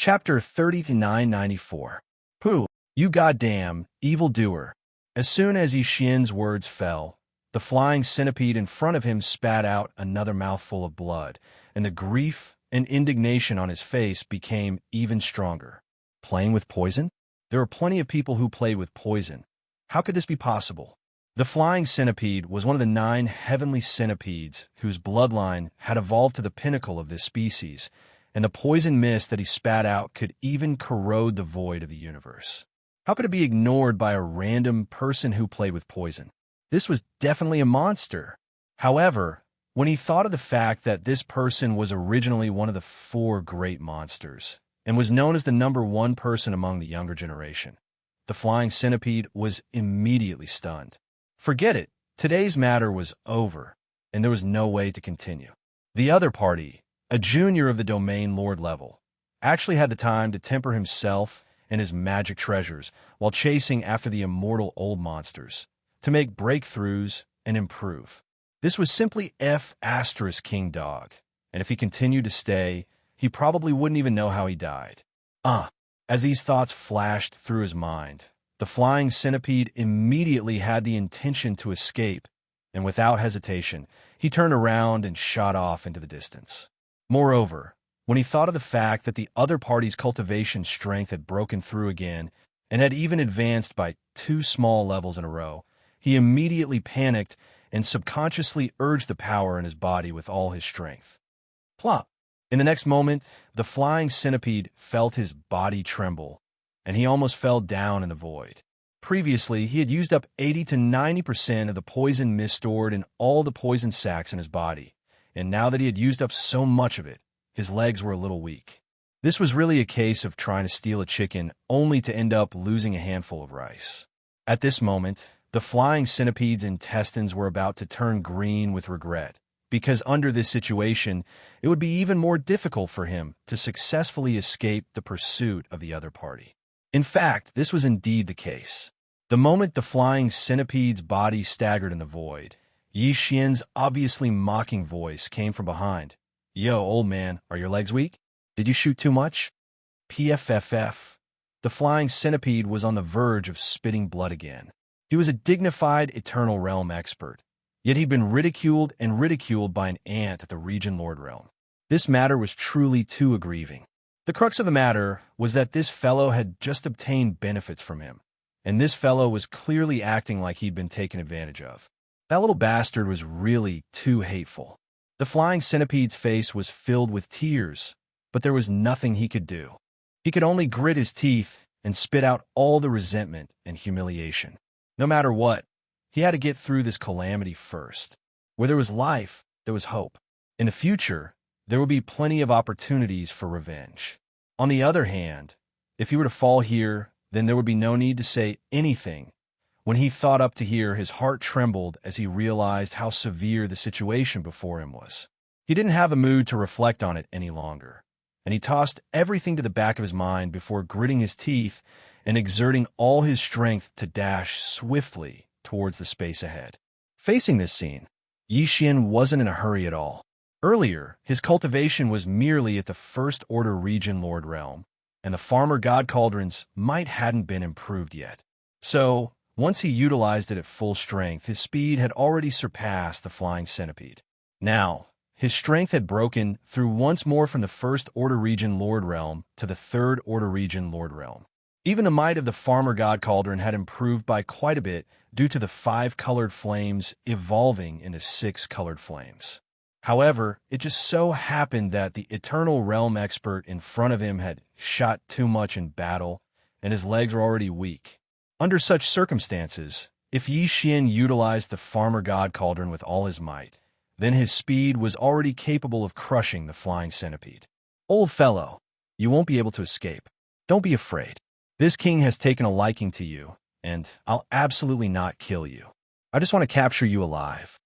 Chapter 30 to 994. Pooh, you goddamn evildoer. As soon as Xianxia's words fell, the flying centipede in front of him spat out another mouthful of blood, and the grief and indignation on his face became even stronger. Playing with poison? There are plenty of people who played with poison. How could this be possible? The flying centipede was one of the 9 heavenly centipedes whose bloodline had evolved to the pinnacle of this species, and the poison mist that he spat out could even corrode the void of the universe. How could it be ignored by a random person who played with poison? This was definitely a monster. However, when he thought of the fact that this person was originally one of the 4 great monsters, and was known as the #1 person among the younger generation, the flying centipede was immediately stunned. Forget it, today's matter was over, and there was no way to continue. The other party, a junior of the domain lord level, actually had the time to temper himself and his magic treasures while chasing after the immortal old monsters, to make breakthroughs and improve. This was simply King Dog, and if he continued to stay, he probably wouldn't even know how he died. As these thoughts flashed through his mind, the flying centipede immediately had the intention to escape, and without hesitation, he turned around and shot off into the distance. Moreover, when he thought of the fact that the other party's cultivation strength had broken through again and had even advanced by 2 small levels in a row, he immediately panicked and subconsciously urged the power in his body with all his strength. Plop! In the next moment, the flying centipede felt his body tremble, and he almost fell down in the void. Previously, he had used up 80 to 90% of the poison mist stored in all the poison sacs in his body, and now that he had used up so much of it, his legs were a little weak. This was really a case of trying to steal a chicken only to end up losing a handful of rice. At this moment, the flying centipede's intestines were about to turn green with regret, because under this situation, it would be even more difficult for him to successfully escape the pursuit of the other party. In fact, this was indeed the case. The moment the flying centipede's body staggered in the void, Xianxia's obviously mocking voice came from behind. Yo, old man, are your legs weak? Did you shoot too much? PFFF. The flying centipede was on the verge of spitting blood again. He was a dignified Eternal Realm expert, yet he'd been ridiculed and ridiculed by an ant at the Region Lord Realm. This matter was truly too aggrieving. The crux of the matter was that this fellow had just obtained benefits from him, and this fellow was clearly acting like he'd been taken advantage of. That little bastard was really too hateful. The flying centipede's face was filled with tears, but there was nothing he could do. He could only grit his teeth and spit out all the resentment and humiliation. No matter what, he had to get through this calamity first. Where there was life, there was hope. In the future, there would be plenty of opportunities for revenge. On the other hand, if he were to fall here, then there would be no need to say anything. When he thought up to here, his heart trembled as he realized how severe the situation before him was. He didn't have a mood to reflect on it any longer, and he tossed everything to the back of his mind before gritting his teeth and exerting all his strength to dash swiftly towards the space ahead. Facing this scene, Xian wasn't in a hurry at all. Earlier, his cultivation was merely at the First Order Region Lord Realm, and the Farmer God Cauldrons might hadn't been improved yet. So, once he utilized it at full strength, his speed had already surpassed the flying centipede. Now, his strength had broken through once more from the First Order Region Lord Realm to the Third Order Region Lord Realm. Even the might of the Farmer God Cauldron had improved by quite a bit due to the 5 colored flames evolving into 6 colored flames. However, it just so happened that the Eternal Realm expert in front of him had shot too much in battle, and his legs were already weak. Under such circumstances, if Xian utilized the Farmer God Cauldron with all his might, then his speed was already capable of crushing the flying centipede. Old fellow, you won't be able to escape. Don't be afraid. This king has taken a liking to you, and I'll absolutely not kill you. I just want to capture you alive.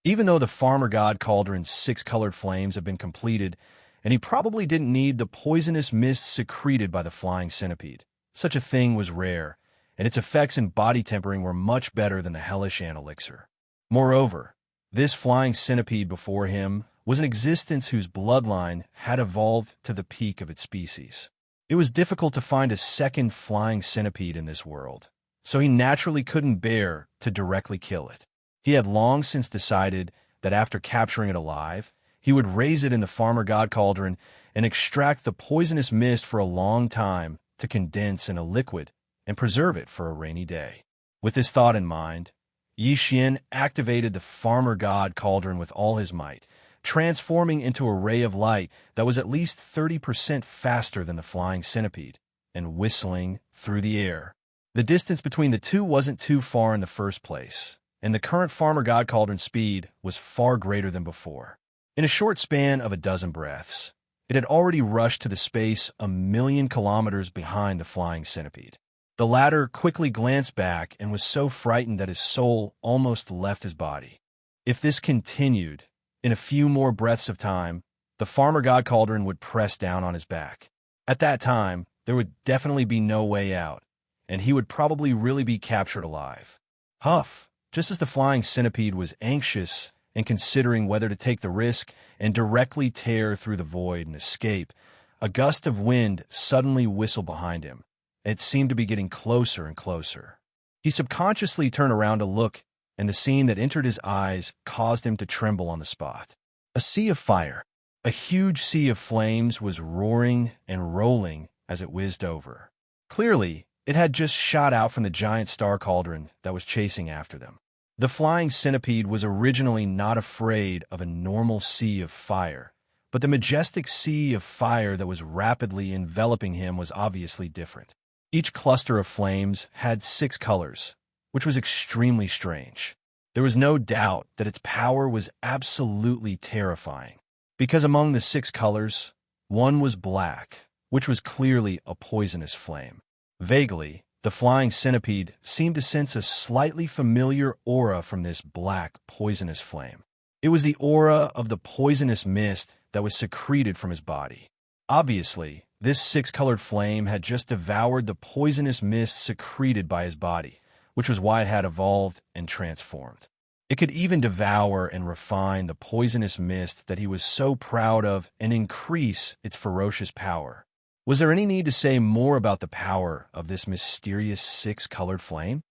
Even though the Farmer God Cauldron's 6 colored flames have been completed, and he probably didn't need the poisonous mist secreted by the flying centipede, such a thing was rare, and its effects in body tempering were much better than the hellish ant elixir. Moreover, this flying centipede before him was an existence whose bloodline had evolved to the peak of its species. It was difficult to find a second flying centipede in this world, so he naturally couldn't bear to directly kill it. He had long since decided that after capturing it alive, he would raise it in the farmer god cauldron and extract the poisonous mist for a long time to condense in a liquid and preserve it for a rainy day. With this thought in mind, Xian activated the farmer god cauldron with all his might, transforming into a ray of light that was at least 30% faster than the flying centipede, and whistling through the air. The distance between the two wasn't too far in the first place, and the current farmer god cauldron speed was far greater than before. In a short span of a dozen breaths, it had already rushed to the space 1,000,000 kilometers behind the flying centipede. The latter quickly glanced back and was so frightened that his soul almost left his body. If this continued, in a few more breaths of time, the farmer god cauldron would press down on his back. At that time, there would definitely be no way out, and he would probably really be captured alive. Huff! Just as the flying centipede was anxious and considering whether to take the risk and directly tear through the void and escape, a gust of wind suddenly whistled behind him. It seemed to be getting closer and closer. He subconsciously turned around to look, and the scene that entered his eyes caused him to tremble on the spot. A sea of fire. A huge sea of flames was roaring and rolling as it whizzed over. Clearly, it had just shot out from the giant star cauldron that was chasing after them. The flying centipede was originally not afraid of a normal sea of fire, but the majestic sea of fire that was rapidly enveloping him was obviously different. Each cluster of flames had 6 colors, which was extremely strange. There was no doubt that its power was absolutely terrifying, because among the 6 colors, one was black, which was clearly a poisonous flame. Vaguely, the flying centipede seemed to sense a slightly familiar aura from this black, poisonous flame. It was the aura of the poisonous mist that was secreted from his body. Obviously, this 6-colored flame had just devoured the poisonous mist secreted by his body, which was why it had evolved and transformed. It could even devour and refine the poisonous mist that he was so proud of and increase its ferocious power. Was there any need to say more about the power of this mysterious 6-colored flame?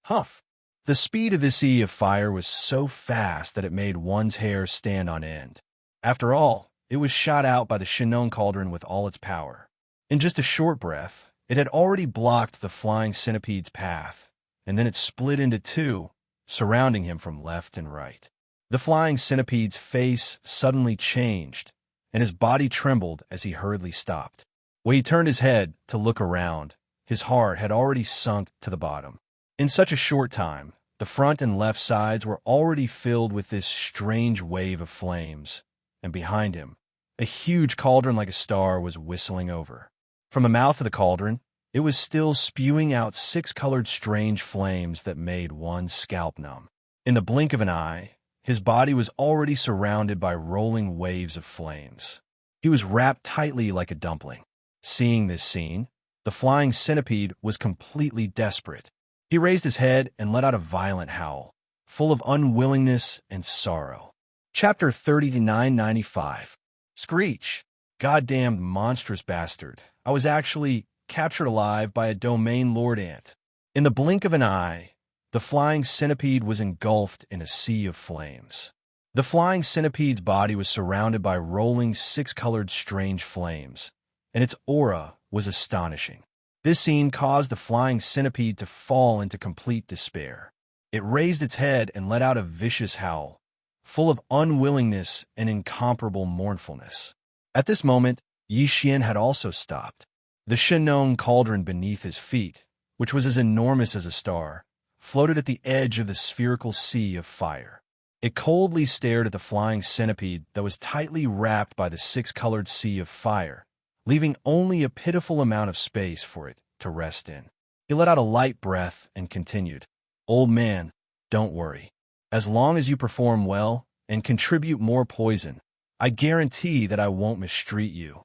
Huff! The speed of this sea of fire was so fast that it made one's hair stand on end. After all, it was shot out by the Xianxia cauldron with all its power. In just a short breath, it had already blocked the flying centipede's path, and then it split into 2, surrounding him from left and right. The flying centipede's face suddenly changed, and his body trembled as he hurriedly stopped. When he turned his head to look around, his heart had already sunk to the bottom. In such a short time, the front and left sides were already filled with this strange wave of flames, and behind him, a huge cauldron like a star was whistling over. From the mouth of the cauldron, it was still spewing out 6-colored strange flames that made one's scalp numb. In the blink of an eye, his body was already surrounded by rolling waves of flames. He was wrapped tightly like a dumpling. Seeing this scene, the flying centipede was completely desperate. He raised his head and let out a violent howl, full of unwillingness and sorrow. Chapter 3995. Screech. Goddamned monstrous bastard. I was actually captured alive by a domain lord ant. In the blink of an eye, the flying centipede was engulfed in a sea of flames. The flying centipede's body was surrounded by rolling 6-colored strange flames, and its aura was astonishing. This scene caused the flying centipede to fall into complete despair. It raised its head and let out a vicious howl, full of unwillingness and incomparable mournfulness. At this moment, Xian had also stopped. The Xianxia cauldron beneath his feet, which was as enormous as a star, floated at the edge of the spherical sea of fire. It coldly stared at the flying centipede that was tightly wrapped by the 6-colored sea of fire, leaving only a pitiful amount of space for it to rest in. He let out a light breath and continued, "Old man, don't worry. As long as you perform well and contribute more poison, I guarantee that I won't mistreat you."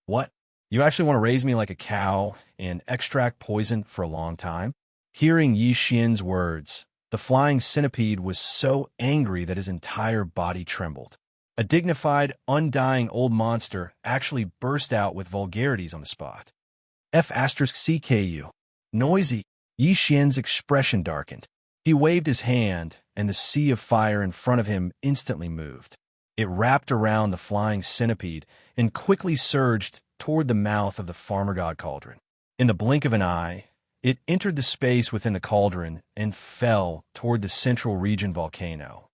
What? You actually want to raise me like a cow and extract poison for a long time? Hearing Xian's words, the flying centipede was so angry that his entire body trembled. A dignified, undying old monster actually burst out with vulgarities on the spot. F*CKU. Noisy. Yi Xian's expression darkened. He waved his hand, and the sea of fire in front of him instantly moved. It wrapped around the flying centipede and quickly surged toward the mouth of the farmer god cauldron. In the blink of an eye, it entered the space within the cauldron and fell toward the central region volcano.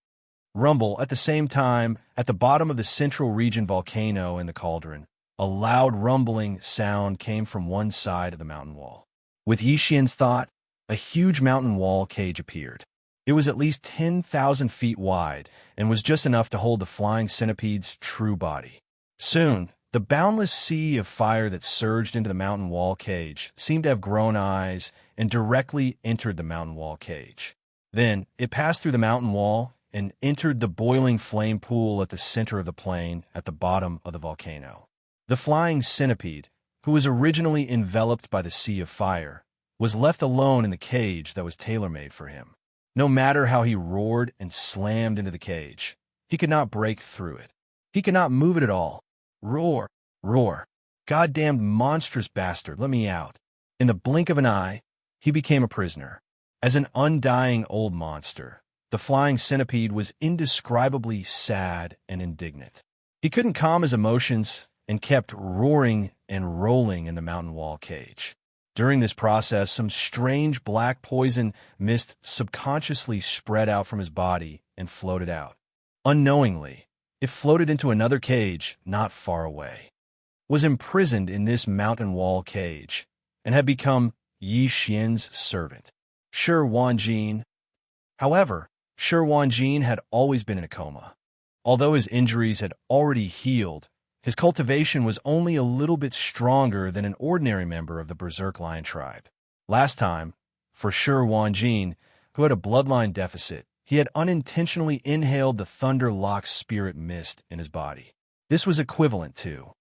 Rumble, at the same time, at the bottom of the central region volcano in the cauldron, a loud rumbling sound came from one side of the mountain wall. With Yi Xian's thought, a huge mountain wall cage appeared. It was at least 10,000 feet wide and was just enough to hold the flying centipede's true body. Soon, the boundless sea of fire that surged into the mountain wall cage seemed to have grown eyes and directly entered the mountain wall cage. Then, it passed through the mountain wall and entered the boiling flame pool at the center of the plain at the bottom of the volcano. The flying centipede, who was originally enveloped by the sea of fire, was left alone in the cage that was tailor-made for him. No matter how he roared and slammed into the cage, he could not break through it. He could not move it at all. Roar, roar, goddamned monstrous bastard, let me out. In the blink of an eye, he became a prisoner. As an undying old monster, the flying centipede was indescribably sad and indignant. He couldn't calm his emotions and kept roaring and rolling in the mountain wall cage. During this process, some strange black poison mist subconsciously spread out from his body and floated out. Unknowingly, it floated into another cage not far away, was imprisoned in this mountain wall cage, and had become Yi Xian's servant, Shi Wanjin. However, Shi Wanjin had always been in a coma. Although his injuries had already healed, his cultivation was only a little bit stronger than an ordinary member of the Berserk Lion tribe. Last time, for Shi Wanjin, who had a bloodline deficit, he had unintentionally inhaled the Thunder Lock spirit mist in his body. This was equivalent to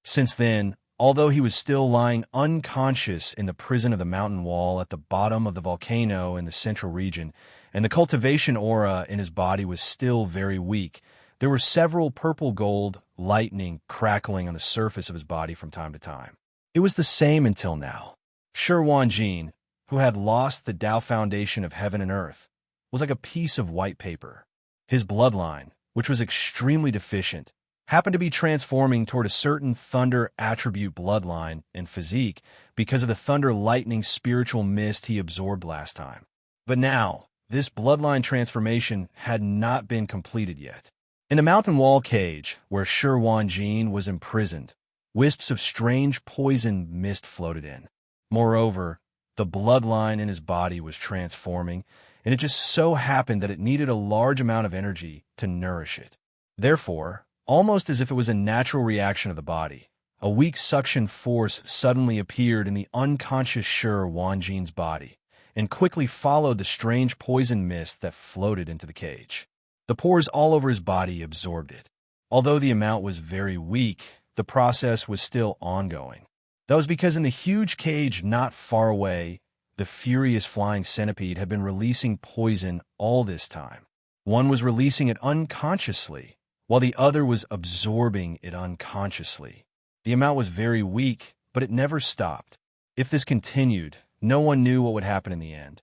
Since then, although he was still lying unconscious in the prison of the mountain wall at the bottom of the volcano in the central region, and the cultivation aura in his body was still very weak, there were several purple-gold lightning crackling on the surface of his body from time to time. It was the same until now. Shi Wanjin, who had lost the Tao foundation of heaven and earth, was like a piece of white paper. His bloodline, which was extremely deficient, happened to be transforming toward a certain thunder attribute bloodline and physique because of the thunder lightning spiritual mist he absorbed last time. But now, this bloodline transformation had not been completed yet. In the mountain wall cage, where Shi Wanjin was imprisoned, wisps of strange poison mist floated in. Moreover, the bloodline in his body was transforming, and it just so happened that it needed a large amount of energy to nourish it. Therefore, almost as if it was a natural reaction of the body, a weak suction force suddenly appeared in the unconscious Shi Wanjin's body, and quickly followed the strange poison mist that floated into the cage. The pores all over his body absorbed it. Although the amount was very weak, the process was still ongoing. That was because in the huge cage not far away, the furious flying centipede had been releasing poison all this time. One was releasing it unconsciously, while the other was absorbing it unconsciously. The amount was very weak, but it never stopped. If this continued, no one knew what would happen in the end.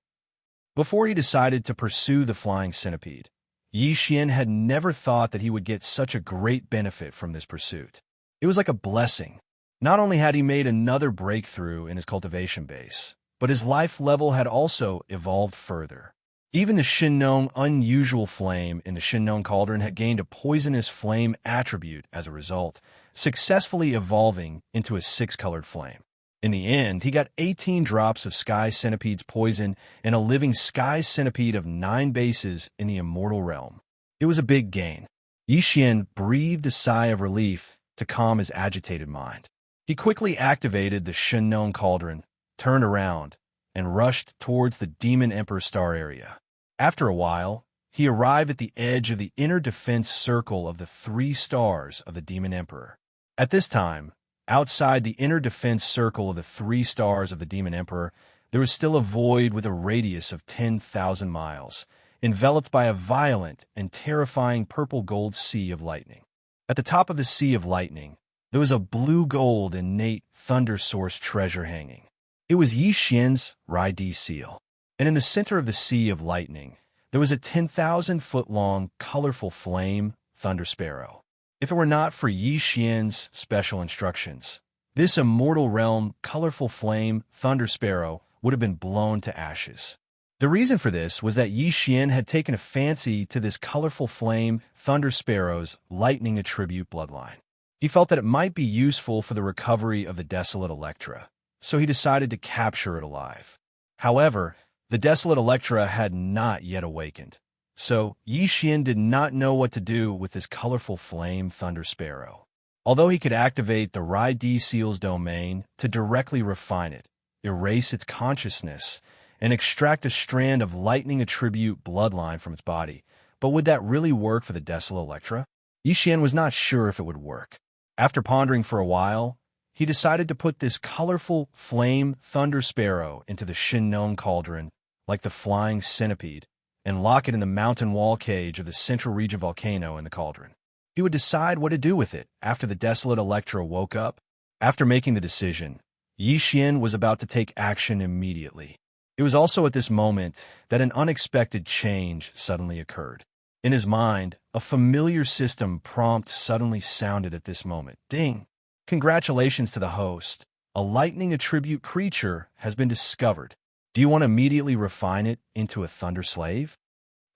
Before he decided to pursue the flying centipede, Yi Xian had never thought that he would get such a great benefit from this pursuit. It was like a blessing. Not only had he made another breakthrough in his cultivation base, but his life level had also evolved further. Even the Shinnong unusual flame in the Shinnong cauldron had gained a poisonous flame attribute as a result, successfully evolving into a 6-colored flame. In the end, he got 18 drops of Sky Centipede's poison and a living Sky Centipede of 9 bases in the immortal realm. It was a big gain. Yi Xian breathed a sigh of relief to calm his agitated mind. He quickly activated the Shinnong cauldron, turned around, and rushed towards the Demon Emperor star area. After a while, he arrived at the edge of the inner defense circle of the 3 stars of the Demon Emperor. At this time, outside the inner defense circle of the 3 stars of the Demon Emperor, there was still a void with a radius of 10,000 miles, enveloped by a violent and terrifying purple-gold sea of lightning. At the top of the sea of lightning, there was a blue-gold innate thunder source treasure hanging. It was Yi Xian's Rai-Di seal. And in the center of the sea of lightning, there was a 10,000-foot-long, colorful flame thunder sparrow. If it were not for Yi Xian's special instructions, this immortal realm, colorful flame thunder sparrow would have been blown to ashes. The reason for this was that Yi Xian had taken a fancy to this colorful flame thunder sparrow's lightning attribute bloodline. He felt that it might be useful for the recovery of the desolate Electra, so he decided to capture it alive. However, the desolate Electra had not yet awakened, so Yi Xian did not know what to do with this colorful flame thunder sparrow. Although he could activate the Rai-Di seal's domain to directly refine it, erase its consciousness, and extract a strand of lightning attribute bloodline from its body, but would that really work for the desolate Electra? Yi Xian was not sure if it would work. After pondering for a while, he decided to put this colorful flame thunder sparrow into the Shinnon cauldron, like the flying centipede, and lock it in the mountain wall cage of the central region volcano in the cauldron. He would decide what to do with it after the desolate Electra woke up. After making the decision, Yi Xian was about to take action immediately. It was also at this moment that an unexpected change suddenly occurred. In his mind, a familiar system prompt suddenly sounded at this moment. Ding! Congratulations to the host. A lightning attribute creature has been discovered. Do you want to immediately refine it into a thunder slave?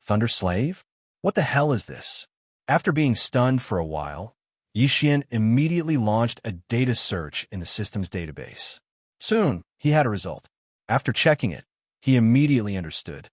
Thunder slave? What the hell is this? After being stunned for a while, Yi Xian immediately launched a data search in the system's database. Soon, he had a result. After checking it, he immediately understood.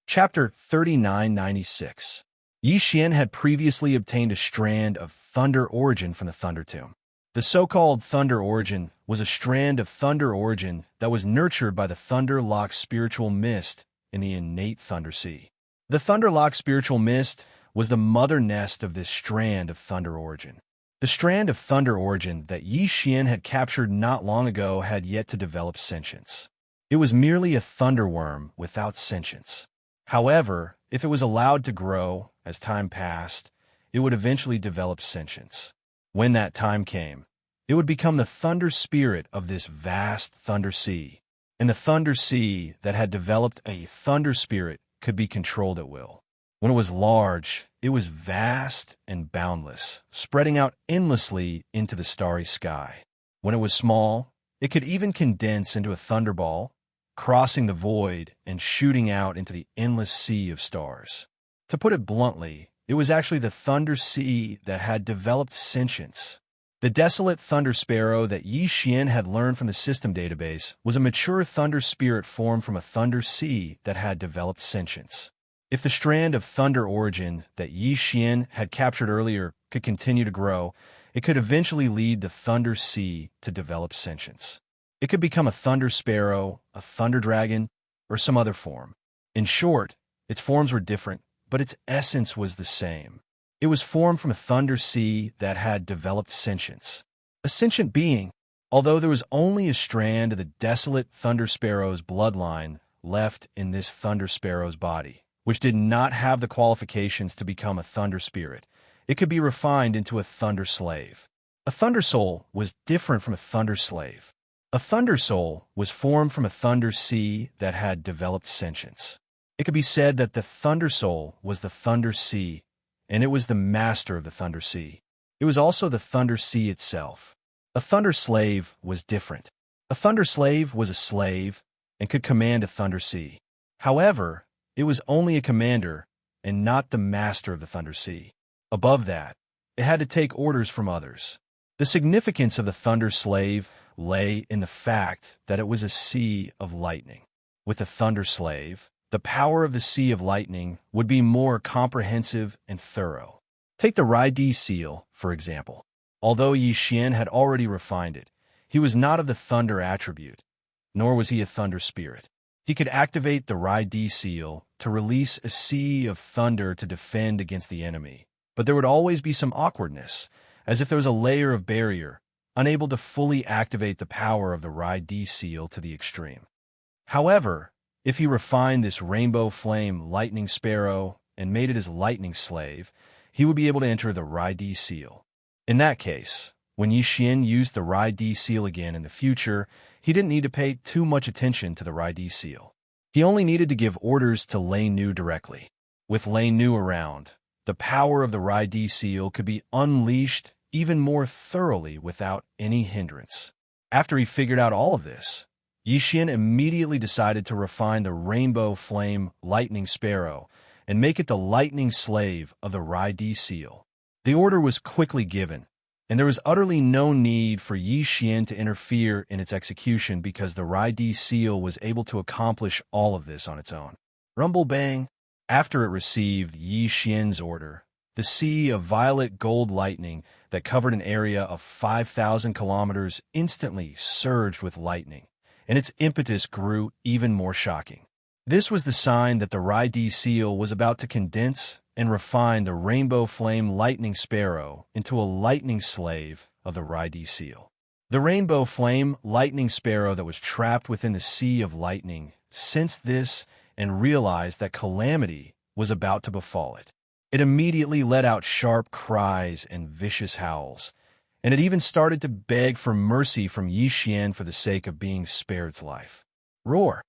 Chapter 3996. Yi Xian had previously obtained a strand of thunder origin from the Thunder Tomb. The so-called Thunder Origin was a strand of Thunder Origin that was nurtured by the Thunder-Lock Spiritual Mist in the innate Thunder Sea. The Thunder-Lock Spiritual Mist was the mother nest of this strand of Thunder Origin. The strand of Thunder Origin that Yi Xian had captured not long ago had yet to develop sentience. It was merely a thunderworm without sentience. However, if it was allowed to grow as time passed, it would eventually develop sentience. When that time came, it would become the thunder spirit of this vast thunder sea, and the thunder sea that had developed a thunder spirit could be controlled at will. When it was large, it was vast and boundless, spreading out endlessly into the starry sky. When it was small, it could even condense into a thunderball, crossing the void and shooting out into the endless sea of stars. To put it bluntly, it was actually the thunder sea that had developed sentience. The desolate thunder sparrow that Yi Xian had learned from the system database was a mature thunder spirit formed from a thunder sea that had developed sentience. If the strand of thunder origin that Yi Xian had captured earlier could continue to grow, it could eventually lead the thunder sea to develop sentience. It could become a thunder sparrow, a thunder dragon, or some other form. In short, its forms were different, but its essence was the same. It was formed from a thunder sea that had developed sentience. A sentient being, although there was only a strand of the desolate thunder sparrow's bloodline left in this thunder sparrow's body, which did not have the qualifications to become a thunder spirit, it could be refined into a thunder slave. A thunder soul was different from a thunder slave. A thunder soul was formed from a thunder sea that had developed sentience. It could be said that the thunder soul was the thunder sea, and it was the master of the thunder sea. It was also the thunder sea itself. A thunder slave was different. A thunder slave was a slave and could command a thunder sea. However, it was only a commander and not the master of the thunder sea. Above that, it had to take orders from others. The significance of the thunder slave lay in the fact that it was a sea of lightning. With a thunder slave, the power of the sea of lightning would be more comprehensive and thorough. Take the Rai-Di seal, for example. Although Yi Xian had already refined it, he was not of the thunder attribute, nor was he a thunder spirit. He could activate the Rai-Di seal to release a sea of thunder to defend against the enemy, but there would always be some awkwardness, as if there was a layer of barrier, unable to fully activate the power of the Rai-Di seal to the extreme. However, if he refined this rainbow flame lightning sparrow and made it his lightning slave, he would be able to enter the Rai-Di seal. In that case, When Yi Xian used the Rai D seal again in the future, he didn't need to pay too much attention to the Rai D seal. He only needed to give orders to Lei Nu directly. With Lei Nu around, the power of the Rai D seal could be unleashed even more thoroughly without any hindrance. After he figured out all of this, Yi Xian immediately decided to refine the Rainbow Flame Lightning Sparrow and make it the lightning slave of the Rai D seal. The order was quickly given, and there was utterly no need for Yi Xian to interfere in its execution because the Rai D seal was able to accomplish all of this on its own. Rumble bang! After it received Yi Xian's order, the sea of violet gold lightning that covered an area of 5,000 kilometers instantly surged with lightning, and its impetus grew even more shocking. This was the sign that the Rai D seal was about to condense and refine the Rainbow Flame Lightning Sparrow into a lightning slave of the Rai D seal. The Rainbow Flame Lightning Sparrow that was trapped within the sea of lightning sensed this and realized that calamity was about to befall it. It immediately let out sharp cries and vicious howls, and it even started to beg for mercy from Yi Xian for the sake of being spared its life. Roar!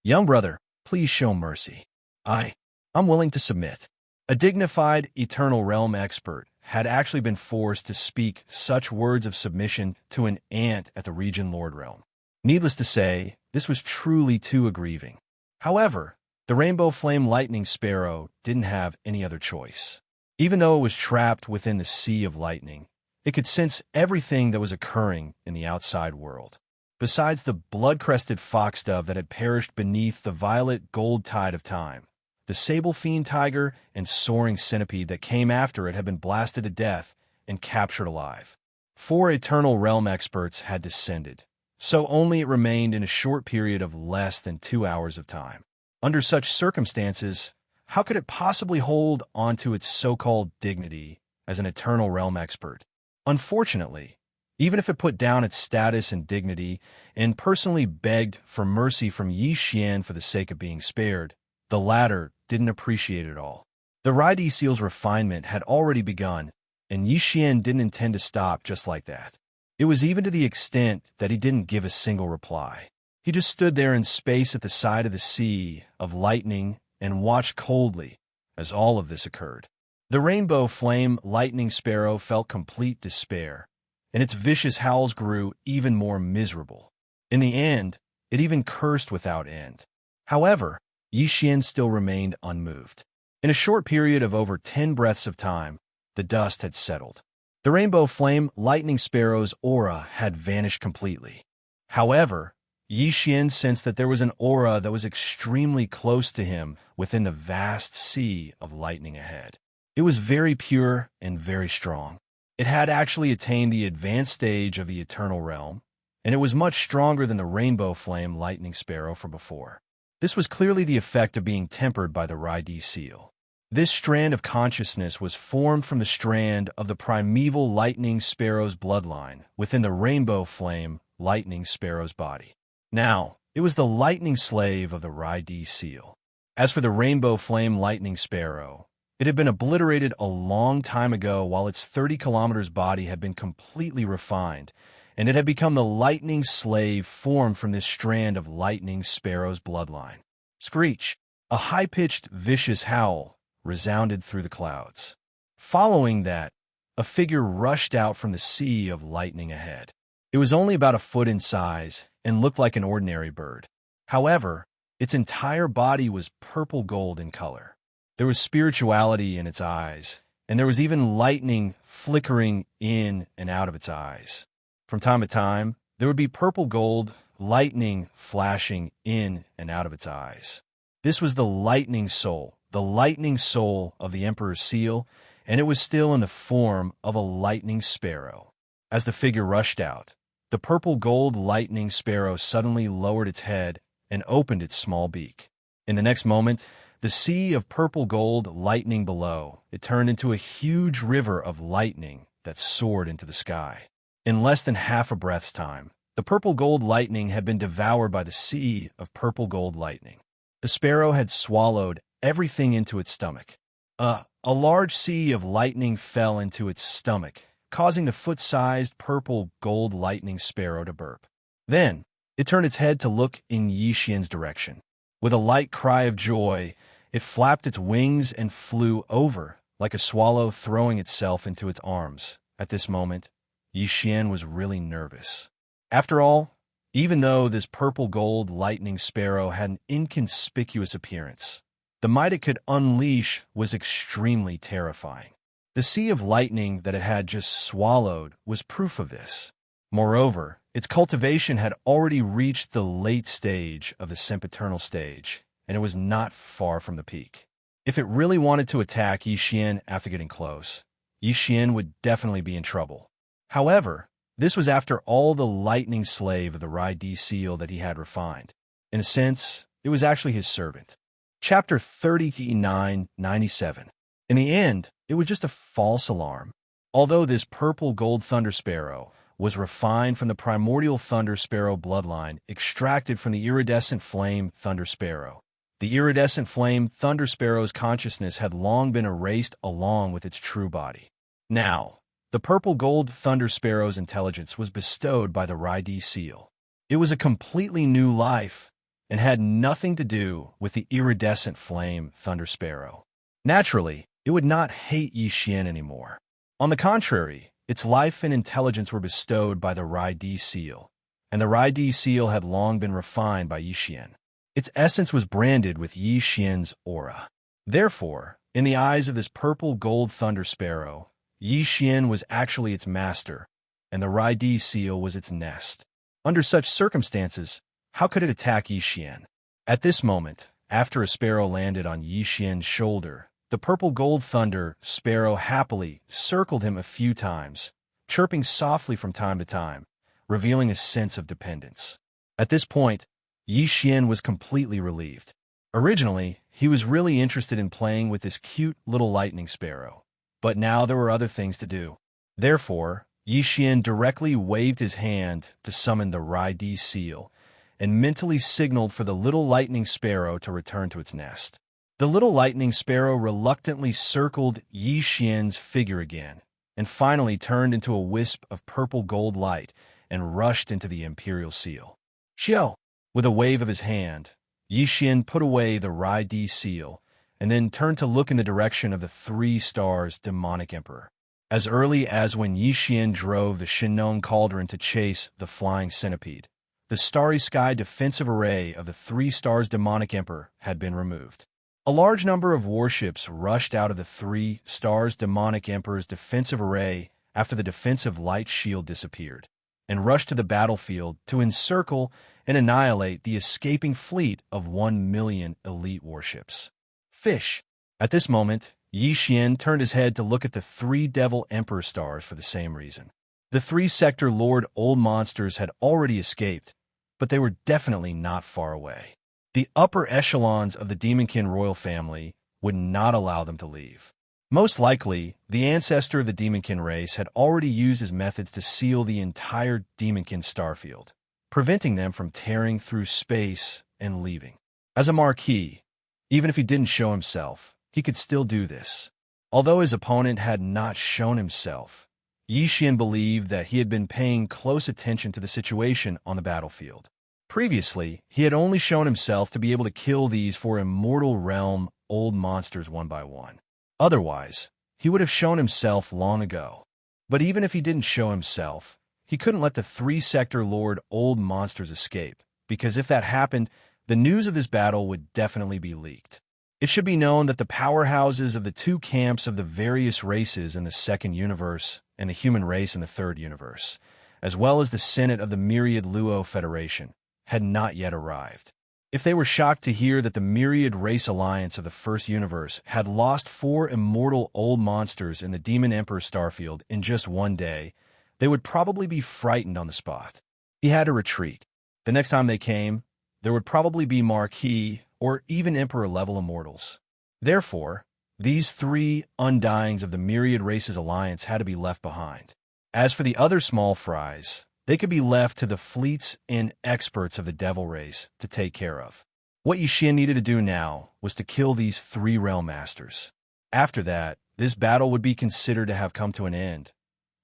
Young brother, please show mercy. I'm willing to submit. A dignified Eternal Realm expert had actually been forced to speak such words of submission to an ant at the Region Lord Realm. Needless to say, this was truly too aggrieving. However, the Rainbow Flame Lightning Sparrow didn't have any other choice. Even though it was trapped within the sea of lightning, it could sense everything that was occurring in the outside world. Besides the blood-crested foxdove that had perished beneath the violet gold tide of time, the sable fiend tiger and soaring centipede that came after it had been blasted to death and captured alive. 4 Eternal Realm experts had descended, so only it remained in a short period of less than 2 hours of time. Under such circumstances, how could it possibly hold onto its so-called dignity as an Eternal Realm expert? Unfortunately, even if it put down its status and dignity and personally begged for mercy from Yi Xian for the sake of being spared, the latter didn't appreciate it all. The Rai D seal's refinement had already begun, and Yi Xian didn't intend to stop just like that. It was even to the extent that he didn't give a single reply. He just stood there in space at the side of the sea of lightning and watched coldly as all of this occurred. The Rainbow Flame Lightning Sparrow felt complete despair, and its vicious howls grew even more miserable. In the end, it even cursed without end. However, Yi Xian still remained unmoved. In a short period of over 10 breaths of time, the dust had settled. The Rainbow Flame Lightning Sparrow's aura had vanished completely. However, Yi Xian sensed that there was an aura that was extremely close to him within the vast sea of lightning ahead. It was very pure and very strong. It had actually attained the advanced stage of the Eternal Realm, and it was much stronger than the Rainbow Flame Lightning Sparrow from before. This was clearly the effect of being tempered by the Rai D seal. This strand of consciousness was formed from the strand of the primeval Lightning Sparrow's bloodline within the Rainbow Flame Lightning Sparrow's body. Now, it was the lightning slave of the Rai D seal. As for the Rainbow Flame Lightning Sparrow, it had been obliterated a long time ago while its 30 kilometers body had been completely refined, and it had become the lightning slave formed from this strand of Lightning Sparrow's bloodline. Screech! A high-pitched, vicious howl resounded through the clouds. Following that, a figure rushed out from the sea of lightning ahead. It was only about a foot in size and looked like an ordinary bird. However, its entire body was purple gold in color. There was spirituality in its eyes, and there was even lightning flickering in and out of its eyes. From time to time, there would be purple gold lightning flashing in and out of its eyes. This was the lightning soul of the Emperor's seal, and it was still in the form of a lightning sparrow. As the figure rushed out, the purple gold lightning sparrow suddenly lowered its head and opened its small beak. In the next moment, the sea of purple gold lightning below, it turned into a huge river of lightning that soared into the sky. In less than half a breath's time, the purple gold lightning had been devoured by the sea of purple gold lightning. The sparrow had swallowed everything into its stomach. A large sea of lightning fell into its stomach, causing the foot-sized purple-gold lightning sparrow to burp. Then, it turned its head to look in Xianxia's direction. With a light cry of joy, it flapped its wings and flew over, like a swallow throwing itself into its arms. At this moment, Xian was really nervous. After all, even though this purple-gold lightning sparrow had an inconspicuous appearance, the might it could unleash was extremely terrifying. The sea of lightning that it had just swallowed was proof of this. Moreover, its cultivation had already reached the late stage of the sempiternal stage, and it was not far from the peak. If it really wanted to attack Xian after getting close, Xian would definitely be in trouble. However, this was after all the lightning slave of the Rai seal that he had refined. In a sense, it was actually his servant. Chapter 39-97. In the end, it was just a false alarm. Although this purple-gold thunder sparrow was refined from the primordial thunder sparrow bloodline extracted from the iridescent flame thunder sparrow, the iridescent flame thunder sparrow's consciousness had long been erased along with its true body. Now, the purple-gold thunder sparrow's intelligence was bestowed by the Rai seal. It was a completely new life and had nothing to do with the iridescent flame thunder sparrow. Naturally, it would not hate Xian anymore. On the contrary, its life and intelligence were bestowed by the Rai seal, and the Rai seal had long been refined by Xian. Its essence was branded with Xian's aura. Therefore, in the eyes of this purple-gold thunder sparrow, Xian was actually its master, and the Rai seal was its nest. Under such circumstances, how could it attack Xian? At this moment, after a sparrow landed on Xian's shoulder, the purple-gold thunder sparrow happily circled him a few times, chirping softly from time to time, revealing a sense of dependence. At this point, Xian was completely relieved. Originally, he was really interested in playing with this cute little lightning sparrow, but now there were other things to do. Therefore, Xian directly waved his hand to summon the Rai seal, and mentally signaled for the little lightning sparrow to return to its nest. The little lightning sparrow reluctantly circled Xian's figure again, and finally turned into a wisp of purple-gold light and rushed into the imperial seal. Xiao! With a wave of his hand, Xian put away the Rai seal, and then turned to look in the direction of the 3 stars demonic emperor. As early as when Xian drove the Shinnon cauldron to chase the flying centipede, the starry sky defensive array of the 3 stars demonic emperor had been removed. A large number of warships rushed out of the 3 stars demonic emperor's defensive array after the defensive light shield disappeared, and rushed to the battlefield to encircle and annihilate the escaping fleet of 1 million elite warships. Fish. At this moment, Xian turned his head to look at the 3 devil emperor stars for the same reason. The 3 sector lord old monsters had already escaped, but they were definitely not far away. The upper echelons of the Demonkin royal family would not allow them to leave. Most likely, the ancestor of the Demonkin race had already used his methods to seal the entire Demonkin starfield, preventing them from tearing through space and leaving. As a marquis, even if he didn't show himself, he could still do this. Although his opponent had not shown himself, Xian believed that he had been paying close attention to the situation on the battlefield. Previously, he had only shown himself to be able to kill these 4 immortal realm old monsters one by one. Otherwise, he would have shown himself long ago. But even if he didn't show himself, he couldn't let the 3 sector lord old monsters escape, because if that happened, the news of this battle would definitely be leaked. It should be known that the powerhouses of the 2 camps of the various races in the 2nd universe and the human race in the 3rd universe, as well as the Senate of the Myriad Luo Federation, had not yet arrived. If they were shocked to hear that the Myriad Race Alliance of the 1st universe had lost 4 immortal old monsters in the Demon Emperor Starfield in just one day, they would probably be frightened on the spot. He had to retreat. The next time they came, there would probably be Marquis or even Emperor-level immortals. Therefore, these 3 undyings of the Myriad Races Alliance had to be left behind. As for the other small fries, they could be left to the fleets and experts of the Devil Race to take care of. What Xian needed to do now was to kill these 3 Realm Masters. After that, this battle would be considered to have come to an end.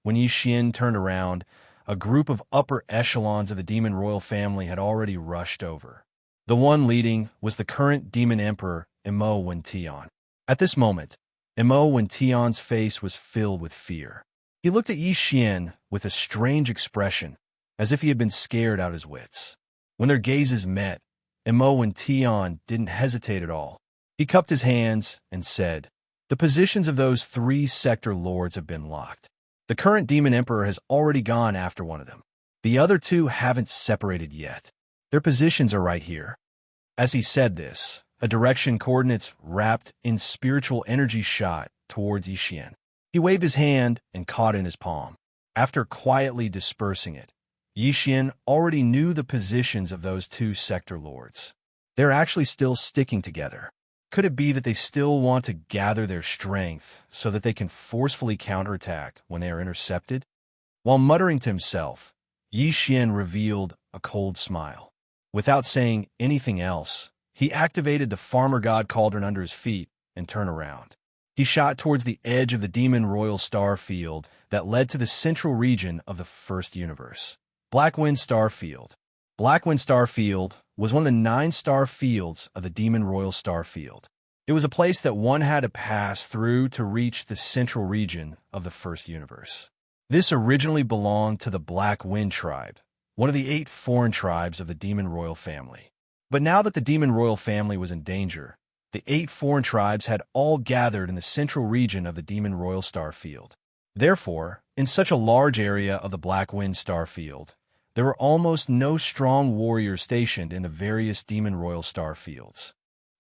When Yi turned around, a group of upper echelons of the demon royal family had already rushed over. The one leading was the current demon emperor, Immortal Ballad. At this moment, Immortal Ballad's face was filled with fear. He looked at Yi with a strange expression, as if he had been scared out of his wits. When their gazes met, Immortal Ballad didn't hesitate at all. He cupped his hands and said, "The positions of those 3 sector lords have been locked. The current demon emperor has already gone after one of them. The other 2 haven't separated yet. Their positions are right here." As he said this, a direction coordinates wrapped in spiritual energy shot towards Yi. He waved his hand and caught in his palm. After quietly dispersing it, Yi already knew the positions of those 2 sector lords. They're actually still sticking together. Could it be that they still want to gather their strength so that they can forcefully counterattack when they are intercepted? While muttering to himself, Yi revealed a cold smile. Without saying anything else, he activated the farmer god cauldron under his feet and turned around. He shot towards the edge of the demon royal star field that led to the central region of the first universe. Blackwind Star Field. Blackwind Star Field was one of the 9 star fields of the demon royal star field. It was a place that one had to pass through to reach the central region of the first universe. This originally belonged to the Black Wind tribe, one of the 8 foreign tribes of the demon royal family. But now that the demon royal family was in danger, the 8 foreign tribes had all gathered in the central region of the demon royal star field. Therefore, in such a large area of the Black Wind star field, there were almost no strong warriors stationed in the various demon royal star fields.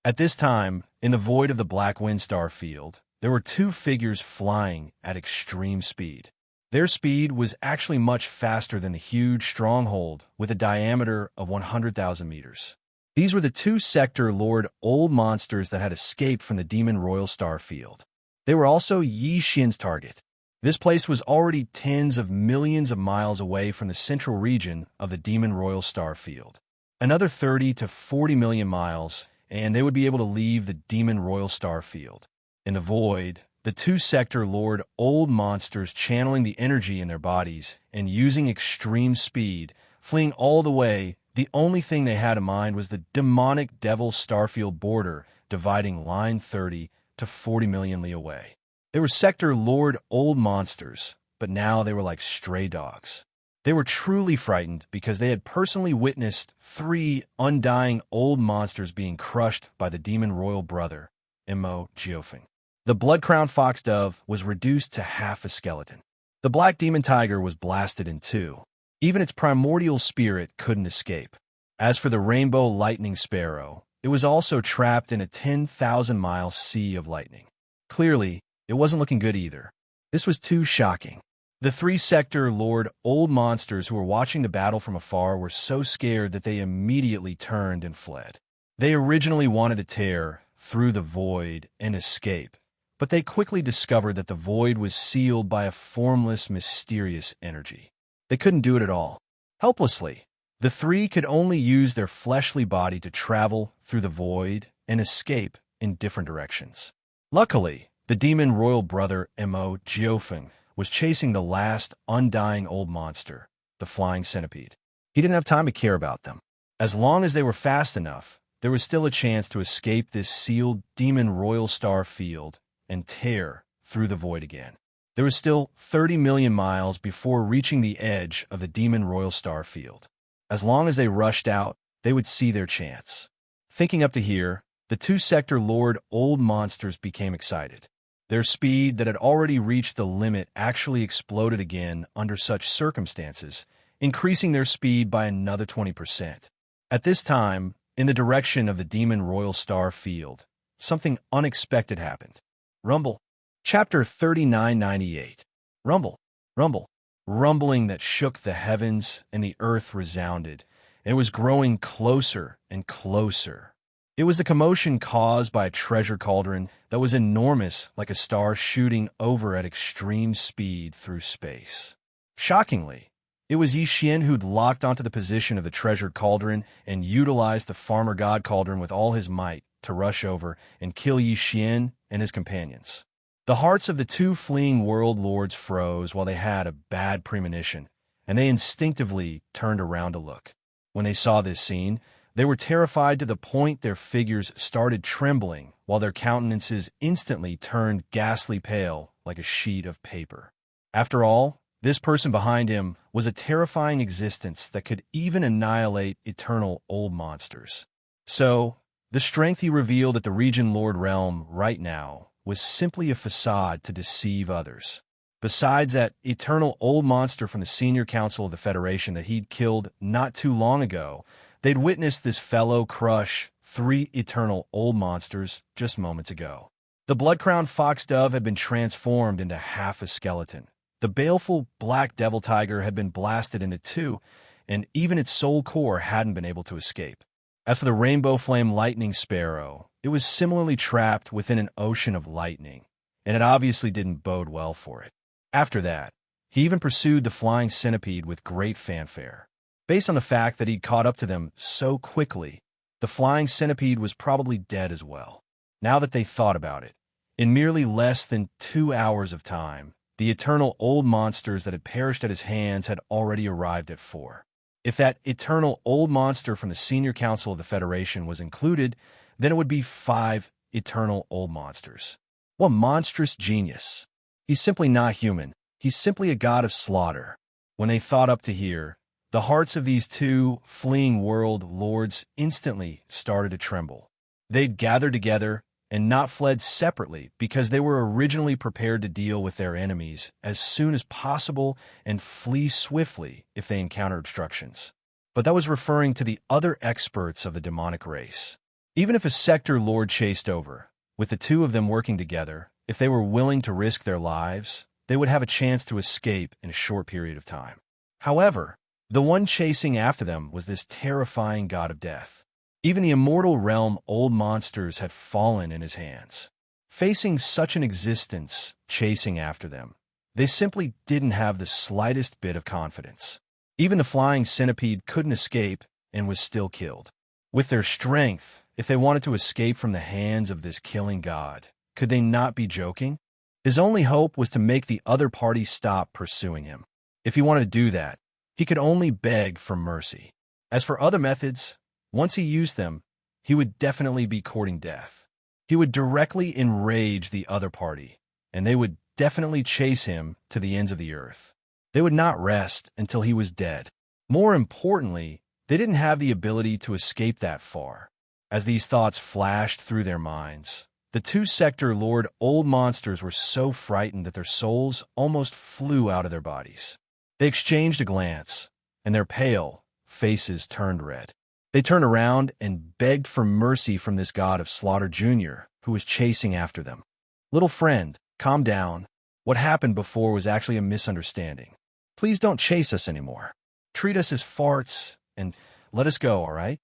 At this time, in the void of the Black Wind star field, there were 2 figures flying at extreme speed. Their speed was actually much faster than the huge stronghold with a diameter of 100,000 meters. These were the 2 sector Lord Old monsters that had escaped from the demon royal star field. They were also Yi-Shin's target. This place was already tens of millions of miles away from the central region of the demon royal star field. Another 30 to 40 million miles, and they would be able to leave the demon royal star field. In the void, the 2 sector Lord Old monsters channeling the energy in their bodies and using extreme speed, fleeing all the way. The only thing they had in mind was the demonic devil starfield border dividing line 30 to 40 million li away. They were sector Lord Old monsters, but now they were like stray dogs. They were truly frightened because they had personally witnessed 3 undying old monsters being crushed by the demon royal brother, Mo Jiofeng. The blood-crowned foxdove was reduced to half a skeleton. The black demon tiger was blasted in 2. Even its primordial spirit couldn't escape. As for the rainbow lightning sparrow, it was also trapped in a 10,000-mile sea of lightning. Clearly, it wasn't looking good either. This was too shocking. The 3 sector Lord Old monsters who were watching the battle from afar were so scared that they immediately turned and fled. They originally wanted to tear through the void and escape, but they quickly discovered that the void was sealed by a formless, mysterious energy. They couldn't do it at all. Helplessly, the 3 could only use their fleshly body to travel through the void and escape in different directions. Luckily, the demon royal brother Mo Jiofeng was chasing the last undying old monster, the flying centipede. He didn't have time to care about them. As long as they were fast enough, there was still a chance to escape this sealed demon royal star field and tear through the void again. There was still 30 million miles before reaching the edge of the demon royal star field. As long as they rushed out, they would see their chance. Thinking up to here, the 2 sector Lord Old monsters became excited. Their speed that had already reached the limit actually exploded again under such circumstances, increasing their speed by another 20%. At this time, in the direction of the demon royal star field, something unexpected happened. Rumble. Chapter 3998. Rumble. Rumble. Rumbling that shook the heavens and the earth resounded, and it was growing closer and closer. It was the commotion caused by a treasure cauldron that was enormous, like a star shooting over at extreme speed through space. Shockingly, it was Yi who'd locked onto the position of the treasured cauldron and utilized the farmer god cauldron with all his might to rush over and kill Yi and his companions. The hearts of the two fleeing world lords froze while they had a bad premonition, and they instinctively turned around to look. When they saw this scene, they were terrified to the point their figures started trembling, while their countenances instantly turned ghastly pale like a sheet of paper. After all, this person behind him was a terrifying existence that could even annihilate eternal old monsters. So, the strength he revealed at the Region Lord realm right now was simply a facade to deceive others. Besides that eternal old monster from the Senior Council of the Federation that he'd killed not too long ago, they'd witnessed this fellow crush 3 eternal old monsters just moments ago. The blood-crowned fox-dove had been transformed into half a skeleton. The baleful black devil tiger had been blasted into 2, and even its soul core hadn't been able to escape. As for the rainbow flame lightning sparrow, it was similarly trapped within an ocean of lightning, and it obviously didn't bode well for it. After that, he even pursued the flying centipede with great fanfare. Based on the fact that he'd caught up to them so quickly, the flying centipede was probably dead as well. Now that they thought about it, in merely less than 2 hours of time, the eternal old monsters that had perished at his hands had already arrived at 4. If that eternal old monster from the Senior Council of the Federation was included, then it would be 5 eternal old monsters. What monstrous genius! He's simply not human. He's simply a god of slaughter. When they thought up to here, the hearts of these 2 fleeing world lords instantly started to tremble. They'd gathered together and not fled separately because they were originally prepared to deal with their enemies as soon as possible and flee swiftly if they encountered obstructions. But that was referring to the other experts of the demonic race. Even if a sector lord chased over, with the 2 of them working together, if they were willing to risk their lives, they would have a chance to escape in a short period of time. However, the one chasing after them was this terrifying god of death. Even the immortal realm old monsters had fallen in his hands. Facing such an existence chasing after them, they simply didn't have the slightest bit of confidence. Even the flying centipede couldn't escape and was still killed. With their strength, if they wanted to escape from the hands of this killing god, could they not be joking? His only hope was to make the other party stop pursuing him. If he wanted to do that, he could only beg for mercy. As for other methods, once he used them, he would definitely be courting death. He would directly enrage the other party, and they would definitely chase him to the ends of the earth. They would not rest until he was dead. More importantly, they didn't have the ability to escape that far. As these thoughts flashed through their minds, the 2 sector lord old monsters were so frightened that their souls almost flew out of their bodies. They exchanged a glance, and their pale faces turned red. They turned around and begged for mercy from this god of slaughter Jr., who was chasing after them. Little friend, calm down. What happened before was actually a misunderstanding. Please don't chase us anymore. Treat us as farts and let us go, all right?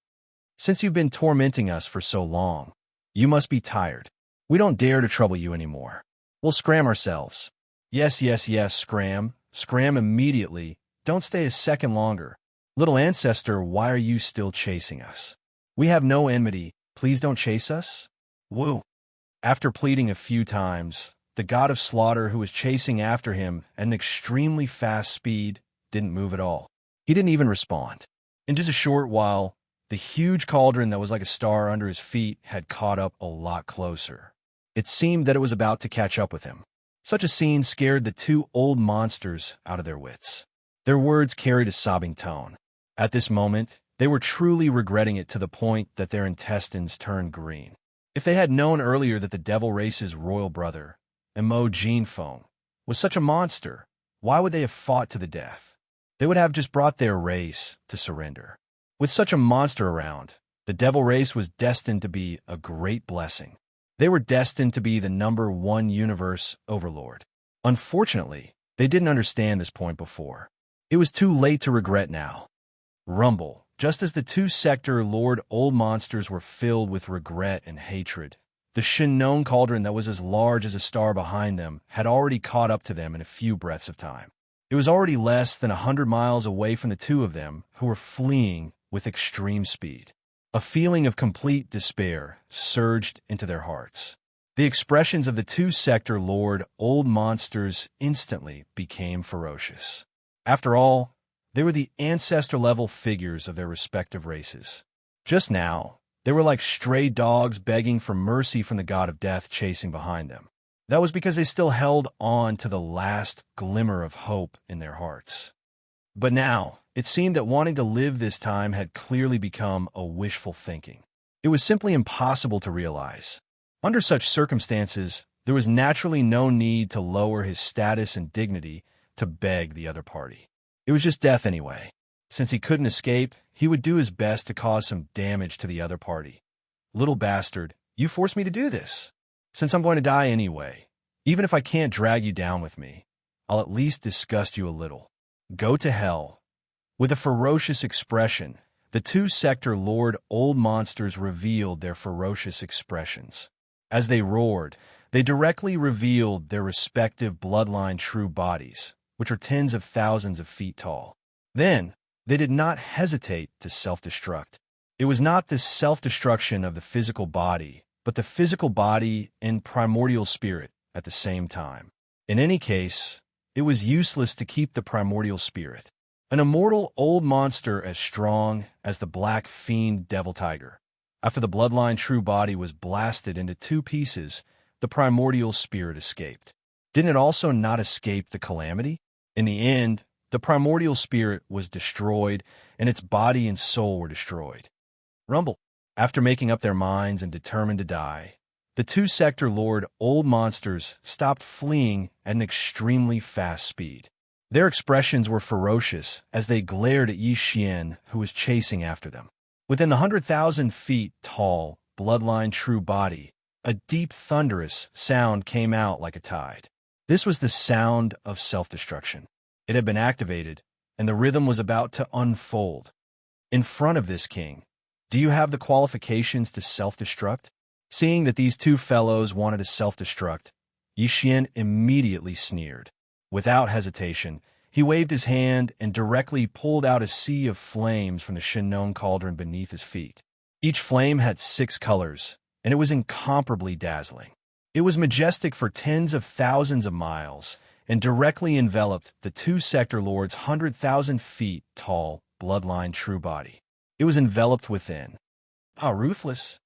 Since you've been tormenting us for so long, you must be tired. We don't dare to trouble you anymore. We'll scram ourselves. Yes, yes, yes, scram. Scram immediately. Don't stay a second longer. Little ancestor, why are you still chasing us? We have no enmity. Please don't chase us. Woo. After pleading a few times, the god of slaughter who was chasing after him at an extremely fast speed didn't move at all. He didn't even respond. In just a short while, the huge cauldron that was like a star under his feet had caught up a lot closer. It seemed that it was about to catch up with him. Such a scene scared the 2 old monsters out of their wits. Their words carried a sobbing tone. At this moment, they were truly regretting it to the point that their intestines turned green. If they had known earlier that the devil race's royal brother, Emo Genefeng, was such a monster, why would they have fought to the death? They would have just brought their race to surrender. With such a monster around, the devil race was destined to be a great blessing. They were destined to be the #1 universe overlord. Unfortunately, they didn't understand this point before. It was too late to regret now. Rumble, just as the 2 sector lord old monsters were filled with regret and hatred, the Shinnon cauldron that was as large as a star behind them had already caught up to them in a few breaths of time. It was already less than 100 miles away from the 2 of them, who were fleeing with extreme speed. A feeling of complete despair surged into their hearts. The expressions of the two-sector Lord Old Monsters instantly became ferocious. After all, they were the ancestor-level figures of their respective races. Just now, they were like stray dogs begging for mercy from the god of death chasing behind them. That was because they still held on to the last glimmer of hope in their hearts. But now, it seemed that wanting to live this time had clearly become a wishful thinking. It was simply impossible to realize. Under such circumstances, there was naturally no need to lower his status and dignity to beg the other party. It was just death anyway. Since he couldn't escape, he would do his best to cause some damage to the other party. Little bastard, you forced me to do this. Since I'm going to die anyway, even if I can't drag you down with me, I'll at least disgust you a little. Go to hell. With a ferocious expression, the two-sector Lord Old Monsters revealed their ferocious expressions. As they roared, they directly revealed their respective bloodline true bodies, which are tens of thousands of feet tall. Then, they did not hesitate to self-destruct. It was not the self-destruction of the physical body, but the physical body and primordial spirit at the same time. In any case, it was useless to keep the primordial spirit. An immortal old monster as strong as the black fiend devil tiger. After the bloodline true body was blasted into two pieces, the primordial spirit escaped. Didn't it also not escape the calamity? In the end, the primordial spirit was destroyed, and its body and soul were destroyed. Rumble. After making up their minds and determined to die, the two-sector Lord Old Monsters stopped fleeing at an extremely fast speed. Their expressions were ferocious as they glared at Xianxia, who was chasing after them. Within the 100,000 feet tall, bloodline true body, a deep thunderous sound came out like a tide. This was the sound of self-destruction. It had been activated, and the rhythm was about to unfold. In front of this king, do you have the qualifications to self-destruct? Seeing that these two fellows wanted to self-destruct, Xianxia immediately sneered. Without hesitation, he waved his hand and directly pulled out a sea of flames from the Shinnong cauldron beneath his feet. Each flame had 6 colors, and it was incomparably dazzling. It was majestic for tens of thousands of miles, and directly enveloped the two-sector Lord's 100,000 feet tall bloodline true body. It was enveloped within. Ruthless.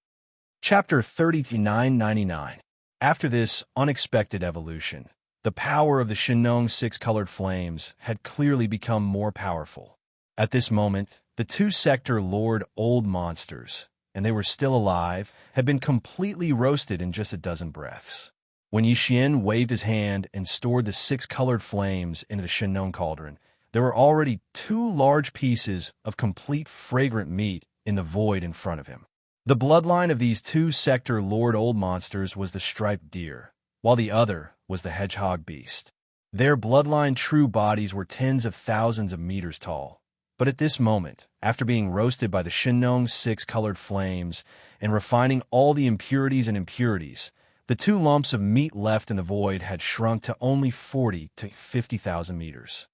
Chapter 3999. After this unexpected evolution, the power of the Shinnong 6-colored flames had clearly become more powerful. At this moment, the two-sector Lord Old Monsters, and they were still alive, had been completely roasted in just a dozen breaths. When Xianxia waved his hand and stored the 6-colored flames into the Shinnong cauldron, there were already 2 large pieces of complete fragrant meat in the void in front of him. The bloodline of these two-sector Lord Old Monsters was the striped deer, while the other was the hedgehog beast. Their bloodline true bodies were tens of thousands of meters tall. But at this moment, after being roasted by the Shinnong 6-colored flames and refining all the impurities and impurities, the 2 lumps of meat left in the void had shrunk to only 40 to 50,000 meters.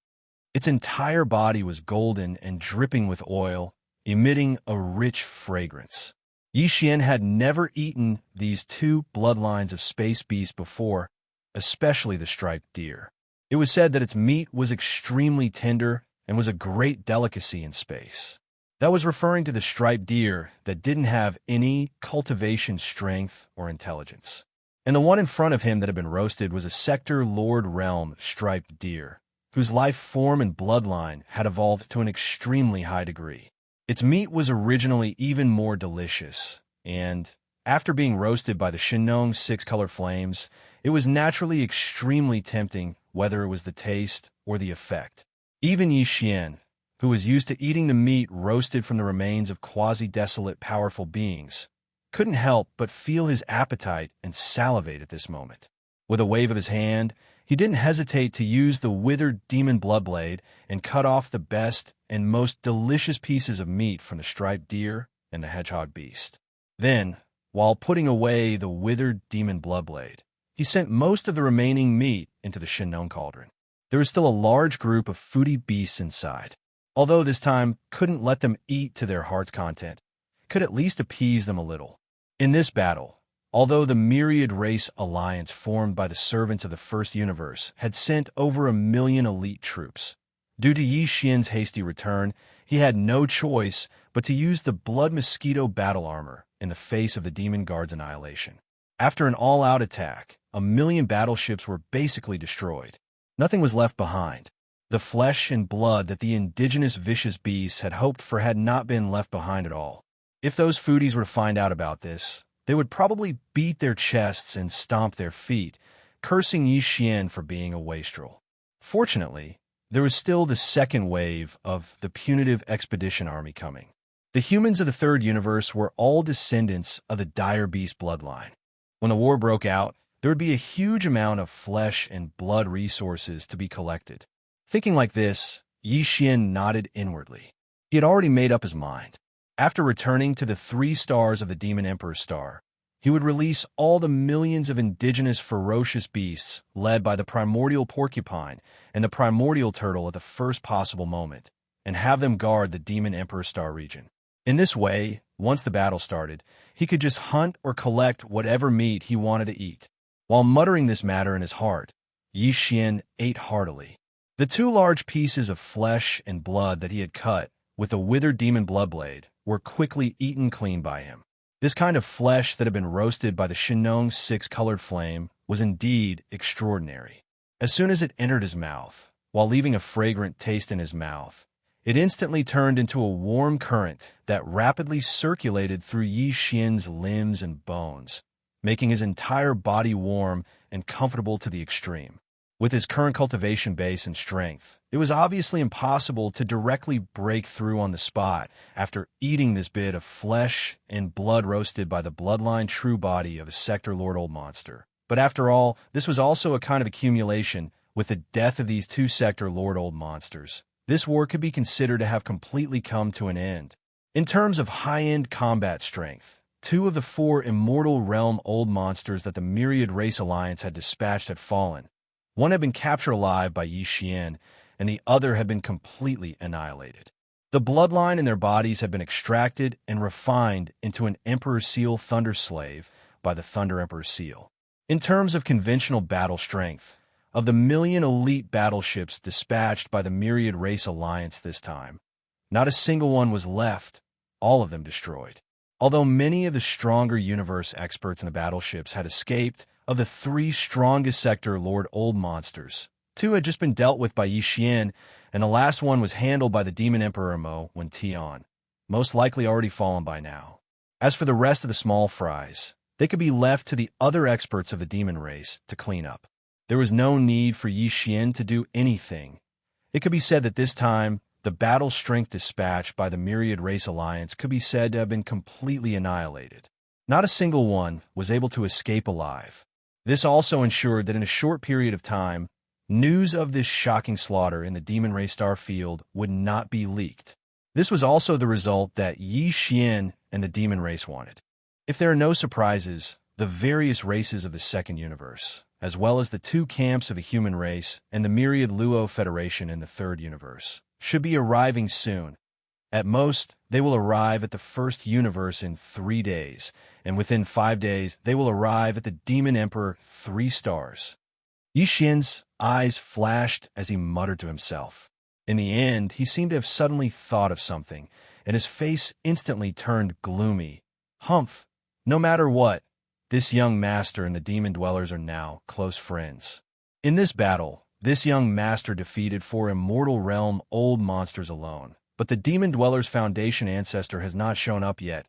Its entire body was golden and dripping with oil, emitting a rich fragrance. Xianxia had never eaten these 2 bloodlines of space beasts before, especially the striped deer. It was said that its meat was extremely tender and was a great delicacy in space. That was referring to the striped deer that didn't have any cultivation strength or intelligence. And the one in front of him that had been roasted was a sector Lord Realm striped deer, whose life form and bloodline had evolved to an extremely high degree. Its meat was originally even more delicious, and, after being roasted by the Shinnong 6-colored flames, it was naturally extremely tempting, whether it was the taste or the effect. Even Xianxia, who was used to eating the meat roasted from the remains of quasi-desolate powerful beings, couldn't help but feel his appetite and salivate at this moment. With a wave of his hand, he didn't hesitate to use the withered demon bloodblade and cut off the best and most delicious pieces of meat from the striped deer and the hedgehog beast. Then, while putting away the withered demon bloodblade, he sent most of the remaining meat into the Shinnong cauldron. There was still a large group of foodie beasts inside. Although this time couldn't let them eat to their heart's content, could at least appease them a little. In this battle, Although the myriad race alliance formed by the servants of the First Universe had sent over 1 million elite troops, due to Yi Xian's hasty return, he had no choice but to use the Blood Mosquito battle armor in the face of the Demon Guard's annihilation. After an all-out attack, 1 million battleships were basically destroyed. Nothing was left behind. The flesh and blood that the indigenous vicious beasts had hoped for had not been left behind at all. If those foodies were to find out about this, they would probably beat their chests and stomp their feet, cursing Yi Xian for being a wastrel. Fortunately, there was still the second wave of the punitive expedition army coming. The humans of the Third Universe were all descendants of the dire beast bloodline. When the war broke out, there would be a huge amount of flesh and blood resources to be collected. Thinking like this, Yi Xian nodded inwardly. He had already made up his mind. After returning to the 3 stars of the Demon Emperor's star, he would release all the millions of indigenous ferocious beasts led by the primordial porcupine and the primordial turtle at the first possible moment, and have them guard the Demon Emperor's star region. In this way, once the battle started, he could just hunt or collect whatever meat he wanted to eat. While muttering this matter in his heart, Yi Xian ate heartily. The 2 large pieces of flesh and blood that he had cut with a withered demon bloodblade were quickly eaten clean by him. This kind of flesh that had been roasted by the Shinong's 6-colored flame was indeed extraordinary. As soon as it entered his mouth, while leaving a fragrant taste in his mouth, it instantly turned into a warm current that rapidly circulated through Yi Xian's limbs and bones, making his entire body warm and comfortable to the extreme. With his current cultivation base and strength, it was obviously impossible to directly break through on the spot after eating this bit of flesh and blood roasted by the bloodline true body of a Sector Lord Old Monster. But after all, this was also a kind of accumulation. With the death of these 2 Sector Lord Old Monsters, this war could be considered to have completely come to an end. In terms of high-end combat strength, 2 of the 4 Immortal Realm Old Monsters that the Myriad Race Alliance had dispatched had fallen. One had been captured alive by Yi Xian, and the other had been completely annihilated. The bloodline in their bodies had been extracted and refined into an Emperor Seal Thunder Slave by the Thunder Emperor Seal. In terms of conventional battle strength, of the 1,000,000 elite battleships dispatched by the Myriad Race Alliance this time, not a single one was left, all of them destroyed. Although many of the stronger universe experts in the battleships had escaped, of the 3 strongest Sector Lord Old Monsters, 2 had just been dealt with by Yi Xian, and the last one was handled by the Demon Emperor Mo when Tian, most likely already fallen by now. As for the rest of the small fries, they could be left to the other experts of the demon race to clean up. There was no need for Yi Xian to do anything. It could be said that this time, the battle strength dispatched by the Myriad Race Alliance could be said to have been completely annihilated. Not a single one was able to escape alive. This also ensured that in a short period of time, news of this shocking slaughter in the Demon Race Star field would not be leaked. This was also the result that Yi Xian and the Demon Race wanted. If there are no surprises, the various races of the Second Universe, as well as the 2 camps of the human race and the Myriad Luo Federation in the Third Universe, should be arriving soon. At most, they will arrive at the First Universe in 3 days, and within 5 days, they will arrive at the Demon Emperor 3 stars. Yi Xian's eyes flashed as he muttered to himself. In the end, he seemed to have suddenly thought of something, and his face instantly turned gloomy. Humph! No matter what, this young master and the demon dwellers are now close friends. In this battle, this young master defeated 4 Immortal Realm Old Monsters alone, but the Demon Dweller's Foundation ancestor has not shown up yet.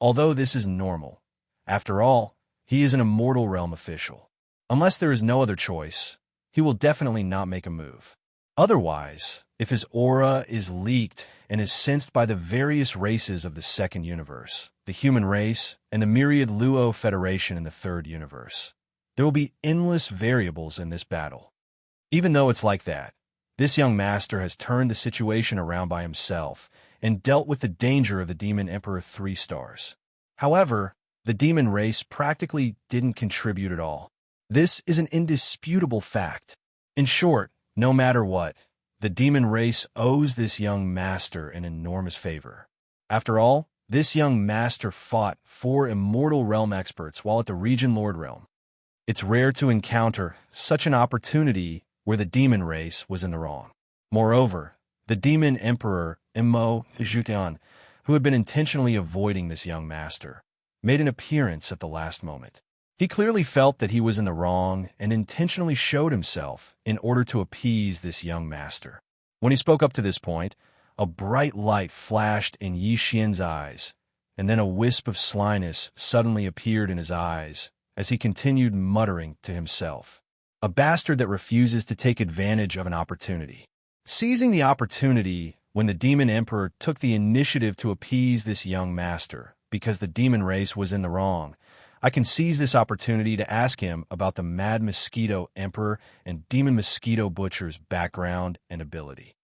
Although this is normal. After all, he is an Immortal Realm official. Unless there is no other choice, he will definitely not make a move. Otherwise, if his aura is leaked and is sensed by the various races of the Second Universe, the human race, and the Myriad Luo Federation in the Third Universe, there will be endless variables in this battle. Even though it's like that, this young master has turned the situation around by himself and dealt with the danger of the Demon Emperor 3 stars. However, the demon race practically didn't contribute at all. This is an indisputable fact. In short, no matter what, the demon race owes this young master an enormous favor. After all, this young master fought 4 immortal realm experts while at the Region Lord realm. It's rare to encounter such an opportunity where the demon race was in the wrong. Moreover, the demon emperor, Immortal Ballad, who had been intentionally avoiding this young master, made an appearance at the last moment. He clearly felt that he was in the wrong and intentionally showed himself in order to appease this young master. When he spoke up to this point, a bright light flashed in Yi Xian's eyes, and then a wisp of slyness suddenly appeared in his eyes as he continued muttering to himself. A bastard that refuses to take advantage of an opportunity. Seizing the opportunity when the demon emperor took the initiative to appease this young master because the demon race was in the wrong, I can seize this opportunity to ask him about the Mad Mosquito Emperor and Demon Mosquito Butcher's background and ability.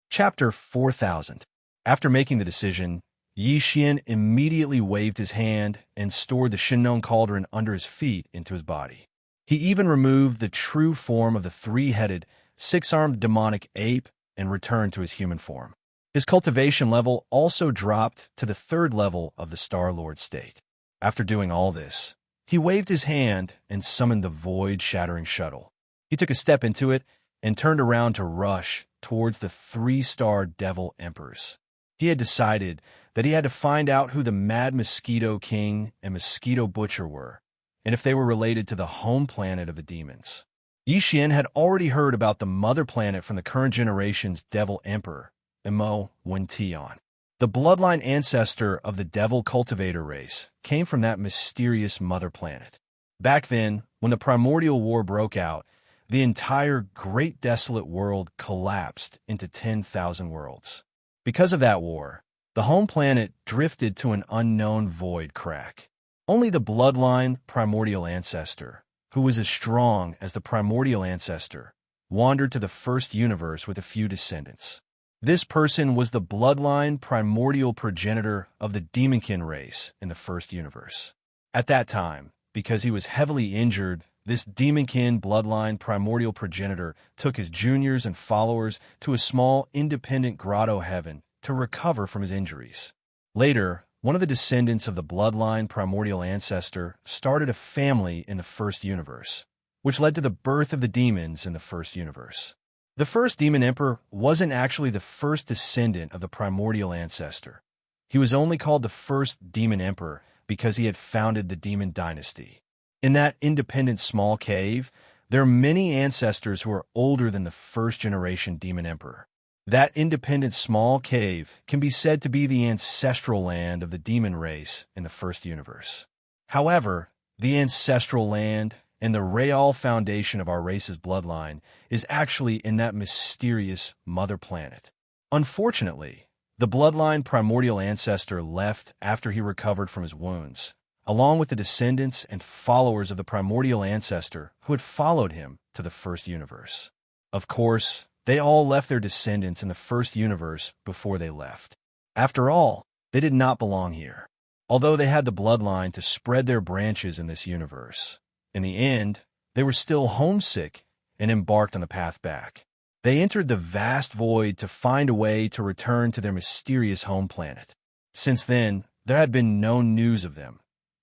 Chapter 4000. After making the decision, Yi Xian immediately waved his hand and stored the Shinnon Cauldron under his feet into his body. He even removed the true form of the 3-headed, 6-armed demonic ape and returned to his human form. His cultivation level also dropped to the 3rd level of the Star-Lord state. After doing all this, he waved his hand and summoned the void-shattering shuttle. He took a step into it and turned around to rush towards the 3-star devil emperors. He had decided that he had to find out who the Mad Mosquito King and Mosquito Butcher were, and if they were related to the home planet of the demons. Yi Xian had already heard about the mother planet from the current generation's devil emperor, Immortal Ballad. The bloodline ancestor of the devil cultivator race came from that mysterious mother planet. Back then, when the primordial war broke out, the entire great desolate world collapsed into 10,000 worlds. Because of that war, the home planet drifted to an unknown void crack. Only the bloodline primordial ancestor, who was as strong as the primordial ancestor, wandered to the first universe with a few descendants. This person was the bloodline primordial progenitor of the demonkin race in the first universe. At that time, because he was heavily injured, this demonkin bloodline primordial progenitor took his juniors and followers to a small independent grotto heaven to recover from his injuries. Later, one of the descendants of the bloodline primordial ancestor started a family in the first universe, which led to the birth of the demons in the first universe. The first demon emperor wasn't actually the first descendant of the primordial ancestor. He was only called the first demon emperor because he had founded the demon dynasty. In that independent small cave, there are many ancestors who are older than the first-generation demon emperor. That independent small cave can be said to be the ancestral land of the demon race in the first universe. However, the ancestral land and the real foundation of our race's bloodline is actually in that mysterious mother planet. Unfortunately, the bloodline primordial ancestor left after he recovered from his wounds, along with the descendants and followers of the primordial ancestor who had followed him to the first universe. Of course, they all left their descendants in the first universe before they left. After all, they did not belong here, although they had the bloodline to spread their branches in this universe. In the end, they were still homesick and embarked on the path back. They entered the vast void to find a way to return to their mysterious home planet. Since then, there had been no news of them.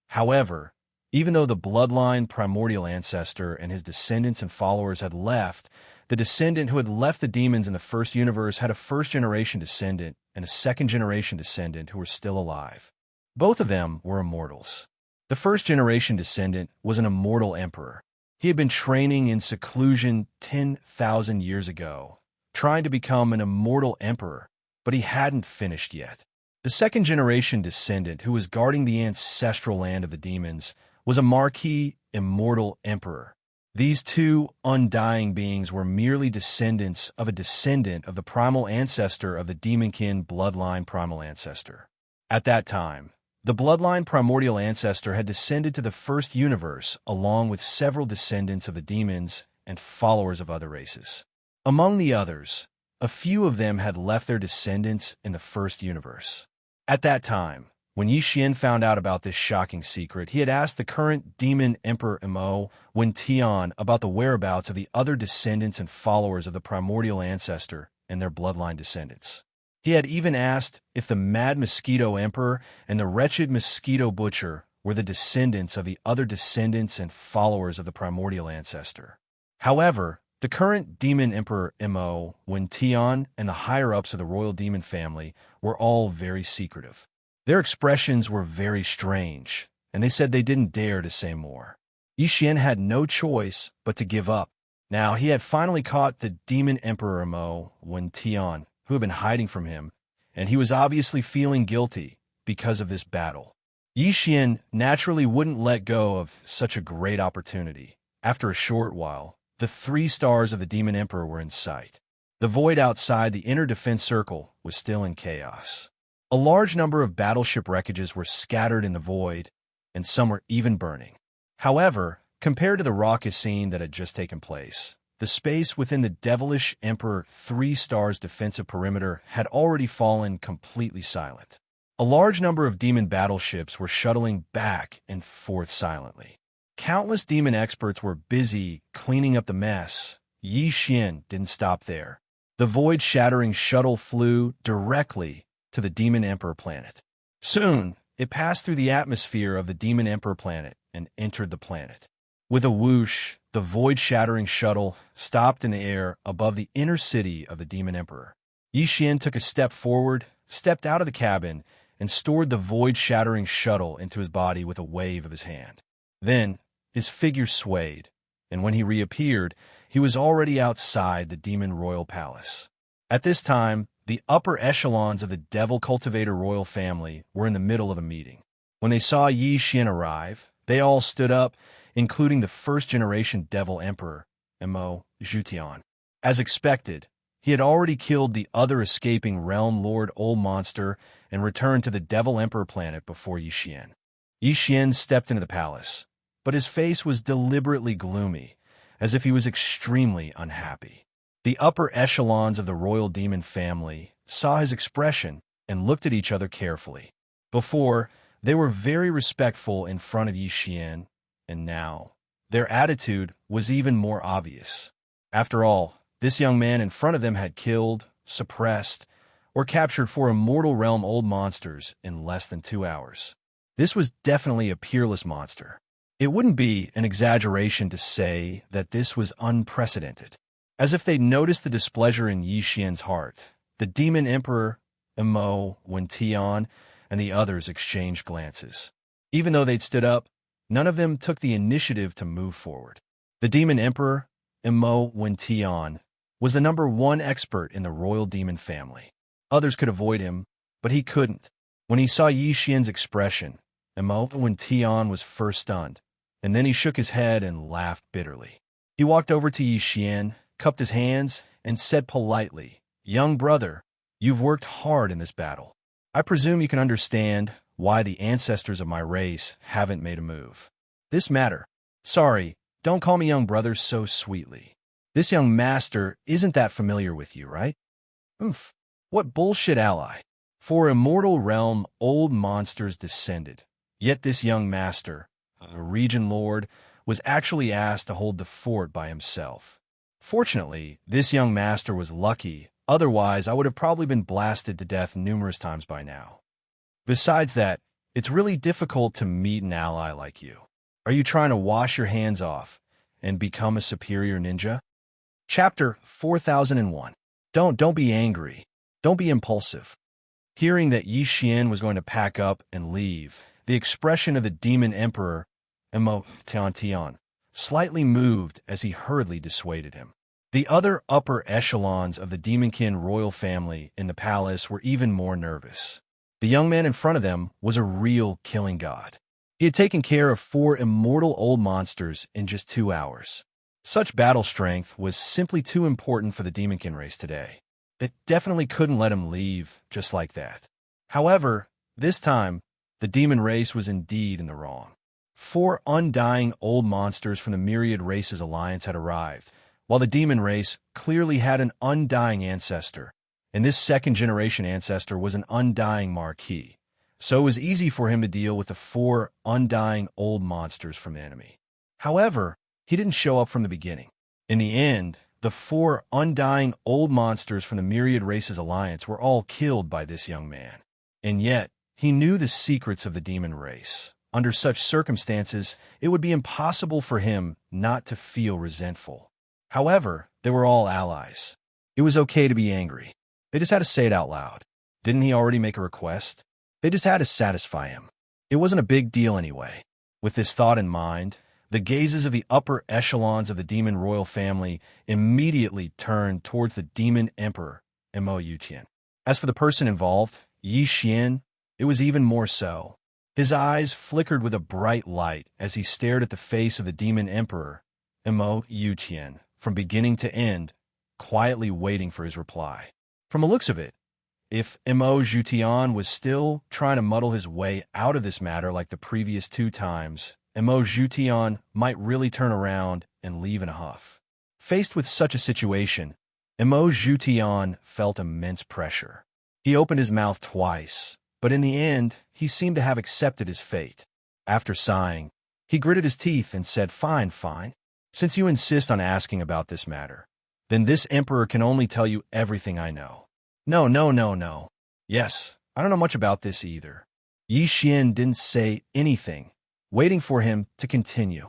However, even though the bloodline primordial ancestor and his descendants and followers had left, the descendant who had left the demons in the first universe had a first-generation descendant and a second-generation descendant who were still alive. Both of them were immortals. The first-generation descendant was an immortal emperor. He had been training in seclusion 10,000 years ago, trying to become an immortal emperor, but he hadn't finished yet. The second-generation descendant, who was guarding the ancestral land of the demons, was a marquis immortal emperor. These two undying beings were merely descendants of a descendant of the primal ancestor of the demonkin bloodline primal ancestor. At that time, the bloodline primordial ancestor had descended to the first universe along with several descendants of the demons and followers of other races. Among the others, a few of them had left their descendants in the first universe. At that time, when Yi Xian found out about this shocking secret, he had asked the current demon emperor Immortal Ballad about the whereabouts of the other descendants and followers of the primordial ancestor and their bloodline descendants. He had even asked if the mad mosquito emperor and the wretched mosquito butcher were the descendants of the other descendants and followers of the primordial ancestor. However, the current demon emperor Mo, Wen Tian, and the higher-ups of the royal demon family were all very secretive. Their expressions were very strange, and they said they didn't dare to say more. Yixian had no choice but to give up. Now, he had finally caught the demon emperor Mo, Wen Tian, who had been hiding from him, and he was obviously feeling guilty because of this battle. Yixian naturally wouldn't let go of such a great opportunity. After a short while, the 3 stars of the Demon Emperor were in sight. The void outside the inner defense circle was still in chaos. A large number of battleship wreckages were scattered in the void, and some were even burning. However, compared to the raucous scene that had just taken place, the space within the devilish Emperor 3 stars defensive perimeter had already fallen completely silent. A large number of demon battleships were shuttling back and forth silently. Countless demon experts were busy cleaning up the mess. Yixian didn't stop there. The void-shattering shuttle flew directly to the Demon Emperor planet. Soon, it passed through the atmosphere of the Demon Emperor planet and entered the planet. With a whoosh, the void-shattering shuttle stopped in the air above the inner city of the Demon Emperor. Yixian took a step forward, stepped out of the cabin, and stored the void-shattering shuttle into his body with a wave of his hand. Then, his figure swayed, and when he reappeared, he was already outside the Demon Royal Palace. At this time, the upper echelons of the Devil Cultivator royal family were in the middle of a meeting. When they saw Yixian arrive, they all stood up, including the first-generation Devil Emperor, Mo Zhutian. As expected, he had already killed the other escaping Realm Lord Old Monster and returned to the Devil Emperor planet before Yixian. Yixian stepped into the palace, but his face was deliberately gloomy, as if he was extremely unhappy. The upper echelons of the royal demon family saw his expression and looked at each other carefully. Before, they were very respectful in front of Yixian, and now, their attitude was even more obvious. After all, this young man in front of them had killed, suppressed, or captured 4 immortal realm old monsters in less than 2 hours. This was definitely a peerless monster. It wouldn't be an exaggeration to say that this was unprecedented. As if they'd noticed the displeasure in Yixian's heart, the Demon Emperor, Mo, Wen Tian, and the others exchanged glances. Even though they'd stood up, none of them took the initiative to move forward. The Demon Emperor, Mo Wen Tian, was the #1 expert in the royal demon family. Others could avoid him, but he couldn't. When he saw Yixian's expression, Mo Wen Tian was first stunned, and then he shook his head and laughed bitterly. He walked over to Yixian, cupped his hands, and said politely, "Young brother, you've worked hard in this battle. I presume you can understand why the ancestors of my race haven't made a move. This matter. Sorry, don't call me young brother so sweetly. This young master isn't that familiar with you, right? Oomph, what bullshit ally. 4 immortal realm old monsters descended. Yet this young master, a region lord, was actually asked to hold the fort by himself. Fortunately, this young master was lucky, otherwise I would have probably been blasted to death numerous times by now. Besides that, it's really difficult to meet an ally like you. Are you trying to wash your hands off and become a superior ninja?" Chapter 4001. Don't be angry. Don't be impulsive. Hearing that Yixian was going to pack up and leave, the expression of the Demon Emperor, Mo Tian, slightly moved as he hurriedly dissuaded him. The other upper echelons of the Demonkin royal family in the palace were even more nervous. The young man in front of them was a real killing god. He had taken care of 4 immortal old monsters in just 2 hours. Such battle strength was simply too important for the Demonkin race today. They definitely couldn't let him leave just like that. However, this time, the demon race was indeed in the wrong. 4 undying old monsters from the Myriad Races Alliance had arrived, while the demon race clearly had an undying ancestor, and this second-generation ancestor was an undying Marquis, so it was easy for him to deal with the 4 undying old monsters from the enemy. However, he didn't show up from the beginning. In the end, the 4 undying old monsters from the Myriad Races Alliance were all killed by this young man. And yet, he knew the secrets of the demon race. Under such circumstances, it would be impossible for him not to feel resentful. However, they were all allies. It was okay to be angry. They just had to say it out loud. Didn't he already make a request? They just had to satisfy him. It wasn't a big deal anyway. With this thought in mind, the gazes of the upper echelons of the demon royal family immediately turned towards the demon emperor, Mo Yutian. As for the person involved, Yi Xian, it was even more so. His eyes flickered with a bright light as he stared at the face of the demon emperor, Mo Yutian, from beginning to end, quietly waiting for his reply. From the looks of it, if Mo Yutian was still trying to muddle his way out of this matter like the previous 2 times, Mo Yutian might really turn around and leave in a huff. Faced with such a situation, Mo Yutian felt immense pressure. He opened his mouth twice, but in the end, he seemed to have accepted his fate. After sighing, he gritted his teeth and said, "Fine, fine. Since you insist on asking about this matter, then this emperor can only tell you everything I know." No. Yes, I don't know much about this either. Yi Xian didn't say anything, waiting for him to continue.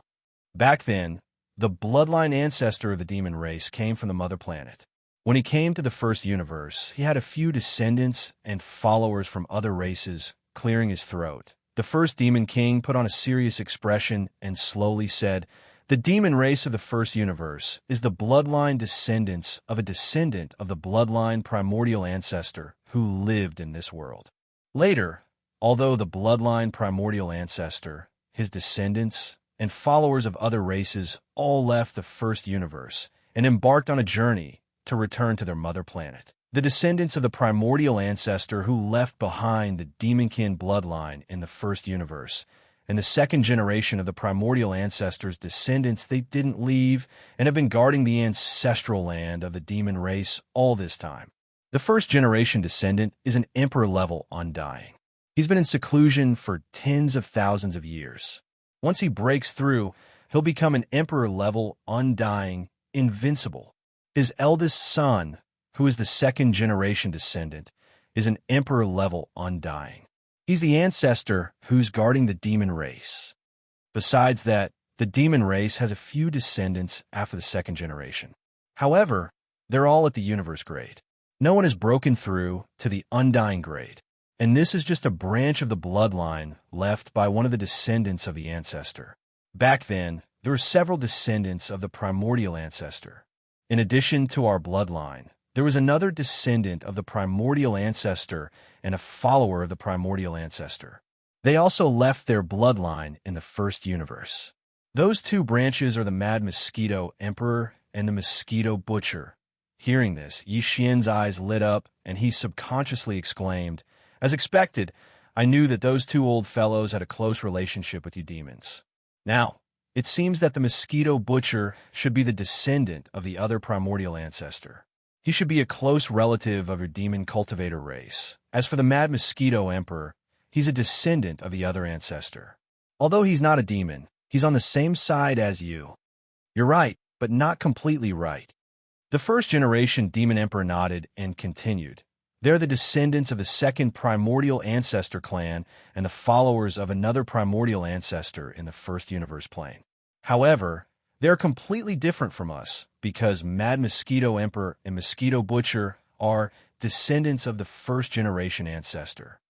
Back then, the bloodline ancestor of the demon race came from the mother planet. When he came to the first universe, he had a few descendants and followers from other races, clearing his throat. The first demon king put on a serious expression and slowly said, "The demon race of the first universe is the bloodline descendants of a descendant of the bloodline primordial ancestor who lived in this world." Later, although the bloodline primordial ancestor, his descendants, and followers of other races all left the first universe and embarked on a journey to return to their mother planet. The descendants of the primordial ancestor who left behind the demonkin bloodline in the first universe, and the second generation of the primordial ancestors' descendants, they didn't leave and have been guarding the ancestral land of the demon race all this time. The first generation descendant is an emperor-level undying. He's been in seclusion for tens of thousands of years. Once he breaks through, he'll become an emperor-level undying, invincible. His eldest son, who is the second generation descendant, is an emperor-level undying. He's the ancestor who's guarding the demon race. Besides that, the demon race has a few descendants after the second generation. However, they're all at the universe grade. No one has broken through to the undying grade, and this is just a branch of the bloodline left by one of the descendants of the ancestor. Back then, there were several descendants of the primordial ancestor. In addition to our bloodline, there was another descendant of the primordial ancestor and a follower of the primordial ancestor. They also left their bloodline in the first universe. Those 2 branches are the Mad Mosquito Emperor and the Mosquito Butcher. Hearing this, Yi Xian's eyes lit up and he subconsciously exclaimed, "As expected, I knew that those 2 old fellows had a close relationship with you demons. Now, it seems that the Mosquito Butcher should be the descendant of the other primordial ancestor. He should be a close relative of your demon cultivator race. As for the Mad Mosquito Emperor, he's a descendant of the other ancestor. Although he's not a demon, he's on the same side as you." "You're right, but not completely right." The first generation demon emperor nodded and continued. "They're the descendants of the second primordial ancestor clan and the followers of another primordial ancestor in the first universe plane. However, they're completely different from us because Mad Mosquito Emperor and Mosquito Butcher are descendants of the first generation ancestor."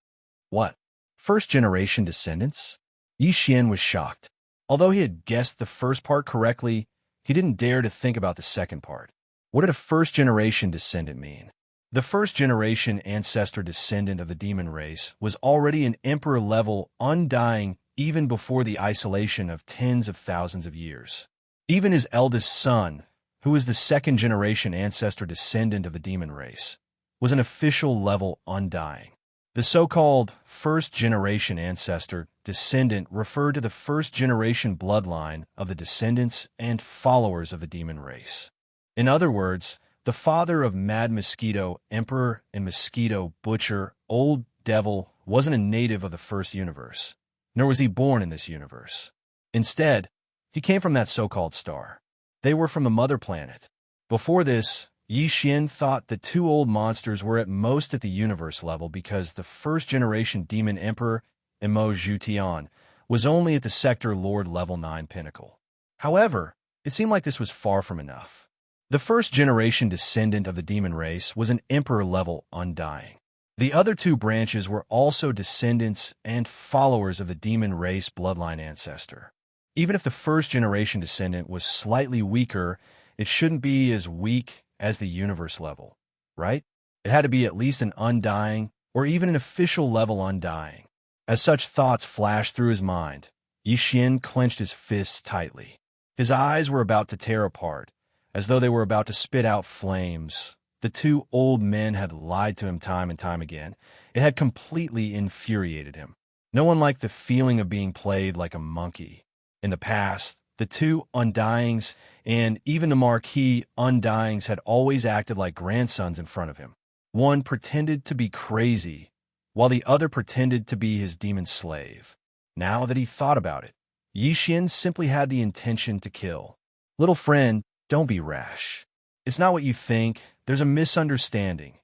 "What? First generation descendants?" Yi Xian was shocked. Although he had guessed the first part correctly, he didn't dare to think about the second part. What did a first generation descendant mean? The first generation ancestor descendant of the demon race was already an emperor-level undying even before the isolation of tens of thousands of years. Even his eldest son, who is the second generation ancestor descendant of the demon race, was an official level undying. The so-called first generation ancestor descendant referred to the first generation bloodline of the descendants and followers of the demon race. In other words, the father of Mad Mosquito Emperor and Mosquito Butcher, Old Devil, wasn't a native of the first universe, nor was he born in this universe. Instead, he came from that so-called star. They were from the mother planet. Before this, Yi Xian thought the two old monsters were at most at the universe level because the first-generation Demon Emperor, Imo Zhutian, was only at the Sector Lord level 9 pinnacle. However, it seemed like this was far from enough. The first-generation descendant of the demon race was an Emperor-level Undying. The other two branches were also descendants and followers of the demon race bloodline ancestor. Even if the first-generation descendant was slightly weaker, it shouldn't be as weak as the universe level, right? It had to be at least an Undying, or even an official level Undying. As such thoughts flashed through his mind, Yi Xian clenched his fists tightly. His eyes were about to tear apart, as though they were about to spit out flames. The two old men had lied to him time and time again. It had completely infuriated him. No one liked the feeling of being played like a monkey. In the past, the two Undyings and even the Marquis Undyings had always acted like grandsons in front of him. One pretended to be crazy, while the other pretended to be his demon slave. Now that he thought about it, Yi Xian simply had the intention to kill. Little friend, don't be rash. It's not what you think. There's a misunderstanding.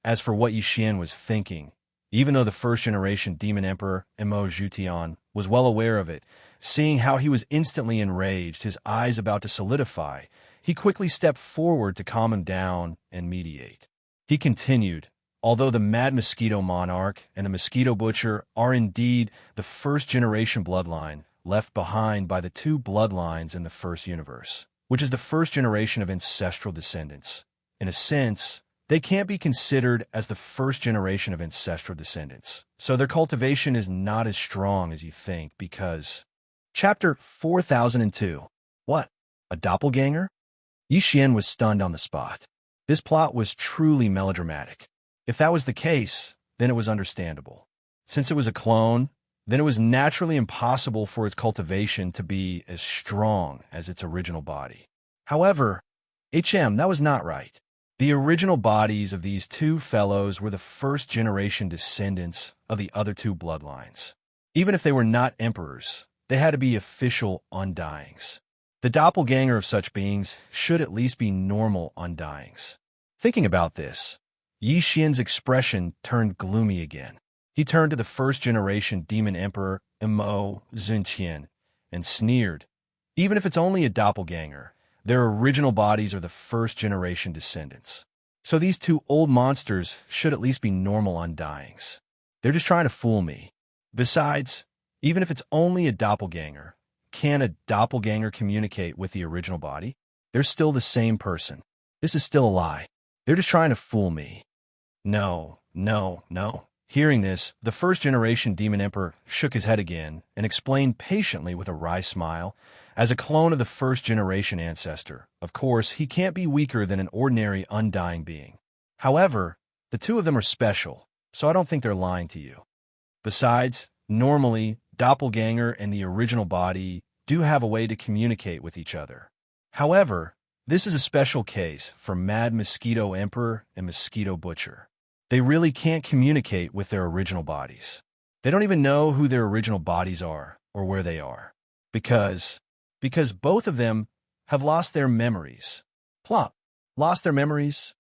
As for what Yi Xian was thinking, even though the first-generation Demon Emperor, Imo Zhutian, was well aware of it, seeing how he was instantly enraged, his eyes about to solidify, he quickly stepped forward to calm him down and mediate. He continued, although the Mad Mosquito Monarch and the Mosquito Butcher are indeed the first-generation bloodline left behind by the two bloodlines in the first universe, which is the first generation of ancestral descendants. In a sense, they can't be considered as the first generation of ancestral descendants, so their cultivation is not as strong as you think because... Chapter 4002. What? A doppelganger? Yi Xian was stunned on the spot. This plot was truly melodramatic. If that was the case, then it was understandable. Since it was a clone, then it was naturally impossible for its cultivation to be as strong as its original body. However, that was not right. The original bodies of these two fellows were the first-generation descendants of the other two bloodlines. Even if they were not emperors, they had to be official Undyings. The doppelganger of such beings should at least be normal Undyings. Thinking about this, Yi Xian's expression turned gloomy again. He turned to the first-generation Demon Emperor, Imo Zhutian, and sneered. Even if it's only a doppelganger, their original bodies are the first-generation descendants. So these two old monsters should at least be normal Undyings. They're just trying to fool me. Besides, even if it's only a doppelganger, can a doppelganger communicate with the original body? They're still the same person. This is still a lie. They're just trying to fool me. No. Hearing this, the first-generation Demon Emperor shook his head again and explained patiently with a wry smile, as a clone of the first-generation ancestor, of course, he can't be weaker than an ordinary Undying being. However, the two of them are special, so I don't think they're lying to you. Besides, normally, doppelganger and the original body do have a way to communicate with each other. However, this is a special case for Mad Mosquito Emperor and Mosquito Butcher. They really can't communicate with their original bodies. They don't even know who their original bodies are or where they are. Because both of them have lost their memories. Plop. Lost their memories?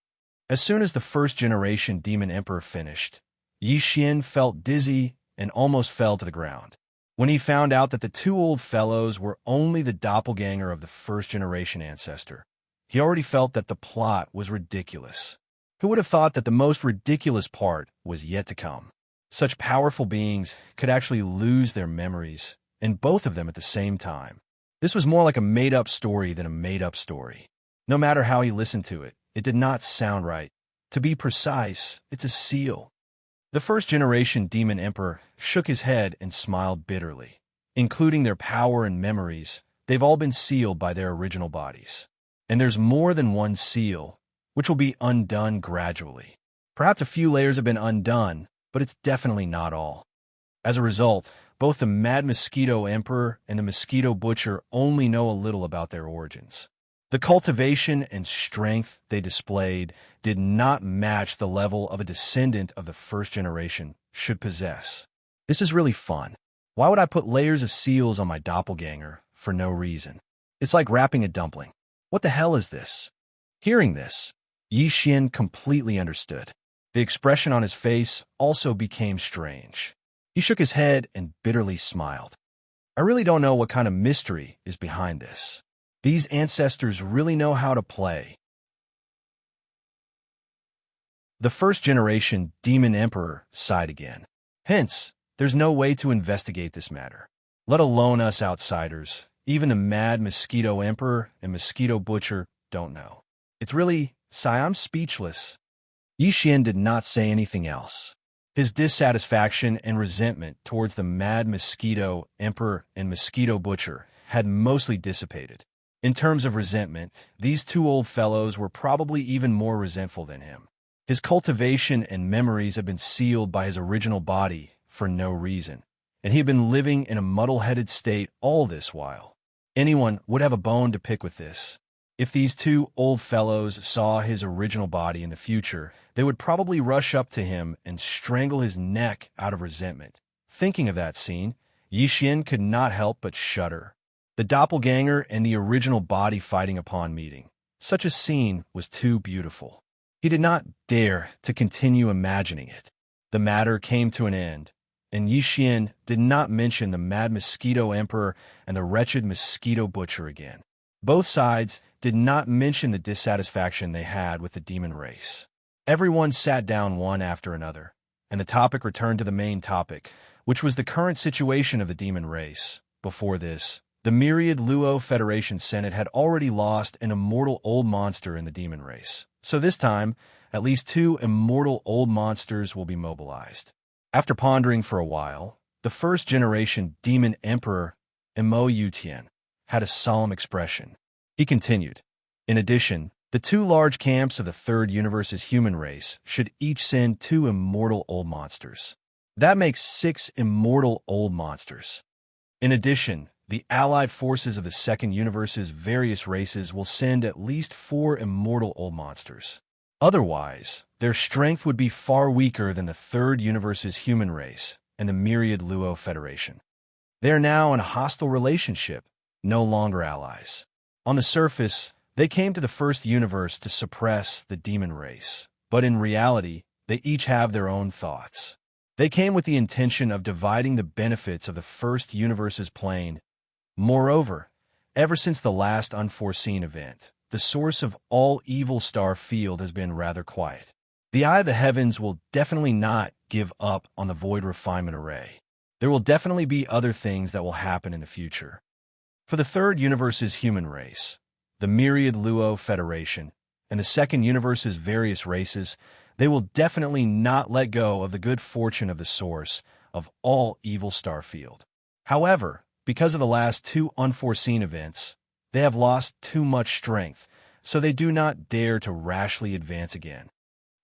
As soon as the first-generation Demon Emperor finished, Yi Xian felt dizzy and almost fell to the ground. When he found out that the two old fellows were only the doppelganger of the first-generation ancestor, he already felt that the plot was ridiculous. Who would have thought that the most ridiculous part was yet to come? Such powerful beings could actually lose their memories, and both of them at the same time. This was more like a made-up story than a made-up story. No matter how he listened to it, it did not sound right. To be precise, it's a seal. The first-generation Demon Emperor shook his head and smiled bitterly. Including their power and memories, they've all been sealed by their original bodies. And there's more than one seal, which will be undone gradually. Perhaps a few layers have been undone, but it's definitely not all. As a result, both the Mad Mosquito Emperor and the Mosquito Butcher only know a little about their origins. The cultivation and strength they displayed did not match the level of a descendant of the first generation should possess. This is really fun. Why would I put layers of seals on my doppelganger for no reason? It's like wrapping a dumpling. What the hell is this? Hearing this, Yi Xian completely understood. The expression on his face also became strange. He shook his head and bitterly smiled. I really don't know what kind of mystery is behind this. These ancestors really know how to play. The first-generation Demon Emperor sighed again. Hence, there's no way to investigate this matter. Let alone us outsiders. Even the Mad Mosquito Emperor and Mosquito Butcher don't know. It's really, I'm speechless. Yi Xian did not say anything else. His dissatisfaction and resentment towards the Mad Mosquito Emperor and Mosquito Butcher had mostly dissipated. In terms of resentment, these two old fellows were probably even more resentful than him. His cultivation and memories had been sealed by his original body for no reason, and he had been living in a muddle-headed state all this while. Anyone would have a bone to pick with this. If these two old fellows saw his original body in the future, they would probably rush up to him and strangle his neck out of resentment. Thinking of that scene, Yi Xian could not help but shudder. The doppelganger and the original body fighting upon meeting. Such a scene was too beautiful. He did not dare to continue imagining it. The matter came to an end, and Yi Xian did not mention the Mad Mosquito Emperor and the wretched Mosquito Butcher again. Both sides did not mention the dissatisfaction they had with the demon race. Everyone sat down one after another, and the topic returned to the main topic, which was the current situation of the demon race. Before this, the myriad Luo Federation Senate had already lost an immortal old monster in the demon race. So this time, at least 2 immortal old monsters will be mobilized. After pondering for a while, the first-generation Demon Emperor, Imo Yutian, had a solemn expression. He continued, in addition, the 2 large camps of the Third Universe's human race should each send 2 immortal old monsters. That makes 6 immortal old monsters. In addition, the allied forces of the Second Universe's various races will send at least 4 immortal old monsters. Otherwise, their strength would be far weaker than the Third Universe's human race and the myriad Luo Federation. They are now in a hostile relationship, no longer allies. On the surface, they came to the First Universe to suppress the demon race, but in reality, they each have their own thoughts. They came with the intention of dividing the benefits of the First Universe's plane. Moreover, ever since the last unforeseen event, the source of all evil star field has been rather quiet. The Eye of the Heavens will definitely not give up on the Void Refinement Array. There will definitely be other things that will happen in the future. For the Third Universe's human race, the myriad Luo Federation, and the Second Universe's various races, they will definitely not let go of the good fortune of the source of all evil star field. However, because of the last 2 unforeseen events, they have lost too much strength, so they do not dare to rashly advance again.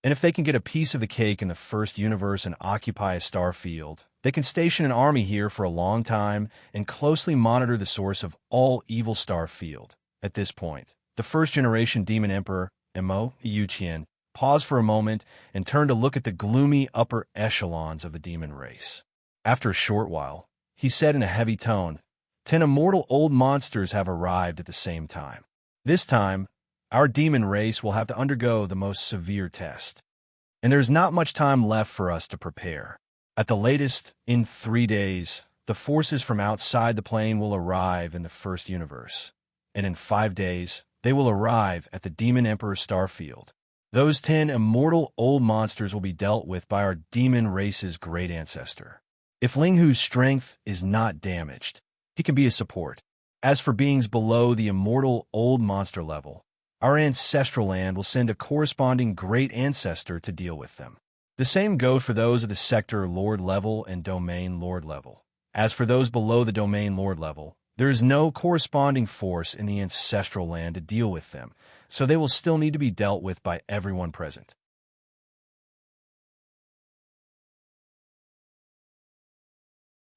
And if they can get a piece of the cake in the First Universe and occupy a star field, they can station an army here for a long time and closely monitor the source of all evil star field. At this point, the first-generation Demon Emperor, Imo Yutian, paused for a moment and turned to look at the gloomy upper echelons of the demon race. After a short while, he said in a heavy tone, 10 immortal old monsters have arrived at the same time. This time, our demon race will have to undergo the most severe test. And there's not much time left for us to prepare. At the latest, in 3 days, the forces from outside the plane will arrive in the First Universe. And in 5 days, they will arrive at the Demon Emperor Starfield. Those 10 immortal old monsters will be dealt with by our demon race's great ancestor. If Ling Hu's strength is not damaged, he can be a support. As for beings below the immortal old monster level, our ancestral land will send a corresponding great ancestor to deal with them. The same goes for those of the sector lord level and domain lord level. As for those below the domain lord level, there is no corresponding force in the ancestral land to deal with them, so they will still need to be dealt with by everyone present.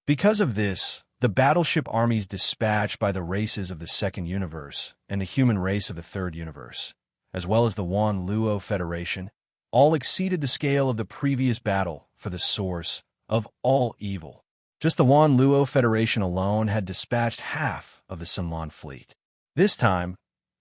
Because of this, the battleship armies dispatched by the races of the Second Universe and the human race of the Third Universe, as well as the Wan Luo Federation, all exceeded the scale of the previous battle for the source of all evil. Just the Wan Luo Federation alone had dispatched half of the Sinlan fleet. This time,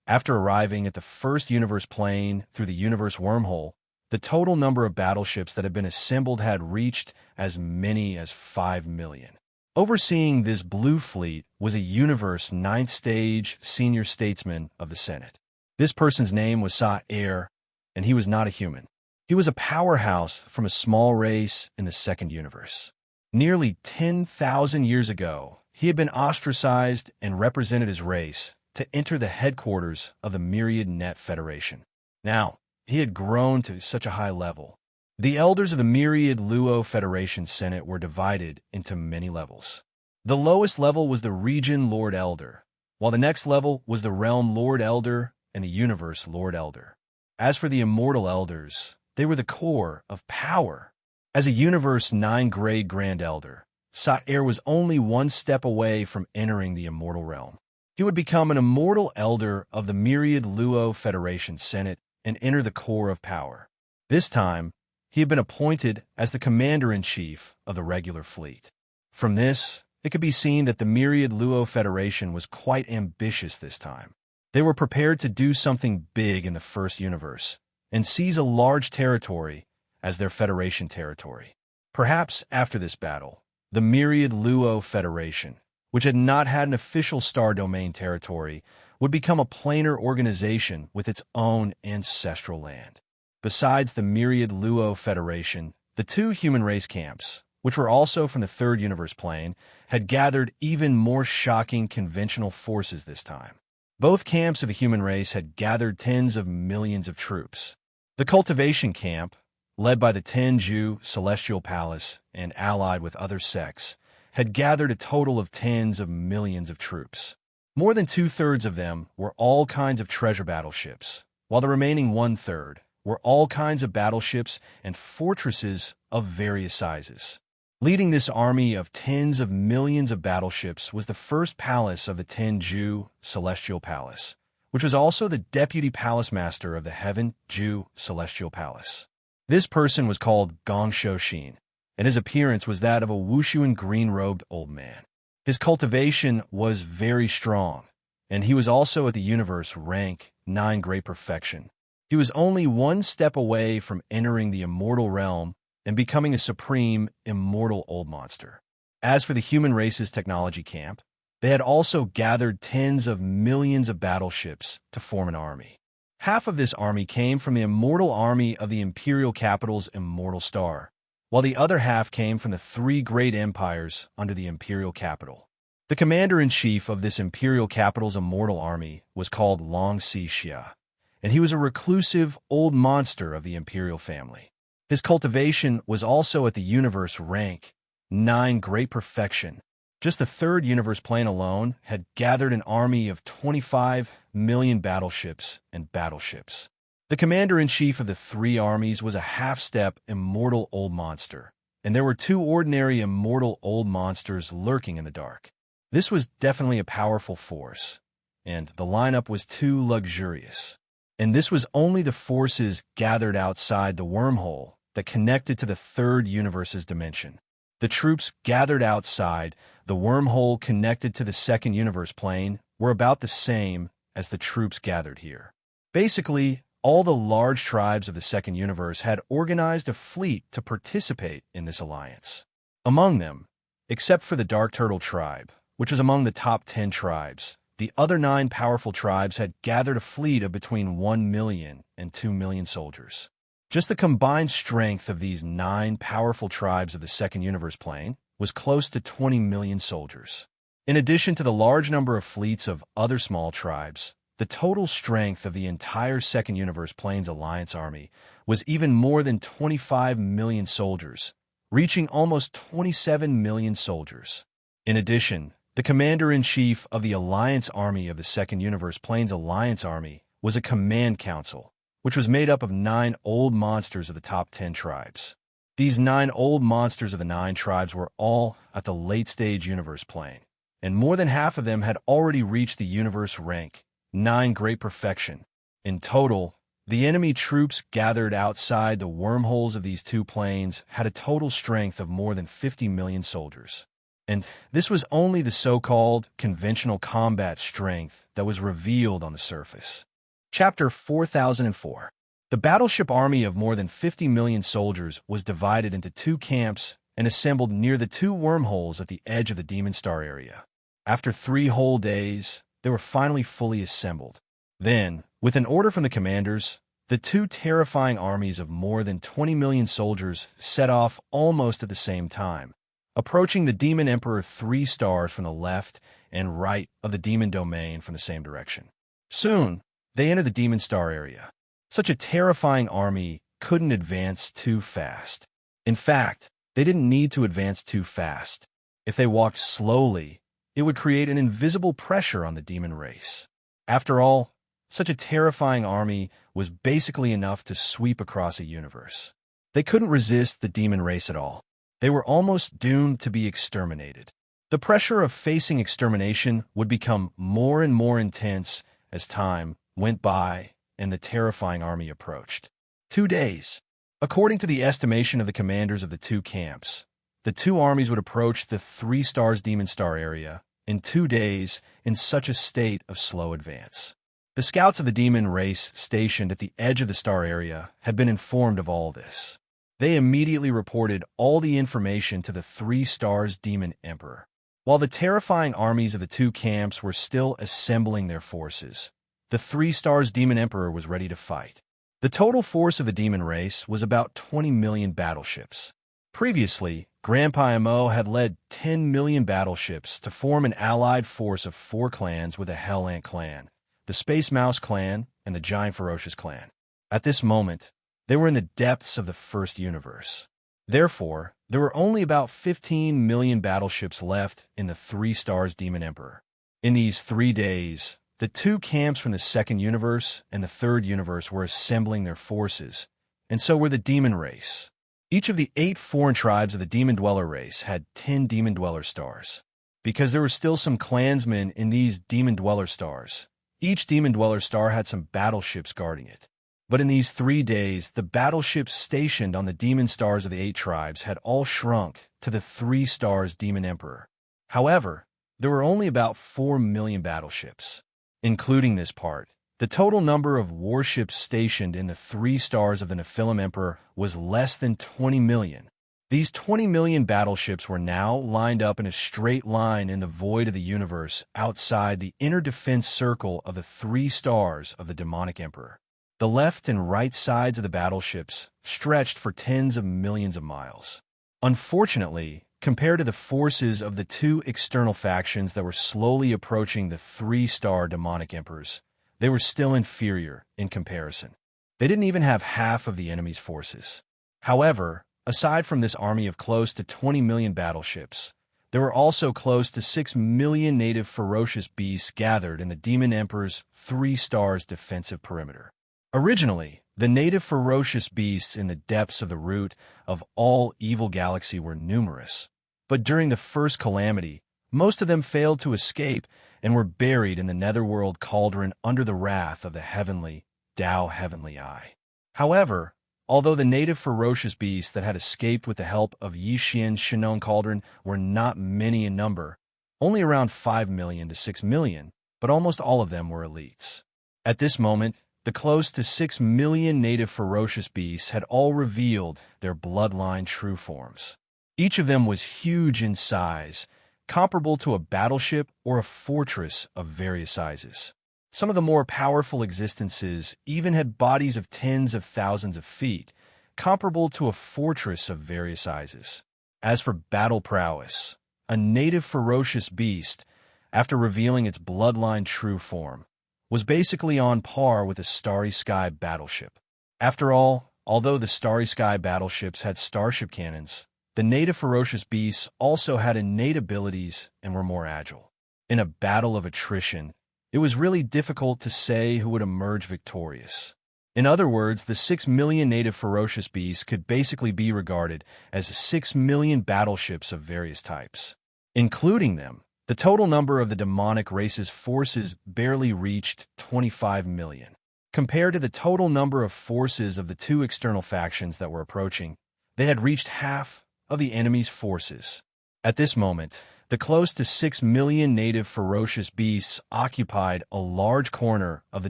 After arriving at the first universe plane through the universe wormhole, the total number of battleships that had been assembled had reached as many as 5 million. Overseeing this blue fleet was a universe 9th stage senior statesman of the Senate. This person's name was Xianxia, and he was not a human. He was a powerhouse from a small race in the second universe. Nearly 10,000 years ago, he had been ostracized and represented his race to enter the headquarters of the Myriad Net Federation. Now, he had grown to such a high level. The elders of the Myriad Luo Federation Senate were divided into many levels. The lowest level was the Region Lord Elder, while the next level was the Realm Lord Elder and the Universe Lord Elder. As for the Immortal Elders, they were the core of power. As a Universe 9 grade Grand Elder, Xianxia was only one step away from entering the Immortal Realm. He would become an Immortal Elder of the Myriad Luo Federation Senate and enter the core of power. This time, he had been appointed as the Commander-in-Chief of the regular fleet. From this, it could be seen that the Myriad Luo Federation was quite ambitious this time. They were prepared to do something big in the first universe and seize a large territory as their Federation territory. Perhaps after this battle, the Myriad Luo Federation, which had not had an official star domain territory, would become a planar organization with its own ancestral land. Besides the Myriad Luo Federation, the two human race camps, which were also from the third universe plane, had gathered even more shocking conventional forces this time. Both camps of the human race had gathered tens of millions of troops. The Cultivation camp, led by the Tenju Celestial Palace and allied with other sects, had gathered a total of tens of millions of troops. More than 2/3 of them were all kinds of treasure battleships, while the remaining 1/3 were all kinds of battleships and fortresses of various sizes. Leading this army of tens of millions of battleships was the first palace of the Tenju Celestial Palace, which was also the deputy palace master of the Heaven-Ju Celestial Palace. This person was called Gong Shou-Xin, and his appearance was that of a Wuxian green-robed old man. His cultivation was very strong, and he was also at the universe rank 9 great perfection. He was only one step away from entering the immortal realm and becoming a supreme, immortal old monster. As for the human race's technology camp, they had also gathered tens of millions of battleships to form an army. Half of this army came from the immortal army of the imperial capital's immortal star, while the other half came from the 3 great empires under the imperial capital. The commander-in-chief of this imperial capital's immortal army was called Xianxia, and he was a reclusive old monster of the imperial family. His cultivation was also at the universe rank 9 great perfection. Just the third universe plane alone had gathered an army of 25 million battleships and battleships. The commander-in-chief of the 3 armies was a half-step immortal old monster, and there were 2 ordinary immortal old monsters lurking in the dark. This was definitely a powerful force, and the lineup was too luxurious. And this was only the forces gathered outside the wormhole that connected to the third universe's dimension. The troops gathered outside the wormhole connected to the second universe plane were about the same as the troops gathered here. Basically, all the large tribes of the second universe had organized a fleet to participate in this alliance. Among them, except for the Dark Turtle tribe, which was among the top 10 tribes, the other 9 powerful tribes had gathered a fleet of between 1 million and 2 million soldiers. Just the combined strength of these 9 powerful tribes of the second universe plane was close to 20 million soldiers. In addition to the large number of fleets of other small tribes, the total strength of the entire second universe plane's alliance army was even more than 25 million soldiers, reaching almost 27 million soldiers. In addition, the commander-in-chief of the alliance army of the second universe plane's alliance army was a command council, which was made up of 9 old monsters of the top 10 tribes. These 9 old monsters of the 9 tribes were all at the late-stage universe plane, and more than half of them had already reached the universe rank 9 great perfection. In total, the enemy troops gathered outside the wormholes of these 2 planes had a total strength of more than 50 million soldiers. And this was only the so-called conventional combat strength that was revealed on the surface. Chapter 4004. The battleship army of more than 50 million soldiers was divided into two camps and assembled near the two wormholes at the edge of the Demon Star area. After 3 whole days, they were finally fully assembled. Then, with an order from the commanders, the two terrifying armies of more than 20 million soldiers set off almost at the same time, approaching the Demon Emperor 3 stars from the left and right of the Demon Domain from the same direction. Soon, they entered the Demon Star area. Such a terrifying army couldn't advance too fast. In fact, they didn't need to advance too fast. If they walked slowly, it would create an invisible pressure on the demon race. After all, such a terrifying army was basically enough to sweep across a universe. They couldn't resist the demon race at all. They were almost doomed to be exterminated. The pressure of facing extermination would become more and more intense as time went by and the terrifying army approached. 2 days. According to the estimation of the commanders of the two camps, the two armies would approach the 3 stars Demon Star area in 2 days in such a state of slow advance. The scouts of the demon race stationed at the edge of the star area had been informed of all this. They immediately reported all the information to the 3 stars Demon Emperor. While the terrifying armies of the two camps were still assembling their forces, the 3 stars Demon Emperor was ready to fight. The total force of the demon race was about 20 million battleships. Previously, Grandpa Mo had led 10 million battleships to form an allied force of 4 clans with a Hell Ant clan, the Space Mouse clan, and the Giant Ferocious clan. At this moment, they were in the depths of the first universe. Therefore, there were only about 15 million battleships left in the 3 stars Demon Emperor. In these 3 days, the two camps from the second universe and the third universe were assembling their forces, and so were the demon race. Each of the 8 foreign tribes of the Demon Dweller race had 10 Demon Dweller stars. Because there were still some clansmen in these Demon Dweller stars, each Demon Dweller star had some battleships guarding it. But in these 3 days, the battleships stationed on the Demon Stars of the 8 tribes had all shrunk to the 3 stars Demon Emperor. However, there were only about 4 million battleships. Including this part, the total number of warships stationed in the 3 stars of the Nephilim Emperor was less than 20 million. These 20 million battleships were now lined up in a straight line in the void of the universe outside the inner defense circle of the 3 stars of the Demonic Emperor. The left and right sides of the battleships stretched for tens of millions of miles. Unfortunately, compared to the forces of the 2 external factions that were slowly approaching the 3-star demonic emperors, they were still inferior in comparison. They didn't even have half of the enemy's forces. However, aside from this army of close to 20 million battleships, there were also close to 6 million native ferocious beasts gathered in the Demon Emperor's 3 stars defensive perimeter. Originally, the native ferocious beasts in the depths of the root of all evil galaxy were numerous. But during the first calamity, most of them failed to escape and were buried in the netherworld cauldron under the wrath of the heavenly Tao Heavenly Eye. However, although the native ferocious beasts that had escaped with the help of Yixian's Shinon cauldron were not many in number, only around 5 million to 6 million, but almost all of them were elites. At this moment, the close to 6 million native ferocious beasts had all revealed their bloodline true forms. Each of them was huge in size, comparable to a battleship or a fortress of various sizes. Some of the more powerful existences even had bodies of tens of thousands of feet, comparable to a fortress of various sizes. As for battle prowess, a native ferocious beast, after revealing its bloodline true form, was basically on par with a Starry Sky battleship. After all, although the Starry Sky battleships had starship cannons, the native ferocious beasts also had innate abilities and were more agile. In a battle of attrition, it was really difficult to say who would emerge victorious. In other words, the 6 million native ferocious beasts could basically be regarded as 6 million battleships of various types. Including them, the total number of the demonic race's forces barely reached 25 million. Compared to the total number of forces of the 2 external factions that were approaching, they had reached half of the enemy's forces. At this moment, The close to 6 million native ferocious beasts occupied a large corner of the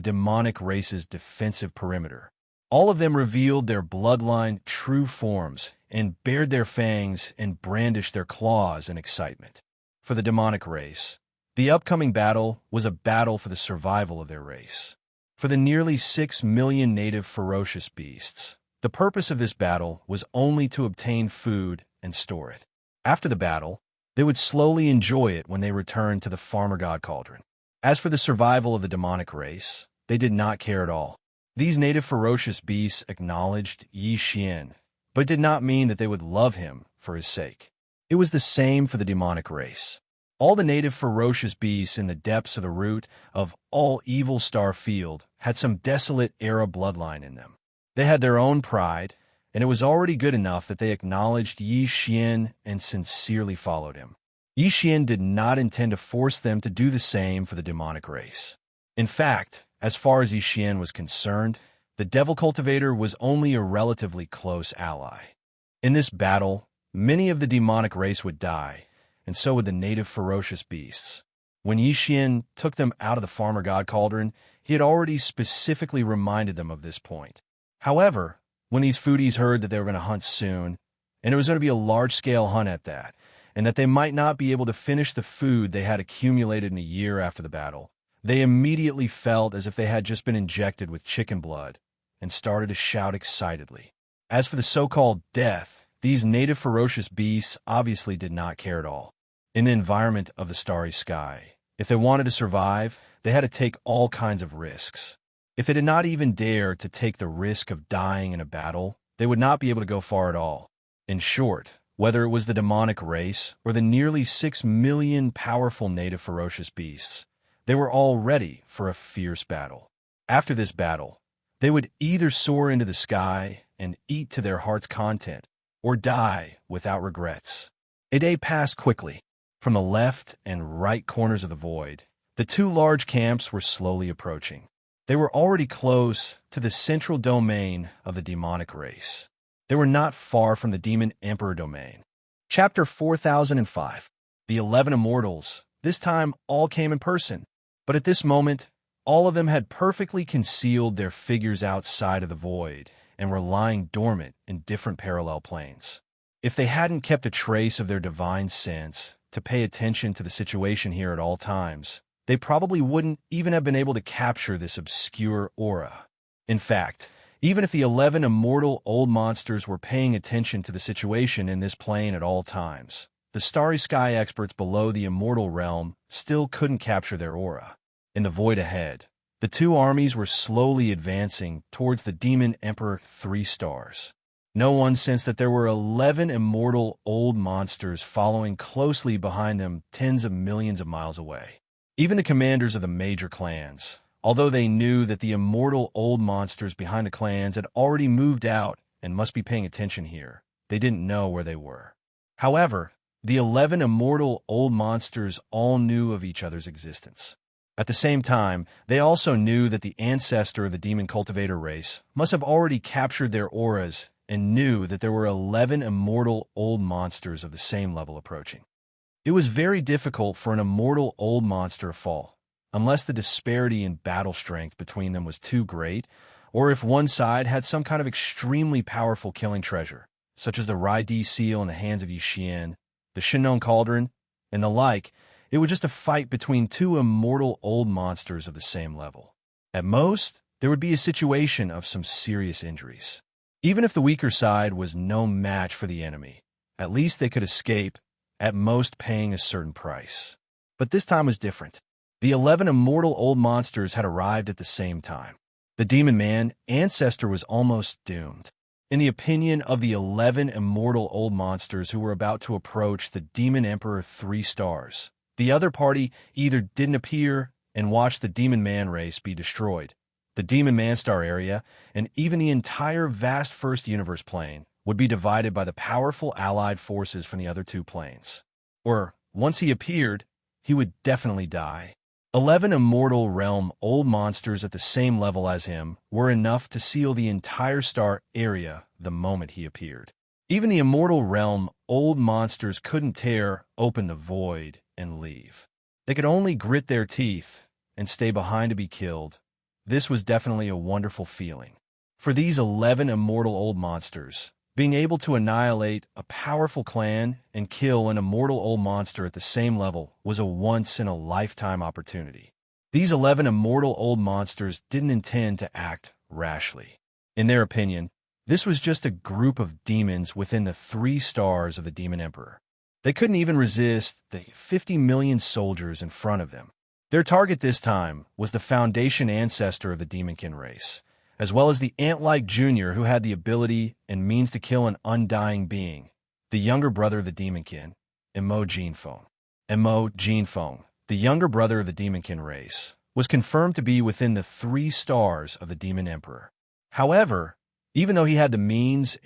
demonic race's defensive perimeter. All of them revealed their bloodline true forms and bared their fangs and brandished their claws in excitement. For the demonic race, the upcoming battle was a battle for the survival of their race. For the nearly 6 million native ferocious beasts, the purpose of this battle was only to obtain food and store it. After the battle, they would slowly enjoy it when they returned to the farmer god cauldron. As for the survival of the demonic race, they did not care at all. These native ferocious beasts acknowledged Xian, but it did not mean that they would love him for his sake. It was the same for the demonic race. All the native ferocious beasts in the depths of the root of all evil star field had some desolate era bloodline in them. They had their own pride, and it was already good enough that they acknowledged Xian and sincerely followed him. Xian did not intend to force them to do the same for the demonic race. In fact, as far as Xian was concerned, the devil cultivator was only a relatively close ally. In this battle, many of the demonic race would die, and so would the native ferocious beasts. When Xian took them out of the farmer god cauldron, he had already specifically reminded them of this point. However, when these foodies heard that they were going to hunt soon, and it was going to be a large-scale hunt at that, and that they might not be able to finish the food they had accumulated in a year after the battle, they immediately felt as if they had just been injected with chicken blood, and started to shout excitedly. As for the so-called death, these native ferocious beasts obviously did not care at all. In the environment of the starry sky, if they wanted to survive, they had to take all kinds of risks. If they did not even dare to take the risk of dying in a battle, they would not be able to go far at all. In short, whether it was the demonic race or the nearly 6 million powerful native ferocious beasts, they were all ready for a fierce battle. After this battle, they would either soar into the sky and eat to their heart's content, or die without regrets. A day passed quickly. From the left and right corners of the void, the two large camps were slowly approaching. They were already close to the central domain of the demonic race. They were not far from the demon emperor domain. Chapter 4005. The 11 immortals, this time all came in person. But at this moment, all of them had perfectly concealed their figures outside of the void and were lying dormant in different parallel planes. If they hadn't kept a trace of their divine sense to pay attention to the situation here at all times, they probably wouldn't even have been able to capture this obscure aura. In fact, even if the 11 immortal old monsters were paying attention to the situation in this plane at all times, the starry sky experts below the immortal realm still couldn't capture their aura. In the void ahead, the two armies were slowly advancing towards the demon emperor 3 stars. No one sensed that there were 11 immortal old monsters following closely behind them tens of millions of miles away. Even the commanders of the major clans, although they knew that the immortal old monsters behind the clans had already moved out and must be paying attention here, they didn't know where they were. However, the 11 immortal old monsters all knew of each other's existence. At the same time, they also knew that the ancestor of the demon cultivator race must have already captured their auras and knew that there were 11 immortal old monsters of the same level approaching. It was very difficult for an immortal old monster to fall, unless the disparity in battle strength between them was too great, or if one side had some kind of extremely powerful killing treasure, such as the Rai-Di seal in the hands of Yixian, the Shinnon Cauldron, and the like. It was just a fight between two immortal old monsters of the same level. At most, there would be a situation of some serious injuries. Even if the weaker side was no match for the enemy, at least they could escape, at most paying a certain price. But this time was different. The 11 immortal old monsters had arrived at the same time. The demon man, ancestor, was almost doomed. In the opinion of the 11 immortal old monsters who were about to approach the demon emperor 3 stars, the other party either didn't appear and watched the demon man race be destroyed. The demon man star area, and even the entire vast first universe plane, would be divided by the powerful allied forces from the other two planes. Or, once he appeared, he would definitely die. 11 immortal realm old monsters at the same level as him were enough to seal the entire star area the moment he appeared. Even the immortal realm, old monsters couldn't tear open the void and leave. They could only grit their teeth and stay behind to be killed. This was definitely a wonderful feeling. For these 11 immortal old monsters, being able to annihilate a powerful clan and kill an immortal old monster at the same level was a once-in-a-lifetime opportunity. These 11 immortal old monsters didn't intend to act rashly. In their opinion, this was just a group of demons within the 3 stars of the Demon Emperor. They couldn't even resist the 50 million soldiers in front of them. Their target this time was the Foundation ancestor of the Demonkin race, as well as the ant-like junior who had the ability and means to kill an undying being, the younger brother of the Demonkin, Immortal Ballad. Immortal Ballad, the younger brother of the Demonkin race, was confirmed to be within the 3 stars of the Demon Emperor. However, even though he had the means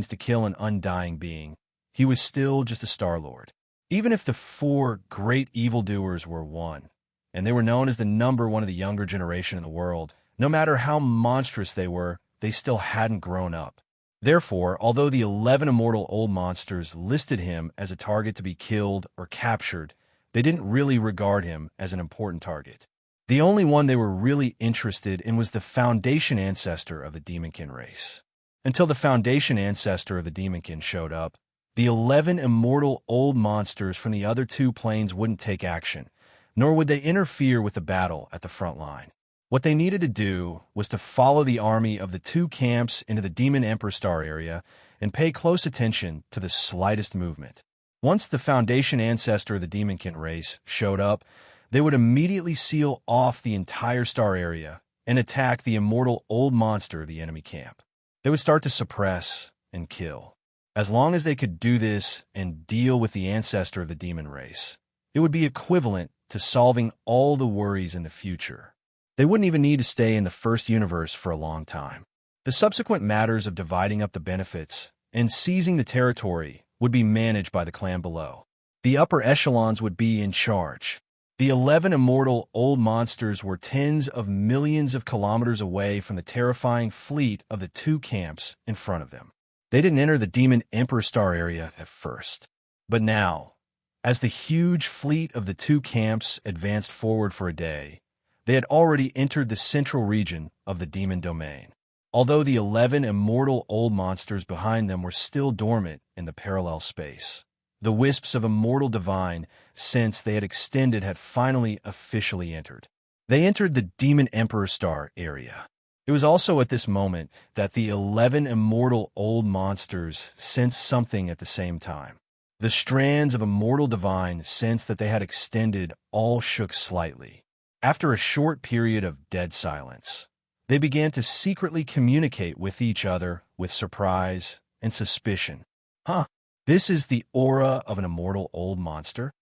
to kill an undying being, he was still just a Star Lord. Even if the 4 great evildoers were one, and they were known as the number 1 of the younger generation in the world, no matter how monstrous they were, they still hadn't grown up. Therefore, although the 11 immortal old monsters listed him as a target to be killed or captured, they didn't really regard him as an important target. The only one they were really interested in was the Foundation ancestor of the Demonkin race. Until the Foundation ancestor of the Demonkin showed up, the 11 immortal old monsters from the other 2 planes wouldn't take action, nor would they interfere with the battle at the front line. What they needed to do was to follow the army of the 2 camps into the Demon Emperor Star area and pay close attention to the slightest movement. Once the Foundation ancestor of the Demonkin race showed up, they would immediately seal off the entire star area and attack the immortal old monster of the enemy camp. They would start to suppress and kill. As long as they could do this and deal with the ancestor of the demon race, it would be equivalent to solving all the worries in the future. They wouldn't even need to stay in the first universe for a long time. The subsequent matters of dividing up the benefits and seizing the territory would be managed by the clan below. The upper echelons would be in charge. The 11 immortal old monsters were tens of millions of kilometers away from the terrifying fleet of the 2 camps in front of them. They didn't enter the Demon Emperor Star area at first. But now, as the huge fleet of the 2 camps advanced forward for a day, they had already entered the central region of the Demon Domain. Although the 11 immortal old monsters behind them were still dormant in the parallel space, the wisps of immortal divine sense they had extended had finally officially entered. They entered the Demon Emperor Star area. It was also at this moment that the 11 immortal old monsters sensed something at the same time. The strands of immortal divine sense that they had extended all shook slightly. After a short period of dead silence, they began to secretly communicate with each other with surprise and suspicion. This is the aura of an immortal old monster?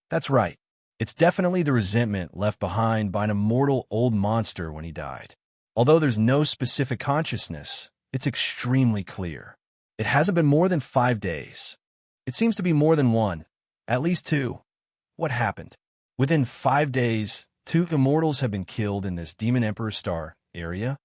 That's right. It's definitely the resentment left behind by an immortal old monster when he died. Although there's no specific consciousness, it's extremely clear. It hasn't been more than 5 days. It seems to be more than 1, at least 2. What happened? Within 5 days, 2 immortals have been killed in this Demon Emperor Star area.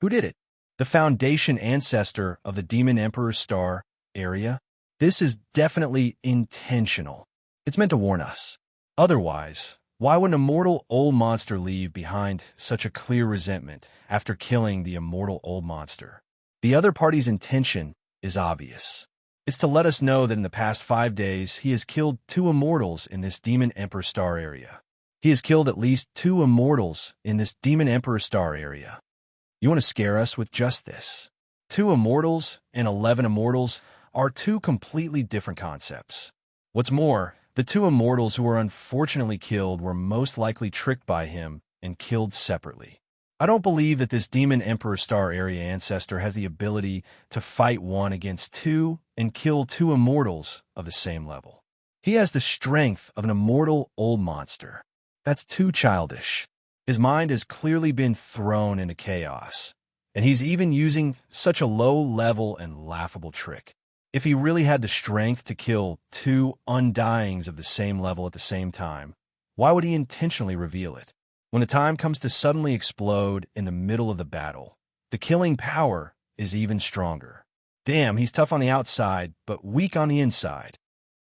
Who did it? The Foundation ancestor of the Demon Emperor Star area? This is definitely intentional. It's meant to warn us. Otherwise, why would an immortal old monster leave behind such a clear resentment after killing the immortal old monster? The other party's intention is obvious. It's to let us know that in the past 5 days, he has killed 2 immortals in this Demon Emperor Star area. He has killed at least 2 immortals in this Demon Emperor Star area. You want to scare us with just this? 2 immortals and 11 immortals are 2 completely different concepts. What's more, the 2 immortals who were unfortunately killed were most likely tricked by him and killed separately. I don't believe that this Demon Emperor Star area ancestor has the ability to fight 1 against 2 and kill 2 immortals of the same level. He has the strength of an immortal old monster. That's too childish. His mind has clearly been thrown into chaos, and he's even using such a low-level and laughable trick. If he really had the strength to kill 2 undyings of the same level at the same time, why would he intentionally reveal it? When the time comes to suddenly explode in the middle of the battle, the killing power is even stronger. Damn, he's tough on the outside, but weak on the inside.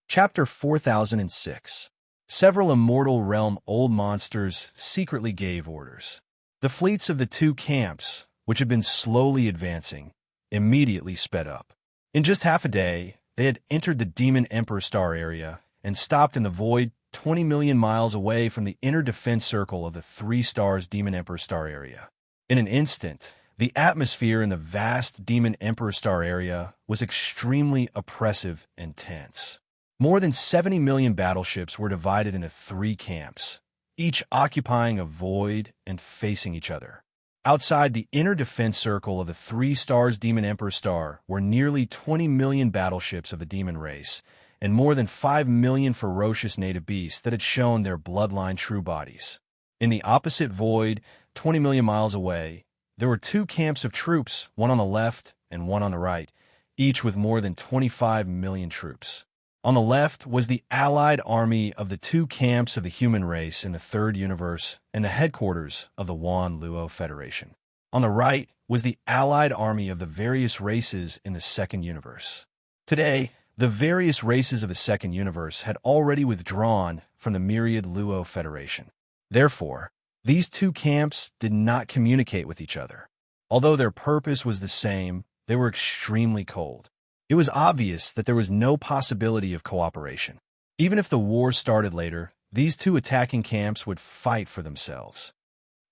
Chapter 4006. Several Immortal Realm old monsters secretly gave orders. The fleets of the two camps, which had been slowly advancing, immediately sped up. In just half a day, they had entered the Demon Emperor Star area and stopped in the void 20 million miles away from the inner defense circle of the 3 stars Demon Emperor Star area. In an instant, the atmosphere in the vast Demon Emperor Star area was extremely oppressive and tense. More than 70 million battleships were divided into 3 camps, each occupying a void and facing each other. Outside the inner defense circle of the 3 stars Demon Emperor Star were nearly 20 million battleships of the demon race, and more than 5 million ferocious native beasts that had shown their bloodline true bodies. In the opposite void, 20 million miles away, there were 2 camps of troops, one on the left and one on the right, each with more than 25 million troops. On the left was the allied army of the 2 camps of the human race in the 3rd universe and the headquarters of the Wan Luo Federation. On the right was the allied army of the various races in the 2nd universe. Today, the various races of the 2nd universe had already withdrawn from the myriad Luo Federation. Therefore, these 2 camps did not communicate with each other. Although their purpose was the same, they were extremely cold. It was obvious that there was no possibility of cooperation. Even if the war started later, these 2 attacking camps would fight for themselves.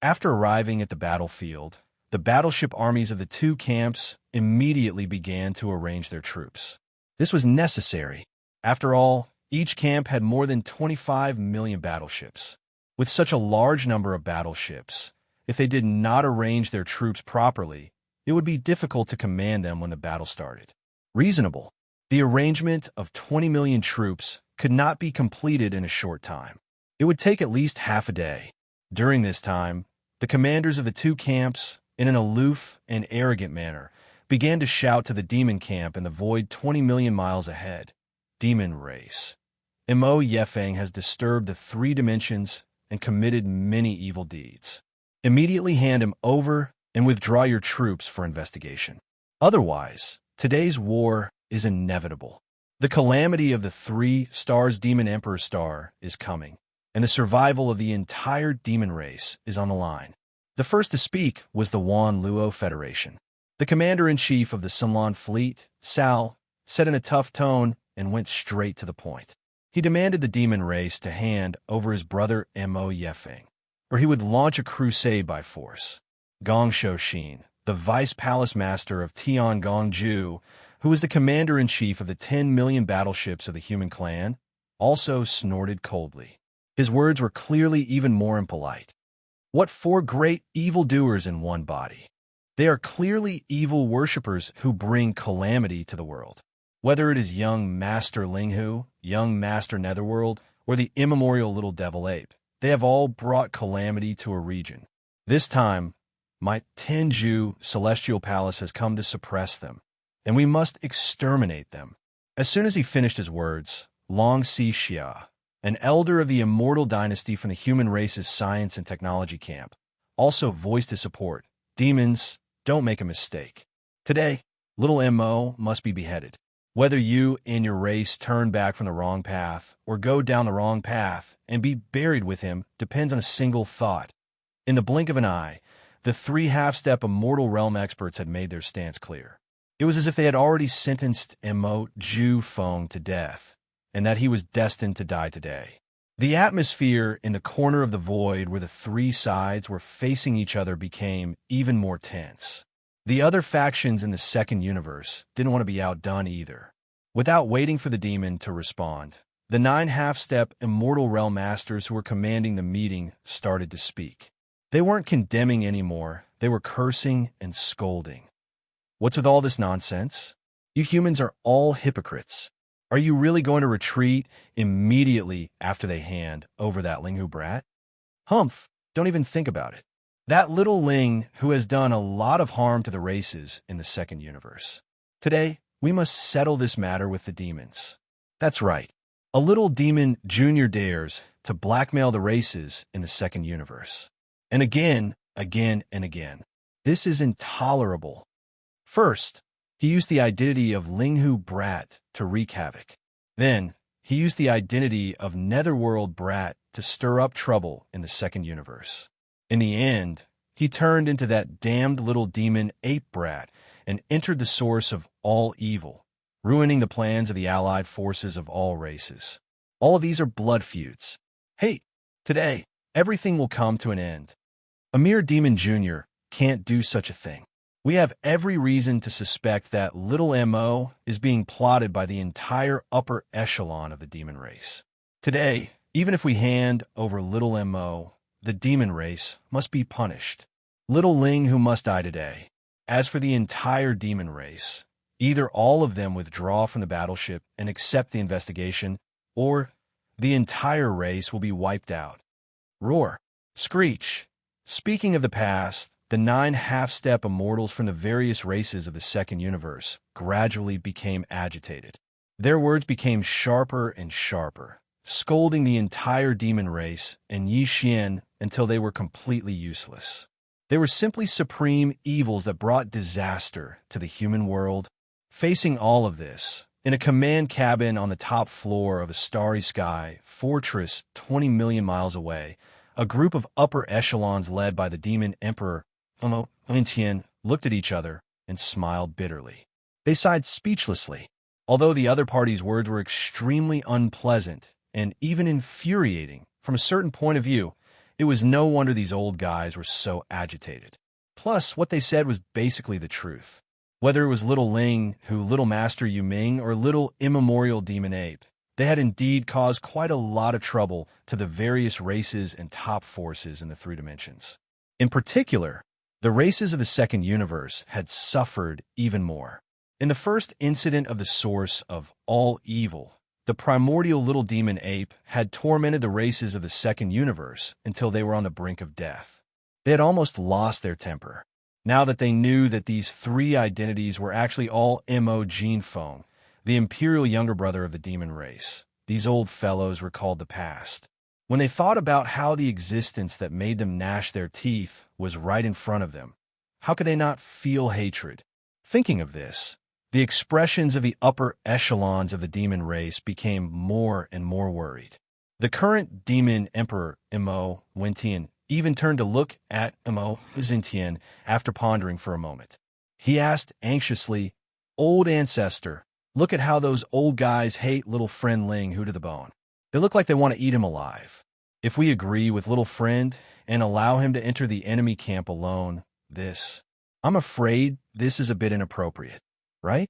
After arriving at the battlefield, the battleship armies of the 2 camps immediately began to arrange their troops. This was necessary. After all, each camp had more than 25 million battleships. With such a large number of battleships, if they did not arrange their troops properly, it would be difficult to command them when the battle started. Reasonable. The arrangement of 20 million troops could not be completed in a short time. It would take at least half a day. During this time, the commanders of the 2 camps, in an aloof and arrogant manner, began to shout to the demon camp in the void 20 million miles ahead. Demon race. Mo Yefeng has disturbed the 3 dimensions and committed many evil deeds. Immediately hand him over and withdraw your troops for investigation. Otherwise, today's war is inevitable. The calamity of the 3 stars Demon Emperor Star is coming, and the survival of the entire demon race is on the line. The first to speak was the Wan Luo Federation. The commander-in-chief of the Sunlan fleet, Sal, said in a tough tone and went straight to the point. He demanded the demon race to hand over his brother Mo Yefeng, or he would launch a crusade by force. Gong Shouxin, the vice palace master of Tiangongju, who was the commander-in-chief of the 10 million battleships of the human clan, also snorted coldly. His words were clearly even more impolite. What 4 great evildoers in one body? They are clearly evil worshippers who bring calamity to the world. Whether it is young Master Linghu, young Master Netherworld, or the immemorial little devil ape, they have all brought calamity to a region. This time, my Tenju celestial palace has come to suppress them, and we must exterminate them. As soon as he finished his words, Xianxia, an elder of the Immortal Dynasty from the human race's science and technology camp, also voiced his support. Demons, don't make a mistake. Today, little Mo must be beheaded. Whether you and your race turn back from the wrong path or go down the wrong path and be buried with him depends on a single thought. In the blink of an eye, the 3 half-step Immortal Realm experts had made their stance clear. It was as if they had already sentenced Mo Ju Feng to death, and that he was destined to die today. The atmosphere in the corner of the void where the 3 sides were facing each other became even more tense. The other factions in the 2nd universe didn't want to be outdone either. Without waiting for the demon to respond, the 9 half-step Immortal Realm masters who were commanding the meeting started to speak. They weren't condemning anymore, they were cursing and scolding. What's with all this nonsense? You humans are all hypocrites. Are you really going to retreat immediately after they hand over that Linghu brat? Humph, don't even think about it. That little Ling who has done a lot of harm to the races in the 2nd universe. Today, we must settle this matter with the demons. That's right. A little demon junior dares to blackmail the races in the 2nd universe. And again and again. This is intolerable. First, He used the identity of Linghu Brat to wreak havoc. Then, he used the identity of Netherworld Brat to stir up trouble in the second universe. In the end, he turned into that damned little demon ape brat and entered the source of all evil, ruining the plans of the allied forces of all races. All of these are blood feuds. Hey, today, everything will come to an end. A mere demon junior can't do such a thing. We have every reason to suspect that little MO is being plotted by the entire upper echelon of the demon race. Today, even if we hand over little MO, the demon race must be punished. Little Ling who must die today. As for the entire demon race, either all of them withdraw from the battleship and accept the investigation, or the entire race will be wiped out. Roar. Screech. Speaking of the past, the 9 half-step immortals from the various races of the second universe gradually became agitated. Their words became sharper and sharper, scolding the entire demon race and Yi Xian until they were completely useless. They were simply supreme evils that brought disaster to the human world. Facing all of this, in a command cabin on the top floor of a starry sky fortress 20 million miles away, a group of upper echelons led by the demon emperor Xianxia looked at each other and smiled bitterly. They sighed speechlessly. Although the other party's words were extremely unpleasant and even infuriating from a certain point of view, it was no wonder these old guys were so agitated. Plus, what they said was basically the truth. Whether it was little Ling, who little Master Yu Ming, or little immemorial demon ape, they had indeed caused quite a lot of trouble to the various races and top forces in the three dimensions. In particular, the races of the second universe had suffered even more. In the first incident of the source of all evil, the primordial little demon ape had tormented the races of the second universe until they were on the brink of death. They had almost lost their temper. Now that they knew that these three identities were actually all Mo Genfeng, the imperial younger brother of the demon race, these old fellows recalled the past. When they thought about how the existence that made them gnash their teeth was right in front of them, how could they not feel hatred? Thinking of this, the expressions of the upper echelons of the demon race became more and more worried. The current demon emperor, Mo Wentian, even turned to look at Mo Xianxia after pondering for a moment. He asked anxiously, "Old ancestor, look at how those old guys hate little friend Ling Hu to the bone. They look like they want to eat him alive. If we agree with little friend and allow him to enter the enemy camp alone, I'm afraid this is a bit inappropriate, right?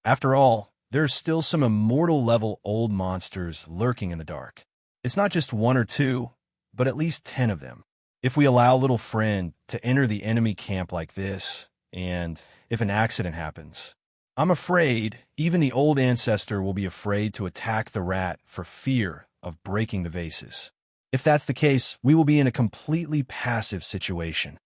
After all, there's still some immortal-level old monsters lurking in the dark. It's not just one or two, but at least 10 of them. If we allow little friend to enter the enemy camp like this, and if an accident happens, I'm afraid even the old ancestor will be afraid to attack the rat for fear of breaking the vases. If that's the case, we will be in a completely passive situation."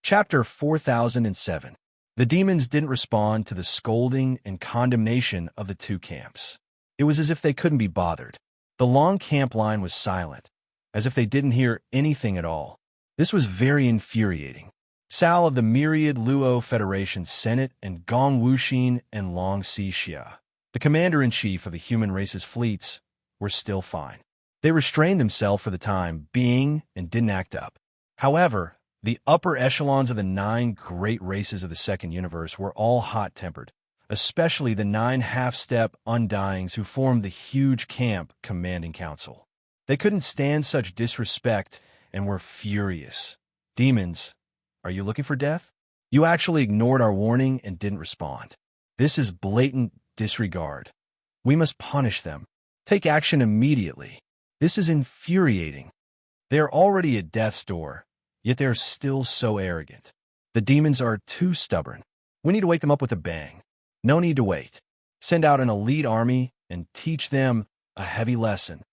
Chapter 4007. The demons didn't respond to the scolding and condemnation of the two camps. It was as if they couldn't be bothered. The long camp line was silent, as if they didn't hear anything at all. This was very infuriating. Sal of the Myriad Luo Federation Senate and Gong Wuxin and Long Xixia, the commander-in-chief of the human race's fleets, were still fine. They restrained themselves for the time being and didn't act up. However, the upper echelons of the 9 great races of the second universe were all hot-tempered, especially the 9 half-step undyings who formed the huge camp commanding council. They couldn't stand such disrespect and were furious. "Demons, are you looking for death? You actually ignored our warning and didn't respond. This is blatant disregard. We must punish them. Take action immediately. This is infuriating. They are already at death's door, yet they are still so arrogant. The demons are too stubborn. We need to wake them up with a bang. No need to wait. Send out an elite army and teach them a heavy lesson."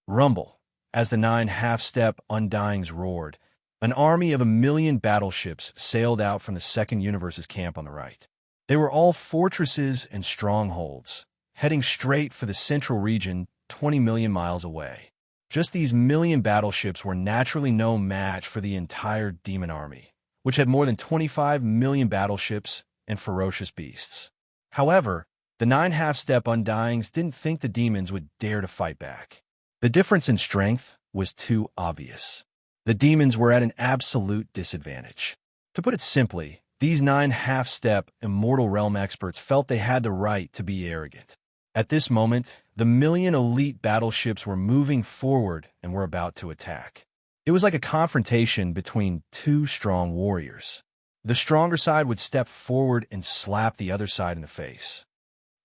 Rumble. As the 9 half-step undyings roared, an army of 1,000,000 battleships sailed out from the second universe's camp on the right. They were all fortresses and strongholds, heading straight for the central region 20 million miles away. Just these 1,000,000 battleships were naturally no match for the entire demon army, which had more than 25 million battleships and ferocious beasts. However, the 9 half-step Undyings didn't think the demons would dare to fight back. The difference in strength was too obvious. The demons were at an absolute disadvantage. To put it simply, these 9 half-step Immortal Realm experts felt they had the right to be arrogant. At this moment, the million elite battleships were moving forward and were about to attack. It was like a confrontation between two strong warriors. The stronger side would step forward and slap the other side in the face.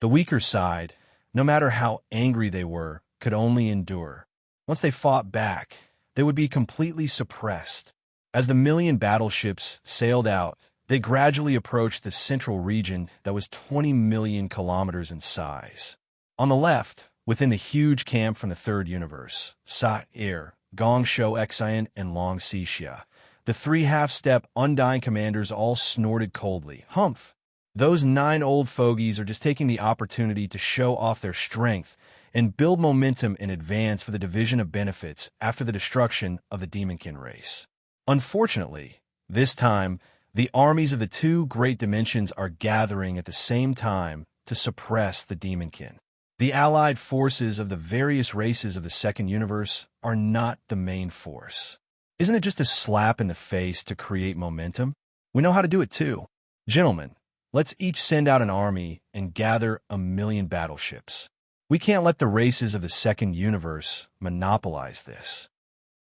The weaker side, no matter how angry they were, could only endure. Once they fought back, they would be completely suppressed. As the million battleships sailed out, they gradually approached the central region that was 20 million kilometers in size. On the left, within the huge camp from the Third Universe, Sa-Ir, Gongshou Xian, and Long Xianxia, the 3 half-step Undying commanders all snorted coldly. Humph! Those 9 old fogies are just taking the opportunity to show off their strength and build momentum in advance for the division of benefits after the destruction of the Demonkin race. Unfortunately, this time, the armies of the 2 great dimensions are gathering at the same time to suppress the Demonkin. The allied forces of the various races of the Second Universe are not the main force. Isn't it just a slap in the face to create momentum? We know how to do it too. Gentlemen, let's each send out an army and gather 1 million battleships. We can't let the races of the Second Universe monopolize this.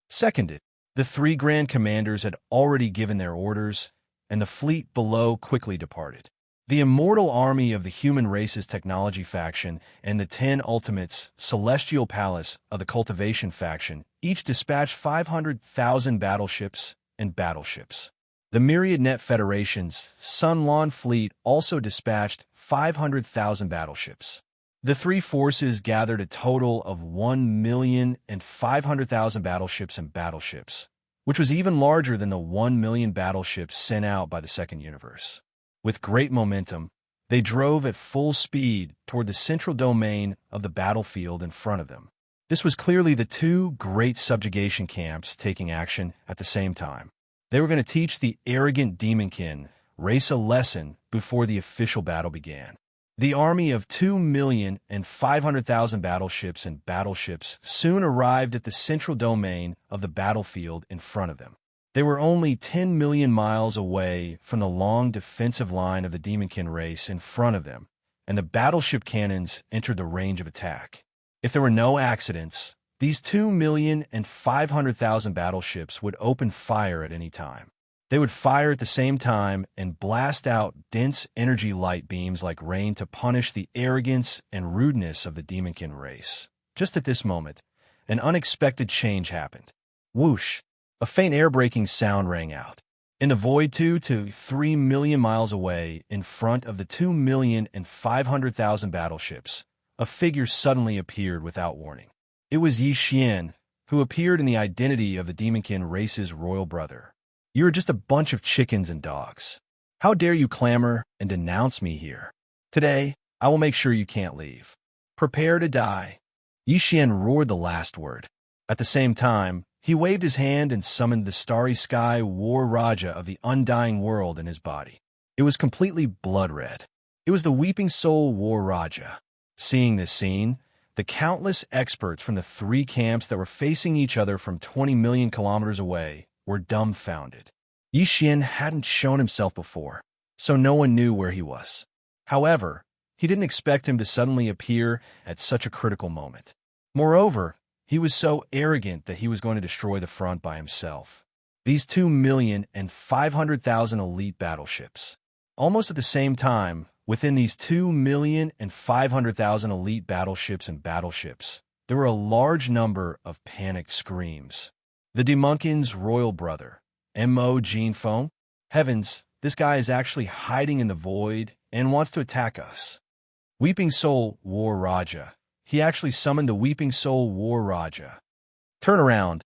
Seconded, the 3 grand commanders had already given their orders, and the fleet below quickly departed. The immortal army of the human race's technology faction and the 10 ultimates celestial palace of the cultivation faction each dispatched 500,000 battleships and battleships. The myriad net federation's Sunlon fleet also dispatched 500,000 battleships. The 3 forces gathered a total of 1,500,000 battleships and battleships, which was even larger than the 1 million battleships sent out by the Second Universe. With great momentum, they drove at full speed toward the central domain of the battlefield in front of them. This was clearly the 2 great subjugation camps taking action at the same time. They were going to teach the arrogant Demonkin race a lesson before the official battle began. The army of 2,500,000 battleships and battleships soon arrived at the central domain of the battlefield in front of them. They were only 10 million miles away from the long defensive line of the Demonkin race in front of them, and the battleship cannons entered the range of attack. If there were no accidents, these 2,500,000 battleships would open fire at any time. They would fire at the same time and blast out dense energy light beams like rain to punish the arrogance and rudeness of the Demonkin race. Just at this moment, an unexpected change happened. Whoosh! A faint air-braking sound rang out. In the void 2 to 3 million miles away, in front of the 2,500,000 battleships, a figure suddenly appeared without warning. It was Xian, who appeared in the identity of the Demonkin race's royal brother. You are just a bunch of chickens and dogs. How dare you clamor and denounce me here? Today, I will make sure you can't leave. Prepare to die. Xian roared the last word. At the same time, he waved his hand and summoned the starry sky war Raja of the undying world in his body. It was completely blood-red. It was the Weeping Soul War Raja. Seeing this scene, the countless experts from the 3 camps that were facing each other from 20 million kilometers away were dumbfounded. Xian hadn't shown himself before, so no one knew where he was. However, he didn't expect him to suddenly appear at such a critical moment. Moreover, he was so arrogant that he was going to destroy the front by himself. These 2,500,000 elite battleships. Almost at the same time, within these 2,500,000 elite battleships and battleships, there were a large number of panicked screams. The Demonkin's royal brother, Mo Jinfeng? Heavens, this guy is actually hiding in the void and wants to attack us. Weeping Soul War Raja. He actually summoned the Weeping Soul War Raja. Turn around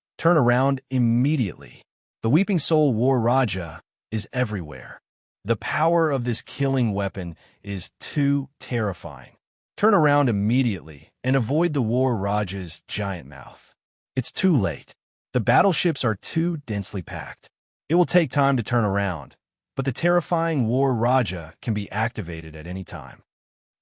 immediately. The Weeping Soul War Raja is everywhere. The power of this killing weapon is too terrifying. Turn around immediately and avoid the War Raja's giant mouth. It's too late. The battleships are too densely packed. It will take time to turn around, but the terrifying War Raja can be activated at any time.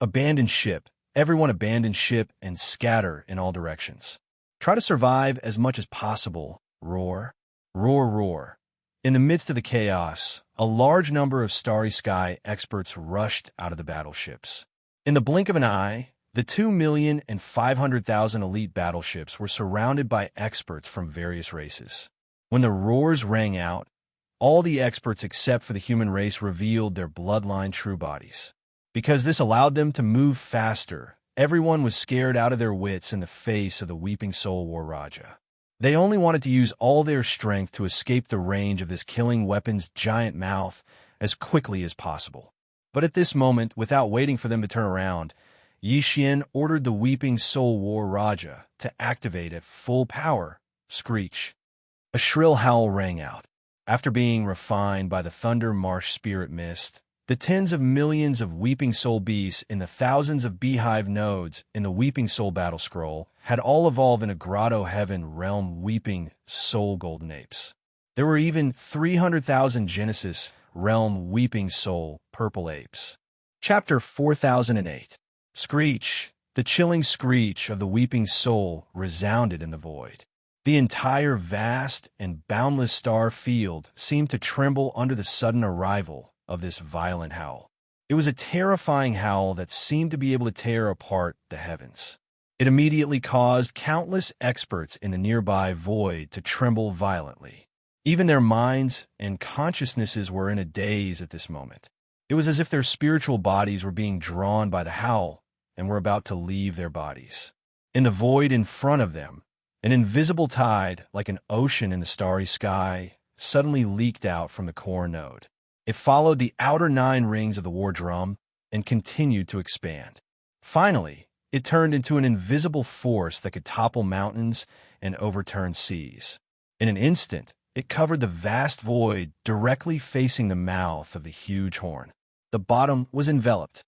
Abandon ship. Everyone abandon ship and scatter in all directions. Try to survive as much as possible. Roar. Roar, roar. In the midst of the chaos, a large number of Starry Sky experts rushed out of the battleships. In the blink of an eye, the 2,500,000 elite battleships were surrounded by experts from various races. When the roars rang out, all the experts except for the human race revealed their bloodline true bodies. Because this allowed them to move faster, everyone was scared out of their wits in the face of the Weeping Soul War Raja. They only wanted to use all their strength to escape the range of this killing weapon's giant mouth as quickly as possible. But at this moment, without waiting for them to turn around, Yixian ordered the Weeping Soul War Raja to activate at full power. Screech. A shrill howl rang out. After being refined by the Thunder Marsh Spirit Mist, the tens of millions of Weeping Soul beasts in the thousands of beehive nodes in the Weeping Soul Battle Scroll had all evolved in a Grotto Heaven realm Weeping Soul Golden Apes. There were even 300,000 Genesis realm Weeping Soul Purple Apes. Chapter 4008. Screech. The chilling screech of the Weeping Soul resounded in the void. The entire vast and boundless star field seemed to tremble under the sudden arrival of this violent howl. It was a terrifying howl that seemed to be able to tear apart the heavens. It immediately caused countless experts in the nearby void to tremble violently. Even their minds and consciousnesses were in a daze at this moment. It was as if their spiritual bodies were being drawn by the howl and were about to leave their bodies. In the void in front of them, an invisible tide, like an ocean in the starry sky, suddenly leaked out from the core node. It followed the outer 9 rings of the war drum and continued to expand. Finally, it turned into an invisible force that could topple mountains and overturn seas. In an instant, it covered the vast void directly facing the mouth of the huge horn. The bottom was enveloped.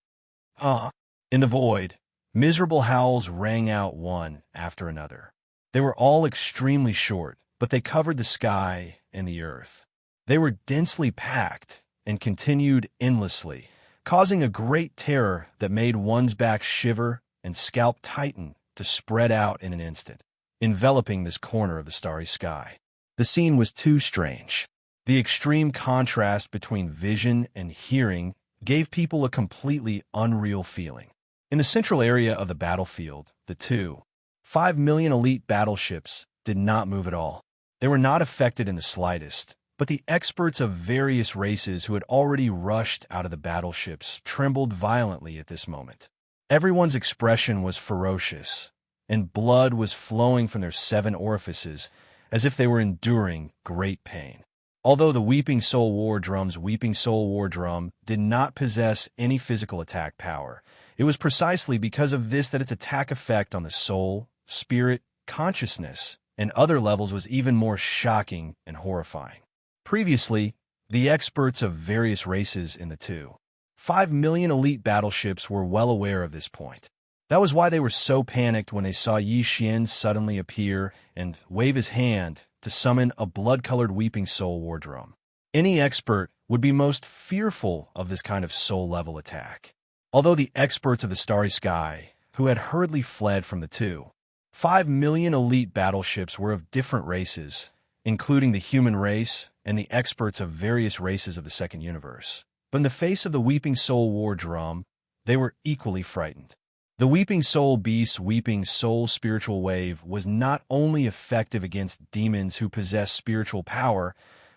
In the void, miserable howls rang out one after another. They were all extremely short, but they covered the sky and the earth. They were densely packed and continued endlessly, causing a great terror that made one's back shiver and scalp tighten to spread out in an instant, enveloping this corner of the starry sky. The scene was too strange. The extreme contrast between vision and hearing gave people a completely unreal feeling. In the central area of the battlefield, the 5 million elite battleships did not move at all. They were not affected in the slightest, but the experts of various races who had already rushed out of the battleships trembled violently at this moment. Everyone's expression was ferocious, and blood was flowing from their 7 orifices as if they were enduring great pain. Although the Weeping Soul War Drum's Weeping Soul War Drum did not possess any physical attack power, it was precisely because of this that its attack effect on the soul, spirit, consciousness, and other levels was even more shocking and horrifying. Previously, the experts of various races in the 5 million elite battleships were well aware of this point. That was why they were so panicked when they saw Yixian suddenly appear and wave his hand to summon a blood-colored Weeping Soul War Drum. Any expert would be most fearful of this kind of soul-level attack. Although the experts of the starry sky, who had hurriedly fled from the 5 million elite battleships, were of different races, including the human race and the experts of various races of the second universe. But in the face of the Weeping Soul War Drum, they were equally frightened. The Weeping Soul Beast's Weeping Soul Spiritual Wave was not only effective against demons who possessed spiritual power,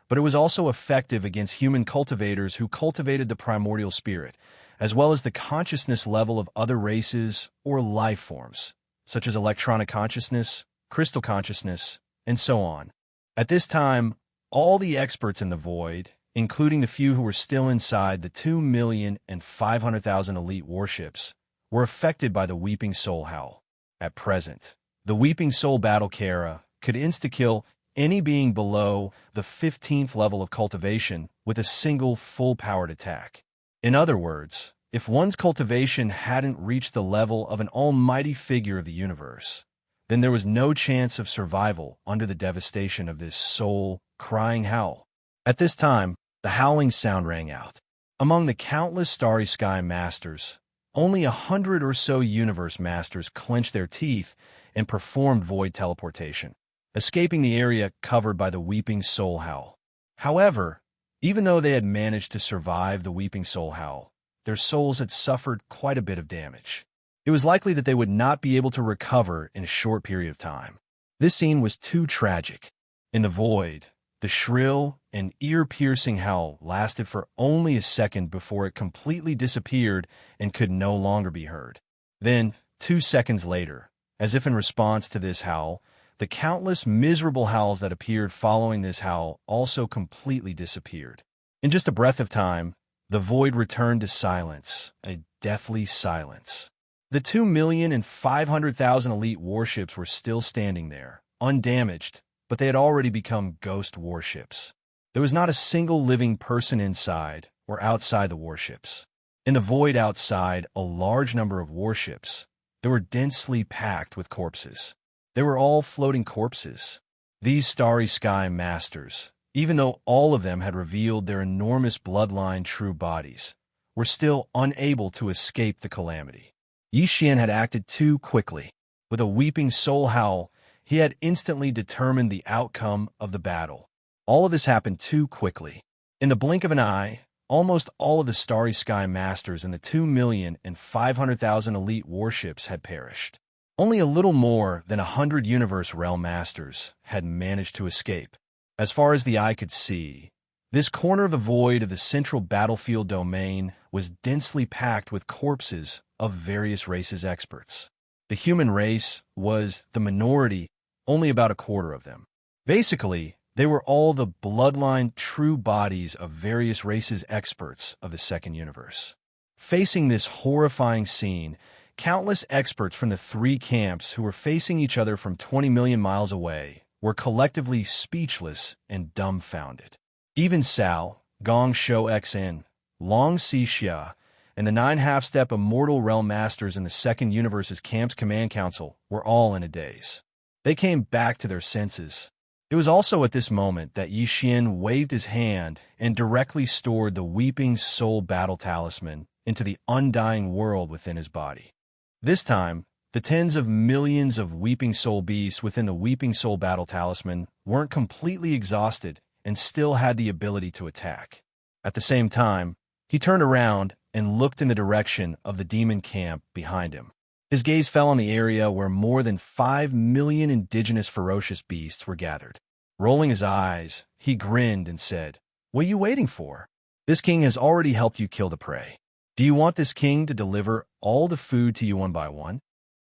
but it was also effective against human cultivators who cultivated the primordial spirit, as well as the consciousness level of other races or life forms, such as electronic consciousness, crystal consciousness, and so on. At this time, all the experts in the void, including the few who were still inside the 2,500,000 elite warships, were affected by the Weeping Soul Howl. At present, the Weeping Soul Battle Kara could insta-kill any being below the 15th level of cultivation with a single full-powered attack. In other words, if one's cultivation hadn't reached the level of an almighty figure of the universe, then there was no chance of survival under the devastation of this soul-crying howl. At this time, the howling sound rang out. Among the countless starry sky masters, only 100 or so universe masters clenched their teeth and performed void teleportation, escaping the area covered by the Weeping Soul Howl. However, even though they had managed to survive the Weeping Soul Howl, their souls had suffered quite a bit of damage. It was likely that they would not be able to recover in a short period of time. This scene was too tragic. In the void, the shrill and ear-piercing howl lasted for only a second before it completely disappeared and could no longer be heard. Then, 2 seconds later, as if in response to this howl, the countless miserable howls that appeared following this howl also completely disappeared. In just a breath of time, the void returned to silence, a deathly silence. The 2,500,000 elite warships were still standing there, undamaged, but they had already become ghost warships. There was not a single living person inside or outside the warships. In the void outside a large number of warships, they were densely packed with corpses. They were all floating corpses. These starry sky masters, even though all of them had revealed their enormous bloodline true bodies, were still unable to escape the calamity. Xian had acted too quickly. With a weeping soul howl, he had instantly determined the outcome of the battle. All of this happened too quickly. In the blink of an eye, almost all of the starry sky masters and the 2,500,000 elite warships had perished. Only a little more than 100 universe realm masters had managed to escape. As far as the eye could see, this corner of the void of the central battlefield domain was densely packed with corpses of various races experts. The human race was the minority, only about a quarter of them. Basically, they were all the bloodline true bodies of various races experts of the second universe. Facing this horrifying scene, countless experts from the 3 camps who were facing each other from 20 million miles away were collectively speechless and dumbfounded. Even Sao, Gong Shou XN, Long Xianxia, and the 9 half-step immortal realm masters in the second universe's camp's command council were all in a daze. They came back to their senses. It was also at this moment that Xian waved his hand and directly stored the Weeping Soul Battle Talisman into the undying world within his body. This time, the tens of millions of Weeping Soul beasts within the Weeping Soul Battle Talisman weren't completely exhausted and still had the ability to attack. At the same time, he turned around and looked in the direction of the demon camp behind him. His gaze fell on the area where more than 5 million indigenous ferocious beasts were gathered. Rolling his eyes, he grinned and said, "What are you waiting for? This king has already helped you kill the prey. Do you want this king to deliver all the food to you one by one?"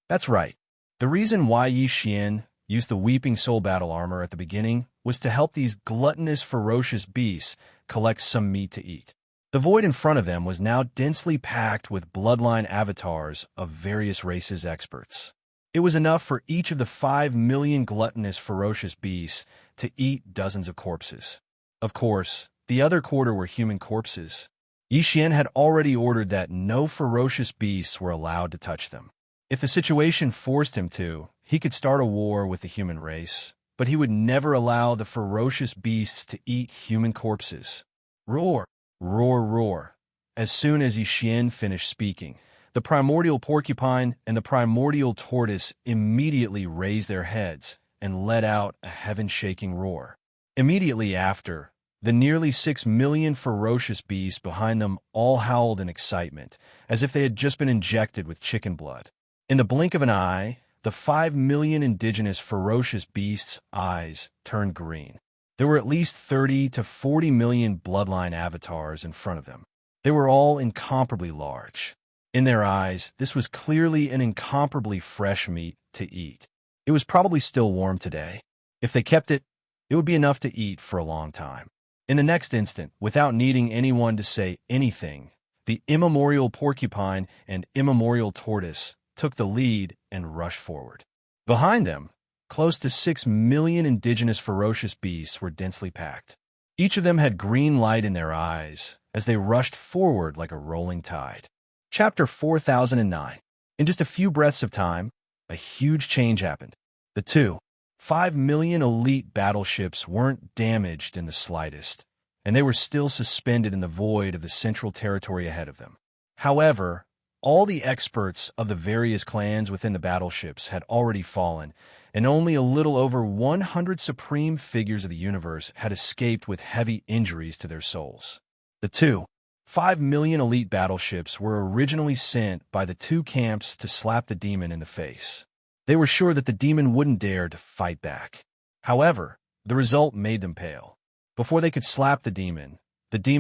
That's right. The reason why Xian used the Weeping Soul battle armor at the beginning was to help these gluttonous, ferocious beasts collect some meat to eat. The void in front of them was now densely packed with bloodline avatars of various races experts. It was enough for each of the 5 million gluttonous, ferocious beasts to eat dozens of corpses. Of course, the other quarter were human corpses. Xian had already ordered that no ferocious beasts were allowed to touch them. If the situation forced him to, he could start a war with the human race, but he would never allow the ferocious beasts to eat human corpses. Roar! Roar, roar. As soon as Xian finished speaking, the primordial porcupine and the primordial tortoise immediately raised their heads and let out a heaven-shaking roar. Immediately after, the nearly 6 million ferocious beasts behind them all howled in excitement, as if they had just been injected with chicken blood. In the blink of an eye, the 5 million indigenous ferocious beasts' eyes turned green. There were at least 30 to 40 million bloodline avatars in front of them. They were all incomparably large. In their eyes, this was clearly an incomparably fresh meat to eat. It was probably still warm today. If they kept it, it would be enough to eat for a long time. In the next instant, without needing anyone to say anything, the immemorial porcupine and immemorial tortoise took the lead and rushed forward. Behind them, close to 6 million indigenous ferocious beasts were densely packed. Each of them had green light in their eyes as they rushed forward like a rolling tide. Chapter 4009. In just a few breaths of time, a huge change happened. The 5 million elite battleships weren't damaged in the slightest, and they were still suspended in the void of the central territory ahead of them. However, all the experts of the various clans within the battleships had already fallen, and only a little over 100 supreme figures of the universe had escaped with heavy injuries to their souls. The 5 million elite battleships were originally sent by the two camps to slap the demon in the face. They were sure that the demon wouldn't dare to fight back. However, the result made them pale. Before they could slap the demon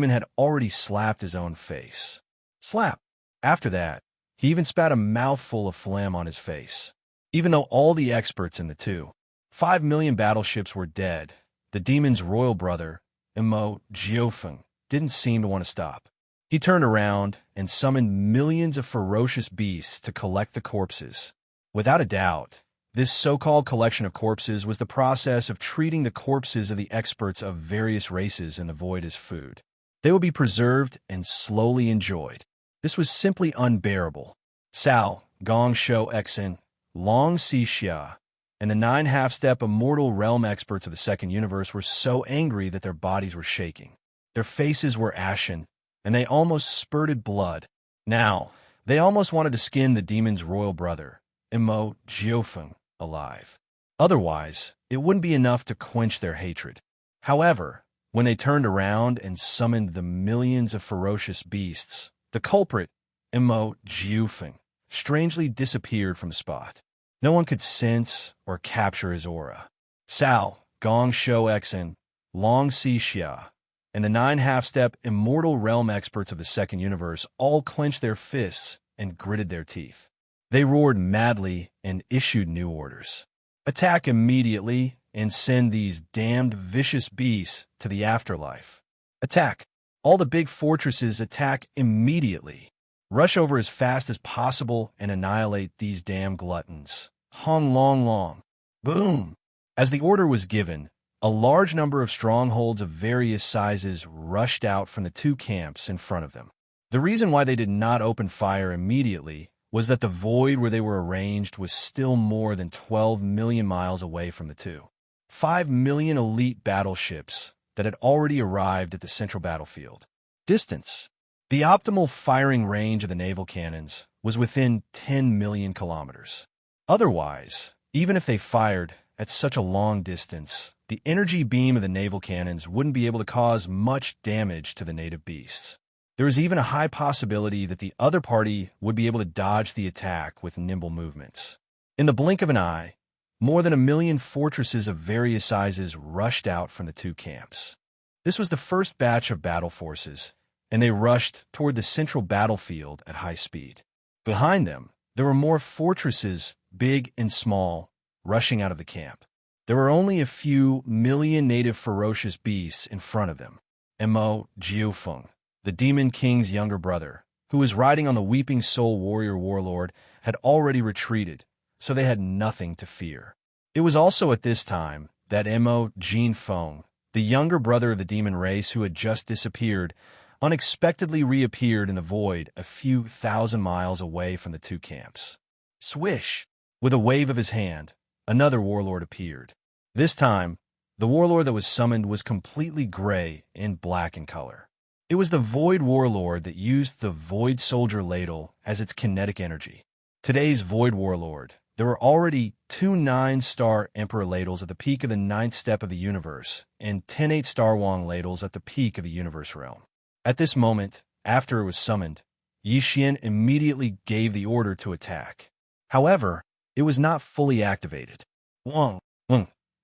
had already slapped his own face. Slap! After that, he even spat a mouthful of phlegm on his face. Even though all the experts in the 5 million battleships were dead, the demon's royal brother, Immortal Ballad, didn't seem to want to stop. He turned around and summoned millions of ferocious beasts to collect the corpses. Without a doubt, this so-called collection of corpses was the process of treating the corpses of the experts of various races in the void as food. They would be preserved and slowly enjoyed. This was simply unbearable. Sao, Gong Shou Exen, Long Xianxia, and the 9 half-step immortal realm experts of the second universe were so angry that their bodies were shaking. Their faces were ashen, and they almost spurted blood. Now, they almost wanted to skin the demon's royal brother, Immortal Ballad, alive. Otherwise, it wouldn't be enough to quench their hatred. However, when they turned around and summoned the millions of ferocious beasts, the culprit, Immortal Ballad, strangely disappeared from the spot. No one could sense or capture his aura. Sao, Gong Shou Exen, Long Xianxia, and the 9 half-step immortal realm experts of the second universe all clenched their fists and gritted their teeth. They roared madly and issued new orders. Attack immediately and send these damned vicious beasts to the afterlife. Attack! All the big fortresses attack immediately. Rush over as fast as possible and annihilate these damn gluttons. Hong long long. Boom! As the order was given, a large number of strongholds of various sizes rushed out from the two camps in front of them. The reason why they did not open fire immediately was that the void where they were arranged was still more than 12 million miles away from the 5 million elite battleships that had already arrived at the central battlefield. Distance. The optimal firing range of the naval cannons was within 10 million kilometers. Otherwise, even if they fired at such a long distance, the energy beam of the naval cannons wouldn't be able to cause much damage to the native beasts. There was even a high possibility that the other party would be able to dodge the attack with nimble movements. In the blink of an eye, more than 1 million fortresses of various sizes rushed out from the two camps. This was the first batch of battle forces, and they rushed toward the central battlefield at high speed. Behind them, there were more fortresses, big and small, rushing out of the camp. There were only a few million native ferocious beasts in front of them. Immortal Ballad, the Demon King's younger brother, who was riding on the Weeping Soul Warrior Warlord, had already retreated, so they had nothing to fear. It was also at this time that Immortal Ballad, the younger brother of the demon race who had just disappeared, unexpectedly reappeared in the void a few thousand miles away from the two camps. Swish! With a wave of his hand, another warlord appeared. This time, the warlord that was summoned was completely gray and black in color. It was the Void Warlord that used the Void Soldier Ladle as its kinetic energy. Today's Void Warlord, there were already 2 9-star Emperor Ladles at the peak of the 9th step of the universe, and 10 8-star Wang Ladles at the peak of the universe realm. At this moment, after it was summoned, Yixian immediately gave the order to attack. However, it was not fully activated. Wang,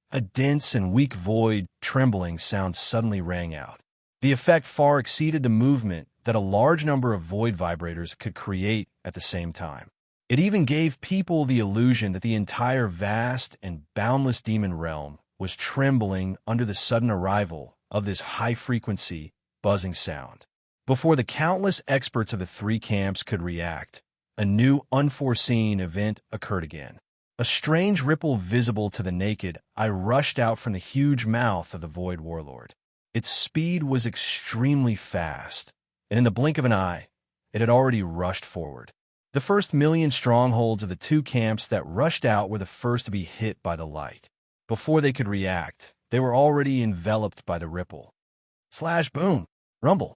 a dense and weak void trembling sound suddenly rang out. The effect far exceeded the movement that a large number of void vibrators could create at the same time. It even gave people the illusion that the entire vast and boundless demon realm was trembling under the sudden arrival of this high-frequency, buzzing sound. Before the countless experts of the 3 camps could react, a new unforeseen event occurred again. A strange ripple visible to the naked eye rushed out from the huge mouth of the Void Warlord. Its speed was extremely fast, and in the blink of an eye, it had already rushed forward. The first million strongholds of the 2 camps that rushed out were the first to be hit by the light. Before they could react, they were already enveloped by the ripple. Slash, boom, rumble.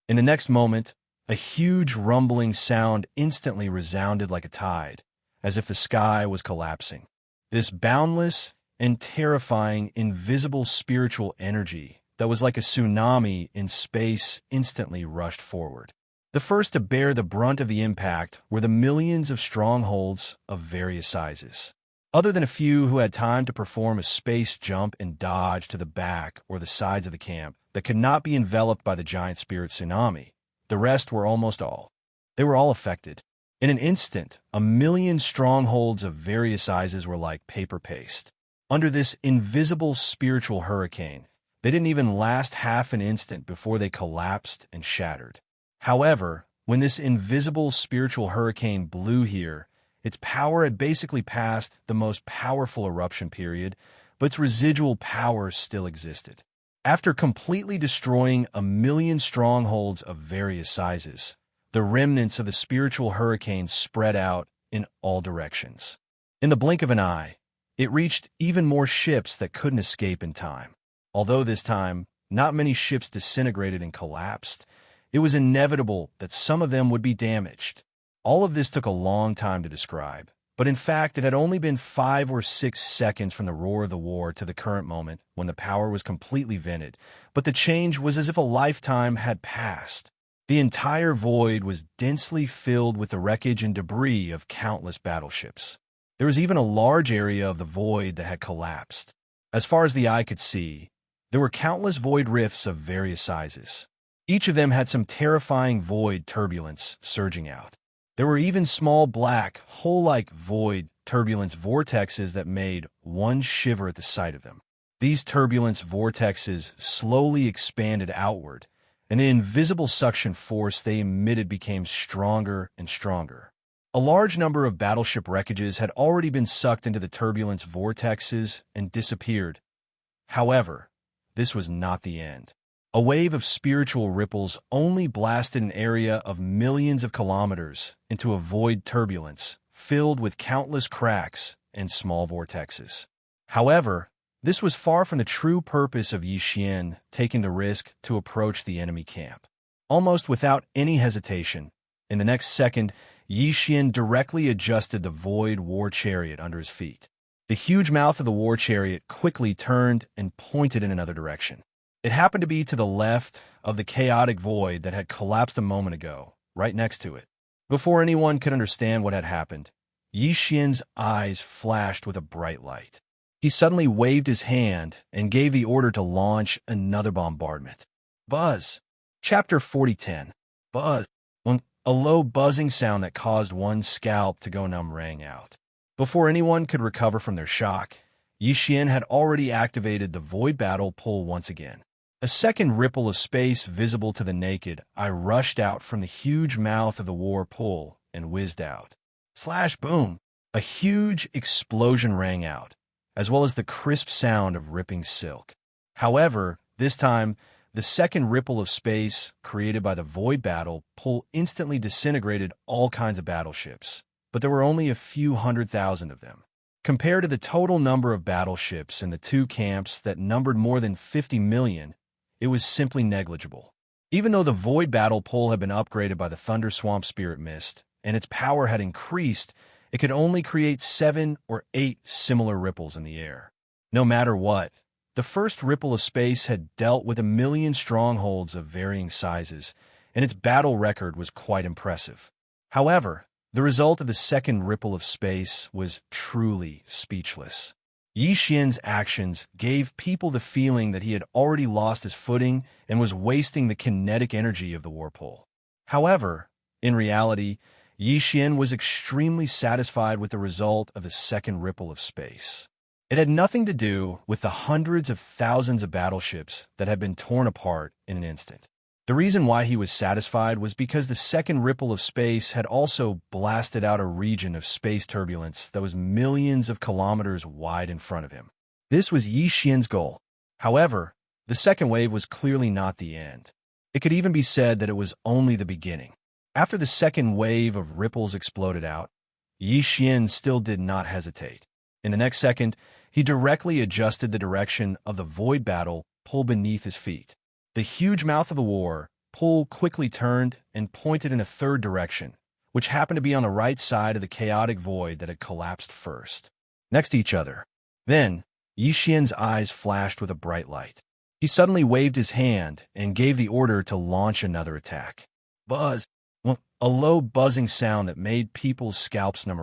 In the next moment, A huge rumbling sound instantly resounded like a tide, as if the sky was collapsing. This boundless and terrifying invisible spiritual energy that was like a tsunami in space instantly rushed forward. The first to bear the brunt of the impact were the millions of strongholds of various sizes. Other than a few who had time to perform a space jump and dodge to the back or the sides of the camp that could not be enveloped by the giant spirit tsunami, the rest were almost all. They were all affected. In an instant, 1,000,000 strongholds of various sizes were like paper paste. Under this invisible spiritual hurricane, they didn't even last half an instant before they collapsed and shattered. However, when this invisible spiritual hurricane blew here, its power had basically passed the most powerful eruption period, but its residual power still existed. After completely destroying 1,000,000 strongholds of various sizes, the remnants of the spiritual hurricane spread out in all directions. In the blink of an eye, it reached even more ships that couldn't escape in time. Although this time, not many ships disintegrated and collapsed, it was inevitable that some of them would be damaged. All of this took a long time to describe, but in fact it had only been 5 or 6 seconds from the roar of the war to the current moment when the power was completely vented, but the change was as if a lifetime had passed. The entire void was densely filled with the wreckage and debris of countless battleships. There was even a large area of the void that had collapsed. As far as the eye could see, there were countless void rifts of various sizes. Each of them had some terrifying void turbulence surging out. There were even small black, hole-like void turbulence vortexes that made one shiver at the sight of them. These turbulence vortexes slowly expanded outward, and the invisible suction force they emitted became stronger and stronger. A large number of battleship wreckages had already been sucked into the turbulence vortexes and disappeared. However, this was not the end. A wave of spiritual ripples only blasted an area of millions of kilometers into a void turbulence filled with countless cracks and small vortexes. However, this was far from the true purpose of Xianxia taking the risk to approach the enemy camp. Almost without any hesitation, in the next second, Xianxia directly adjusted the void war chariot under his feet. The huge mouth of the war chariot quickly turned and pointed in another direction. It happened to be to the left of the chaotic void that had collapsed a moment ago, right next to it. Before anyone could understand what had happened, Xianxia's eyes flashed with a bright light. He suddenly waved his hand and gave the order to launch another bombardment. Buzz. Chapter 40:10. Buzz. A low buzzing sound that caused one's scalp to go numb rang out. Before anyone could recover from their shock, Xianxia had already activated the void battle pull once again. A second ripple of space visible to the naked eye rushed out from the huge mouth of the war pull and whizzed out. Slash boom! A huge explosion rang out, as well as the crisp sound of ripping silk. However, this time, the second ripple of space created by the void battle pull instantly disintegrated all kinds of battleships, but there were only a few 100,000 of them. Compared to the total number of battleships in the two camps that numbered more than 50 million, it was simply negligible. Even though the void battle pull had been upgraded by the Thunder Swamp Spirit Mist, and its power had increased, it could only create 7 or 8 similar ripples in the air. No matter what, the first ripple of space had dealt with 1,000,000 strongholds of varying sizes, and its battle record was quite impressive. However, the result of the second ripple of space was truly speechless. Xianxia's actions gave people the feeling that he had already lost his footing and was wasting the kinetic energy of the warpole. However, in reality, Xianxia was extremely satisfied with the result of the second ripple of space. It had nothing to do with the hundreds of thousands of battleships that had been torn apart in an instant. The reason why he was satisfied was because the second ripple of space had also blasted out a region of space turbulence that was millions of kilometers wide in front of him. This was Xianxia's goal. However, the second wave was clearly not the end. It could even be said that it was only the beginning. After the second wave of ripples exploded out, Xianxia still did not hesitate. In the next second, he directly adjusted the direction of the void battle pull beneath his feet. The huge mouth of the war Pul quickly turned and pointed in a third direction, which happened to be on the right side of the chaotic void that had collapsed first, next to each other. Then, Yixian's eyes flashed with a bright light. He suddenly waved his hand and gave the order to launch another attack. Buzz! A low buzzing sound that made people's scalps numb.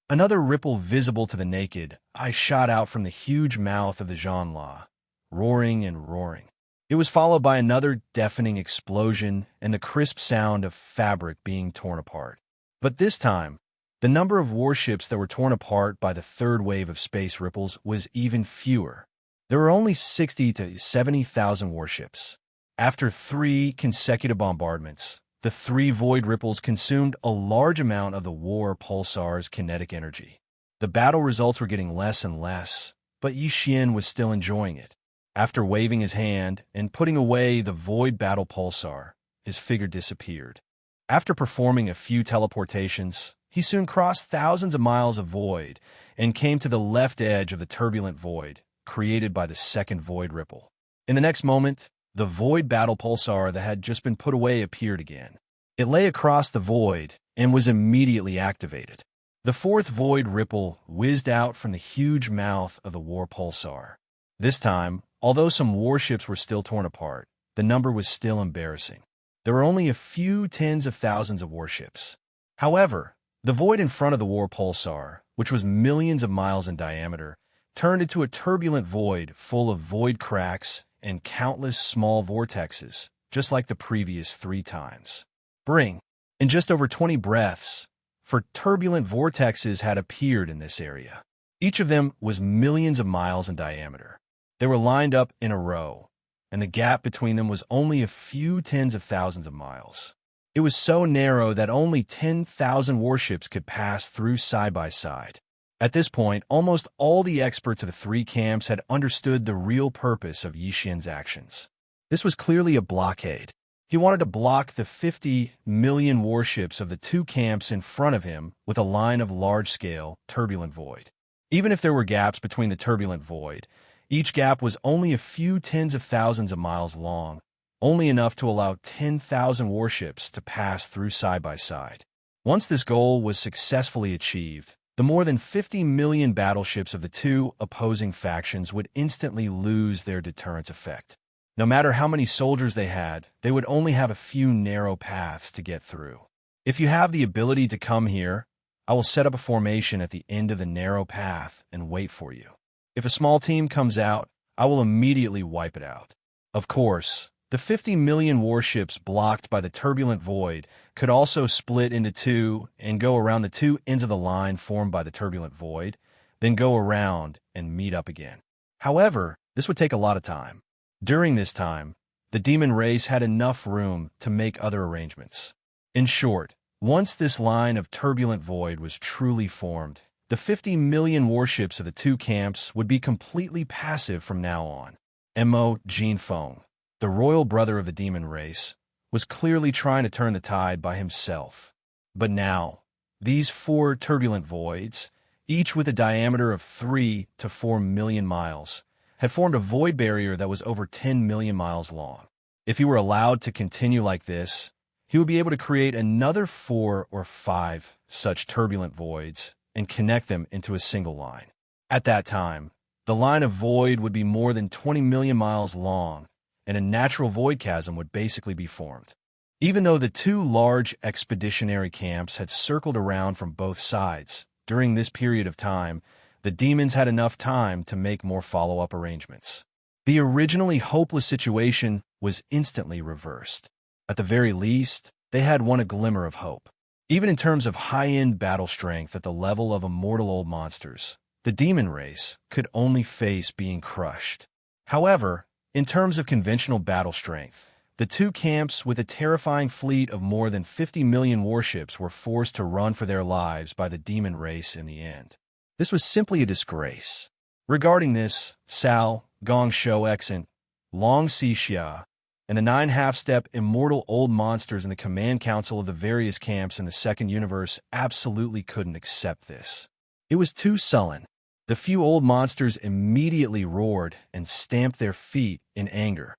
Another ripple visible to the naked eye shot out from the huge mouth of the Xianxia, roaring and roaring. It was followed by another deafening explosion and the crisp sound of fabric being torn apart. But this time, the number of warships that were torn apart by the third wave of space ripples was even fewer. There were only 60 to 70,000 warships. After 3 consecutive bombardments, the 3 void ripples consumed a large amount of the war pulsar's kinetic energy. The battle results were getting less and less, but Yixian was still enjoying it. After waving his hand and putting away the void battle pulsar, his figure disappeared. After performing a few teleportations, he soon crossed thousands of miles of void and came to the left edge of the turbulent void created by the second void ripple. In the next moment, the void battle pulsar that had just been put away appeared again. It lay across the void and was immediately activated. The fourth void ripple whizzed out from the huge mouth of the war pulsar. This time, although some warships were still torn apart, the number was still embarrassing. There were only a few tens of thousands of warships. However, the void in front of the war pulsar, which was millions of miles in diameter, turned into a turbulent void full of void cracks and countless small vortexes, just like the previous 3 times. Bring, in just over 20 breaths, for turbulent vortexes had appeared in this area. Each of them was millions of miles in diameter. They were lined up in a row, and the gap between them was only a few tens of thousands of miles. It was so narrow that only 10,000 warships could pass through side by side. At this point, almost all the experts of the 3 camps had understood the real purpose of Yixian's actions. This was clearly a blockade. He wanted to block the 50 million warships of the 2 camps in front of him with a line of large-scale, turbulent void. Even if there were gaps between the turbulent void, each gap was only a few tens of thousands of miles long, only enough to allow 10,000 warships to pass through side by side. Once this goal was successfully achieved, the more than 50 million battleships of the 2 opposing factions would instantly lose their deterrence effect. No matter how many soldiers they had, they would only have a few narrow paths to get through. If you have the ability to come here, I will set up a formation at the end of the narrow path and wait for you. If a small team comes out, I will immediately wipe it out. Of course, the 50 million warships blocked by the turbulent void could also split into 2 and go around the 2 ends of the line formed by the turbulent void, then go around and meet up again. However, this would take a lot of time. During this time, the demon race had enough room to make other arrangements. In short, once this line of turbulent void was truly formed, the 50 million warships of the 2 camps would be completely passive from now on. Mo Jinfeng, the royal brother of the demon race, was clearly trying to turn the tide by himself. But now, these 4 turbulent voids, each with a diameter of 3 to 4 million miles, had formed a void barrier that was over 10 million miles long. If he were allowed to continue like this, he would be able to create another 4 or 5 such turbulent voids and connect them into a single line. At that time, the line of void would be more than 20 million miles long, and a natural void chasm would basically be formed. Even though the 2 large expeditionary camps had circled around from both sides, during this period of time, the demons had enough time to make more follow-up arrangements. The originally hopeless situation was instantly reversed. At the very least, they had won a glimmer of hope. Even in terms of high-end battle strength at the level of immortal old monsters, the demon race could only face being crushed. However, in terms of conventional battle strength, the 2 camps with a terrifying fleet of more than 50 million warships were forced to run for their lives by the demon race in the end. This was simply a disgrace. Regarding this, Sao, Gongshou Exant, Long Xianxia, and the 9 half-step immortal old monsters in the command council of the various camps in the second universe absolutely couldn't accept this. It was too sullen. The few old monsters immediately roared and stamped their feet in anger.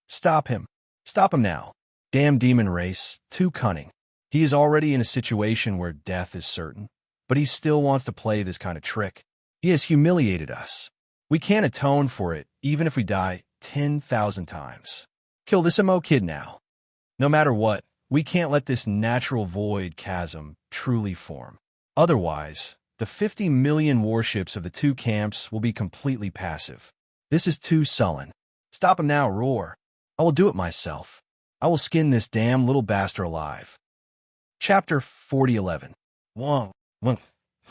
Stop him! Stop him now! Damn demon race, too cunning. He is already in a situation where death is certain, but he still wants to play this kind of trick. He has humiliated us. We can't atone for it, even if we die 10,000 times. Kill this emo kid now. No matter what, we can't let this natural void chasm truly form. Otherwise, the 50 million warships of the two camps will be completely passive. This is too sullen. Stop him now, roar. I will do it myself. I will skin this damn little bastard alive. Chapter 4011. Whoa.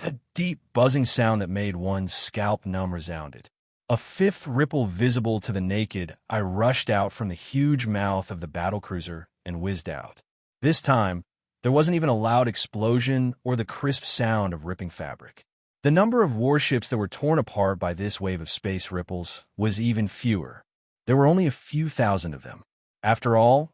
A deep buzzing sound that made one's scalp numb resounded. A fifth ripple visible to the naked, I rushed out from the huge mouth of the battlecruiser and whizzed out. This time, there wasn't even a loud explosion or the crisp sound of ripping fabric. The number of warships that were torn apart by this wave of space ripples was even fewer. There were only a few thousand of them. After all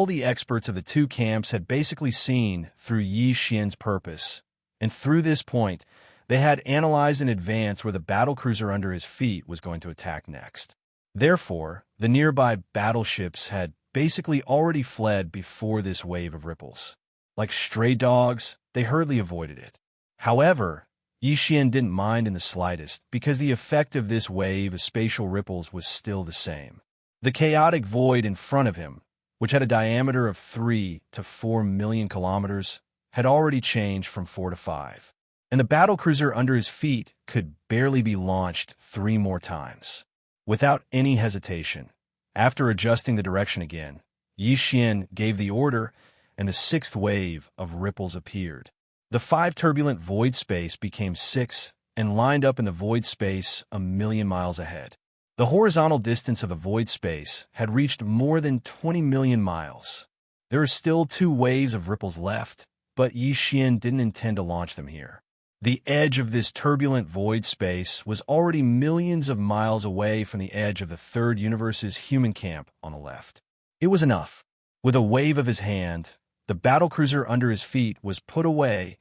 the experts of the two camps had basically seen through Yi Xian's purpose, and through this point, they had analyzed in advance where the battlecruiser under his feet was going to attack next. Therefore, the nearby battleships had basically already fled before this wave of ripples. Like stray dogs, they hurriedly avoided it. However, Yi Xian didn't mind in the slightest because the effect of this wave of spatial ripples was still the same. The chaotic void in front of him, which had a diameter of 3 to 4 million kilometers, had already changed from 4 to 5, and the battlecruiser under his feet could barely be launched 3 more times. Without any hesitation, after adjusting the direction again, Yi Xian gave the order, and the 6th wave of ripples appeared. The 5 turbulent void space became 6 and lined up in the void space 1,000,000 miles ahead. The horizontal distance of the void space had reached more than 20 million miles. There are still 2 waves of ripples left, but Yi Xian didn't intend to launch them here. The edge of this turbulent void space was already millions of miles away from the edge of the 3rd universe's human camp on the left. It was enough. With a wave of his hand, the battlecruiser under his feet was put away,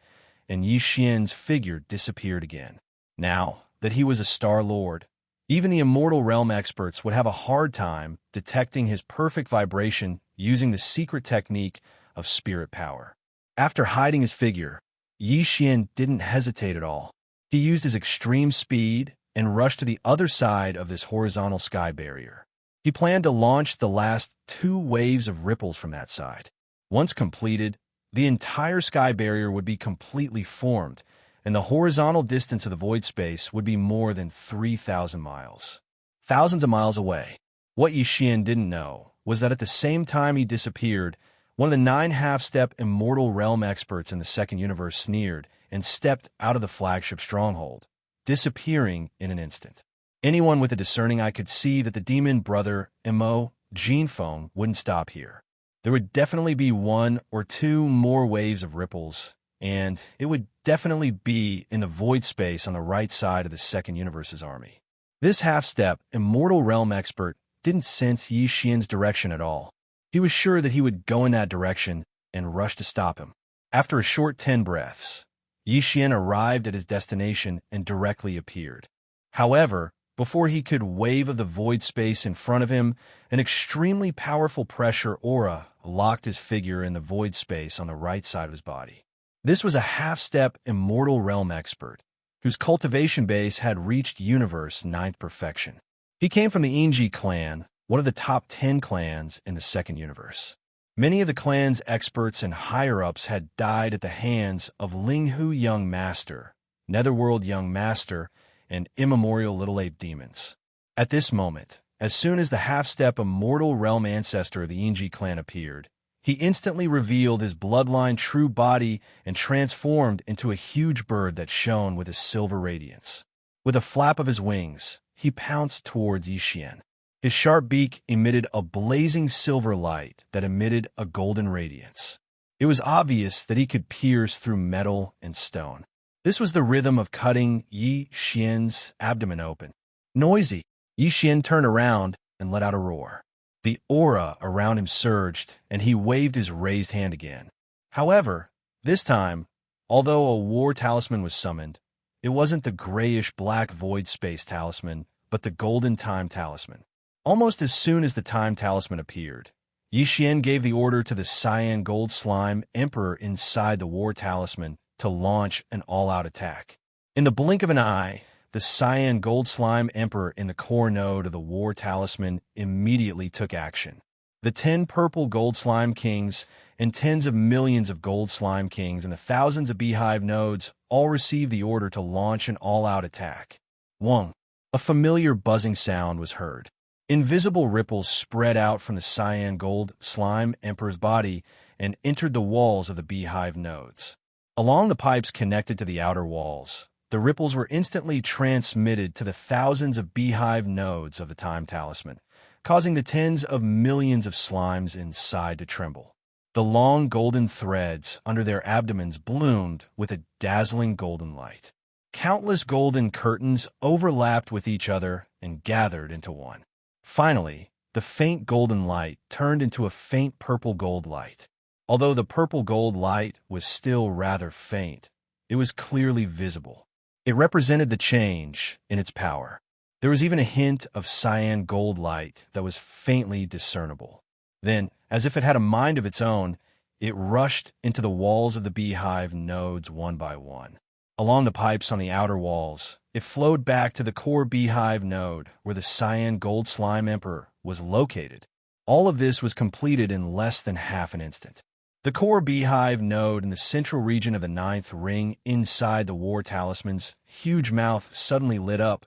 and Yi Xian's figure disappeared again. Now that he was a Star Lord, even the Immortal Realm experts would have a hard time detecting his perfect vibration using the secret technique of spirit power. After hiding his figure, Yi Xian didn't hesitate at all. He used his extreme speed and rushed to the other side of this horizontal sky barrier. He planned to launch the last 2 waves of ripples from that side. Once completed, the entire sky barrier would be completely formed, and the horizontal distance of the void space would be more than 3,000 miles. Thousands of miles away. What Yi Xian didn't know was that at the same time he disappeared, one of the 9 half-step Immortal Realm experts in the 2nd universe sneered and stepped out of the flagship stronghold, disappearing in an instant. Anyone with a discerning eye could see that the demon brother, Imo, Jinfeng, wouldn't stop here. There would definitely be 1 or 2 more waves of ripples, and it would definitely be in the void space on the right side of the 2nd universe's army. This half-step Immortal Realm expert didn't sense Yi Xian's direction at all. He was sure that he would go in that direction and rush to stop him. After a short 10 breaths, Yi Xian arrived at his destination and directly appeared. However, before he could wave of the void space in front of him, an extremely powerful pressure aura locked his figure in the void space on the right side of his body. This was a half-step Immortal Realm expert, whose cultivation base had reached universe 9th perfection. He came from the Yingji clan, one of the top 10 clans in the 2nd universe. Many of the clan's experts and higher-ups had died at the hands of Linghu Young Master, Netherworld Young Master, and immemorial Little Ape demons. At this moment, as soon as the half-step Immortal Realm ancestor of the Yingji clan appeared, he instantly revealed his bloodline true body and transformed into a huge bird that shone with a silver radiance. With a flap of his wings, he pounced towards Yi Xian. His sharp beak emitted a blazing silver light that emitted a golden radiance. It was obvious that he could pierce through metal and stone. This was the rhythm of cutting Yi Xian's abdomen open. Noisy, Yi Xian turned around and let out a roar. The aura around him surged, and he waved his raised hand again. However, this time, although a war talisman was summoned, it wasn't the grayish-black void space talisman, but the golden time talisman. Almost as soon as the time talisman appeared, Yixian gave the order to the cyan gold slime emperor inside the war talisman to launch an all-out attack. In the blink of an eye, the cyan gold slime emperor in the core node of the war talisman immediately took action. The 10 purple gold slime kings and tens of millions of gold slime kings and the thousands of beehive nodes all received the order to launch an all-out attack. 1. A familiar buzzing sound was heard. Invisible ripples spread out from the cyan gold slime emperor's body and entered the walls of the beehive nodes. Along the pipes connected to the outer walls, the ripples were instantly transmitted to the thousands of beehive nodes of the time talisman, causing the tens of millions of slimes inside to tremble. The long golden threads under their abdomens bloomed with a dazzling golden light. Countless golden curtains overlapped with each other and gathered into one. Finally, the faint golden light turned into a faint purple gold light. Although the purple gold light was still rather faint, it was clearly visible. It represented the change in its power. There was even a hint of cyan gold light that was faintly discernible. Then, as if it had a mind of its own, it rushed into the walls of the beehive nodes one by one. Along the pipes on the outer walls, it flowed back to the core beehive node where the cyan gold slime emperor was located. All of this was completed in less than half an instant. The core beehive node in the central region of the 9th ring inside the war talisman's huge mouth suddenly lit up,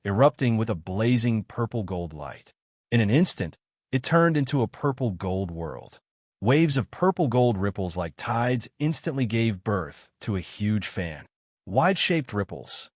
erupting with a blazing purple gold light. In an instant, it turned into a purple gold world. Waves of purple gold ripples like tides instantly gave birth to a huge fan. Wide-shaped ripples.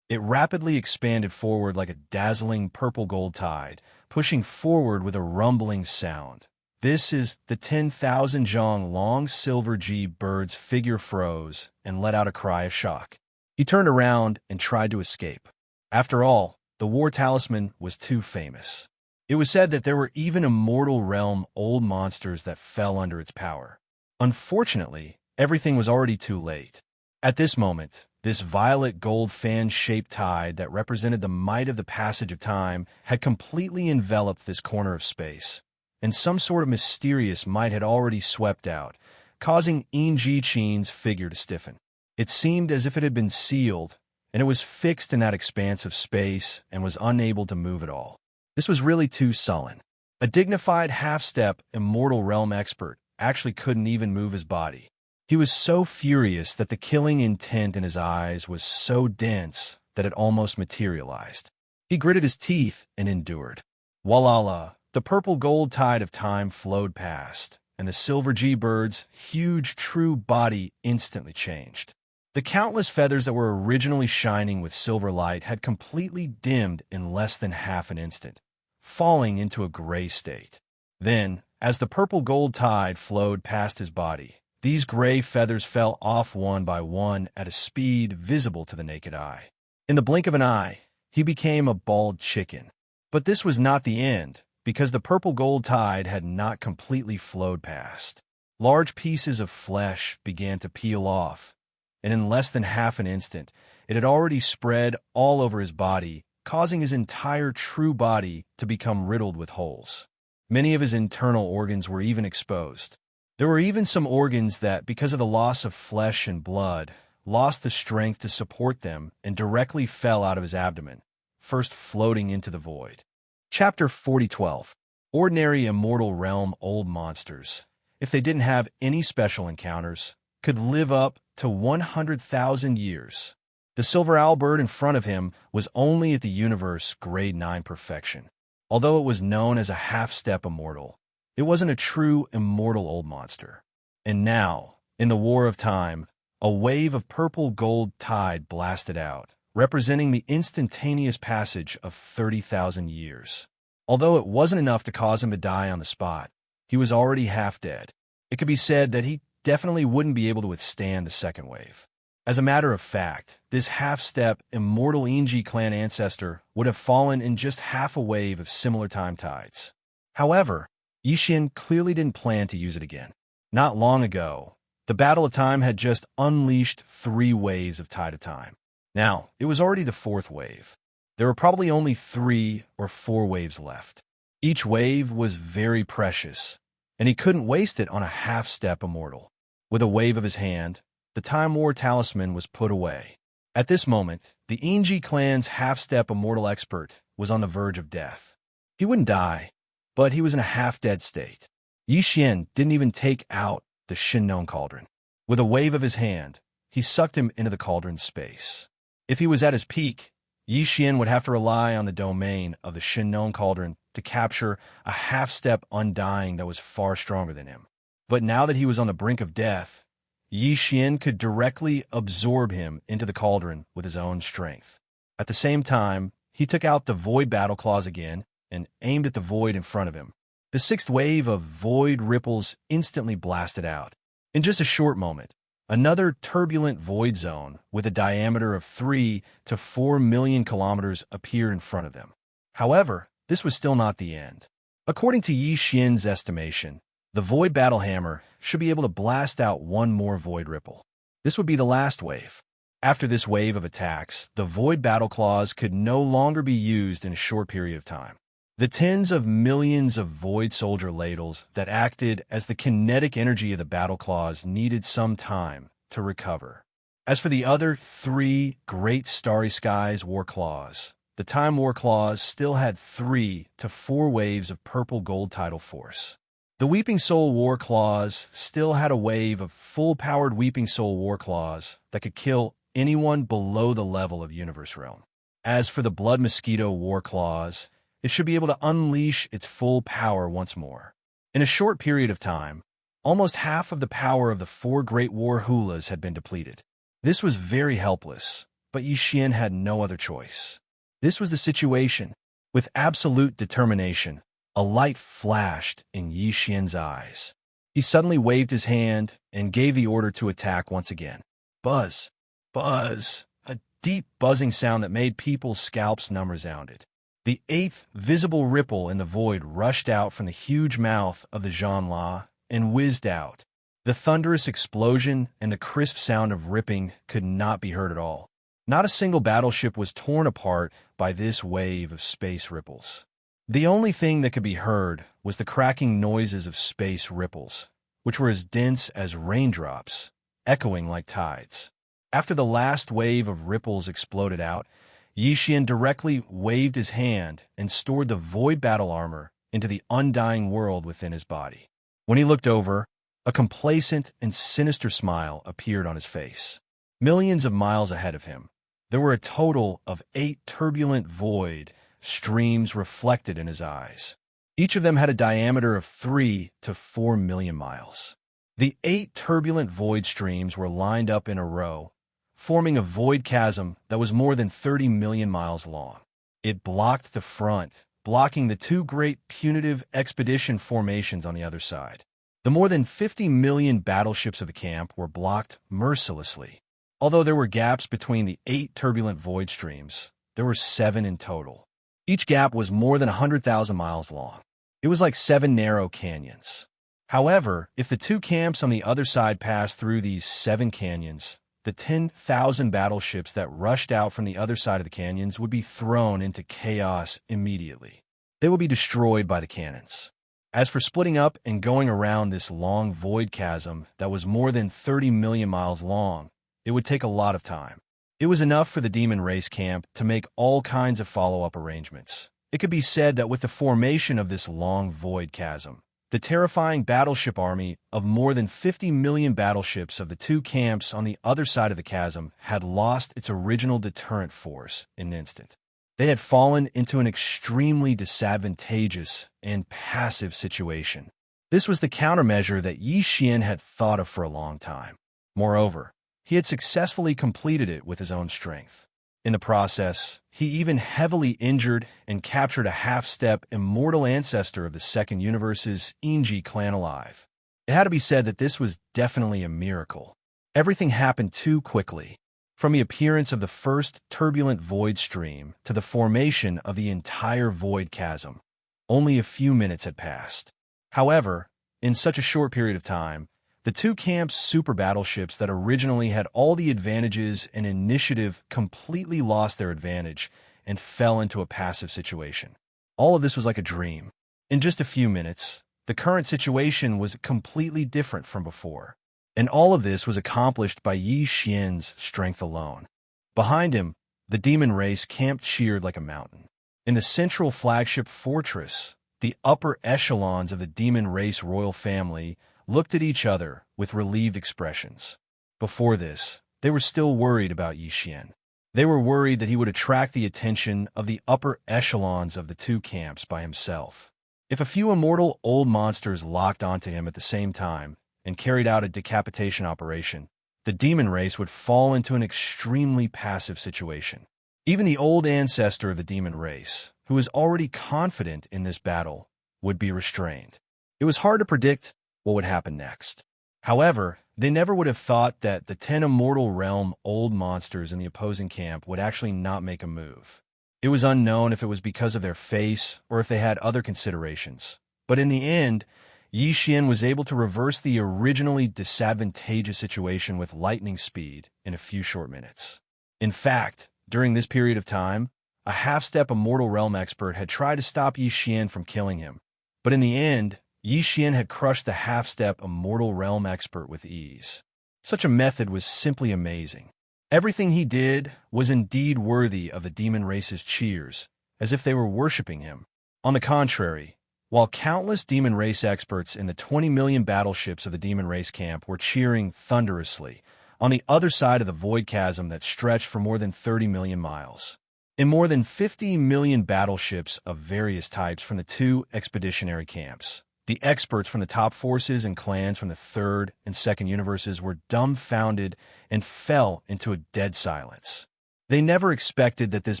It rapidly expanded forward like a dazzling purple gold tide, pushing forward with a rumbling sound. This is the 10,000 zhang long silver G bird's figure froze and let out a cry of shock. He turned around and tried to escape. After all, the war talisman was too famous. It was said that there were even immortal realm old monsters that fell under its power. Unfortunately, everything was already too late. At this moment, this violet gold fan-shaped tide that represented the might of the passage of time had completely enveloped this corner of space, and some sort of mysterious might had already swept out, causing Yixian's figure to stiffen. It seemed as if it had been sealed, and it was fixed in that expanse of space and was unable to move at all. This was really too sullen. A dignified half-step immortal realm expert actually couldn't even move his body. He was so furious that the killing intent in his eyes was so dense that it almost materialized. He gritted his teeth and endured. Walala, the purple gold tide of time flowed past, and the silver G-bird's huge true body instantly changed. The countless feathers that were originally shining with silver light had completely dimmed in less than half an instant, falling into a gray state. Then, as the purple gold tide flowed past his body, these gray feathers fell off one by one at a speed visible to the naked eye. In the blink of an eye, he became a bald chicken. But this was not the end, because the purple gold tide had not completely flowed past. Large pieces of flesh began to peel off, and in less than half an instant, it had already spread all over his body, causing his entire true body to become riddled with holes. Many of his internal organs were even exposed. There were even some organs that, because of the loss of flesh and blood, lost the strength to support them and directly fell out of his abdomen, first floating into the void. Chapter 40:12. Ordinary immortal realm old monsters, if they didn't have any special encounters, could live up to 100,000 years. The silver owl bird in front of him was only at the universe grade 9 perfection. Although it was known as a half-step immortal, it wasn't a true immortal old monster. And now, in the War of Time, a wave of purple gold tide blasted out, representing the instantaneous passage of 30,000 years. Although it wasn't enough to cause him to die on the spot, he was already half dead. It could be said that he definitely wouldn't be able to withstand the second wave. As a matter of fact, this half-step immortal Yingji clan ancestor would have fallen in just half a wave of similar time tides. However, Yixian clearly didn't plan to use it again. Not long ago, the Battle of Time had just unleashed 3 waves of Tide of Time. Now, it was already the 4th wave. There were probably only 3 or 4 waves left. Each wave was very precious, and he couldn't waste it on a half-step immortal. With a wave of his hand, the Time War talisman was put away. At this moment, the Yingji clan's half-step immortal expert was on the verge of death. He wouldn't die, but he was in a half-dead state. Yi Xian didn't even take out the Shinnon cauldron. With a wave of his hand, he sucked him into the cauldron's space. If he was at his peak, Yi Xian would have to rely on the domain of the Shinnon cauldron to capture a half-step undying that was far stronger than him. But now that he was on the brink of death, Yi Xian could directly absorb him into the cauldron with his own strength. At the same time, he took out the void battle claws again and aimed at the void in front of him. The sixth wave of void ripples instantly blasted out. In just a short moment, another turbulent void zone with a diameter of 3 to 4 million kilometers appeared in front of them. However, this was still not the end. According to Yi Xian's estimation, the void battle hammer should be able to blast out one more void ripple. This would be the last wave. After this wave of attacks, the void battle claws could no longer be used in a short period of time. The tens of millions of void soldier ladles that acted as the kinetic energy of the battle claws needed some time to recover. As for the other 3 great Starry Skies war claws, the Time War claws still had 3 to 4 waves of purple gold tidal force. The Weeping Soul war claws still had a wave of full-powered Weeping Soul war claws that could kill anyone below the level of Universe Realm. As for the Blood Mosquito war claws, it should be able to unleash its full power once more. In a short period of time, almost half of the power of the 4 great war hulas had been depleted. This was very helpless, but Yi Xian had no other choice. This was the situation. With absolute determination, a light flashed in Yi Xian's eyes. He suddenly waved his hand and gave the order to attack once again. Buzz! Buzz! A deep buzzing sound that made people's scalps numb resounded. The 8th visible ripple in the void rushed out from the huge mouth of the Xianxia and whizzed out. The thunderous explosion and the crisp sound of ripping could not be heard at all. Not a single battleship was torn apart by this wave of space ripples. The only thing that could be heard was the cracking noises of space ripples, which were as dense as raindrops, echoing like tides. After the last wave of ripples exploded out, Yi Xian directly waved his hand and stored the void battle armor into the undying world within his body. When he looked over, a complacent and sinister smile appeared on his face. Millions of miles ahead of him, there were a total of 8 turbulent void streams reflected in his eyes. Each of them had a diameter of 3 to 4 million miles. The 8 turbulent void streams were lined up in a row, forming a void chasm that was more than 30 million miles long. It blocked the front, blocking the 2 great punitive expedition formations on the other side. The more than 50 million battleships of the camp were blocked mercilessly. Although there were gaps between the 8 turbulent void streams, there were 7 in total. Each gap was more than 100,000 miles long. It was like 7 narrow canyons. However, if the 2 camps on the other side passed through these 7 canyons, the 10,000 battleships that rushed out from the other side of the canyons would be thrown into chaos immediately. They would be destroyed by the cannons. As for splitting up and going around this long void chasm that was more than 30 million miles long, it would take a lot of time. It was enough for the Demon Race camp to make all kinds of follow-up arrangements. It could be said that with the formation of this long void chasm, the terrifying battleship army of more than 50 million battleships of the 2 camps on the other side of the chasm had lost its original deterrent force in an instant. They had fallen into an extremely disadvantageous and passive situation. This was the countermeasure that Yi Xian had thought of for a long time. Moreover, he had successfully completed it with his own strength. In the process, he even heavily injured and captured a half-step immortal ancestor of the Second Universe's Yingji clan alive. It had to be said that this was definitely a miracle. Everything happened too quickly. From the appearance of the first turbulent void stream to the formation of the entire void chasm, only a few minutes had passed. However, in such a short period of time, the 2 camps' super battleships that originally had all the advantages and initiative completely lost their advantage and fell into a passive situation. All of this was like a dream. In just a few minutes, the current situation was completely different from before. And all of this was accomplished by Yi Xian's strength alone. Behind him, the demon race camped sheered like a mountain. In the central flagship fortress, the upper echelons of the demon race royal family looked at each other with relieved expressions. Before this, they were still worried about Yi Xian. They were worried that he would attract the attention of the upper echelons of the two camps by himself. If a few immortal old monsters locked onto him at the same time and carried out a decapitation operation, the demon race would fall into an extremely passive situation. Even the old ancestor of the demon race, who was already confident in this battle, would be restrained. It was hard to predict what would happen next. However, they never would have thought that the 10 immortal realm old monsters in the opposing camp would actually not make a move. It was unknown if it was because of their face or if they had other considerations. But in the end, Yi Xian was able to reverse the originally disadvantageous situation with lightning speed in a few short minutes. In fact, during this period of time, a half-step immortal realm expert had tried to stop Yi Xian from killing him. But in the end, Yi Xian had crushed the half-step immortal realm expert with ease. Such a method was simply amazing. Everything he did was indeed worthy of the demon race's cheers, as if they were worshipping him. On the contrary, while countless demon race experts in the 20 million battleships of the demon race camp were cheering thunderously, on the other side of the void chasm that stretched for more than 30 million miles. In more than 50 million battleships of various types from the two expeditionary camps, the experts from the top forces and clans from the third and second universes were dumbfounded and fell into a dead silence. They never expected that this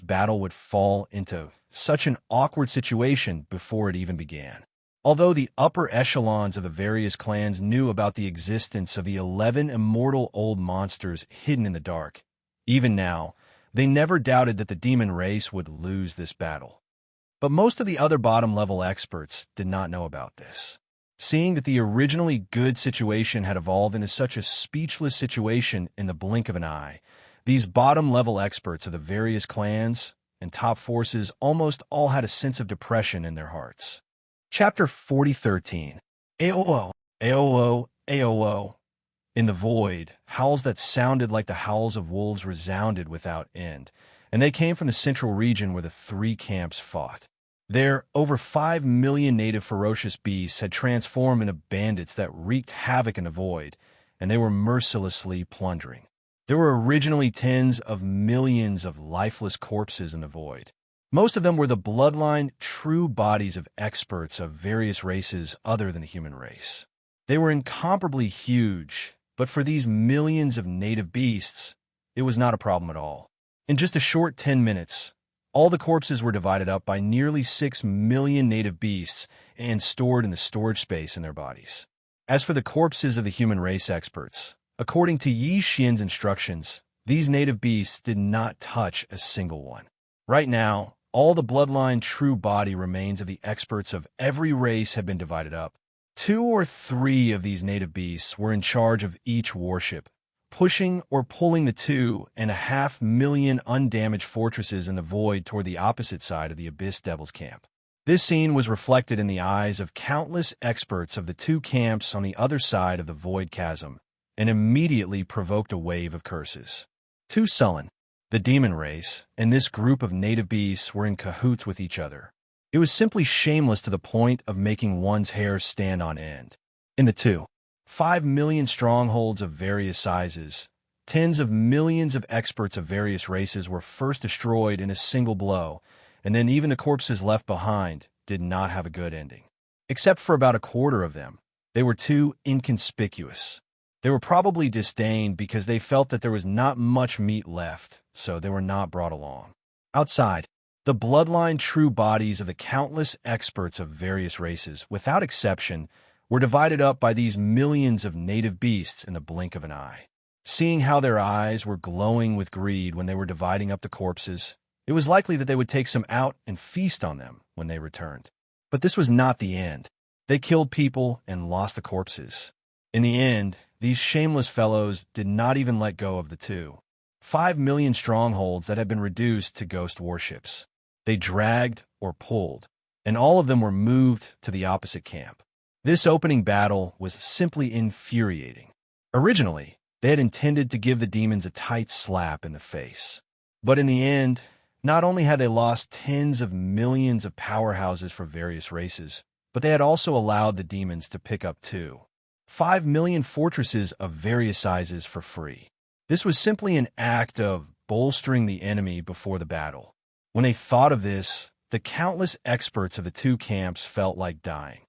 battle would fall into such an awkward situation before it even began. Although the upper echelons of the various clans knew about the existence of the 11 immortal old monsters hidden in the dark, even now, they never doubted that the demon race would lose this battle. But most of the other bottom-level experts did not know about this. Seeing that the originally good situation had evolved into such a speechless situation in the blink of an eye, these bottom-level experts of the various clans and top forces almost all had a sense of depression in their hearts. Chapter 40:13. Aolo, Aolo, Aolo. In the void, howls that sounded like the howls of wolves resounded without end, and they came from the central region where the three camps fought. There, over 5 million native ferocious beasts had transformed into bandits that wreaked havoc in the void, and they were mercilessly plundering. There were originally tens of millions of lifeless corpses in the void. Most of them were the bloodline true bodies of experts of various races other than the human race. They were incomparably huge, but for these millions of native beasts, it was not a problem at all. In just a short 10 minutes, all the corpses were divided up by nearly 6 million native beasts and stored in the storage space in their bodies. As for the corpses of the human race experts, according to Yi Xian's instructions, these native beasts did not touch a single one. Right now, all the bloodline true body remains of the experts of every race had been divided up. 2 or 3 of these native beasts were in charge of each warship, pushing or pulling the 2.5 million undamaged fortresses in the void toward the opposite side of the Abyss Devil's camp. This scene was reflected in the eyes of countless experts of the two camps on the other side of the void chasm, and immediately provoked a wave of curses. Too sullen, the demon race and this group of native beasts were in cahoots with each other. It was simply shameless to the point of making one's hair stand on end. In the 2.5 million strongholds of various sizes, tens of millions of experts of various races were first destroyed in a single blow, and then even the corpses left behind did not have a good ending. Except for about a quarter of them, they were too inconspicuous. They were probably disdained because they felt that there was not much meat left, so they were not brought along. Outside, the bloodline true bodies of the countless experts of various races, without exception, were divided up by these millions of native beasts in the blink of an eye. Seeing how their eyes were glowing with greed when they were dividing up the corpses, it was likely that they would take some out and feast on them when they returned. But this was not the end. They killed people and lost the corpses. In the end, these shameless fellows did not even let go of the 2.5 million strongholds that had been reduced to ghost warships. They dragged or pulled, and all of them were moved to the opposite camp. This opening battle was simply infuriating. Originally, they had intended to give the demons a tight slap in the face. But in the end, not only had they lost tens of millions of powerhouses for various races, but they had also allowed the demons to pick up 5 million fortresses of various sizes for free. This was simply an act of bolstering the enemy before the battle. When they thought of this, the countless experts of the two camps felt like dying.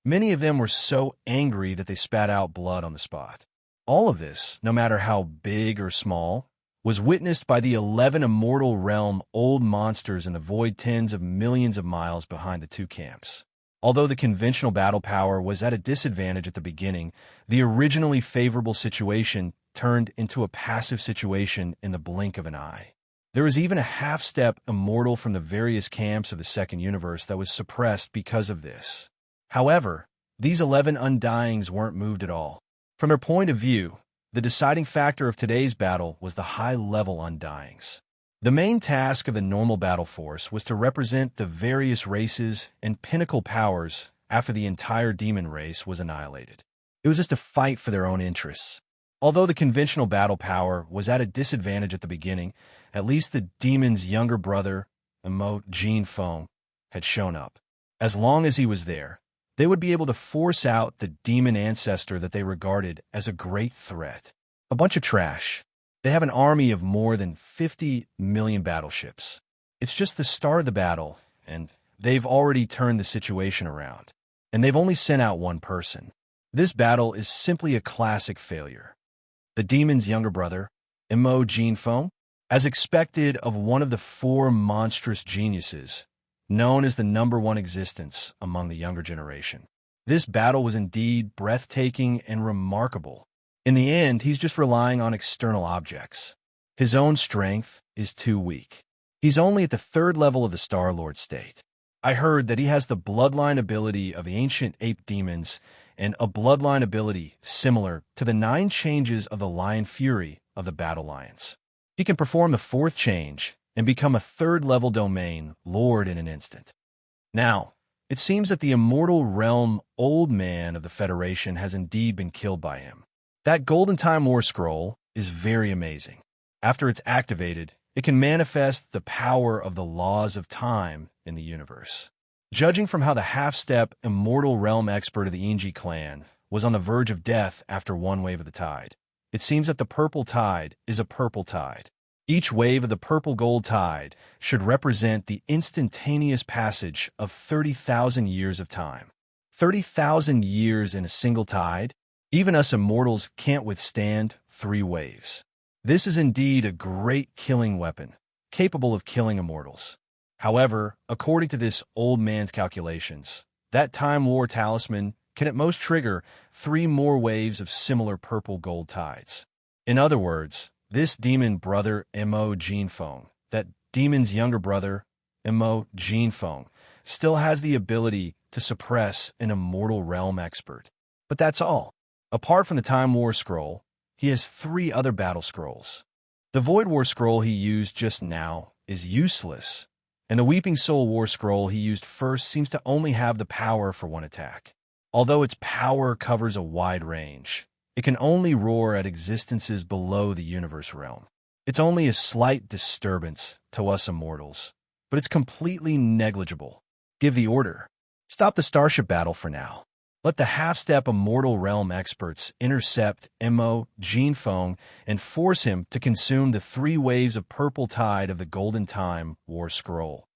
Many of them were so angry that they spat out blood on the spot. All of this, no matter how big or small, was witnessed by the 11 immortal realm old monsters in the void tens of millions of miles behind the two camps. Although the conventional battle power was at a disadvantage at the beginning, the originally favorable situation turned into a passive situation in the blink of an eye. There was even a half-step immortal from the various camps of the second universe that was suppressed because of this. However, these 11 undyings weren't moved at all. From their point of view, the deciding factor of today's battle was the high-level undyings. The main task of the normal battle force was to represent the various races and pinnacle powers after the entire demon race was annihilated. It was just a fight for their own interests. Although the conventional battle power was at a disadvantage at the beginning, at least the demon's younger brother, Xianxia, had shown up. As long as he was there, they would be able to force out the demon ancestor that they regarded as a great threat. A bunch of trash. They have an army of more than 50 million battleships. It's just the start of the battle, and they've already turned the situation around. And they've only sent out one person. This battle is simply a classic failure. The demon's younger brother, Xianxia, as expected of one of the four monstrous geniuses, known as the #1 existence among the younger generation. This battle was indeed breathtaking and remarkable. In the end, he's just relying on external objects. His own strength is too weak. He's only at the 3rd level of the Star-Lord state. I heard that he has the bloodline ability of the ancient ape demons and a bloodline ability similar to the 9 changes of the Lion Fury of the Battle Lions. He can perform the 4th change and become a 3rd-level domain lord in an instant. Now, it seems that the immortal realm old man of the Federation has indeed been killed by him. That Golden Time War Scroll is very amazing. After it's activated, it can manifest the power of the laws of time in the universe. Judging from how the half-step immortal realm expert of the Xianxia clan was on the verge of death after one wave of the tide, it seems that the purple tide is a purple tide. Each wave of the purple gold tide should represent the instantaneous passage of 30,000 years of time. 30,000 years in a single tide? Even us immortals can't withstand 3 waves. This is indeed a great killing weapon, capable of killing immortals. However, according to this old man's calculations, that Time War talisman can at most trigger 3 more waves of similar purple-gold tides. In other words, this demon brother Xianxia, that demon's younger brother Xianxia, still has the ability to suppress an immortal realm expert. But that's all. Apart from the Time War Scroll, he has 3 other battle scrolls. The Void War Scroll he used just now is useless, and the Weeping Soul War Scroll he used first seems to only have the power for 1 attack. Although its power covers a wide range, it can only roar at existences below the universe realm. It's only a slight disturbance to us immortals, but it's completely negligible. Give the order. Stop the starship battle for now. Let the half-step immortal realm experts intercept Xianxia and force him to consume the 3 waves of purple tide of the Golden Time War Scroll.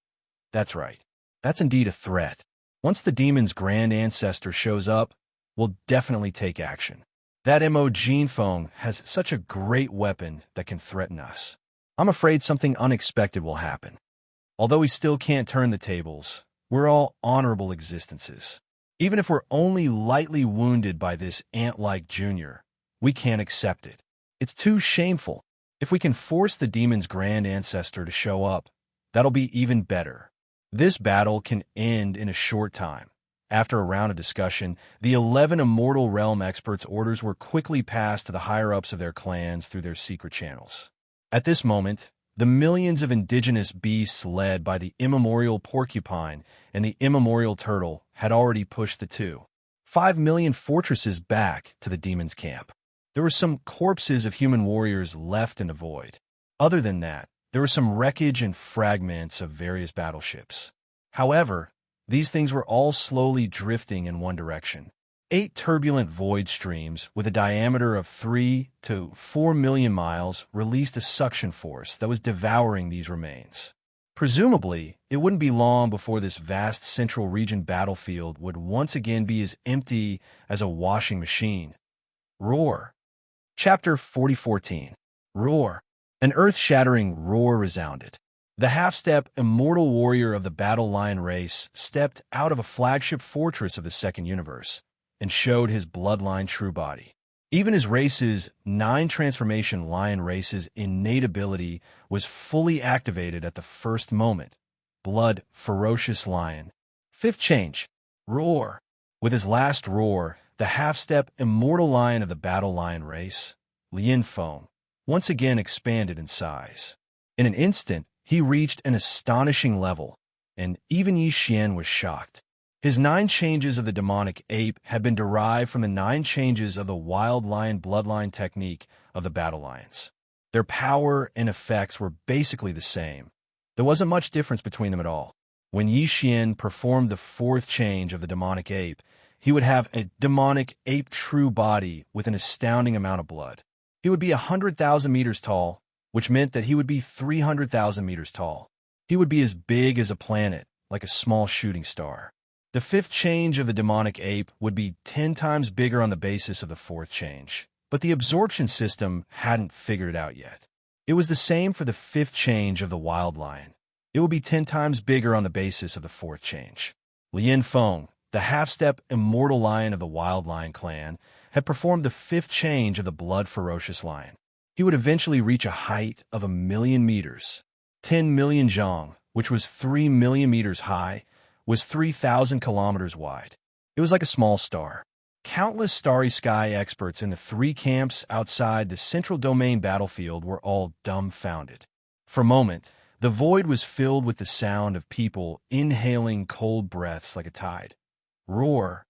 That's right. That's indeed a threat. Once the demon's grand ancestor shows up, we'll definitely take action. That Xianxia has such a great weapon that can threaten us. I'm afraid something unexpected will happen. Although we still can't turn the tables, we're all honorable existences. Even if we're only lightly wounded by this ant-like junior, we can't accept it. It's too shameful. If we can force the demon's grand ancestor to show up, that'll be even better. This battle can end in a short time. After a round of discussion, the 11 Immortal Realm experts' orders were quickly passed to the higher-ups of their clans through their secret channels. At this moment, the millions of indigenous beasts led by the immemorial porcupine and the immemorial turtle had already pushed the 2 5 million fortresses back to the demon's camp. There were some corpses of human warriors left in the void. Other than that, there were some wreckage and fragments of various battleships. However, these things were all slowly drifting in one direction. 8 turbulent void streams with a diameter of 3 to 4 million miles released a suction force that was devouring these remains. Presumably, it wouldn't be long before this vast central region battlefield would once again be as empty as a washing machine. Roar. Chapter 4014. Roar. An earth-shattering roar resounded. The half-step immortal warrior of the battle lion race stepped out of a flagship fortress of the Second Universe and showed his bloodline true body. Even his race's 9 transformation lion race's innate ability was fully activated at the first moment. Blood, ferocious lion. 5th change. Roar. With his last roar, the half-step immortal lion of the battle lion race, Lianfeng, once again expanded in size. In an instant, he reached an astonishing level, and even Yi Xian was shocked. His 9 changes of the demonic ape had been derived from the 9 changes of the wild lion bloodline technique of the battle lions. Their power and effects were basically the same. There wasn't much difference between them at all. When Yi Xian performed the 4th change of the demonic ape, he would have a demonic ape true body with an astounding amount of blood. He would be 100,000 meters tall, which meant that he would be 300,000 meters tall. He would be as big as a planet, like a small shooting star. The 5th change of the demonic ape would be 10 times bigger on the basis of the 4th change, but the absorption system hadn't figured it out yet. It was the same for the 5th change of the wild lion. It would be 10 times bigger on the basis of the 4th change. Lianfeng, the half-step immortal lion of the wild lion clan, had performed the 5th change of the blood ferocious lion. He would eventually reach a height of 1,000,000 meters. 10 million zhang, which was 3 million meters high, was 3,000 kilometers wide. It was like a small star. Countless starry sky experts in the 3 camps outside the central domain battlefield were all dumbfounded. For a moment, the void was filled with the sound of people inhaling cold breaths like a tide. Roar.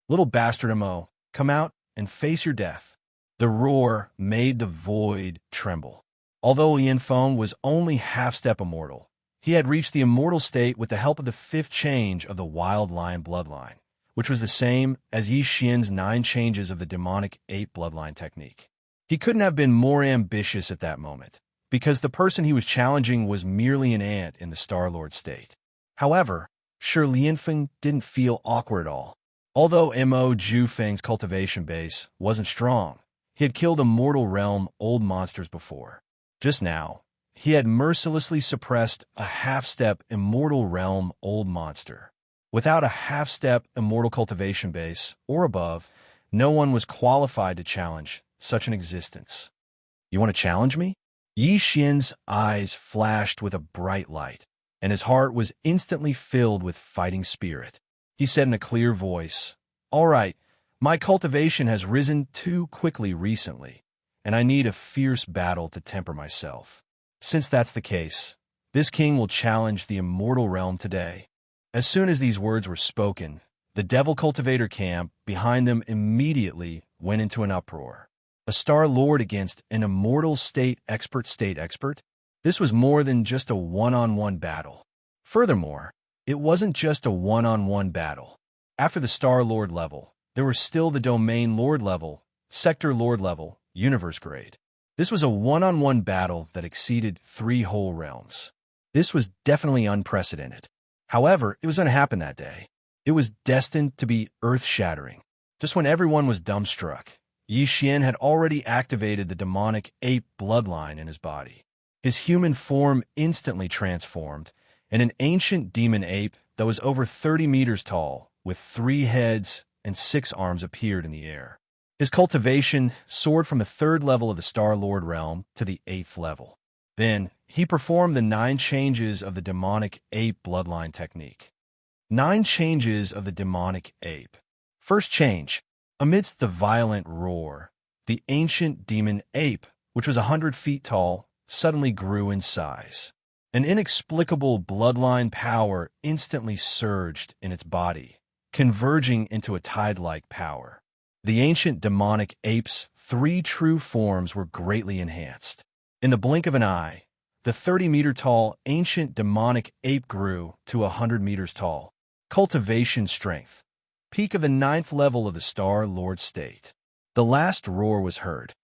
Little bastard Mo, come out and face your death. The roar made the void tremble. Although Lianfeng was only half-step immortal, he had reached the immortal state with the help of the 5th change of the wild lion bloodline, which was the same as Yi Xian's 9 changes of the demonic ape bloodline technique. He couldn't have been more ambitious at that moment, because the person he was challenging was merely an ant in the Star-Lord state. However, sure, Lianfeng didn't feel awkward at all. Although Mo Jufeng's cultivation base wasn't strong, he had killed immortal realm old monsters before. Just now, he had mercilessly suppressed a half-step immortal realm old monster. Without a half-step immortal cultivation base, or above, no one was qualified to challenge such an existence. You want to challenge me? Yi Xian's eyes flashed with a bright light, and his heart was instantly filled with fighting spirit. He said in a clear voice, "All right, my cultivation has risen too quickly recently, and I need a fierce battle to temper myself. Since that's the case, this king will challenge the immortal realm today." As soon as these words were spoken, the devil cultivator camp behind them immediately went into an uproar. A Star Lord against an immortal state expert? This was more than just a one-on-one battle. Furthermore, it wasn't just a one-on-one battle. After the Star Lord level, there were still the Domain Lord level, Sector Lord level, Universe grade. This was a one-on-one battle that exceeded 3 whole realms. This was definitely unprecedented. However, it was going to happen that day. It was destined to be earth-shattering. Just when everyone was dumbstruck, Yi Xian had already activated the demonic ape bloodline in his body. His human form instantly transformed, and an ancient demon ape that was over 30 meters tall, with 3 heads and 6 arms appeared in the air. His cultivation soared from the 3rd level of the Star-Lord realm to the 8th level. Then, he performed the 9 changes of the demonic ape bloodline technique. 9 changes of the demonic ape. First change. Amidst the violent roar, the ancient demon ape, which was 100 feet tall, suddenly grew in size. An inexplicable bloodline power instantly surged in its body, converging into a tide-like power. The ancient demonic ape's 3 true forms were greatly enhanced. In the blink of an eye, the 30-meter-tall ancient demonic ape grew to 100 meters tall. Cultivation strength. Peak of the 9th level of the Star Lord state. The last roar was heard.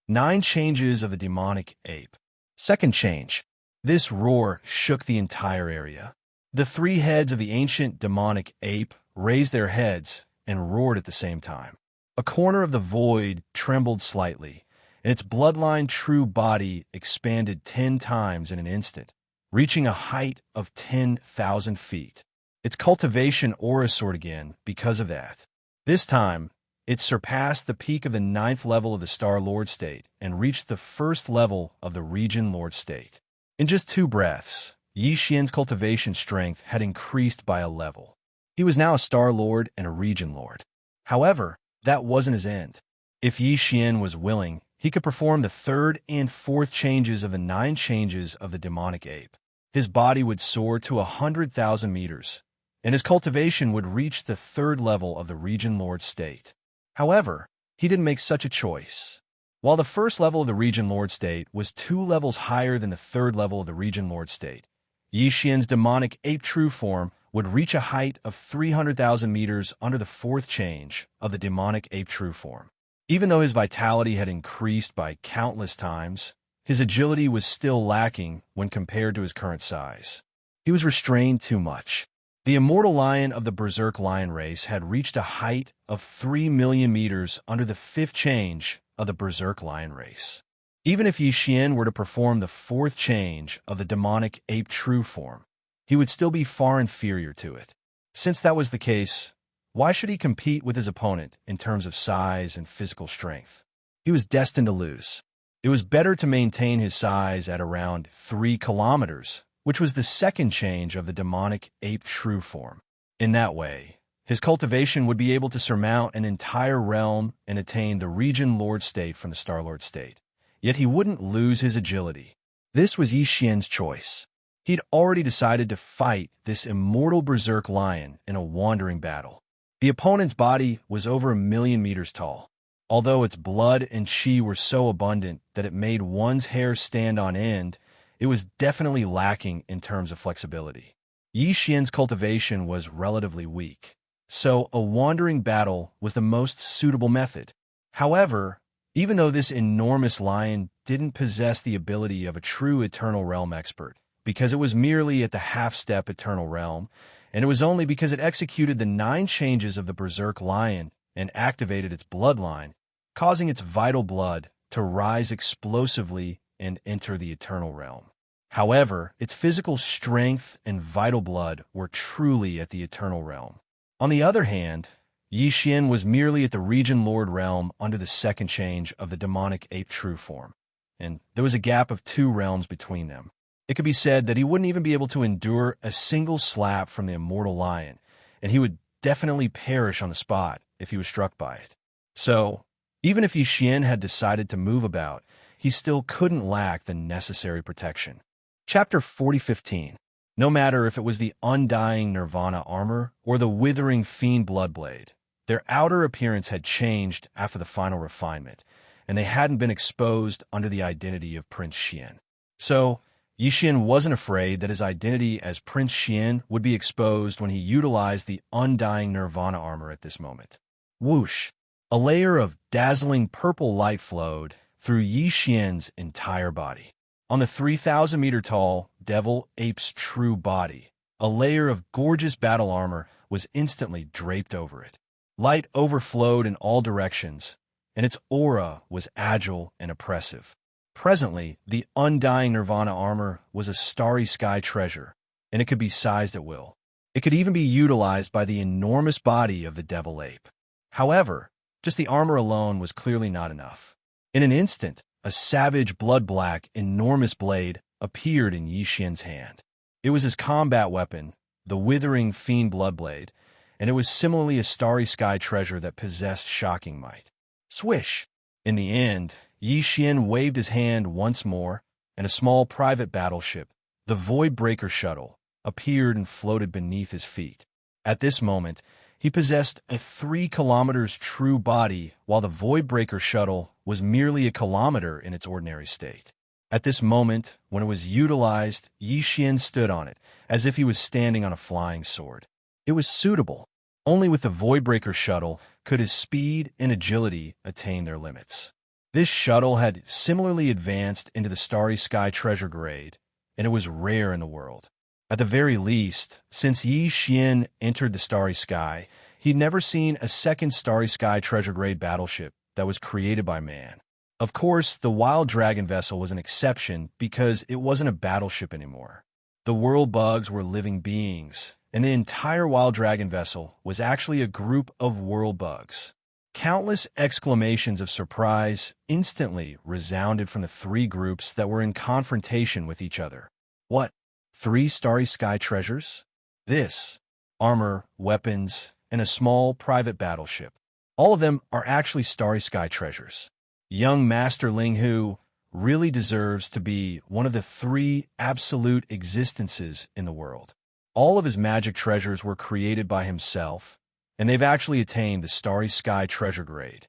9 changes of the demonic ape. Second change. This roar shook the entire area. The 3 heads of the ancient demonic ape raised their heads and roared at the same time. A corner of the void trembled slightly, and its bloodline true body expanded 10 times in an instant, reaching a height of 10,000 feet. Its cultivation aura soared again because of that. This time, it surpassed the peak of the 9th level of the Star Lord state and reached the 1st level of the Region Lord state. In just 2 breaths, Yi Xian's cultivation strength had increased by a level. He was now a Star Lord and a Region Lord. However, that wasn't his end. If Yi Xian was willing, he could perform the 3rd and 4th changes of the 9 changes of the demonic ape. His body would soar to 100,000 meters, and his cultivation would reach the 3rd level of the Region Lord state. However, he didn't make such a choice. While the 1st level of the Region Lord state was 2 levels higher than the 3rd level of the Region Lord state, Yi Xian's demonic ape true form would reach a height of 300,000 meters under the 4th change of the demonic ape true form. Even though his vitality had increased by countless times, his agility was still lacking when compared to his current size. He was restrained too much. The immortal lion of the Berserk lion race had reached a height of 3 million meters under the 5th change of the Berserk lion race. Even if Yi Xian were to perform the 4th change of the demonic ape true form, he would still be far inferior to it. Since that was the case, why should he compete with his opponent in terms of size and physical strength? He was destined to lose. It was better to maintain his size at around 3 kilometers, which was the 2nd change of the demonic ape true form. In that way, his cultivation would be able to surmount an entire realm and attain the Region Lord state from the Star Lord state. Yet he wouldn't lose his agility. This was Yi Xian's choice. He'd already decided to fight this immortal Berserk lion in a wandering battle. The opponent's body was over 1 million meters tall. Although its blood and chi were so abundant that it made one's hair stand on end, it was definitely lacking in terms of flexibility. Yi Xian's cultivation was relatively weak, so a wandering battle was the most suitable method. However, even though this enormous lion didn't possess the ability of a true Eternal Realm expert, because it was merely at the half-step Eternal Realm, and it was only because it executed the 9 changes of the Berserk lion and activated its bloodline, causing its vital blood to rise explosively and enter the Eternal Realm. However, its physical strength and vital blood were truly at the Eternal Realm. On the other hand, Yi Xian was merely at the Region Lord realm under the 2nd change of the demonic ape true form, and there was a gap of 2 realms between them. It could be said that he wouldn't even be able to endure a single slap from the immortal lion, and he would definitely perish on the spot if he was struck by it. So, even if Yi Xian had decided to move about, he still couldn't lack the necessary protection. Chapter 40:15. No matter if it was the undying Nirvana armor or the withering fiend bloodblade, their outer appearance had changed after the final refinement, and they hadn't been exposed under the identity of Prince Xian. So, Yi Xian wasn't afraid that his identity as Prince Xian would be exposed when he utilized the undying Nirvana armor at this moment. Whoosh! A layer of dazzling purple light flowed through Yi Xian's entire body. On the 3,000-meter-tall Devil Ape's true body, a layer of gorgeous battle armor was instantly draped over it. Light overflowed in all directions, and its aura was agile and oppressive. Presently, the undying Nirvana armor was a starry sky treasure, and it could be sized at will. It could even be utilized by the enormous body of the Devil Ape. However, just the armor alone was clearly not enough. In an instant, a savage blood-black, enormous blade appeared in Yi Xian's hand. It was his combat weapon, the withering fiend bloodblade, and it was similarly a starry sky treasure that possessed shocking might. Swish! In the end, Yi Xian waved his hand once more, and a small private battleship, the Voidbreaker shuttle, appeared and floated beneath his feet. At this moment, He possessed a 3 kilometers true body, while the Voidbreaker shuttle was merely a kilometer in its ordinary state. At this moment, when it was utilized, Yi Xian stood on it, as if he was standing on a flying sword. It was suitable. Only with the Voidbreaker shuttle could his speed and agility attain their limits. This shuttle had similarly advanced into the Starry Sky treasure grade, and it was rare in the world. At the very least, since Yi Xian entered the Starry Sky, he'd never seen a second Starry Sky treasure grade battleship that was created by man. Of course, the Wild Dragon vessel was an exception because it wasn't a battleship anymore. The world bugs were living beings, and the entire Wild Dragon vessel was actually a group of world bugs. Countless exclamations of surprise instantly resounded from the 3 groups that were in confrontation with each other. What? 3 Starry Sky treasures? This, armor, weapons, and a small private battleship. All of them are actually Starry Sky treasures. Young Master Ling Hu really deserves to be one of the 3 absolute existences in the world. All of his magic treasures were created by himself, and they've actually attained the Starry Sky treasure grade.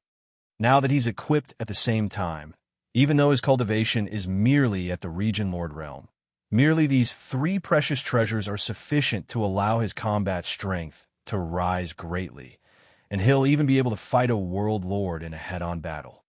Now that he's equipped at the same time, even though his cultivation is merely at the Region Lord realm, merely these 3 precious treasures are sufficient to allow his combat strength to rise greatly, and he'll even be able to fight a world lord in a head-on battle.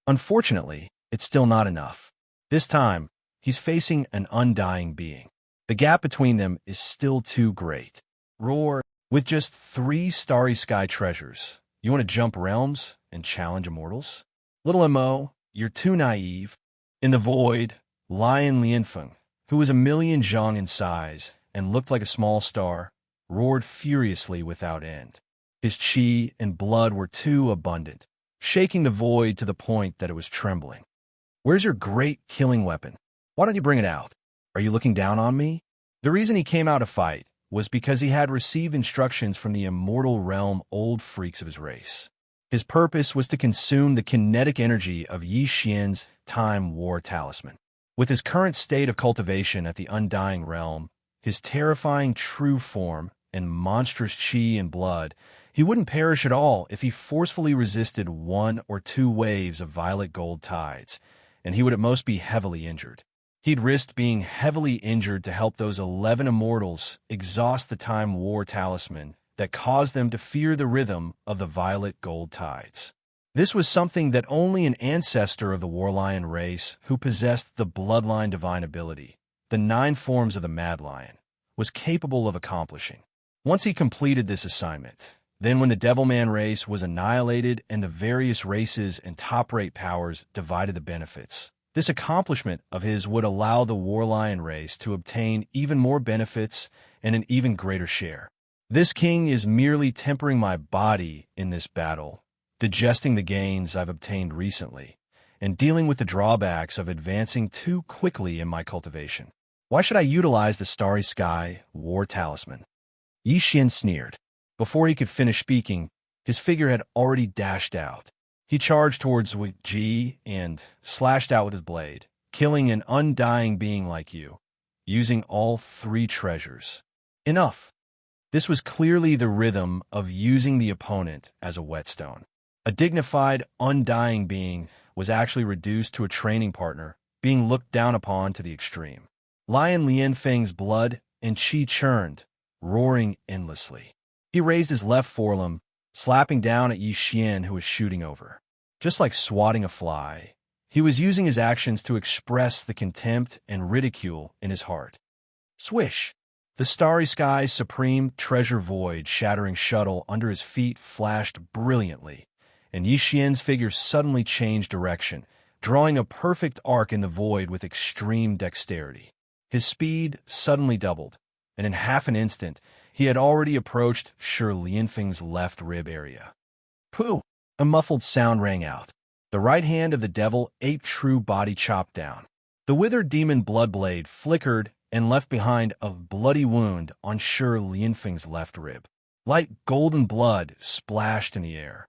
Unfortunately, it's still not enough. This time, he's facing an undying being. The gap between them is still too great. Roar, with just 3 Starry Sky treasures, you want to jump realms and challenge immortals? Little Mo, you're too naive. In the void, Lion Lianfeng, who was 1,000,000 zhang in size and looked like a small star, roared furiously without end. His qi and blood were too abundant, shaking the void to the point that it was trembling. Where's your great killing weapon? Why don't you bring it out? Are you looking down on me? The reason he came out to fight was because he had received instructions from the immortal realm old freaks of his race. His purpose was to consume the kinetic energy of Yi Xian's Time War Talisman. With his current state of cultivation at the Undying Realm, his terrifying true form, and monstrous qi and blood, he wouldn't perish at all if he forcefully resisted 1 or 2 waves of violet gold tides, and he would at most be heavily injured. He'd risked being heavily injured to help those 11 immortals exhaust the Time War Talisman that caused them to fear the rhythm of the violet gold tides. This was something that only an ancestor of the Warlion race who possessed the bloodline divine ability, the 9 forms of the Mad Lion, was capable of accomplishing. Once he completed this assignment, then when the Devilman race was annihilated and the various races and top-rate powers divided the benefits, this accomplishment of his would allow the Warlion race to obtain even more benefits and an even greater share. This king is merely tempering my body in this battle, digesting the gains I've obtained recently, and dealing with the drawbacks of advancing too quickly in my cultivation. Why should I utilize the Starry Sky War Talisman? Yi Xian sneered. Before he could finish speaking, his figure had already dashed out. He charged towards Wuxia and slashed out with his blade, killing an undying being like you, using all 3 treasures. Enough. This was clearly the rhythm of using the opponent as a whetstone. A dignified, undying being was actually reduced to a training partner, being looked down upon to the extreme. Lion Lianfeng's blood and qi churned, roaring endlessly. He raised his left forelimb, slapping down at Yi Xian, who was shooting over. Just like swatting a fly, he was using his actions to express the contempt and ridicule in his heart. Swish! The Starry Sky's supreme treasure void shattering shuttle under his feet flashed brilliantly, and Yi Xian's figure suddenly changed direction, drawing a perfect arc in the void with extreme dexterity. His speed suddenly doubled, and in half an instant, he had already approached Shi Lianfeng's left rib area. Pooh! A muffled sound rang out. The right hand of the devil ape true body chopped down. The withered demon blood blade flickered and left behind a bloody wound on Shi Lianfeng's left rib. Light golden blood splashed in the air.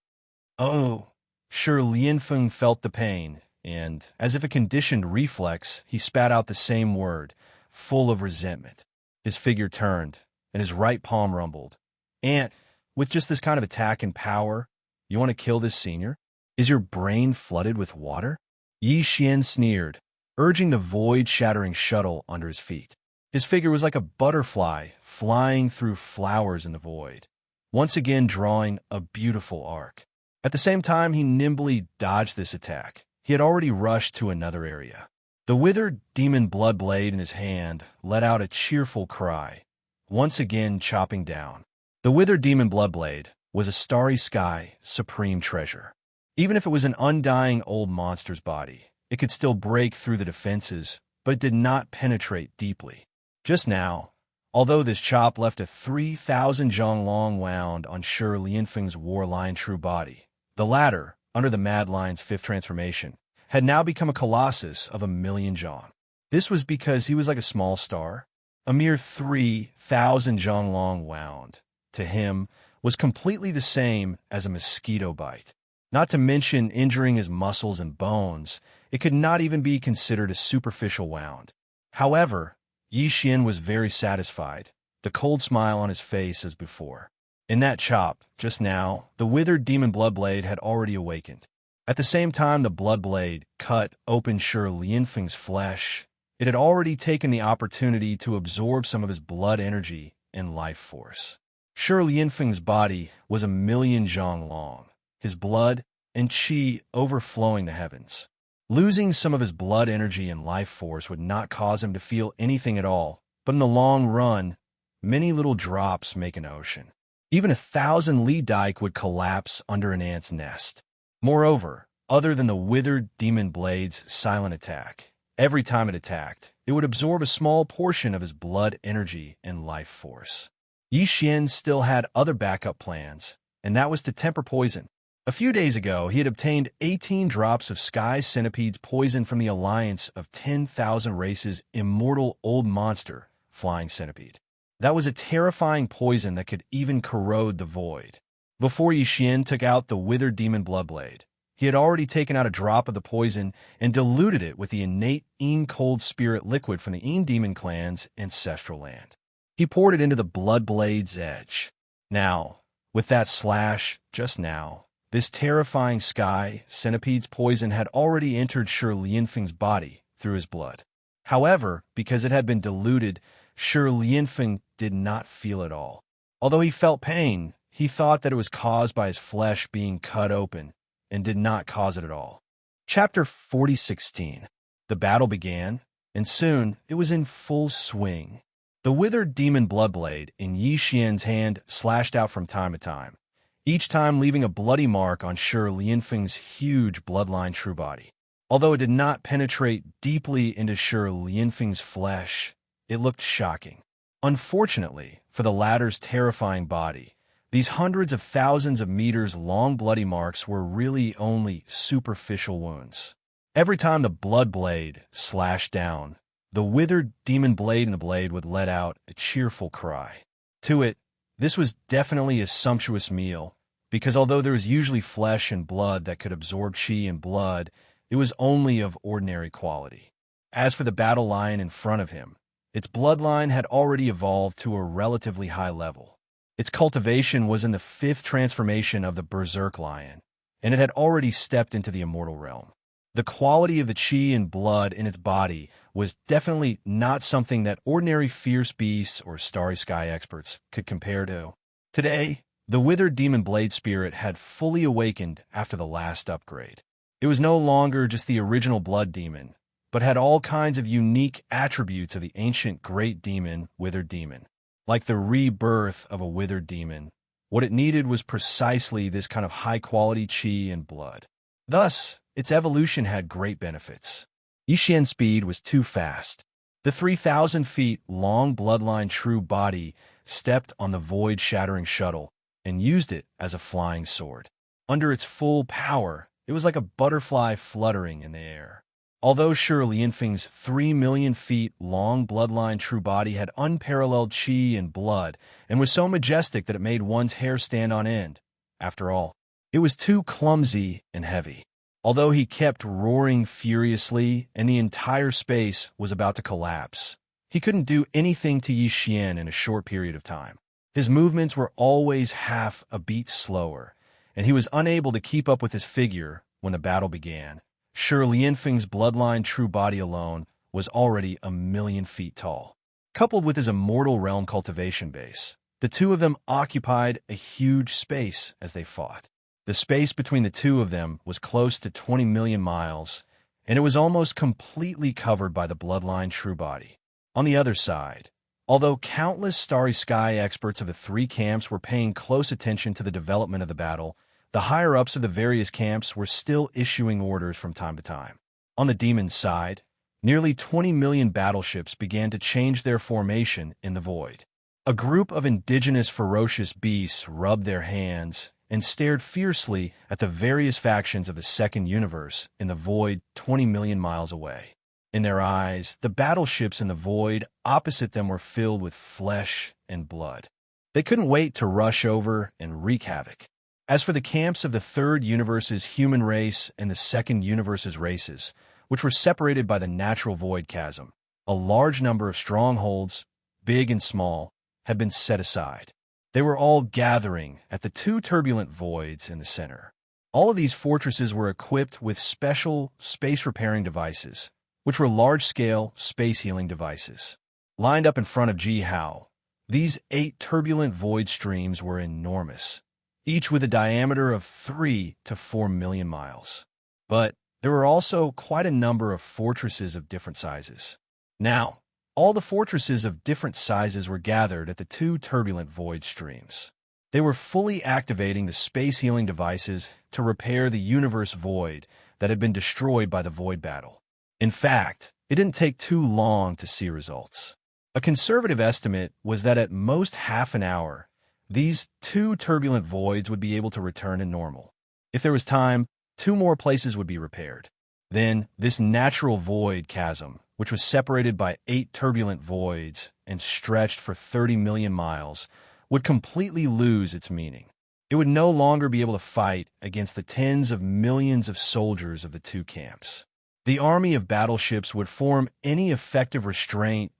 Oh! Shi Lianfeng felt the pain, and, as if a conditioned reflex, he spat out the same word, full of resentment. His figure turned, and his right palm rumbled. And With just this kind of attack and power, you want to kill this senior? Is your brain flooded with water? Yi Xian sneered, urging the void-shattering shuttle under his feet. His figure was like a butterfly flying through flowers in the void, once again drawing a beautiful arc. At the same time he nimbly dodged this attack, he had already rushed to another area. The withered demon blood blade in his hand let out a cheerful cry, once again chopping down. The withered demon blood blade was a starry sky supreme treasure. Even if it was an undying old monster's body, it could still break through the defenses, but it did not penetrate deeply. Just now, although this chop left a 3,000 zhang long wound on Shi Lianfeng's war lion true body, the latter, under the Mad Lion's fifth transformation, had now become a colossus of 1,000,000 zhang. This was because he was like a small star. A mere 3,000 zhang long wound, to him, was completely the same as a mosquito bite. Not to mention injuring his muscles and bones, it could not even be considered a superficial wound. However, Yi Xian was very satisfied, the cold smile on his face as before. In that chop, just now, the withered demon blood blade had already awakened. At the same time the blood blade cut open Shi Lianfeng's flesh, it had already taken the opportunity to absorb some of his blood energy and life force. Shi Lianfeng's body was 1,000,000 zhang long, his blood and qi overflowing the heavens. Losing some of his blood energy and life force would not cause him to feel anything at all, but in the long run, many little drops make an ocean. Even 1,000 Li dike would collapse under an ant's nest. Moreover, other than the withered demon blade's silent attack, every time it attacked, it would absorb a small portion of his blood energy and life force. Yi Xian still had other backup plans, and that was to temper poison. A few days ago, he had obtained 18 drops of Sky Centipede's poison from the alliance of 10,000 races Immortal Old Monster, Flying Centipede. That was a terrifying poison that could even corrode the void. Before Yi Xian took out the withered demon bloodblade, he had already taken out a drop of the poison and diluted it with the innate Yin cold spirit liquid from the Yin demon clan's ancestral land. He poured it into the bloodblade's edge. Now, with that slash, just now, this terrifying Sky Centipede's poison had already entered Shi Lianfeng's body through his blood. However, because it had been diluted, Shi Lianfeng did not feel it all. Although he felt pain, he thought that it was caused by his flesh being cut open, and did not cause it at all. Chapter 4016. The battle began, and soon it was in full swing. The withered demon bloodblade in Yi Xian's hand slashed out from time to time, each time leaving a bloody mark on Shi Lianfeng's huge bloodline true body. Although it did not penetrate deeply into Shi Lianfeng's flesh, it looked shocking. Unfortunately, for the latter's terrifying body, these hundreds of thousands of meters long bloody marks were really only superficial wounds. Every time the blood blade slashed down, the withered demon blade in the blade would let out a cheerful cry. To it, this was definitely a sumptuous meal, because although there was usually flesh and blood that could absorb qi and blood, it was only of ordinary quality. As for the battle lion in front of him, its bloodline had already evolved to a relatively high level. Its cultivation was in the 5th transformation of the Berserk lion, and it had already stepped into the immortal realm. The quality of the qi and blood in its body was definitely not something that ordinary fierce beasts or starry sky experts could compare to. Today, the withered demon blade spirit had fully awakened after the last upgrade. It was no longer just the original blood demon, but had all kinds of unique attributes of the ancient great demon, withered demon. Like the rebirth of a withered demon, what it needed was precisely this kind of high-quality qi and blood. Thus, its evolution had great benefits. Yi Xian's speed was too fast. The 3,000 feet long bloodline true body stepped on the void-shattering shuttle and used it as a flying sword. Under its full power, it was like a butterfly fluttering in the air. Although Shi Lianfeng's 3,000,000 feet long bloodline true body had unparalleled qi and blood and was so majestic that it made one's hair stand on end, after all, it was too clumsy and heavy. Although he kept roaring furiously and the entire space was about to collapse, he couldn't do anything to Yi Xian in a short period of time. His movements were always half a beat slower, and he was unable to keep up with his figure when the battle began. Shi Lianfeng's bloodline true body alone was already 1,000,000 feet tall. Coupled with his immortal realm cultivation base, the two of them occupied a huge space as they fought. The space between the two of them was close to 20 million miles, and it was almost completely covered by the bloodline true body. On the other side, although countless starry sky experts of the three camps were paying close attention to the development of the battle, the higher-ups of the various camps were still issuing orders from time to time. On the demon's side, nearly 20 million battleships began to change their formation in the void. A group of indigenous ferocious beasts rubbed their hands and stared fiercely at the various factions of the second universe in the void 20 million miles away. In their eyes, the battleships in the void opposite them were filled with flesh and blood. They couldn't wait to rush over and wreak havoc. As for the camps of the third universe's human race and the second universe's races, which were separated by the natural void chasm, a large number of strongholds, big and small, had been set aside. They were all gathering at the two turbulent voids in the center. All of these fortresses were equipped with special space-repairing devices, which were large-scale space-healing devices. Lined up in front of Ji Hao, these 8 turbulent void streams were enormous, each with a diameter of 3 to 4 million miles. But there were also quite a number of fortresses of different sizes. Now, all the fortresses of different sizes were gathered at the 2 turbulent void streams. They were fully activating the space-healing devices to repair the universe void that had been destroyed by the void battle. In fact, it didn't take too long to see results. A conservative estimate was that at most half an hour, these 2 turbulent voids would be able to return to normal. If there was time, 2 more places would be repaired. Then, this natural void chasm, which was separated by 8 turbulent voids and stretched for 30 million miles, would completely lose its meaning. It would no longer be able to fight against the tens of millions of soldiers of the 2 camps. The army of battleships would form any effective restraint.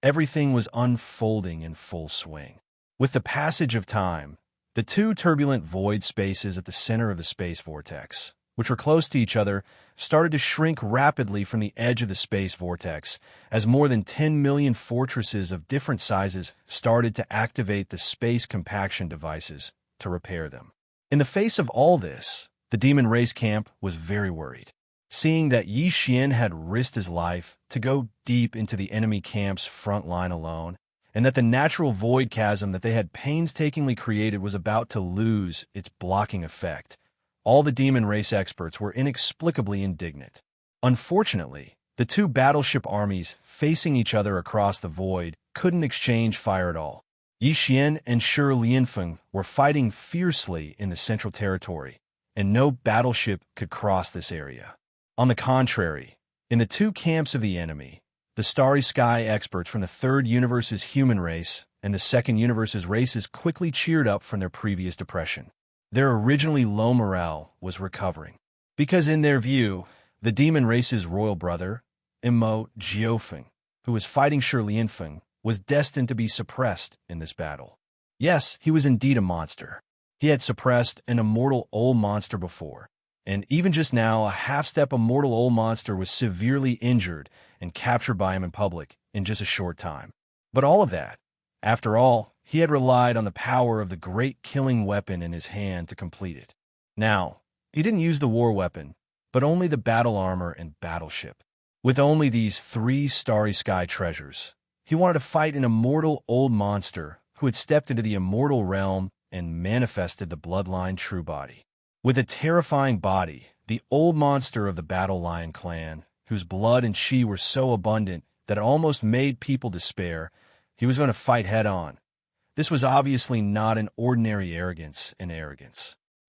Everything was unfolding in full swing. With the passage of time, the 2 turbulent void spaces at the center of the space vortex, which were close to each other, started to shrink rapidly from the edge of the space vortex as more than 10 million fortresses of different sizes started to activate the space compaction devices to repair them. In the face of all this, the demon race camp was very worried. Seeing that Yi Xian had risked his life to go deep into the enemy camp's front line alone, and that the natural void chasm that they had painstakingly created was about to lose its blocking effect, all the demon race experts were inexplicably indignant. Unfortunately, the 2 battleship armies facing each other across the void couldn't exchange fire at all. Yi Xian and Shi Lianfeng were fighting fiercely in the central territory, and no battleship could cross this area. On the contrary, in the 2 camps of the enemy, the starry sky experts from the third universe's human race and the second universe's races quickly cheered up from their previous depression. Their originally low morale was recovering, because in their view, the demon race's royal brother, Imo Jiofeng, who was fighting Shi Lianfeng, was destined to be suppressed in this battle. Yes, he was indeed a monster. He had suppressed an immortal old monster before, and even just now, a half-step immortal old monster was severely injured and captured by him in public in just a short time. But all of that, after all, he had relied on the power of the great killing weapon in his hand to complete it. Now, he didn't use the war weapon, but only the battle armor and battleship. With only these 3 starry sky treasures, he wanted to fight an immortal old monster who had stepped into the immortal realm and manifested the bloodline true body. With a terrifying body, the old monster of the Battle Lion clan, whose blood and chi were so abundant that it almost made people despair, he was going to fight head-on. This was obviously not an ordinary arrogance.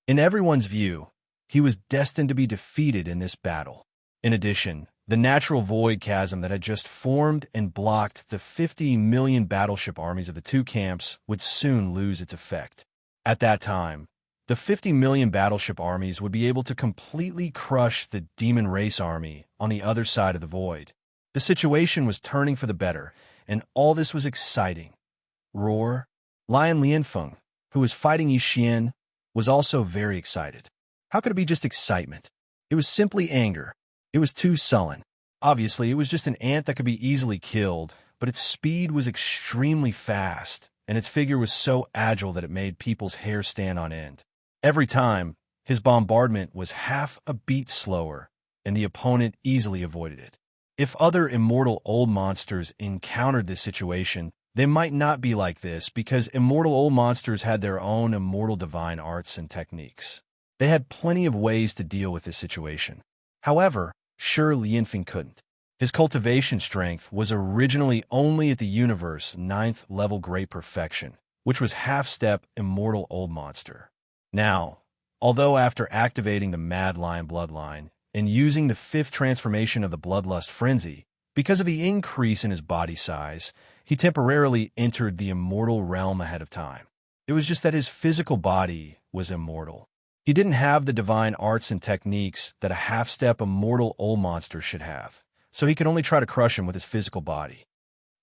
In everyone's view, he was destined to be defeated in this battle. In addition, the natural void chasm that had just formed and blocked the 50 million battleship armies of the 2 camps would soon lose its effect. At that time, the 50 million battleship armies would be able to completely crush the demon race army on the other side of the void. The situation was turning for the better, and all this was exciting. Roar, Lion Lianfeng, who was fighting Yixian, was also very excited. How could it be just excitement? It was simply anger. It was too sullen. Obviously, it was just an ant that could be easily killed, but its speed was extremely fast, and its figure was so agile that it made people's hair stand on end. Every time, his bombardment was half a beat slower, and the opponent easily avoided it. If other immortal old monsters encountered this situation, they might not be like this because immortal old monsters had their own immortal divine arts and techniques. They had plenty of ways to deal with this situation. However, sure Lianfeng couldn't. His cultivation strength was originally only at the universe 9th level great perfection, which was half-step immortal old monster. Now, although after activating the Mad Lion bloodline and using the 5th transformation of the Bloodlust Frenzy, because of the increase in his body size, he temporarily entered the immortal realm ahead of time. It was just that his physical body was immortal. He didn't have the divine arts and techniques that a half-step immortal old monster should have, so he could only try to crush him with his physical body.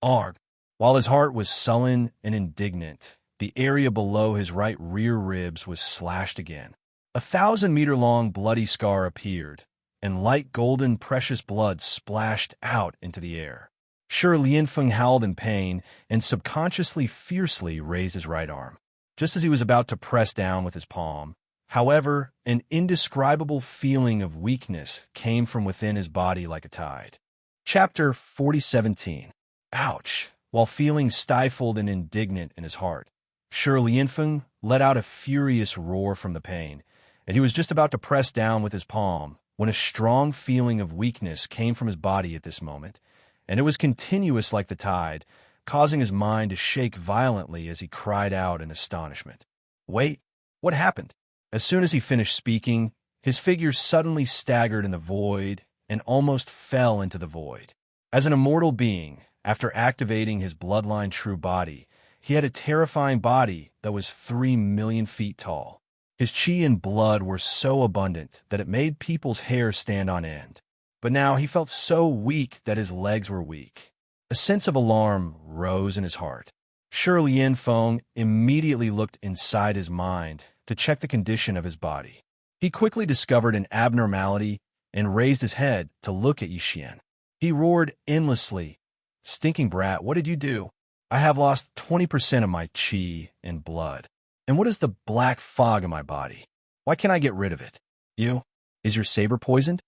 Arg! While his heart was sullen and indignant, the area below his right rear ribs was slashed again. A 1,000-meter-long bloody scar appeared, and light golden precious blood splashed out into the air. Sure Lianfeng howled in pain and subconsciously fiercely raised his right arm, just as he was about to press down with his palm. However, an indescribable feeling of weakness came from within his body like a tide. Chapter 4017. Ouch! While feeling stifled and indignant in his heart, Sure Lianfeng let out a furious roar from the pain, and he was just about to press down with his palm when a strong feeling of weakness came from his body at this moment, and it was continuous like the tide, causing his mind to shake violently as he cried out in astonishment. Wait, what happened? As soon as he finished speaking, his figure suddenly staggered in the void and almost fell into the void. As an immortal being, after activating his bloodline true body, he had a terrifying body that was 3 million feet tall. His chi and blood were so abundant that it made people's hair stand on end. But now he felt so weak that his legs were weak. A sense of alarm rose in his heart. Sure Lianfeng immediately looked inside his mind to check the condition of his body. He quickly discovered an abnormality and raised his head to look at Yixian. He roared endlessly, "Stinking brat, what did you do? I have lost 20% of my chi and blood. And what is the black fog in my body? Why can't I get rid of it? You? Is your saber poisoned?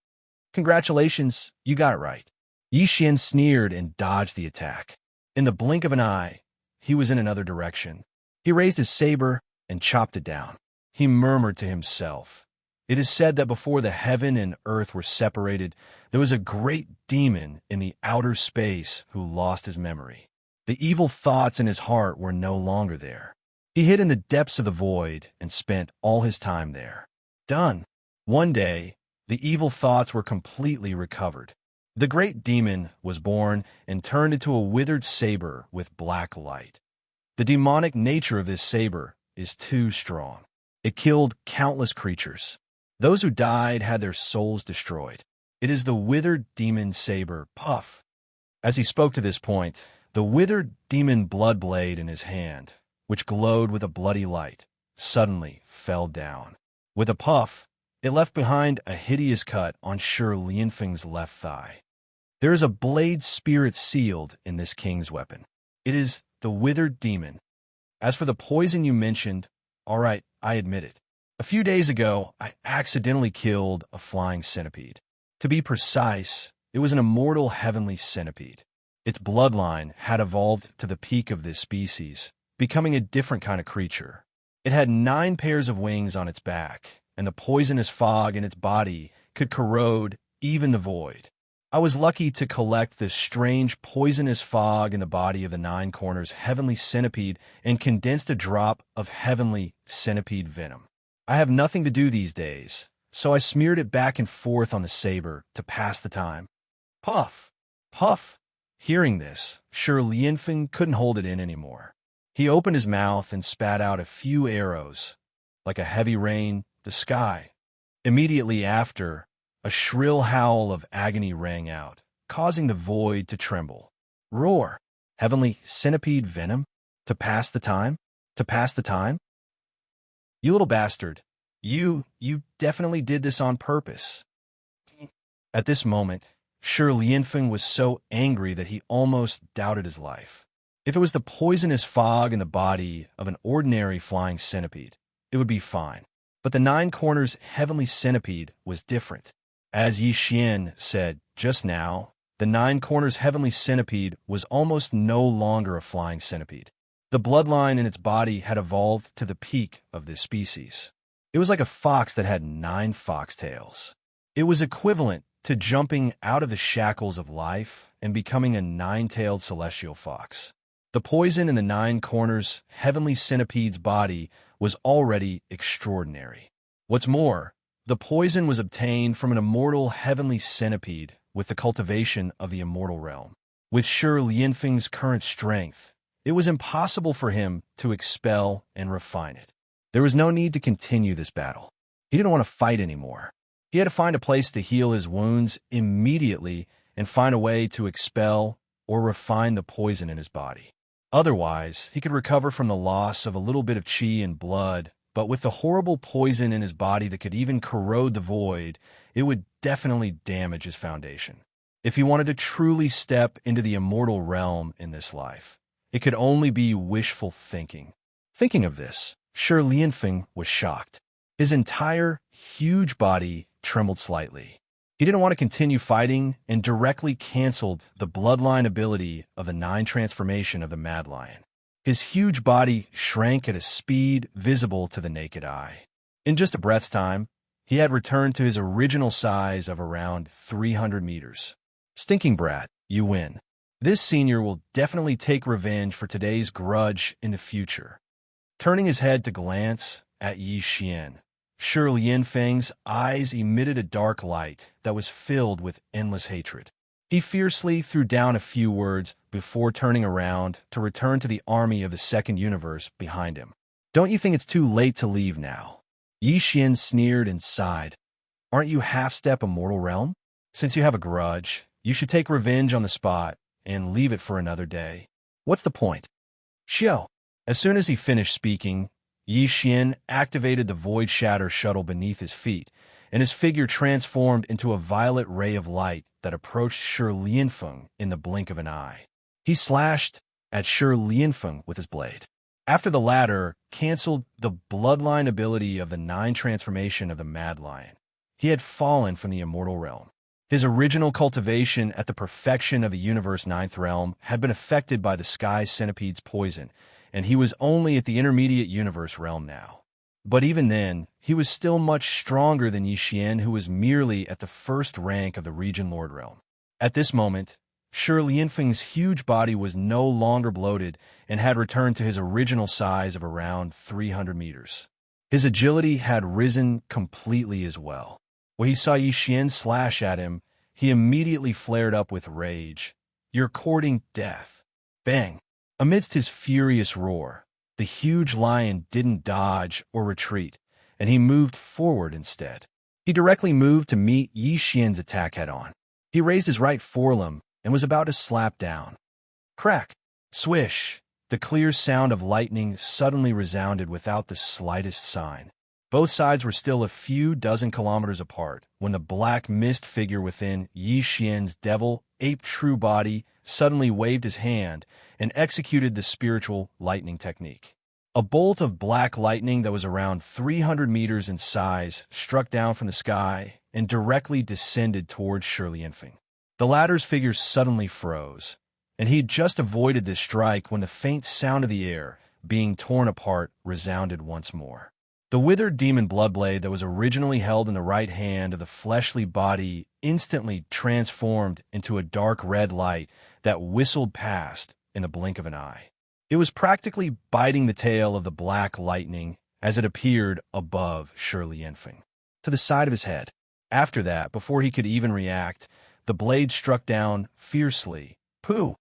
Congratulations, you got it right." Yixian sneered and dodged the attack. In the blink of an eye, he was in another direction. He raised his saber and chopped it down. He murmured to himself. It is said that before the heaven and earth were separated, there was a great demon in the outer space who lost his memory. The evil thoughts in his heart were no longer there. He hid in the depths of the void and spent all his time there. Done. One day, the evil thoughts were completely recovered. The great demon was born and turned into a withered saber with black light. The demonic nature of this saber is too strong. It killed countless creatures. Those who died had their souls destroyed. It is the withered demon saber, Puff. As he spoke to this point, the withered demon blood blade in his hand, which glowed with a bloody light, suddenly fell down. With a puff, it left behind a hideous cut on Sure Lianfeng's left thigh. There is a blade spirit sealed in this king's weapon. It is the withered demon. As for the poison you mentioned, all right, I admit it. A few days ago, I accidentally killed a flying centipede. To be precise, it was an immortal heavenly centipede. Its bloodline had evolved to the peak of this species, becoming a different kind of creature. It had 9 pairs of wings on its back, and the poisonous fog in its body could corrode even the void. I was lucky to collect this strange poisonous fog in the body of the 9 corners heavenly centipede and condensed a drop of heavenly centipede venom. I have nothing to do these days, so I smeared it back and forth on the saber to pass the time. Puff! Puff! Hearing this, Sure Lianfeng couldn't hold it in anymore. He opened his mouth and spat out a few arrows, like a heavy rain, the sky. Immediately after, a shrill howl of agony rang out, causing the void to tremble. Roar! Heavenly centipede venom? To pass the time? To pass the time? You little bastard. You definitely did this on purpose. At this moment, Shi Lianfeng was so angry that he almost doubted his life. If it was the poisonous fog in the body of an ordinary flying centipede, it would be fine. But the Nine Corners heavenly centipede was different. As Yi Xian said just now, the Nine Corners heavenly centipede was almost no longer a flying centipede. The bloodline in its body had evolved to the peak of this species. It was like a fox that had 9 foxtails. It was equivalent to jumping out of the shackles of life and becoming a 9-tailed celestial fox. The poison in the Nine Corners heavenly centipede's body was already extraordinary. What's more, the poison was obtained from an immortal heavenly centipede with the cultivation of the immortal realm. With Shi Lianfeng's current strength, it was impossible for him to expel and refine it. There was no need to continue this battle. He didn't want to fight anymore. He had to find a place to heal his wounds immediately and find a way to expel or refine the poison in his body. Otherwise, he could recover from the loss of a little bit of qi and blood, but with the horrible poison in his body that could even corrode the void, it would definitely damage his foundation. If he wanted to truly step into the immortal realm in this life, it could only be wishful thinking. Thinking of this, Shi Lianfeng was shocked. His entire huge body trembled slightly. He didn't want to continue fighting and directly canceled the bloodline ability of the 9 transformation of the Mad Lion. His huge body shrank at a speed visible to the naked eye. In just a breath's time, he had returned to his original size of around 300 meters. Stinking brat, you win. This senior will definitely take revenge for today's grudge in the future. Turning his head to glance at Yi Xian, Shi Lianfeng's eyes emitted a dark light that was filled with endless hatred. He fiercely threw down a few words before turning around to return to the army of the second universe behind him. Don't you think it's too late to leave now? Yi Xian sneered and sighed. Aren't you half-step immortal realm? Since you have a grudge, you should take revenge on the spot and leave it for another day. What's the point? Xiao. As soon as he finished speaking, Yi Xian activated the Void Shatter shuttle beneath his feet, and his figure transformed into a violet ray of light that approached Shi Lianfeng in the blink of an eye. He slashed at Shi Lianfeng with his blade. After the latter canceled the bloodline ability of the 9 transformation of the Mad Lion, he had fallen from the immortal realm. His original cultivation at the perfection of the universe 9th realm had been affected by the sky centipede's poison, and he was only at the intermediate universe realm now. But even then, he was still much stronger than Yi Xian, who was merely at the first rank of the Region Lord realm. At this moment, Shi Lianfeng's huge body was no longer bloated and had returned to his original size of around 300 meters. His agility had risen completely as well. When he saw Yi Xian slash at him, he immediately flared up with rage. You're courting death. Bang! Amidst his furious roar, the huge lion didn't dodge or retreat, and he moved forward instead. He directly moved to meet Yi Xian's attack head-on. He raised his right forelimb and was about to slap down. Crack! Swish! The clear sound of lightning suddenly resounded without the slightest sign. Both sides were still a few dozen kilometers apart when the black mist figure within Yi Xian's devil ape true body suddenly waved his hand and executed the spiritual lightning technique. A bolt of black lightning that was around 300 meters in size struck down from the sky and directly descended towards Shi Lianfeng. The latter's figure suddenly froze, and he'd just avoided this strike when the faint sound of the air being torn apart resounded once more. The withered demon bloodblade that was originally held in the right hand of the fleshly body instantly transformed into a dark red light that whistled past in the blink of an eye. It was practically biting the tail of the black lightning as it appeared above Shi Lianfeng, to the side of his head. After that, before he could even react, the blade struck down fiercely. Pooh!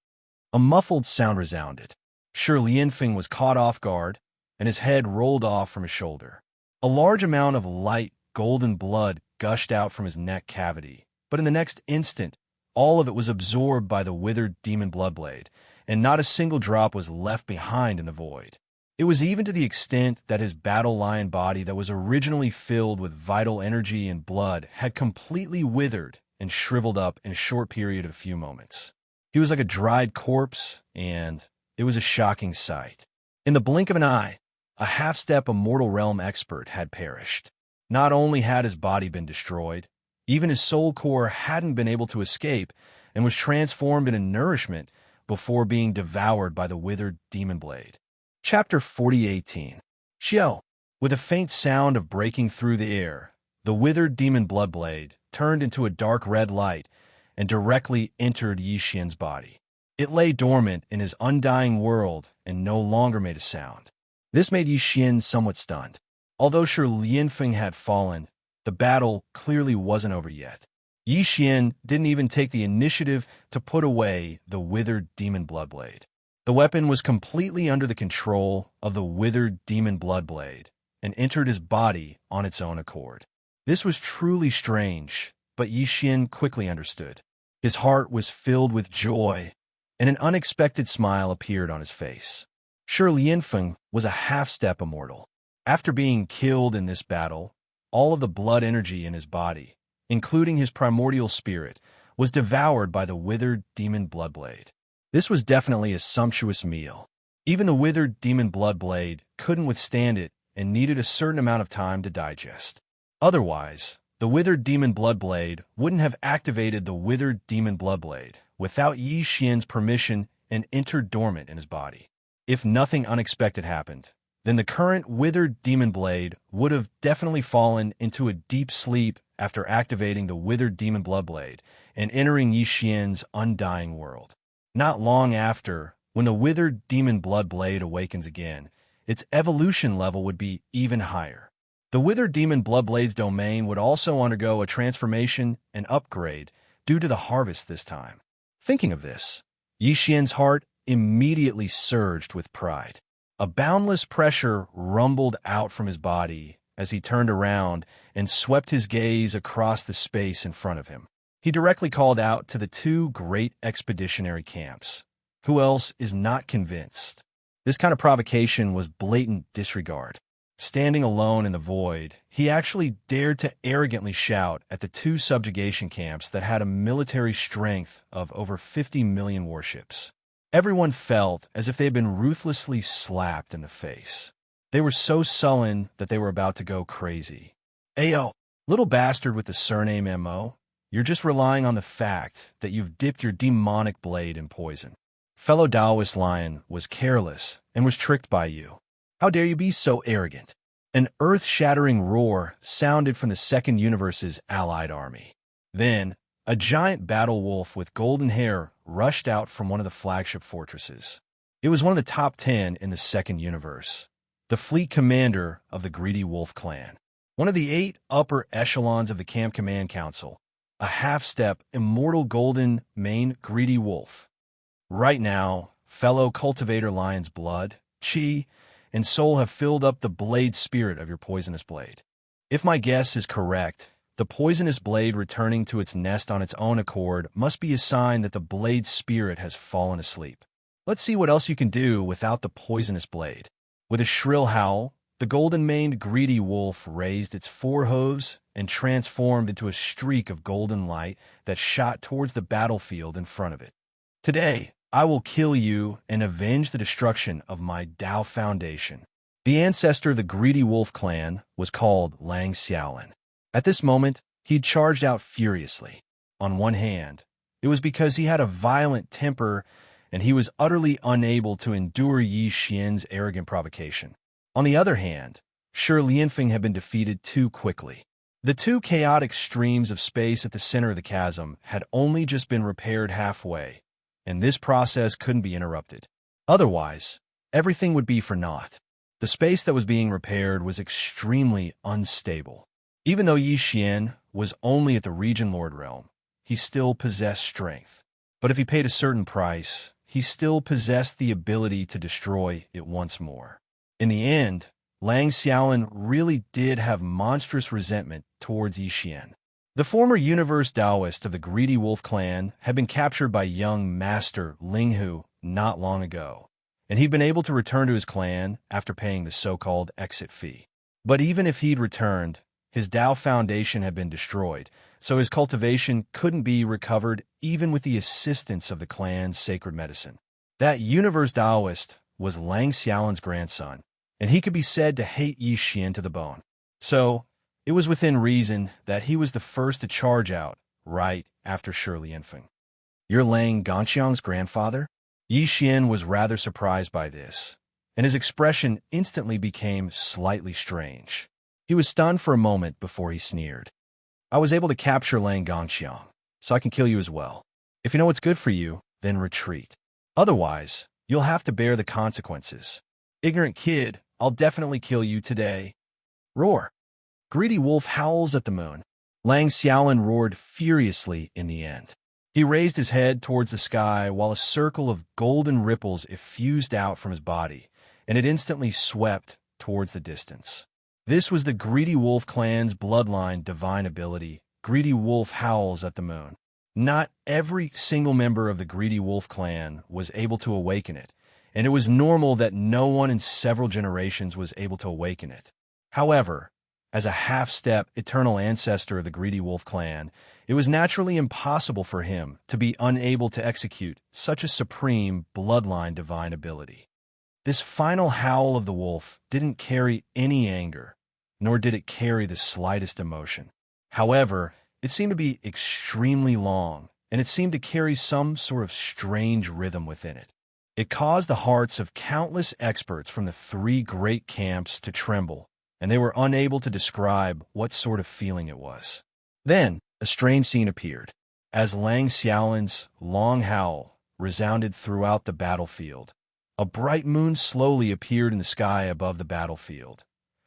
A muffled sound resounded. Shi Lianfeng was caught off guard, and his head rolled off from his shoulder. A large amount of light golden blood gushed out from his neck cavity, but in the next instant, all of it was absorbed by the withered demon bloodblade, and not a single drop was left behind in the void. It was even to the extent that his battle lion body that was originally filled with vital energy and blood had completely withered and shriveled up in a short period of a few moments. He was like a dried corpse, and it was a shocking sight. In the blink of an eye, a half-step Immortal Realm expert had perished. Not only had his body been destroyed, even his soul core hadn't been able to escape and was transformed into nourishment before being devoured by the withered demon blade. Chapter 40:18. Xiao. With a faint sound of breaking through the air, the withered demon bloodblade turned into a dark red light and directly entered Yi Xian's body. It lay dormant in his undying world and no longer made a sound. This made Yi Xian somewhat stunned. Although Shi Lianfeng had fallen, the battle clearly wasn't over yet. Yi Xian didn't even take the initiative to put away the withered demon bloodblade. The weapon was completely under the control of the withered demon bloodblade and entered his body on its own accord. This was truly strange, but Yi Xian quickly understood. His heart was filled with joy, and an unexpected smile appeared on his face. Shi Lianfeng was a half-step immortal. After being killed in this battle, all of the blood energy in his body, including his primordial spirit, was devoured by the withered demon bloodblade. This was definitely a sumptuous meal. Even the withered demon bloodblade couldn't withstand it and needed a certain amount of time to digest. Otherwise, the withered demon bloodblade wouldn't have activated the withered demon bloodblade without Yi Xian's permission and entered dormant in his body. If nothing unexpected happened, then the current withered demon blade would have definitely fallen into a deep sleep after activating the withered demon bloodblade and entering Yi Xian's undying world. Not long after, when the withered demon bloodblade awakens again, its evolution level would be even higher. The withered demon bloodblade's domain would also undergo a transformation and upgrade due to the harvest this time. Thinking of this, Yi Xian's heart immediately surged with pride. A boundless pressure rumbled out from his body as he turned around and swept his gaze across the space in front of him. He directly called out to the two great expeditionary camps. Who else is not convinced? This kind of provocation was blatant disregard. Standing alone in the void, he actually dared to arrogantly shout at the two subjugation camps that had a military strength of over 50 million warships. Everyone felt as if they had been ruthlessly slapped in the face. They were so sullen that they were about to go crazy. Ayo, little bastard with the surname M.O., you're just relying on the fact that you've dipped your demonic blade in poison. Fellow Taoist lion was careless and was tricked by you. How dare you be so arrogant? An earth-shattering roar sounded from the Second Universe's allied army. Then, a giant battle wolf with golden hair rushed out from one of the flagship fortresses. It was one of the top 10 in the Second Universe, the fleet commander of the Greedy Wolf clan, one of the 8 upper echelons of the Camp Command Council, a half-step immortal golden mane Greedy Wolf. Right now, fellow cultivator lion's blood, chi, and soul have filled up the blade spirit of your poisonous blade. If my guess is correct, the poisonous blade returning to its nest on its own accord must be a sign that the blade spirit has fallen asleep. Let's see what else you can do without the poisonous blade. With a shrill howl, the golden-maned Greedy Wolf raised its 4 hooves and transformed into a streak of golden light that shot towards the battlefield in front of it. Today, I will kill you and avenge the destruction of my Tao Foundation. The ancestor of the Greedy Wolf clan was called Xianxia. At this moment, he'd charged out furiously. On one hand, it was because he had a violent temper and he was utterly unable to endure Yi Xian's arrogant provocation. On the other hand, Shi Lianfeng had been defeated too quickly. The 2 chaotic streams of space at the center of the chasm had only just been repaired halfway, and this process couldn't be interrupted. Otherwise, everything would be for naught. The space that was being repaired was extremely unstable. Even though Yi Xian was only at the Region Lord realm, he still possessed strength. But if he paid a certain price, he still possessed the ability to destroy it once more. In the end, Xiaolin really did have monstrous resentment towards Yi Xian. The former universe Taoist of the Greedy Wolf clan had been captured by young Master Linghu not long ago, and he'd been able to return to his clan after paying the so-called exit fee. But even if he'd returned, his Tao foundation had been destroyed, so his cultivation couldn't be recovered even with the assistance of the clan's sacred medicine. That universe Taoist was Lang Xiaolin's grandson, and he could be said to hate Yi Xian to the bone. So, it was within reason that he was the first to charge out right after Shirley Infeng. "You're Lang Gongxiang's grandfather?" Yi Xian was rather surprised by this, and his expression instantly became slightly strange. He was stunned for a moment before he sneered. "I was able to capture Lang Gongxiang, so I can kill you as well. If you know what's good for you, then retreat. Otherwise, you'll have to bear the consequences. Ignorant kid, I'll definitely kill you today." Roar. Greedy wolf howls at the moon. Lang Xiaolin roared furiously in the end. He raised his head towards the sky while a circle of golden ripples effused out from his body, and it instantly swept towards the distance. This was the Greedy Wolf clan's bloodline divine ability. Greedy Wolf howls at the moon. Not every single member of the Greedy Wolf clan was able to awaken it, and it was normal that no one in several generations was able to awaken it. However, as a half-step eternal ancestor of the Greedy Wolf clan, it was naturally impossible for him to be unable to execute such a supreme bloodline divine ability. This final howl of the wolf didn't carry any anger, nor did it carry the slightest emotion. However, it seemed to be extremely long, and it seemed to carry some sort of strange rhythm within it. It caused the hearts of countless experts from the three great camps to tremble, and they were unable to describe what sort of feeling it was. Then, a strange scene appeared. As Lang Xiaolin's long howl resounded throughout the battlefield, a bright moon slowly appeared in the sky above the battlefield.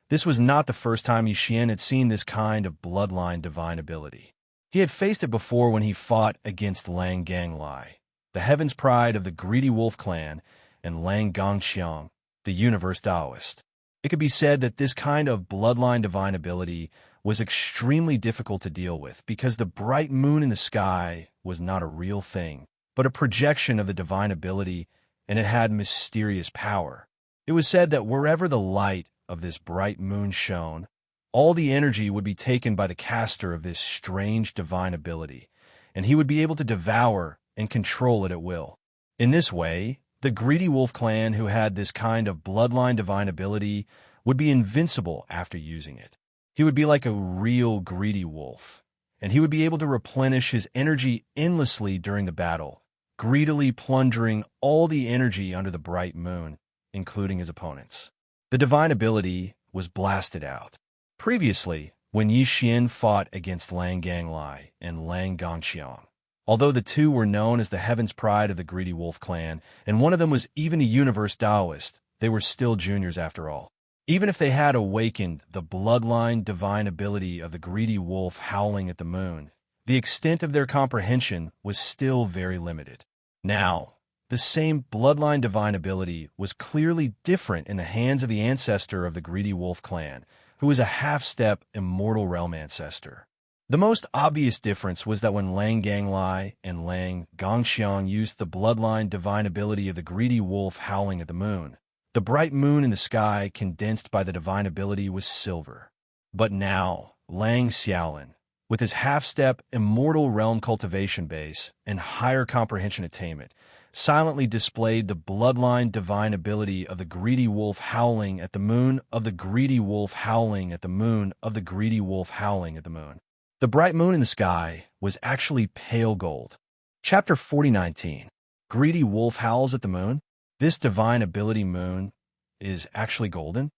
This was not the first time Yi Xian had seen this kind of bloodline divine ability. He had faced it before when he fought against Lang Ganglai, the heaven's pride of the Greedy Wolf clan, and Lang Gongxiang, the universe Taoist. It could be said that this kind of bloodline divine ability was extremely difficult to deal with because the bright moon in the sky was not a real thing, but a projection of the divine ability, and it had mysterious power. It was said that wherever the light of this bright moon shone, all the energy would be taken by the caster of this strange divine ability, and he would be able to devour and control it at will. In this way, the Greedy Wolf clan who had this kind of bloodline divine ability would be invincible after using it. He would be like a real greedy wolf, and he would be able to replenish his energy endlessly during the battle, greedily plundering all the energy under the bright moon, including his opponents. The divine ability was blasted out. Previously, when Yi Xian fought against Lang Ganglai and Lang Gongxiang, although the two were known as the heaven's pride of the Greedy Wolf clan, and one of them was even a universe Taoist, they were still juniors after all. Even if they had awakened the bloodline divine ability of the Greedy Wolf howling at the moon, the extent of their comprehension was still very limited. Now, the same bloodline divine ability was clearly different in the hands of the ancestor of the Greedy Wolf clan, who was a half-step immortal realm ancestor. The most obvious difference was that when Lang Ganglai and Lang Gongxiang used the bloodline divine ability of the Greedy Wolf howling at the moon, the bright moon in the sky condensed by the divine ability was silver. But now, Lang Xiaolin, with his half-step immortal realm cultivation base and higher comprehension attainment, silently displayed the bloodline divine ability of the Greedy Wolf howling at the moon of the Greedy Wolf howling at the moon of the Greedy Wolf howling at the moon. The bright moon in the sky was actually pale gold. Chapter 40:19. Greedy Wolf howls at the moon. This divine ability moon is actually golden.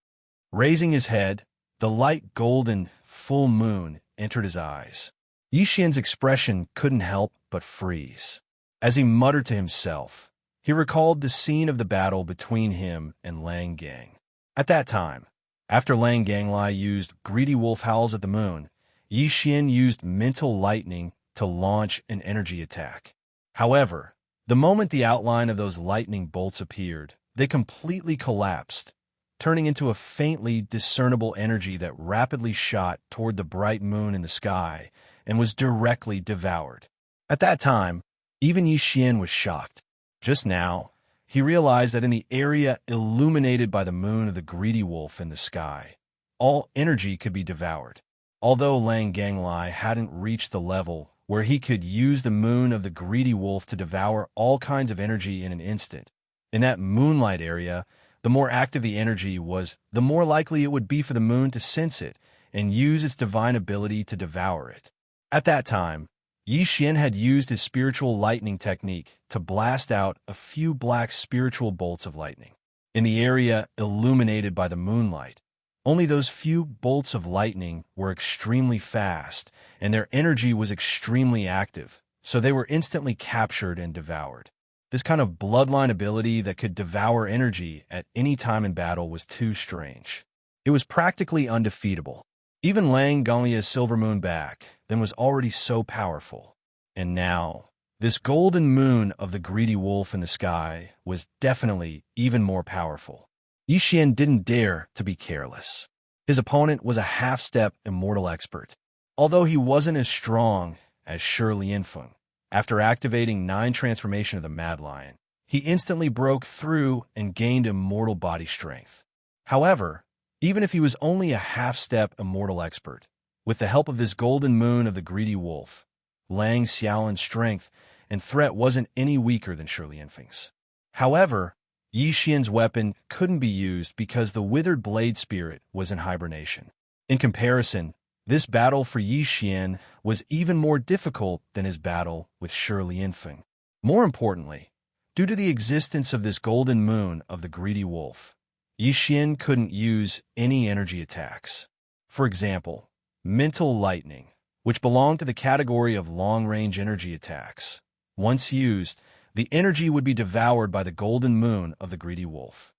Raising his head, the light golden full moon entered his eyes. Yi Xian's expression couldn't help but freeze. As he muttered to himself, he recalled the scene of the battle between him and Lang Gang. At that time, after Lang Ganglai used Greedy Wolf howls at the moon, Yi Xian used mental lightning to launch an energy attack. However, the moment the outline of those lightning bolts appeared, they completely collapsed, turning into a faintly discernible energy that rapidly shot toward the bright moon in the sky and was directly devoured. At that time, even Yi Xian was shocked. Just now, he realized that in the area illuminated by the moon of the greedy wolf in the sky, all energy could be devoured. Although Lang Ganglai hadn't reached the level where he could use the moon of the greedy wolf to devour all kinds of energy in an instant, in that moonlight area, the more active the energy was, the more likely it would be for the moon to sense it and use its divine ability to devour it. At that time, Yi Xian had used his spiritual lightning technique to blast out a few black spiritual bolts of lightning. In the area illuminated by the moonlight, only those few bolts of lightning were extremely fast, and their energy was extremely active, so they were instantly captured and devoured. This kind of bloodline ability that could devour energy at any time in battle was too strange. It was practically undefeatable. Even Lang Ganglia's Silver Moon back then was already so powerful. And now, this golden moon of the greedy wolf in the sky was definitely even more powerful. Yi Xian didn't dare to be careless. His opponent was a half-step immortal expert. Although he wasn't as strong as Shi Lianfeng, after activating 9 transformation of the Mad Lion, he instantly broke through and gained immortal body strength. However, even if he was only a half-step immortal expert, with the help of this golden moon of the greedy wolf, Lang Xiaolin's strength and threat wasn't any weaker than Shi Lianfeng's. However, Yi Xian's weapon couldn't be used because the withered blade spirit was in hibernation. In comparison, this battle for Yi Xian was even more difficult than his battle with Shi Lianfeng. More importantly, due to the existence of this golden moon of the greedy wolf, Yi Xian couldn't use any energy attacks. For example, mental lightning, which belonged to the category of long-range energy attacks. Once used, the energy would be devoured by the golden moon of the greedy wolf.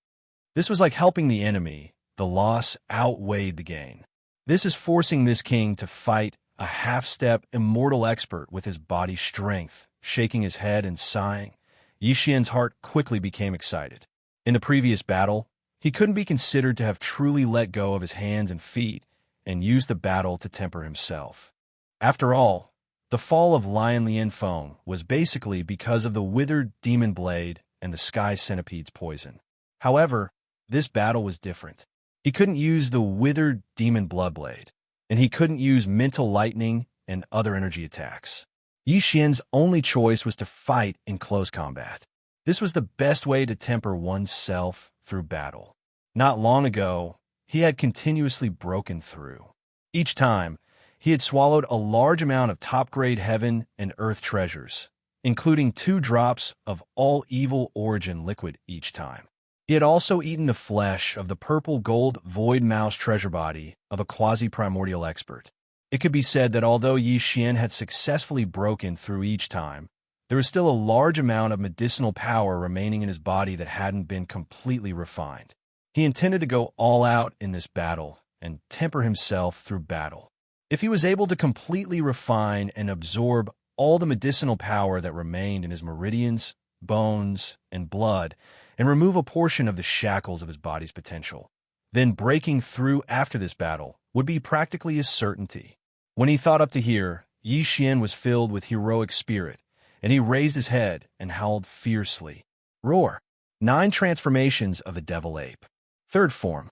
This was like helping the enemy. The loss outweighed the gain. This is forcing this king to fight a half-step immortal expert with his body strength. Shaking his head and sighing, Yi Xian's heart quickly became excited. In the previous battle, he couldn't be considered to have truly let go of his hands and feet and used the battle to temper himself. After all, the fall of Lion Lianfeng was basically because of the withered demon blade and the sky centipede's poison. However, this battle was different. He couldn't use the withered demon bloodblade, and he couldn't use mental lightning and other energy attacks. Yi Xian's only choice was to fight in close combat. This was the best way to temper oneself through battle. Not long ago, he had continuously broken through. Each time, he had swallowed a large amount of top-grade heaven and earth treasures, including 2 drops of all evil origin liquid each time. He had also eaten the flesh of the purple gold void mouse treasure body of a quasi-primordial expert. It could be said that although Yi Xian had successfully broken through each time, there was still a large amount of medicinal power remaining in his body that hadn't been completely refined. He intended to go all out in this battle and temper himself through battle. If he was able to completely refine and absorb all the medicinal power that remained in his meridians, bones, and blood, and remove a portion of the shackles of his body's potential, then breaking through after this battle would be practically a certainty. When he thought up to here, Yi Xian was filled with heroic spirit, and he raised his head and howled fiercely. Roar! 9 transformations of the devil ape. 3rd form.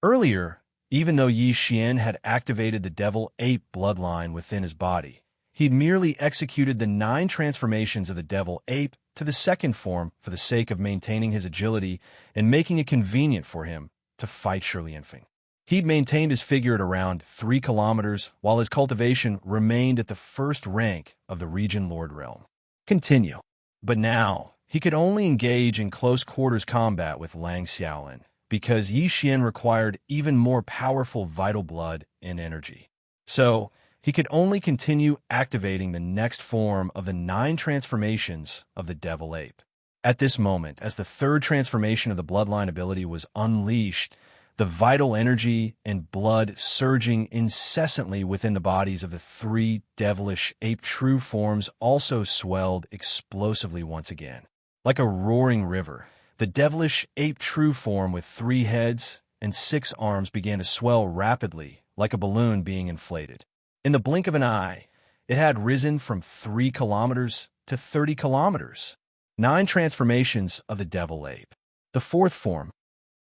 Earlier, even though Yi Xian had activated the devil ape bloodline within his body, he'd merely executed the 9 transformations of the devil ape to the 2nd form for the sake of maintaining his agility and making it convenient for him to fight Shi Lianfeng. He'd maintained his figure at around 3 kilometers, while his cultivation remained at the 1st rank of the region Lord Realm. Continue. But now, he could only engage in close quarters combat with Lang Xiaolin, because Yi Xian required even more powerful vital blood and energy. So, he could only continue activating the next form of the 9 transformations of the devil ape. At this moment, as the 3rd transformation of the bloodline ability was unleashed, the vital energy and blood surging incessantly within the bodies of the 3 devilish ape true forms also swelled explosively once again. Like a roaring river, the devilish ape true form with 3 heads and 6 arms began to swell rapidly, like a balloon being inflated. In the blink of an eye, it had risen from 3 kilometers to 30 kilometers. 9 transformations of the devil ape. The fourth form.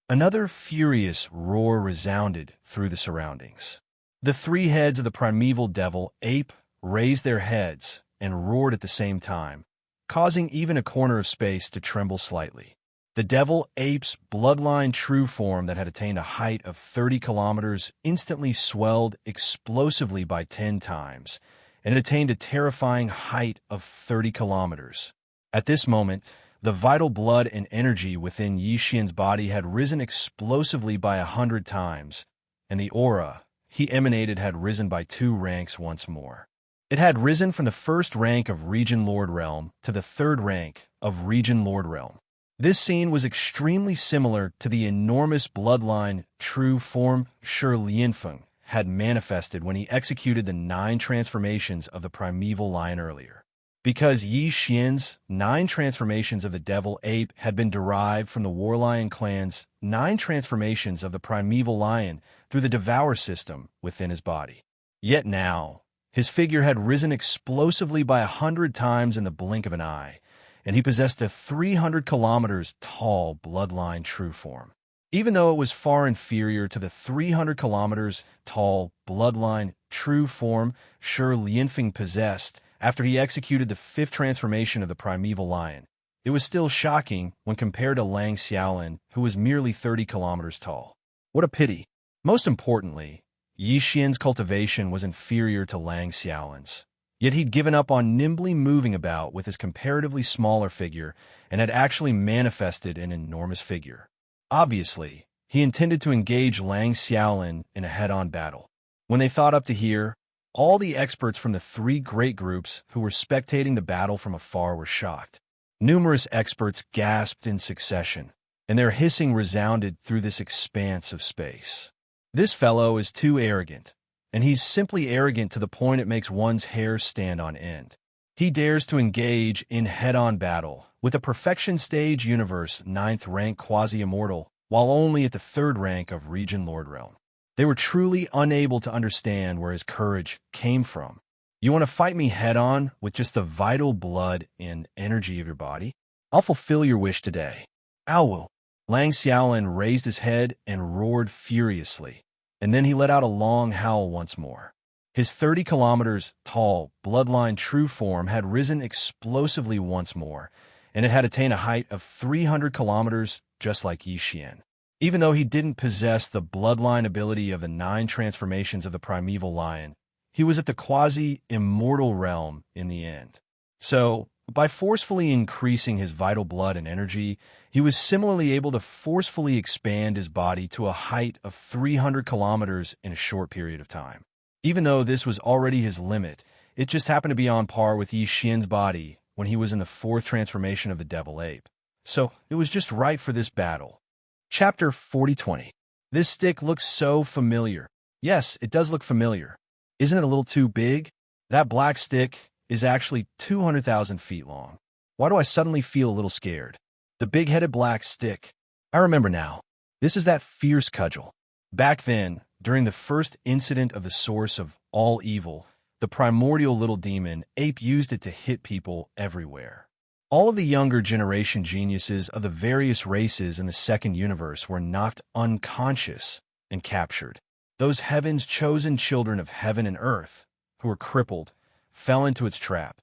Another furious roar resounded through the surroundings. The 3 heads of the primeval devil ape raised their heads and roared at the same time, causing even a corner of space to tremble slightly. The devil ape's bloodline true form that had attained a height of 30 kilometers instantly swelled explosively by 10 times, and it attained a terrifying height of 30 kilometers. At this moment, the vital blood and energy within Xianxia's body had risen explosively by 100 times, and the aura he emanated had risen by 2 ranks once more. It had risen from the first rank of Region Lord Realm to the 3rd rank of Region Lord Realm. This scene was extremely similar to the enormous bloodline true form Shi Lianfeng had manifested when he executed the 9 transformations of the primeval lion earlier. Because Xianxia's 9 transformations of the devil ape had been derived from the Warlion clan's 9 transformations of the primeval lion through the Devourer system within his body. Yet now, his figure had risen explosively by 100 times in the blink of an eye, and he possessed a 300 kilometers tall bloodline true form. Even though it was far inferior to the 300 kilometers tall bloodline true form Shi Lianfeng possessed after he executed the 5th transformation of the primeval lion, it was still shocking when compared to Lang Xiaolin, who was merely 30 kilometers tall. What a pity. Most importantly, Xianxia's cultivation was inferior to Lang Xiaolin's. Yet he'd given up on nimbly moving about with his comparatively smaller figure and had actually manifested an enormous figure. Obviously, he intended to engage Lang Xiaolin in a head-on battle. When they thought up to here, all the experts from the 3 great groups who were spectating the battle from afar were shocked. Numerous experts gasped in succession, and their hissing resounded through this expanse of space. This fellow is too arrogant, and he's simply arrogant to the point it makes one's hair stand on end. He dares to engage in head-on battle with a perfection stage universe 9th rank quasi-immortal, while only at the 3rd rank of Region Lord Realm. They were truly unable to understand where his courage came from. You want to fight me head-on with just the vital blood and energy of your body? I'll fulfill your wish today. Ow! Lang Xiaolin raised his head and roared furiously, and then he let out a long howl once more. His 30 kilometers tall bloodline true form had risen explosively once more, and it had attained a height of 300 kilometers just like Xian. Even though he didn't possess the bloodline ability of the 9 transformations of the primeval lion, he was at the quasi-immortal realm in the end. So, by forcefully increasing his vital blood and energy, he was similarly able to forcefully expand his body to a height of 300 kilometers in a short period of time. Even though this was already his limit, it just happened to be on par with Xian's body when he was in the 4th transformation of the devil ape. So, it was just right for this battle. Chapter 4020. This stick looks so familiar. Yes, it does look familiar. Isn't it a little too big? That black stick is actually 200,000 feet long. Why do I suddenly feel a little scared? The big-headed black stick. I remember now. This is that fierce cudgel. Back then, during the first incident of the source of all evil, the primordial little demon ape used it to hit people everywhere. All of the younger generation geniuses of the various races in the 2nd universe were knocked unconscious and captured. Those heaven's chosen children of heaven and earth, who were crippled, fell into its trap.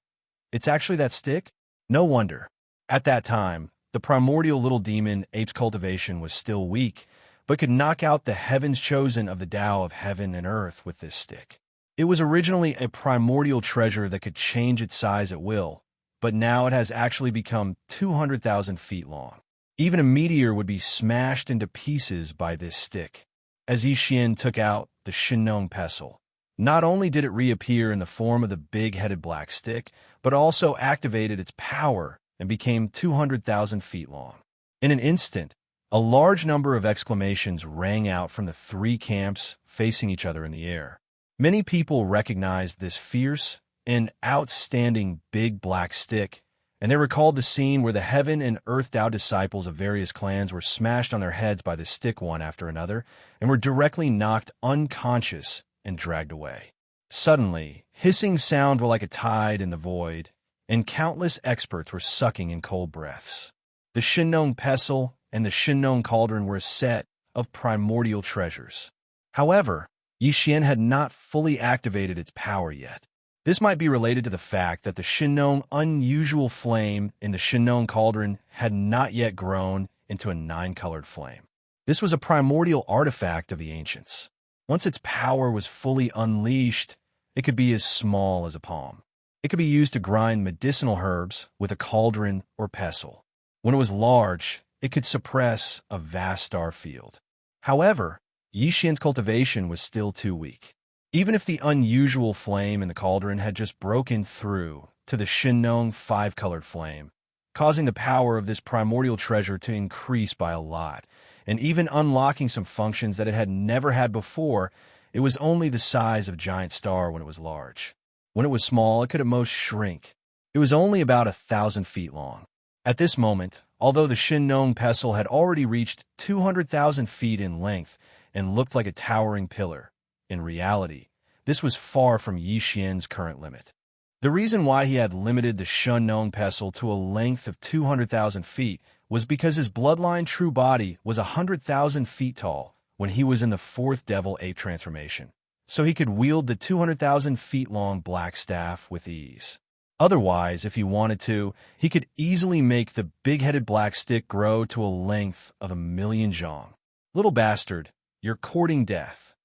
It's actually that stick? No wonder. At that time, the primordial little demon ape's cultivation was still weak, but could knock out the heavens chosen of the Tao of heaven and earth with this stick. It was originally a primordial treasure that could change its size at will, but now it has actually become 200,000 feet long. Even a meteor would be smashed into pieces by this stick. As Xian took out the Shinong pestle, not only did it reappear in the form of the big-headed black stick, but also activated its power and became 200,000 feet long. In an instant, a large number of exclamations rang out from the 3 camps facing each other in the air. Many people recognized this fierce and outstanding big black stick, and they recalled the scene where the heaven and earth Tao disciples of various clans were smashed on their heads by the stick one after another, and were directly knocked unconscious and dragged away. Suddenly, hissing sounds were like a tide in the void, and countless experts were sucking in cold breaths. The Shinnong pestle and the Shinnong cauldron were a set of primordial treasures. However, Yixian had not fully activated its power yet. This might be related to the fact that the Shinnong unusual flame in the Shinnong cauldron had not yet grown into a 9-colored flame. This was a primordial artifact of the ancients. Once its power was fully unleashed, it could be as small as a palm. It could be used to grind medicinal herbs with a cauldron or pestle. When it was large, it could suppress a vast star field. However, Yixian's cultivation was still too weak. Even if the unusual flame in the cauldron had just broken through to the Shinnong 5-colored flame, causing the power of this primordial treasure to increase by a lot, and even unlocking some functions that it had never had before, it was only the size of a giant star when it was large. When it was small, it could at most shrink. It was only about 1,000 feet long. At this moment, although the Shinnong pestle had already reached 200,000 feet in length and looked like a towering pillar, in reality, this was far from Yixian's current limit. The reason why he had limited the Shinnong pestle to a length of 200,000 feet was because his bloodline true body was 100,000 feet tall when he was in the 4th Devil Ape transformation, so he could wield the 200,000 feet long black staff with ease. Otherwise, if he wanted to, he could easily make the big-headed black stick grow to a length of 1,000,000 zhong. Little bastard, you're courting death.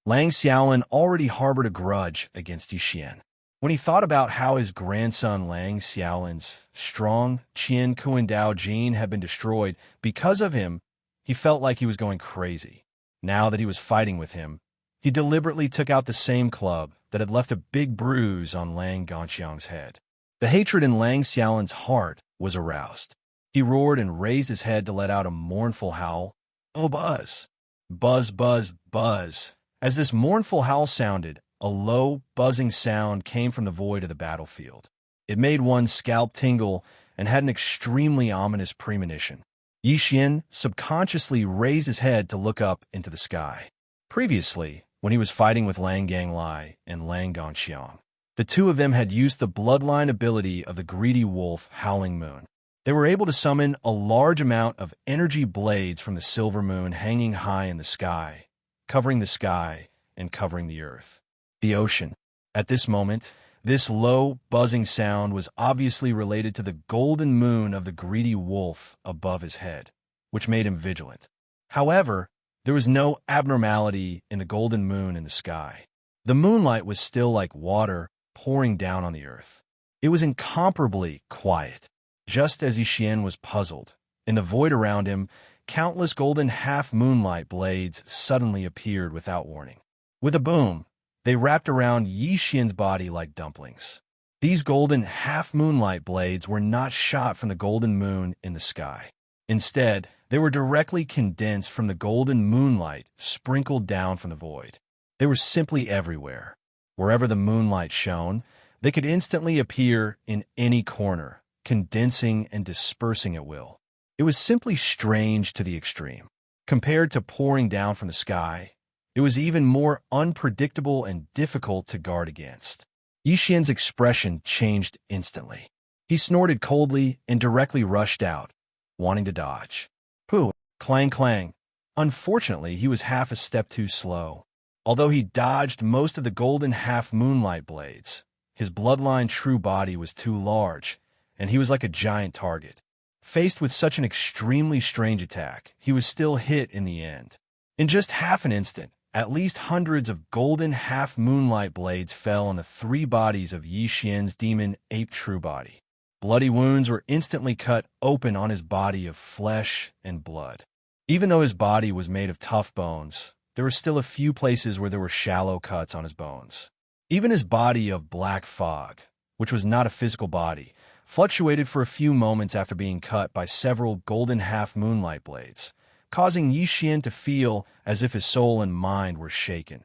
Lang Xiaolin already harbored a grudge against Yixian. When he thought about how his grandson Lang Xiaolin's strong Qian Kuandao gene had been destroyed because of him, he felt like he was going crazy. Now that he was fighting with him, he deliberately took out the same club that had left a big bruise on Lang Gongxiang's head. The hatred in Lang Xiaolin's heart was aroused. He roared and raised his head to let out a mournful howl. Oh, buzz! Buzz, buzz, buzz! As this mournful howl sounded, a low, buzzing sound came from the void of the battlefield. It made one's scalp tingle and had an extremely ominous premonition. Yixian subconsciously raised his head to look up into the sky. Previously, when he was fighting with Lang Ganglai and Lang Gongxiang, the two of them had used the bloodline ability of the greedy wolf Howling Moon. They were able to summon a large amount of energy blades from the silver moon hanging high in the sky, covering the sky and covering the earth. The ocean. At this moment, this low, buzzing sound was obviously related to the golden moon of the greedy wolf above his head, which made him vigilant. However, there was no abnormality in the golden moon in the sky. The moonlight was still like water pouring down on the earth. It was incomparably quiet. Just as Yixian was puzzled, in the void around him, countless golden half-moonlight blades suddenly appeared without warning. With a boom, they wrapped around Yixian's body like dumplings. These golden half-moonlight blades were not shot from the golden moon in the sky. Instead, they were directly condensed from the golden moonlight sprinkled down from the void. They were simply everywhere. Wherever the moonlight shone, they could instantly appear in any corner, condensing and dispersing at will. It was simply strange to the extreme. Compared to pouring down from the sky, it was even more unpredictable and difficult to guard against. Yixian's expression changed instantly. He snorted coldly and directly rushed out, wanting to dodge. Pooh! Clang clang! Unfortunately, he was half a step too slow. Although he dodged most of the golden half-moonlight blades, his bloodline true body was too large, and he was like a giant target. Faced with such an extremely strange attack, he was still hit in the end. In just half an instant, at least hundreds of golden half-moonlight blades fell on the 3 bodies of Yixian's demon ape true body. Bloody wounds were instantly cut open on his body of flesh and blood. Even though his body was made of tough bones, there were still a few places where there were shallow cuts on his bones. Even his body of black fog, which was not a physical body, fluctuated for a few moments after being cut by several golden half-moonlight blades, causing Yixian to feel as if his soul and mind were shaken.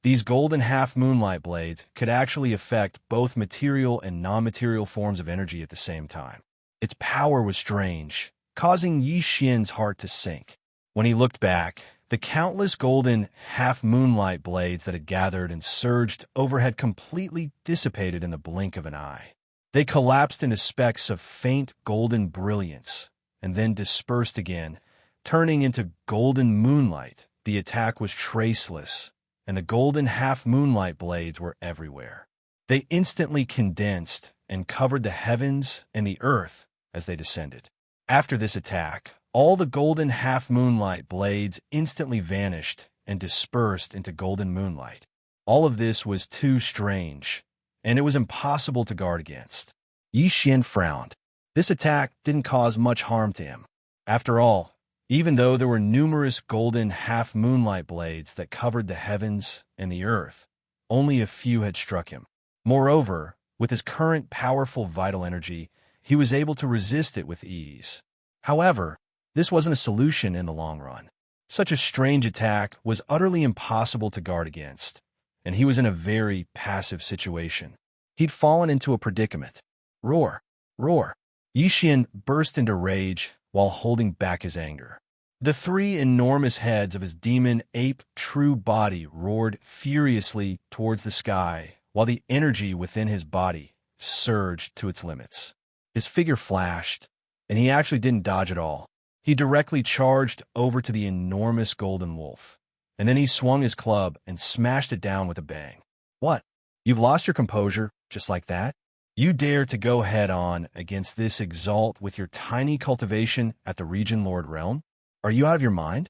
These golden half-moonlight blades could actually affect both material and non-material forms of energy at the same time. Its power was strange, causing Yixian's heart to sink. When he looked back, the countless golden half-moonlight blades that had gathered and surged over had completely dissipated in the blink of an eye. They collapsed into specks of faint golden brilliance, and then dispersed again, turning into golden moonlight. The attack was traceless, and the golden half-moonlight blades were everywhere. They instantly condensed and covered the heavens and the earth as they descended. After this attack, all the golden half-moonlight blades instantly vanished and dispersed into golden moonlight. All of this was too strange, and it was impossible to guard against. Yi Xian frowned. This attack didn't cause much harm to him. After all, even though there were numerous golden half-moonlight blades that covered the heavens and the earth, only a few had struck him. Moreover, with his current powerful vital energy, he was able to resist it with ease. However, this wasn't a solution in the long run. Such a strange attack was utterly impossible to guard against, and he was in a very passive situation. He'd fallen into a predicament. Roar! Roar! Yi Xian burst into rage while holding back his anger. The three enormous heads of his demon ape true body roared furiously towards the sky, while the energy within his body surged to its limits. His figure flashed, and he actually didn't dodge at all. He directly charged over to the enormous golden wolf, and then he swung his club and smashed it down with a bang. What? You've lost your composure just like that? You dare to go head-on against this exalt with your tiny cultivation at the Region Lord realm? Are you out of your mind?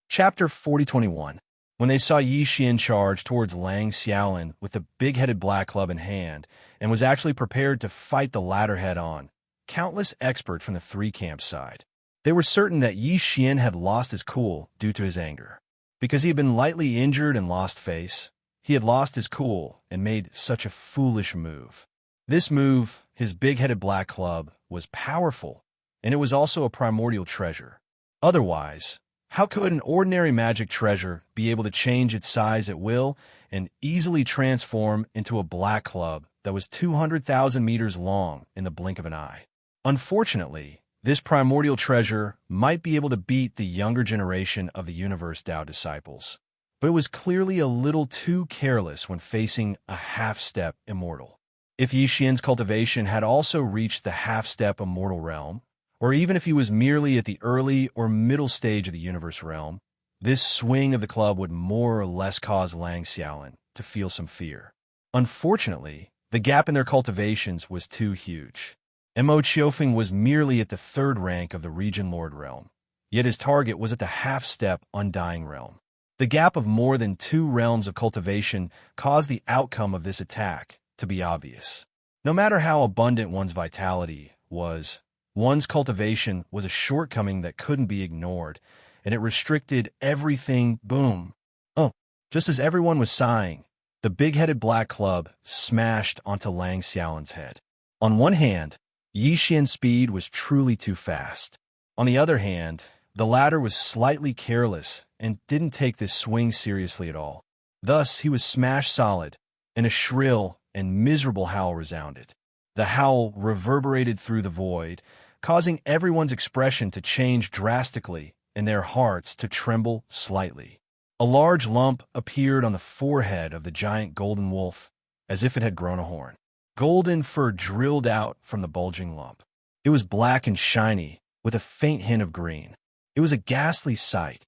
Chapter 4021. When they saw Yi Xian charge towards Lang Xiaolin with the big-headed black club in hand, and was actually prepared to fight the latter head-on, countless experts from the three camps sighed. They were certain that Yi Xian had lost his cool due to his anger. Because he had been lightly injured and lost face, he had lost his cool and made such a foolish move. This move, his big-headed black club, was powerful, and it was also a primordial treasure. Otherwise, how could an ordinary magic treasure be able to change its size at will and easily transform into a black club that was 200,000 meters long in the blink of an eye? Unfortunately, this primordial treasure might be able to beat the younger generation of the Universe Tao disciples, but it was clearly a little too careless when facing a half-step immortal. If Yi Xian's cultivation had also reached the half-step immortal realm, or even if he was merely at the early or middle stage of the universe realm, this swing of the club would more or less cause Lang Xiaolin to feel some fear. Unfortunately, the gap in their cultivations was too huge. Mo Qiufeng was merely at the third rank of the Region Lord realm, yet his target was at the half-step Undying realm. The gap of more than 2 realms of cultivation caused the outcome of this attack to be obvious. No matter how abundant one's vitality was, one's cultivation was a shortcoming that couldn't be ignored, and it restricted everything. Boom. Oh, just as everyone was sighing, the big-headed black club smashed onto Lang Xiaolin's head. On one hand, Yi Xian's speed was truly too fast. On the other hand, the latter was slightly careless and didn't take this swing seriously at all. Thus, he was smashed solid, and a shrill and miserable howl resounded. The howl reverberated through the void, causing everyone's expression to change drastically and their hearts to tremble slightly. A large lump appeared on the forehead of the giant golden wolf, as if it had grown a horn. Golden fur drilled out from the bulging lump. It was black and shiny, with a faint hint of green. It was a ghastly sight.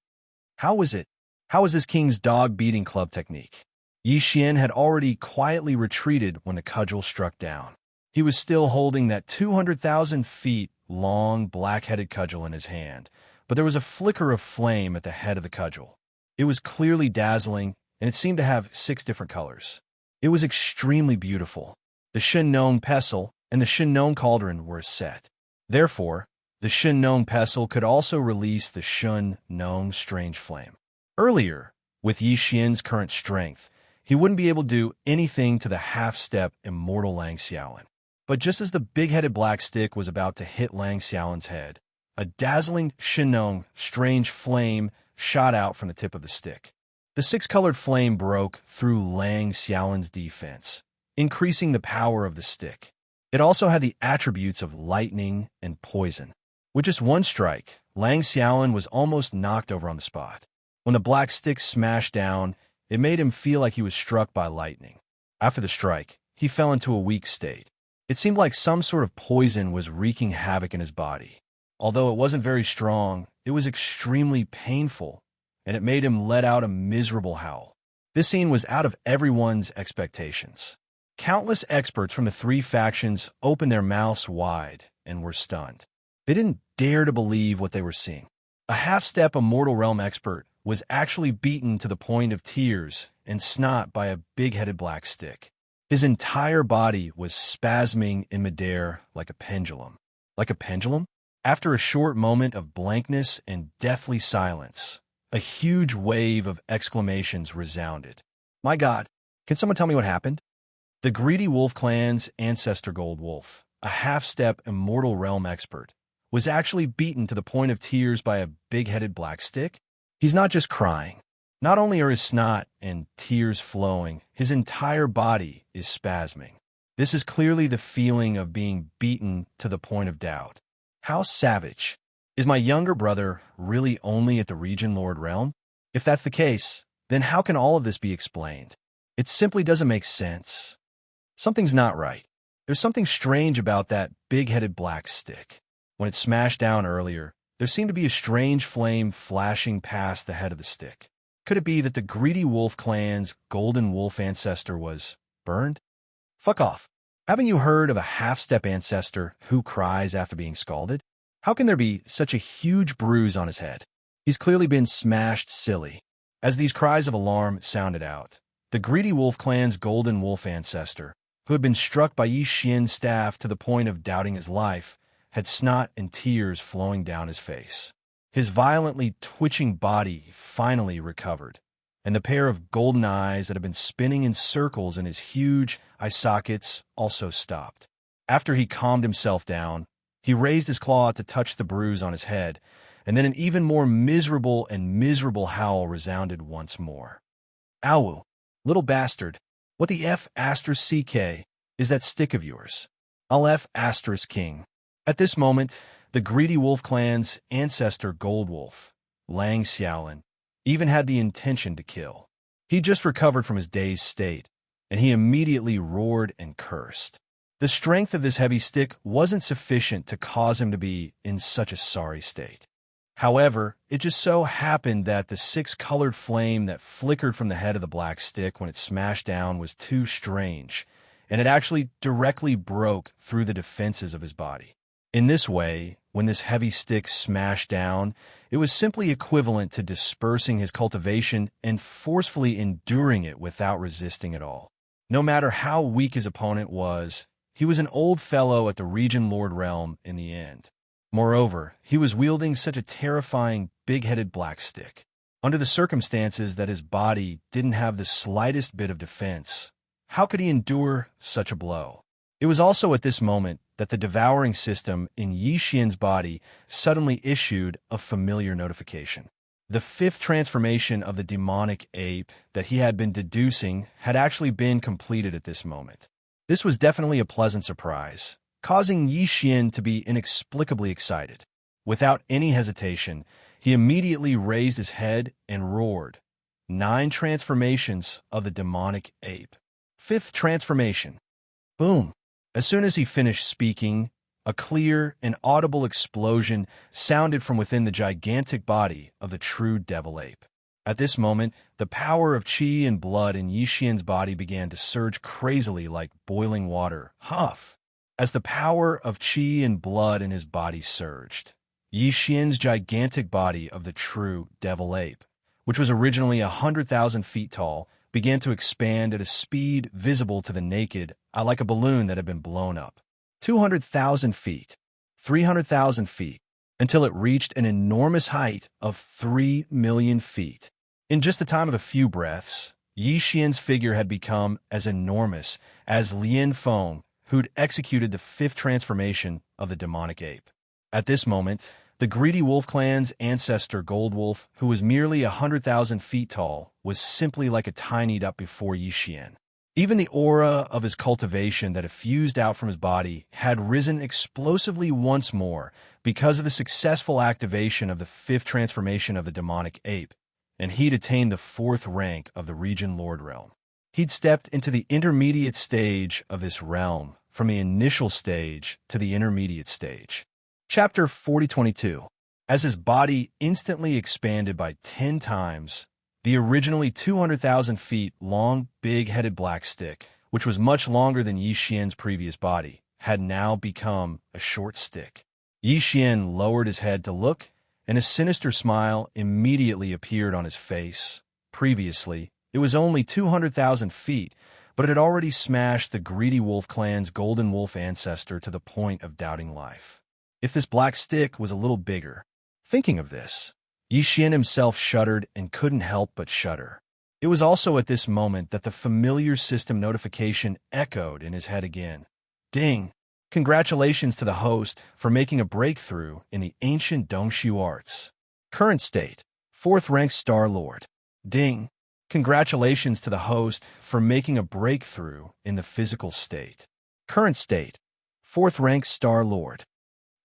How was this king's dog-beating club technique? Yi Xian had already quietly retreated when the cudgel struck down. He was still holding that 200,000 feet long black-headed cudgel in his hand, but there was a flicker of flame at the head of the cudgel. It was clearly dazzling, and it seemed to have 6 different colors. It was extremely beautiful. The Shen Nong pestle and the Shen Nong cauldron were set. Therefore, the Shen Nong pestle could also release the Shen Nong strange flame. Earlier, with Yi Xian's current strength, he wouldn't be able to do anything to the half-step immortal Lang Xiaolin. But just as the big-headed black stick was about to hit Lang Xiaolin's head, a dazzling Shen Nong strange flame shot out from the tip of the stick. The 6-colored flame broke through Lang Xiaolin's defense, increasing the power of the stick. It also had the attributes of lightning and poison. With just one strike, Lang Xiaolin was almost knocked over on the spot. When the black stick smashed down, it made him feel like he was struck by lightning. After the strike, he fell into a weak state. It seemed like some sort of poison was wreaking havoc in his body. Although it wasn't very strong, it was extremely painful, and it made him let out a miserable howl. This scene was out of everyone's expectations. Countless experts from the three factions opened their mouths wide and were stunned. They didn't dare to believe what they were seeing. A half-step Immortal Realm expert was actually beaten to the point of tears and snot by a big-headed black stick. His entire body was spasming in midair like a pendulum. Like a pendulum? After a short moment of blankness and deathly silence, a huge wave of exclamations resounded. My God, can someone tell me what happened? The Greedy Wolf Clan's ancestor Gold Wolf, a half-step Immortal Realm expert, was actually beaten to the point of tears by a big-headed black stick. He's not just crying. Not only are his snot and tears flowing, his entire body is spasming. This is clearly the feeling of being beaten to the point of doubt. How savage. Is my younger brother really only at the Region Lord realm? If that's the case, then how can all of this be explained? It simply doesn't make sense. Something's not right. There's something strange about that big-headed black stick. When it smashed down earlier, there seemed to be a strange flame flashing past the head of the stick. Could it be that the Greedy Wolf Clan's golden wolf ancestor was burned? Fuck off. Haven't you heard of a half-step ancestor who cries after being scalded? How can there be such a huge bruise on his head? He's clearly been smashed silly. As these cries of alarm sounded out, the Greedy Wolf Clan's golden wolf ancestor, who had been struck by Yi Xian's staff to the point of doubting his life, had snot and tears flowing down his face. His violently twitching body finally recovered, and the pair of golden eyes that had been spinning in circles in his huge eye sockets also stopped. After he calmed himself down, he raised his claw to touch the bruise on his head, and then an even more miserable howl resounded once more. Ow, little bastard, what the F asterisk CK is that stick of yours? I'll F asterisk king. At this moment, the Greedy Wolf Clan's ancestor Gold Wolf, Lang Xiaolin, even had the intention to kill. He just recovered from his dazed state, and he immediately roared and cursed. The strength of this heavy stick wasn't sufficient to cause him to be in such a sorry state. However, it just so happened that the six-colored flame that flickered from the head of the black stick when it smashed down was too strange, and it actually directly broke through the defenses of his body. In this way, when this heavy stick smashed down, it was simply equivalent to dispersing his cultivation and forcefully enduring it without resisting at all. No matter how weak his opponent was, he was an old fellow at the Region Lord realm in the end. Moreover, he was wielding such a terrifying, big-headed black stick. Under the circumstances that his body didn't have the slightest bit of defense, how could he endure such a blow? It was also at this moment that the devouring system in Yi Xian's body suddenly issued a familiar notification. The fifth transformation of the demonic ape that he had been deducing had actually been completed at this moment. This was definitely a pleasant surprise, causing Yi Xian to be inexplicably excited. Without any hesitation, he immediately raised his head and roared. 9 transformations of the demonic ape. 5th transformation. Boom. As soon as he finished speaking, a clear and audible explosion sounded from within the gigantic body of the true devil ape. At this moment, the power of qi and blood in Yi Xian's body began to surge crazily like boiling water. Huff! As the power of qi and blood in his body surged, Yi Xian's gigantic body of the true devil ape, which was originally 100,000 feet tall, began to expand at a speed visible to the naked eye like a balloon that had been blown up. 200,000 feet, 300,000 feet, until it reached an enormous height of 3 million feet. In just the time of a few breaths, Yi Xian's figure had become as enormous as Lian Feng, who'd executed the 5th transformation of the demonic ape. At this moment, the Greedy Wolf Clan's ancestor Gold Wolf, who was merely 100,000 feet tall, was simply like a tinied up before Yi Xian. Even the aura of his cultivation that effused out from his body had risen explosively once more because of the successful activation of the 5th transformation of the demonic ape, and he'd attained the 4th rank of the Region Lord realm. He'd stepped into the intermediate stage of this realm, from the initial stage to the intermediate stage. Chapter 4022. As his body instantly expanded by 10 times, the originally 200,000 feet long, big-headed black stick, which was much longer than Yi Xian's previous body, had now become a short stick. Yi Xian lowered his head to look, and a sinister smile immediately appeared on his face. Previously, it was only 200,000 feet, but it had already smashed the greedy wolf clan's golden wolf ancestor to the point of doubting life. If this black stick was a little bigger. Thinking of this, Yi Xian himself shuddered and couldn't help but shudder. It was also at this moment that the familiar system notification echoed in his head again. Ding! Congratulations to the host for making a breakthrough in the ancient Dongshu arts. Current state, 4th rank Star Lord. Ding! Congratulations to the host for making a breakthrough in the physical state. Current state, 4th rank Star Lord.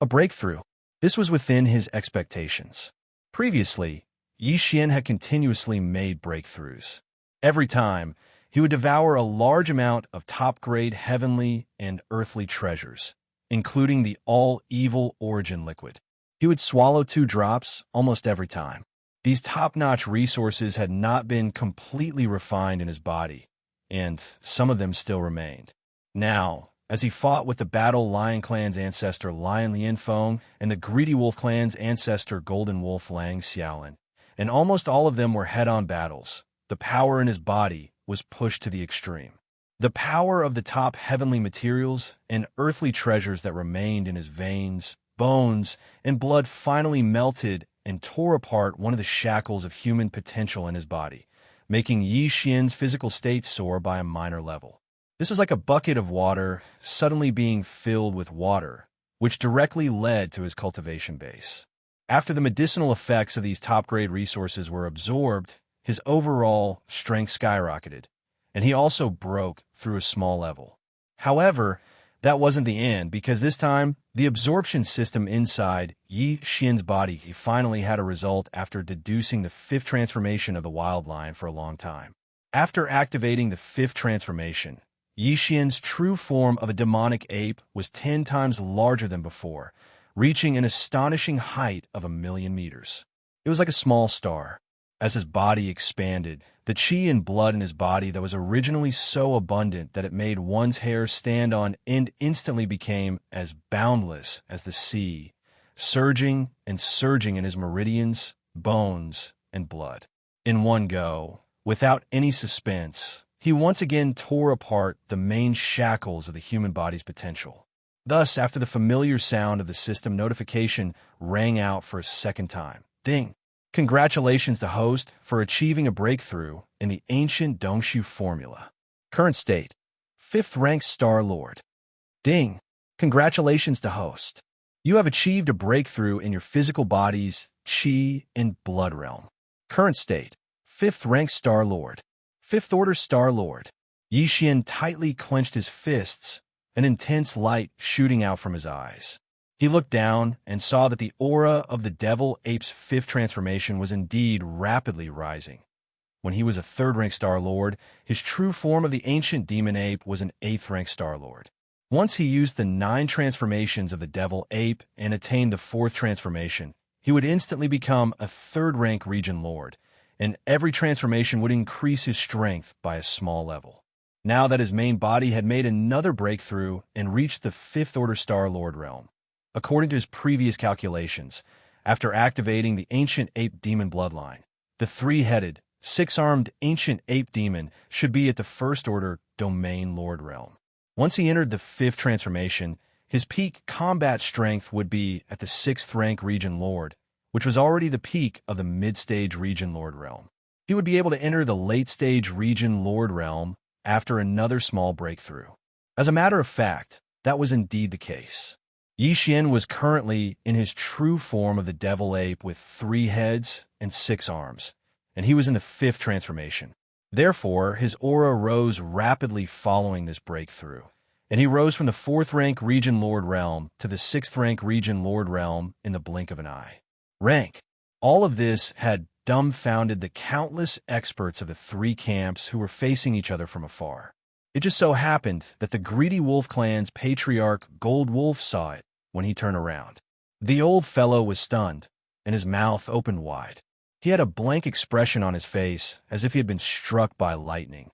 A breakthrough. This was within his expectations. Previously, Yi Xian had continuously made breakthroughs. Every time, he would devour a large amount of top-grade heavenly and earthly treasures, including the all-evil origin liquid. He would swallow 2 drops almost every time. These top-notch resources had not been completely refined in his body, and some of them still remained. Now, as he fought with the Battle Lion Clan's ancestor Lion Lianfeng and the Greedy Wolf Clan's ancestor Golden Wolf Lang Xiaolin, and almost all of them were head-on battles, the power in his body was pushed to the extreme. The power of the top heavenly materials and earthly treasures that remained in his veins, bones, and blood finally melted and tore apart one of the shackles of human potential in his body, making Yi Xian's physical state soar by a minor level. This was like a bucket of water suddenly being filled with water, which directly led to his cultivation base. After the medicinal effects of these top-grade resources were absorbed, his overall strength skyrocketed, and he also broke through a small level. However, that wasn't the end, because this time, the absorption system inside Yi Xian's body finally had a result after deducing the 5th transformation of the wild lion for a long time. After activating the 5th transformation, Yi Xian's true form of a demonic ape was 10 times larger than before, reaching an astonishing height of 1,000,000 meters. It was like a small star. As his body expanded, the qi and blood in his body that was originally so abundant that it made one's hair stand on end instantly became as boundless as the sea, surging and surging in his meridians, bones, and blood. In one go, without any suspense, he once again tore apart the main shackles of the human body's potential. Thus, after the familiar sound of the system notification rang out for a second time. Ding! Congratulations to host for achieving a breakthrough in the ancient Dongshu formula. Current state, 5th rank Star Lord. Ding! Congratulations to host. You have achieved a breakthrough in your physical body's qi and blood realm. Current state, 5th rank Star Lord. 5th order Star Lord. Yi Xian tightly clenched his fists, an intense light shooting out from his eyes. He looked down and saw that the aura of the devil ape's 5th transformation was indeed rapidly rising. When he was a 3rd rank Star Lord, his true form of the ancient demon ape was an 8th rank Star Lord. Once he used the 9 transformations of the devil ape and attained the 4th transformation, he would instantly become a 3rd rank region lord, and every transformation would increase his strength by a small level. Now that his main body had made another breakthrough and reached the 5th order Star Lord realm. According to his previous calculations, after activating the ancient ape demon bloodline, the 3-headed, 6-armed ancient ape demon should be at the 1st order domain lord realm. Once he entered the 5th transformation, his peak combat strength would be at the 6th rank region lord, which was already the peak of the mid-stage region lord realm. He would be able to enter the late-stage region lord realm after another small breakthrough. As a matter of fact, that was indeed the case. Yi Xian was currently in his true form of the devil ape with 3 heads and 6 arms, and he was in the 5th transformation. Therefore, his aura rose rapidly following this breakthrough, and he rose from the 4th rank region lord realm to the 6th rank region lord realm in the blink of an eye. Rank. All of this had dumbfounded the countless experts of the 3 camps who were facing each other from afar. It just so happened that the Greedy Wolf clan's patriarch Gold Wolf saw it when he turned around. The old fellow was stunned, and his mouth opened wide. He had a blank expression on his face, as if he had been struck by lightning.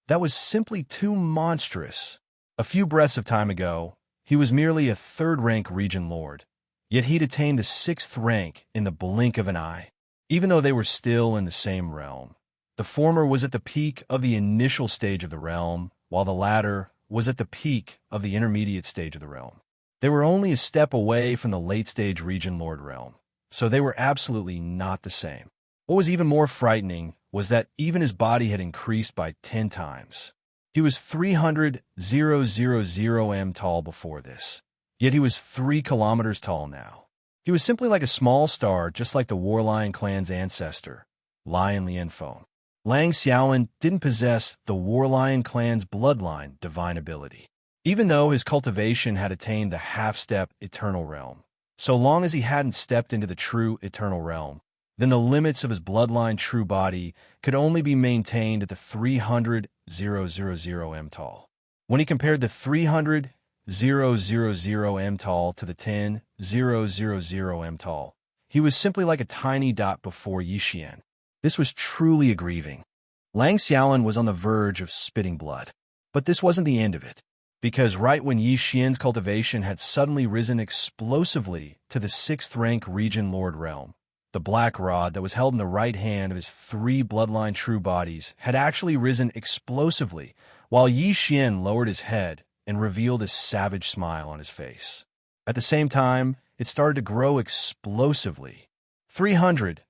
That was simply too monstrous. A few breaths of time ago, he was merely a third-rank region lord, yet he'd attained the 6th rank in the blink of an eye. Even though they were still in the same realm, the former was at the peak of the initial stage of the realm, while the latter was at the peak of the intermediate stage of the realm. They were only a step away from the late-stage region lord realm, so they were absolutely not the same. What was even more frightening was that even his body had increased by 10 times. He was 300,000 m tall before this, yet he was 3 kilometers tall now. He was simply like a small star, just like the War Lion clan's ancestor, Lion Lianfeng. Lang Xiaolin didn't possess the War Lion clan's bloodline divine ability, even though his cultivation had attained the half-step eternal realm. So long as he hadn't stepped into the true eternal realm, then the limits of his bloodline true body could only be maintained at the 300,000 m tall. When he compared the 300,000 m tall to the 10,000 m tall, he was simply like a tiny dot before Yixian. This was truly grieving. Lang Xiaolin was on the verge of spitting blood. But this wasn't the end of it, because right when Yixian's cultivation had suddenly risen explosively to the 6th rank region lord realm, the black rod that was held in the right hand of his 3 bloodline true bodies had actually risen explosively, while Yixian lowered his head and revealed a savage smile on his face. At the same time, it started to grow explosively. 300,000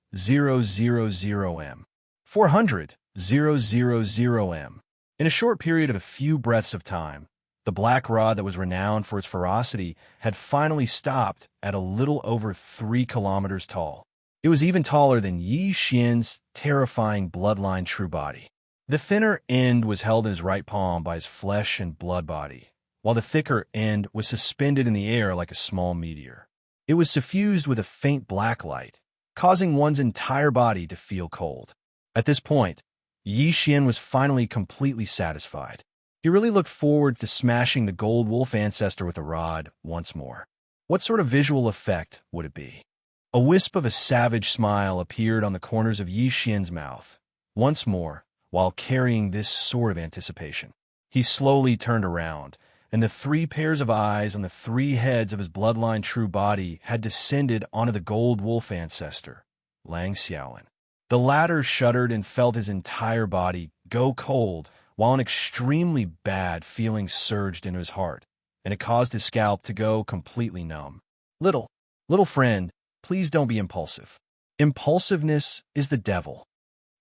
m. 400,000 m. In a short period of a few breaths of time, the black rod that was renowned for its ferocity had finally stopped at a little over 3 kilometers tall. It was even taller than Yi Xian's terrifying bloodline true body. The thinner end was held in his right palm by his flesh and blood body, while the thicker end was suspended in the air like a small meteor. It was suffused with a faint black light, causing one's entire body to feel cold. At this point, Yi Xian was finally completely satisfied. He really looked forward to smashing the Gold Wolf ancestor with a rod once more. What sort of visual effect would it be? A wisp of a savage smile appeared on the corners of Yi Xian's mouth, once more, while carrying this sort of anticipation. He slowly turned around, and the 3 pairs of eyes on the 3 heads of his bloodline true body had descended onto the Gold Wolf ancestor, Lang Xiaolin. The latter shuddered and felt his entire body go cold, while an extremely bad feeling surged into his heart, and it caused his scalp to go completely numb. Little friend, please don't be impulsive. Impulsiveness is the devil.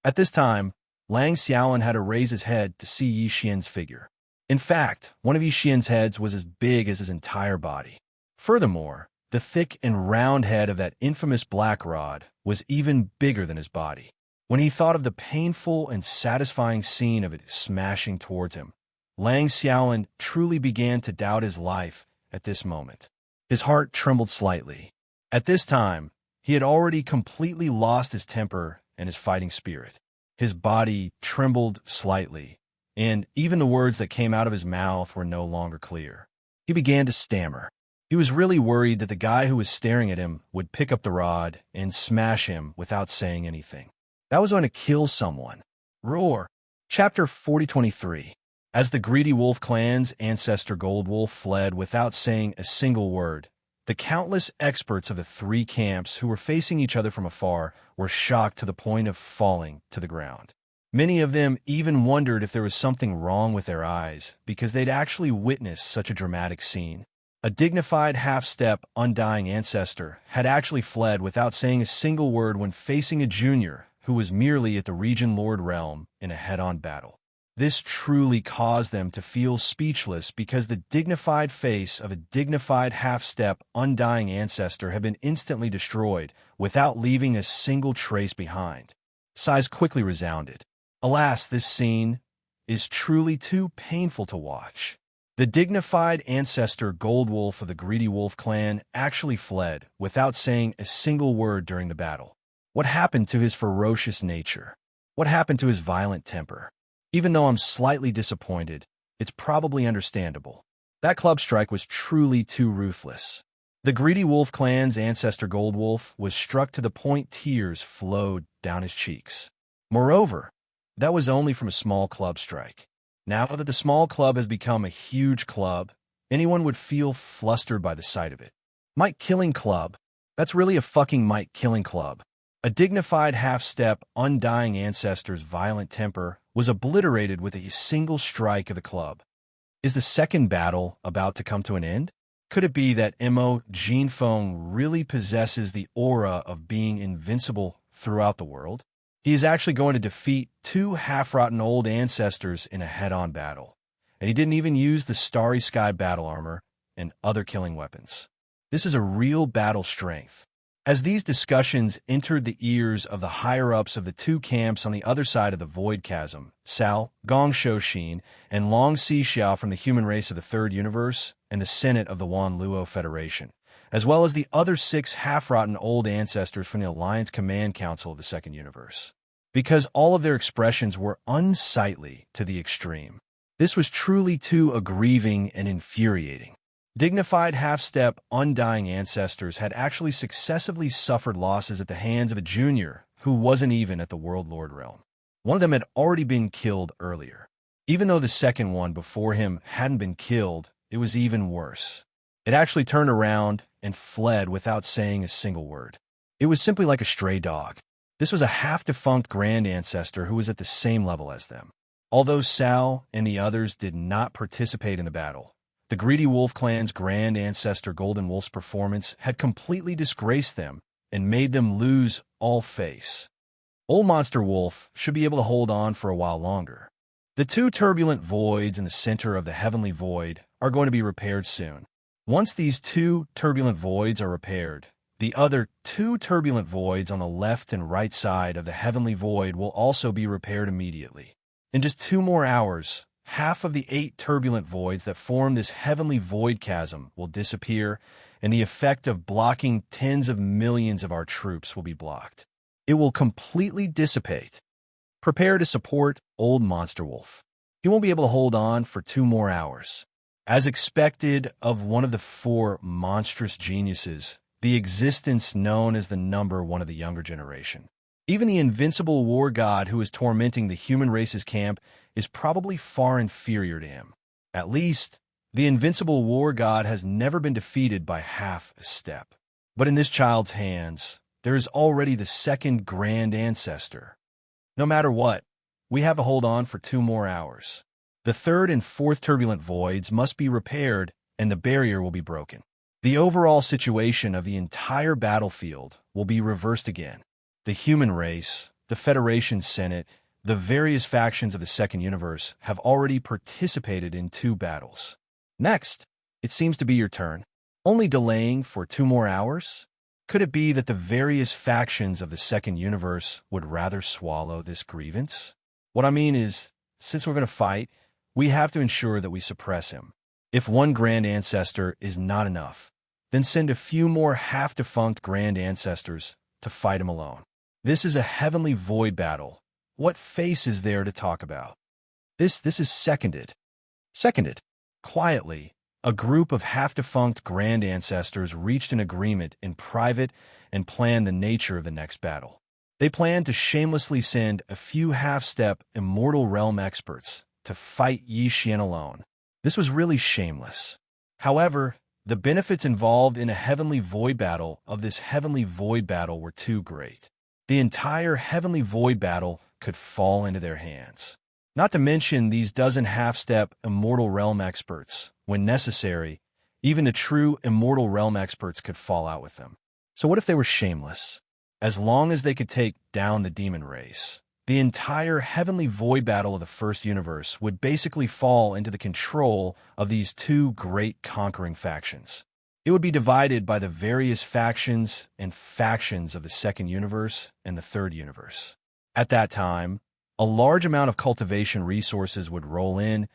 At this time, Lang Xiaolin had to raise his head to see Yi Xian's figure. In fact, one of Yi Xian's heads was as big as his entire body. Furthermore, the thick and round head of that infamous black rod was even bigger than his body. When he thought of the painful and satisfying scene of it smashing towards him, Lang Xiaolin truly began to doubt his life at this moment. His heart trembled slightly. At this time, he had already completely lost his temper and his fighting spirit. His body trembled slightly, and even the words that came out of his mouth were no longer clear. He began to stammer. He was really worried that the guy who was staring at him would pick up the rod and smash him without saying anything. That was going to kill someone. Roar. Chapter 4023. As the Greedy Wolf clan's ancestor Gold Wolf fled without saying a single word, the countless experts of the 3 camps who were facing each other from afar were shocked to the point of falling to the ground. Many of them even wondered if there was something wrong with their eyes, because they'd actually witnessed such a dramatic scene. A dignified half-step, undying ancestor had actually fled without saying a single word when facing a junior who was merely at the Region Lord realm in a head-on battle. This truly caused them to feel speechless, because the dignified face of a dignified half-step, undying ancestor had been instantly destroyed without leaving a single trace behind. Sighs quickly resounded. Alas, this scene is truly too painful to watch. The dignified ancestor Gold Wolf of the Greedy Wolf clan actually fled without saying a single word during the battle. What happened to his ferocious nature? What happened to his violent temper? Even though I'm slightly disappointed, it's probably understandable. That club strike was truly too ruthless. The greedy wolf clan's ancestor Gold Wolf was struck to the point tears flowed down his cheeks. Moreover, that was only from a small club strike. Now that the small club has become a huge club, anyone would feel flustered by the sight of it. Might-killing club. That's really a fucking might-killing club. A dignified half-step, undying ancestor's violent temper was obliterated with a single strike of the club. Is the second battle about to come to an end? Could it be that Imo Jinfeng really possesses the aura of being invincible throughout the world? He is actually going to defeat two half-rotten old ancestors in a head-on battle, and he didn't even use the Starry Sky battle armor and other killing weapons. This is a real battle strength. As these discussions entered the ears of the higher-ups of the two camps on the other side of the Void Chasm, Cao, Gong Shouxin, and Long Xixiao from the human race of the Third Universe and the Senate of the Wan Luo Federation, as well as the other 6 half-rotten old ancestors from the Alliance Command Council of the Second Universe. Because all of their expressions were unsightly to the extreme. This was truly too aggrieving and infuriating. Dignified half-step, undying ancestors had actually successively suffered losses at the hands of a junior who wasn't even at the World Lord realm. One of them had already been killed earlier. Even though the second one before him hadn't been killed, it was even worse. It actually turned around and fled without saying a single word. It was simply like a stray dog. This was a half-defunct grand ancestor who was at the same level as them. Although Cao and the others did not participate in the battle, the Greedy Wolf Clan's grand ancestor Golden Wolf's performance had completely disgraced them and made them lose all face. Old Monster Wolf should be able to hold on for a while longer. The 2 turbulent voids in the center of the Heavenly Void are going to be repaired soon. Once these 2 turbulent voids are repaired, the other 2 turbulent voids on the left and right side of the Heavenly Void will also be repaired immediately. In just 2 more hours, half of the 8 turbulent voids that form this heavenly void chasm will disappear, and the effect of blocking tens of millions of our troops will be blocked. It will completely dissipate. Prepare to support Old Monster Wolf. He won't be able to hold on for 2 more hours. As expected of one of the 4 monstrous geniuses, the existence known as the number 1 of the younger generation. Even the invincible war god who is tormenting the human race's camp is probably far inferior to him. At least, the invincible war god has never been defeated by half a step. But in this child's hands, there is already the second grand ancestor. No matter what, we have to hold on for 2 more hours. The 3rd and 4th turbulent voids must be repaired, and the barrier will be broken. The overall situation of the entire battlefield will be reversed again. The human race, the Federation Senate, the various factions of the Second Universe have already participated in 2 battles. Next, it seems to be your turn. Only delaying for 2 more hours? Could it be that the various factions of the Second Universe would rather swallow this grievance? What I mean is, since we're going to fight, we have to ensure that we suppress him. If 1 grand ancestor is not enough, then send a few more half-defunct grand ancestors to fight him alone. This is a heavenly void battle. What face is there to talk about? This is seconded. Seconded. Quietly, a group of half-defunct grand ancestors reached an agreement in private and planned the nature of the next battle. They planned to shamelessly send a few half-step immortal realm experts to fight Yi Xian alone. This was really shameless. However, the benefits involved in a heavenly void battle of this heavenly void battle were too great. The entire heavenly void battle could fall into their hands. Not to mention these dozen half-step immortal realm experts. When necessary, even the true immortal realm experts could fall out with them. So what if they were shameless? As long as they could take down the demon race, the entire heavenly void battle of the first universe would basically fall into the control of these 2 great conquering factions. It would be divided by the various factions and factions of the second universe and the third universe. At that time, a large amount of cultivation resources would roll in,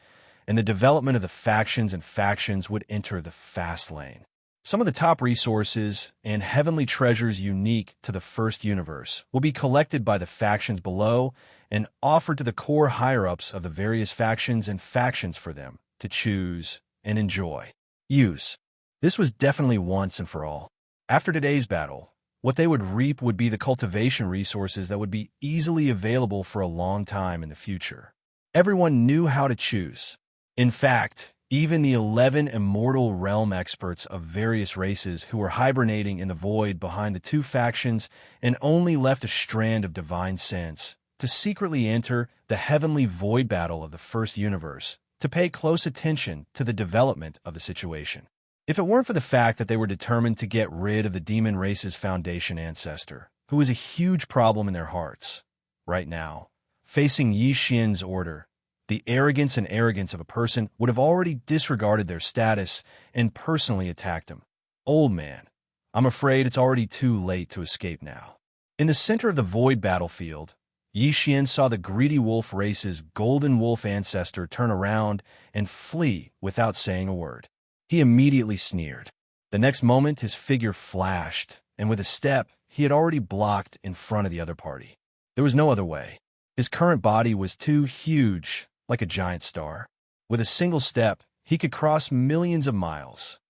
and the development of the factions and factions would enter the fast lane. Some of the top resources and heavenly treasures unique to the first universe will be collected by the factions below and offered to the core higher-ups of the various factions and factions for them to choose and enjoy. Use. This was definitely once and for all. After today's battle, what they would reap would be the cultivation resources that would be easily available for a long time in the future. Everyone knew how to choose. In fact, even the 11 immortal realm experts of various races who were hibernating in the void behind the two factions and only left a strand of divine sense to secretly enter the heavenly void battle of the first universe to pay close attention to the development of the situation. If it weren't for the fact that they were determined to get rid of the demon race's foundation ancestor, who was a huge problem in their hearts, right now, facing Yi Xian's order, the arrogance of a person would have already disregarded their status and personally attacked him. Old man, I'm afraid it's already too late to escape now. In the center of the void battlefield, Yi Xian saw the greedy wolf race's golden wolf ancestor turn around and flee without saying a word. He immediately sneered. The next moment, his figure flashed, and with a step, he had already blocked in front of the other party. There was no other way. His current body was too huge, like a giant star. With a single step, he could cross millions of miles.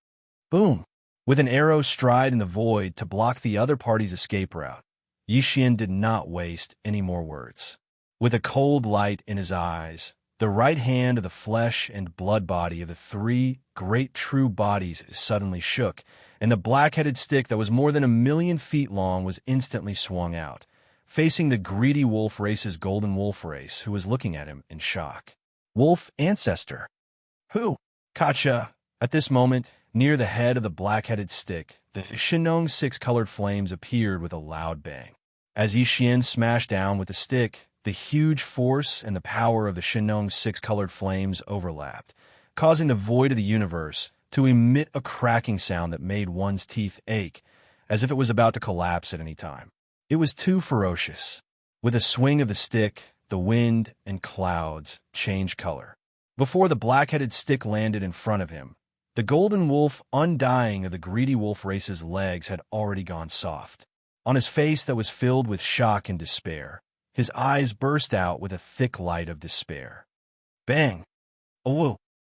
Boom! With an arrow stride in the void to block the other party's escape route, Yi Xian did not waste any more words. With a cold light in his eyes, the right hand of the flesh and blood body of the three great true bodies suddenly shook, and the black-headed stick that was more than 1,000,000 feet long was instantly swung out, facing the greedy wolf race's golden wolf race, who was looking at him in shock. Wolf ancestor. Who? Gotcha. At this moment, near the head of the black-headed stick, the Shinong six-colored flames appeared with a loud bang. As Yi Xian smashed down with the stick, the huge force and the power of the Shinong six-colored flames overlapped, causing the void of the universe to emit a cracking sound that made one's teeth ache, as if it was about to collapse at any time. It was too ferocious. With a swing of the stick, the wind and clouds changed color. Before the black-headed stick landed in front of him, the golden wolf undying of the greedy wolf race's legs had already gone soft. On his face that was filled with shock and despair, his eyes burst out with a thick light of despair. Bang! Oh,